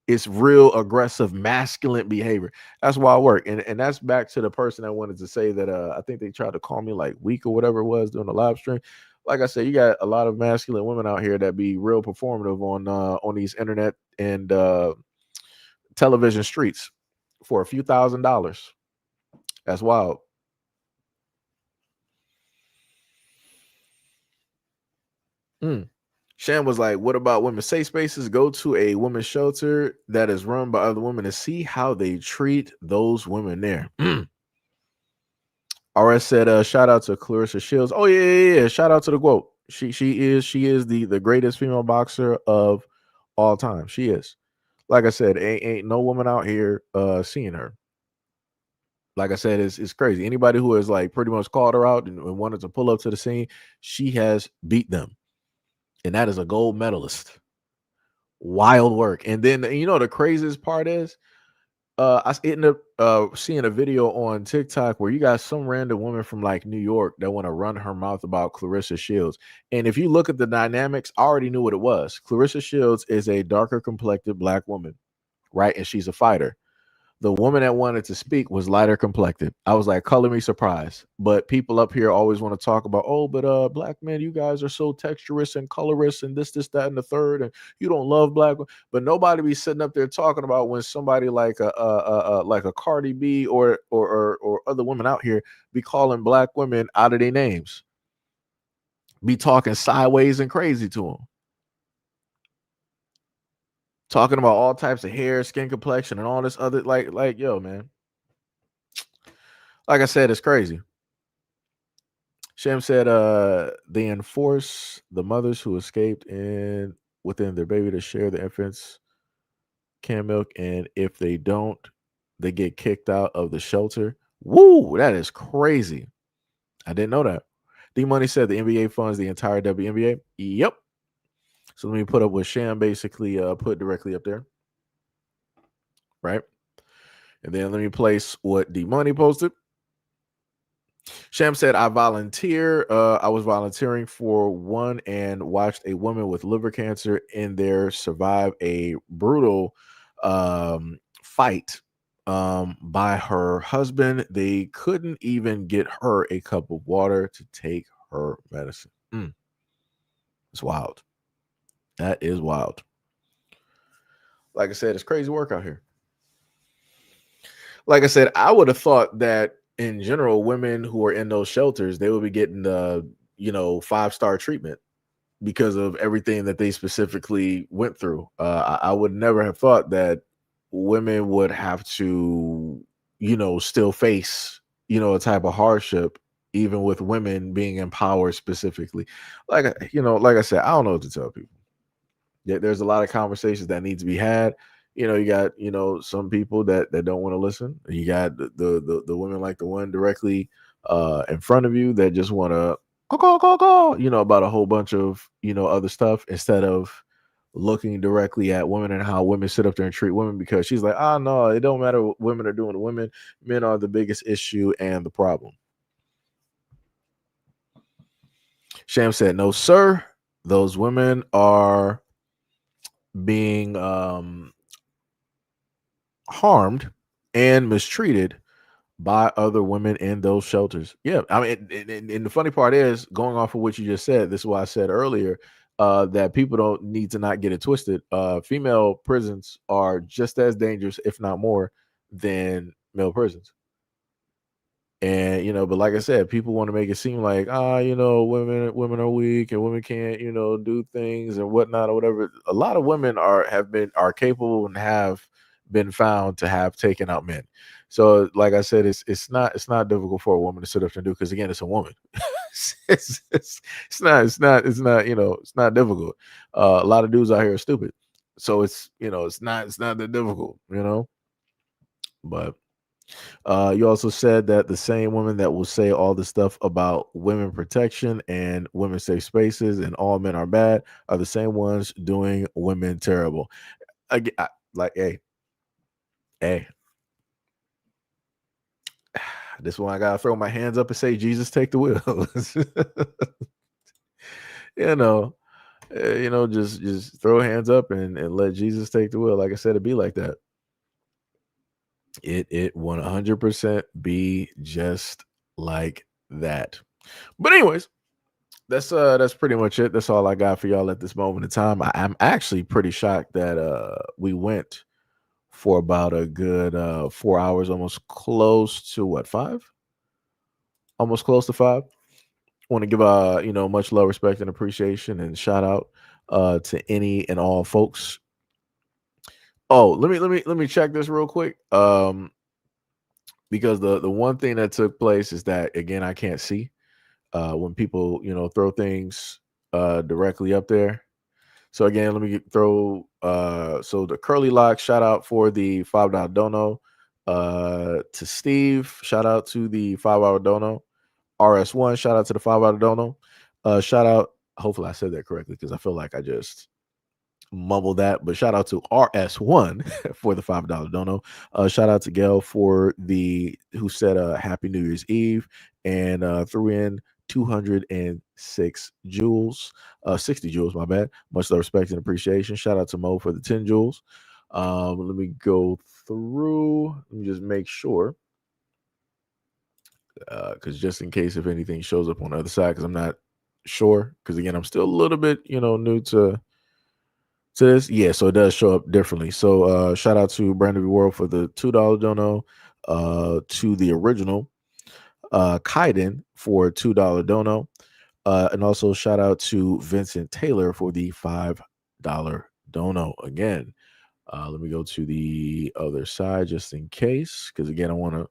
It's real aggressive masculine behavior. That's why I work. And that's back to the person that wanted to say that I think they tried to call me like weak or whatever it was during the live stream. Like I said, you got a lot of masculine women out here that be real performative on these internet and television streets for a few $1,000s. That's wild. Shan was like, what about women's safe spaces? Go to a women's shelter that is run by other women and see how they treat those women there. RS said, shout out to Clarissa Shields. Oh, yeah. Shout out to the quote. She is the greatest female boxer of all time. She is. Like I said, ain't no woman out here seeing her. Like I said, it's crazy. Anybody who has like pretty much called her out and wanted to pull up to the scene, she has beat them. And that is a gold medalist. Wild work. And then, the craziest part is I ended up seeing a video on TikTok where you got some random woman from like New York that want to run her mouth about Clarissa Shields. And if you look at the dynamics, I already knew what it was. Clarissa Shields is a darker complected black woman, right? And she's a fighter. The woman that wanted to speak was lighter complected. I was like, color me surprised. But people up here always want to talk about, but black men, you guys are so texturous and colorist and this, that, and the third, and you don't love black. But nobody be sitting up there talking about when somebody like a Cardi B or other women out here be calling black women out of their names, be talking sideways and crazy to them. Talking about all types of hair, skin complexion, and all this other like yo, man. Like I said, it's crazy. Shem said they enforce the mothers who escaped within their baby to share the infant's can milk, and if they don't, they get kicked out of the shelter. Woo, that is crazy. I didn't know that. D Money said the NBA funds the entire WNBA. Yep. So let me put up what Sham basically put directly up there. Right. And then let me place what D Money posted. Sham said, I volunteer. I was volunteering for one and watched a woman with liver cancer in there survive a brutal fight by her husband. They couldn't even get her a cup of water to take her medicine. It's wild. That is wild. Like I said, it's crazy work out here. Like I said, I would have thought that in general, women who are in those shelters, they would be getting the 5-star treatment because of everything that they specifically went through. I would never have thought that women would have to, still face, a type of hardship, even with women being empowered specifically. Like I said, I don't know what to tell people. Yeah, there's a lot of conversations that need to be had. You got some people that don't want to listen. You got the women like the one directly in front of you that just want to go, about a whole bunch of other stuff instead of looking directly at women and how women sit up there and treat women, because she's like, no, it don't matter what women are doing to women. Men are the biggest issue and the problem. Sham said, no, sir. Those women are being harmed and mistreated by other women in those shelters. Yeah, I mean, and the funny part is, going off of what you just said, this is why I said earlier that people don't need to not get it twisted. Female prisons are just as dangerous, if not more, than male prisons. And but like I said, people want to make it seem like women are weak and women can't do things and whatnot or whatever. A lot of women are capable and have been found to have taken out men. So like I said, it's not difficult for a woman to sit up and do, because again, it's a woman. It's not difficult. A lot of dudes out here are stupid, so it's not that difficult. But you also said that the same women that will say all the stuff about women protection and women safe spaces and all men are bad are the same ones doing women terrible. Again, like, hey, this one I gotta throw my hands up and say, Jesus, take the wheel. you know, just throw hands up and let Jesus take the wheel. Like I said, it'd be like that. It 100% be just like that. But anyways, that's pretty much it. That's all I got for y'all at this moment in time. I'm actually pretty shocked that we went for about a good 4 hours, almost close to what, 5? Almost close to 5. Want to give much love, respect, and appreciation and shout out to any and all folks. Oh, let me check this real quick. Because the one thing that took place is that, again, I can't see when people throw things directly up there. So again, let me throw so the Curly Lock, shout out for the $5 dono. To Steve, shout out to the $5 dono. RS1, shout out to the $5 dono. Shout out, hopefully I said that correctly, because I feel like I just mumble that, but shout out to RS1 for the $5 dono. Shout out to Gail who said Happy New Year's Eve, and threw in 206 jewels, 60 jewels, my bad. Much love, respect, and appreciation. Shout out to Mo for the 10 jewels. Let me go through. Let me just make sure, because just in case if anything shows up on the other side, because I'm not sure, because again, I'm still a little bit new to this. Yeah, so it does show up differently. So shout out to Brandon V. World for the $2 dono, to the original Kaiden for $2 dono, and also shout out to Vincent Taylor for the $5 dono. Again, let me go to the other side just in case, because again, I want to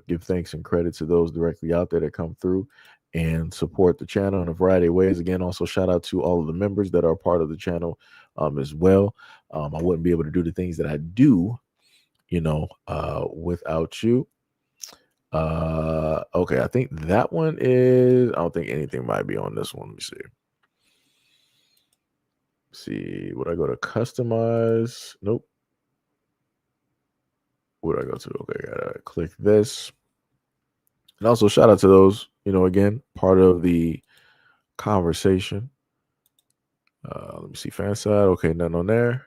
give thanks and credit to those directly out there that come through and support the channel in a variety of ways. Again, also shout out to all of the members that are part of the channel as well. I wouldn't be able to do the things that I do, without you. Okay, I think that one is, I don't think anything might be on this one. Let me see. Would I go to customize? Nope. What do I go to? Okay, gotta click this. And also shout out to those, again, part of the conversation. Let me see, fan side. Okay, none on there.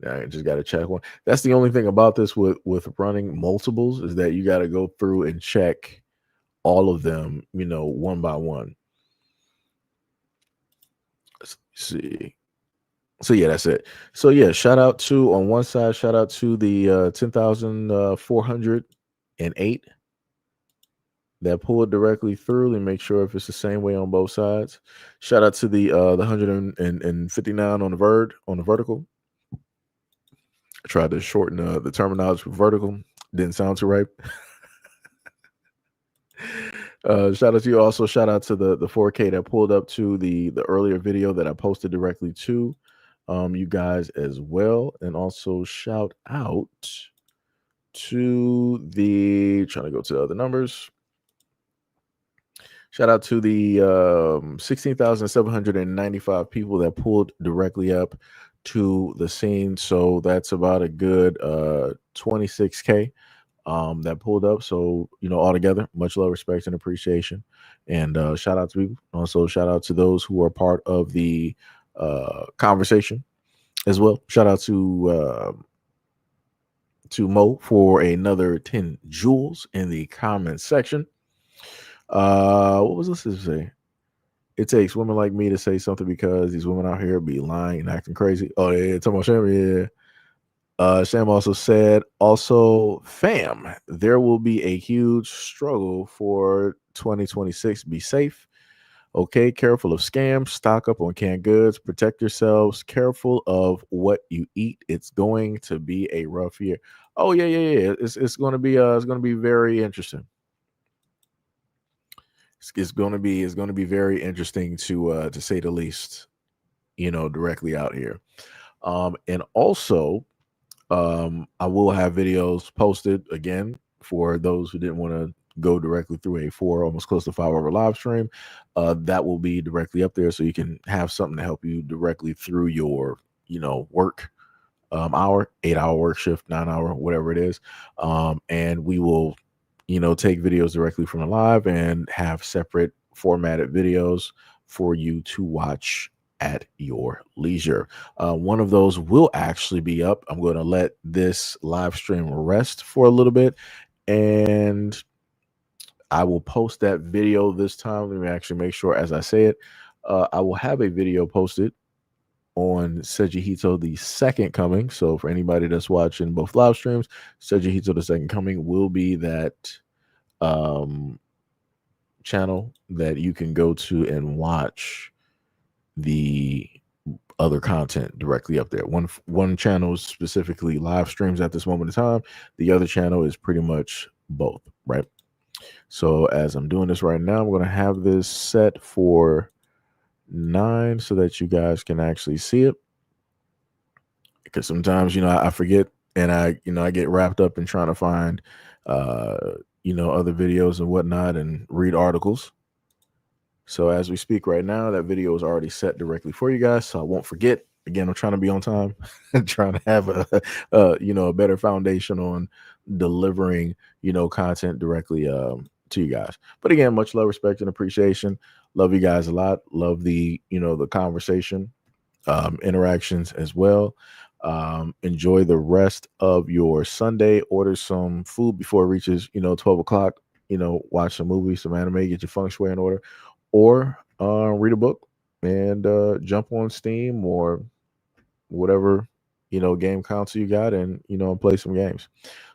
I just got to check one. That's the only thing about this with running multiples, is that you got to go through and check all of them, one by one. Let's see. So yeah, that's it. So yeah, shout out to, on one side, shout out to the 10,408 that pulled directly through, and make sure if it's the same way on both sides. Shout out to the 159 on the vertical. I tried to shorten the terminology for vertical. Didn't sound too right. Shout out to you. Also, shout out to the 4K that pulled up to the earlier video that I posted directly to you guys as well. And also shout out to trying to go to the other numbers. Shout out to the 16,795 people that pulled directly up to the scene. So that's about a good 26K that pulled up. So, all together, much love, respect, and appreciation. And shout out to people. Also, shout out to those who are part of the conversation as well. Shout out to Mo for another 10 jewels in the comment section. What was this to say? It takes women like me to say something, because these women out here be lying and acting crazy. Oh yeah, talking about Shem, yeah. Sam also said, also, fam, there will be a huge struggle for 2026. Be safe. Okay, careful of scams, stock up on canned goods, protect yourselves, careful of what you eat. It's going to be a rough year. Oh yeah. It's going to be very interesting. It's going to be very interesting to say the least, directly out here. And also, I will have videos posted again for those who didn't want to go directly through a almost close to 5 hour live stream. That will be directly up there, so you can have something to help you directly through your, work hour, 8 hour work shift, 9 hour, whatever it is. And we will, take videos directly from the live and have separate formatted videos for you to watch at your leisure. One of those will actually be up. I'm going to let this live stream rest for a little bit, and I will post that video this time. Let me actually make sure as I say it. I will have a video posted on SEIJIHITO, the second coming. So for anybody that's watching both live streams, SEIJIHITO, the second coming, will be that channel that you can go to and watch the other content directly up there. One channel is specifically live streams at this moment in time. The other channel is pretty much both, right? So as I'm doing this right now, I'm going to have this set for 9 so that you guys can actually see it. Because sometimes, I forget, and I get wrapped up in trying to find, other videos and whatnot and read articles. So as we speak right now, that video is already set directly for you guys, so I won't forget. Again, I'm trying to be on time, trying to have a better foundation on delivering, content directly to you guys. But again, much love, respect, and appreciation. Love you guys a lot. Love the, the conversation, interactions as well. Enjoy the rest of your Sunday. Order some food before it reaches, 12 o'clock. Watch some movies, some anime, get your feng shui in order, or read a book and jump on Steam or whatever game console you got, and play some games.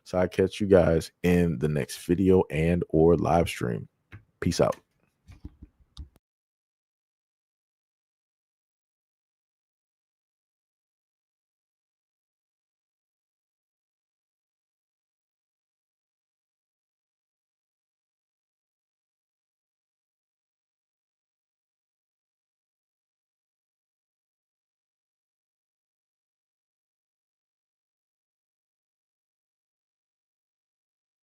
So I catch you guys in the next video and or live stream. Peace out.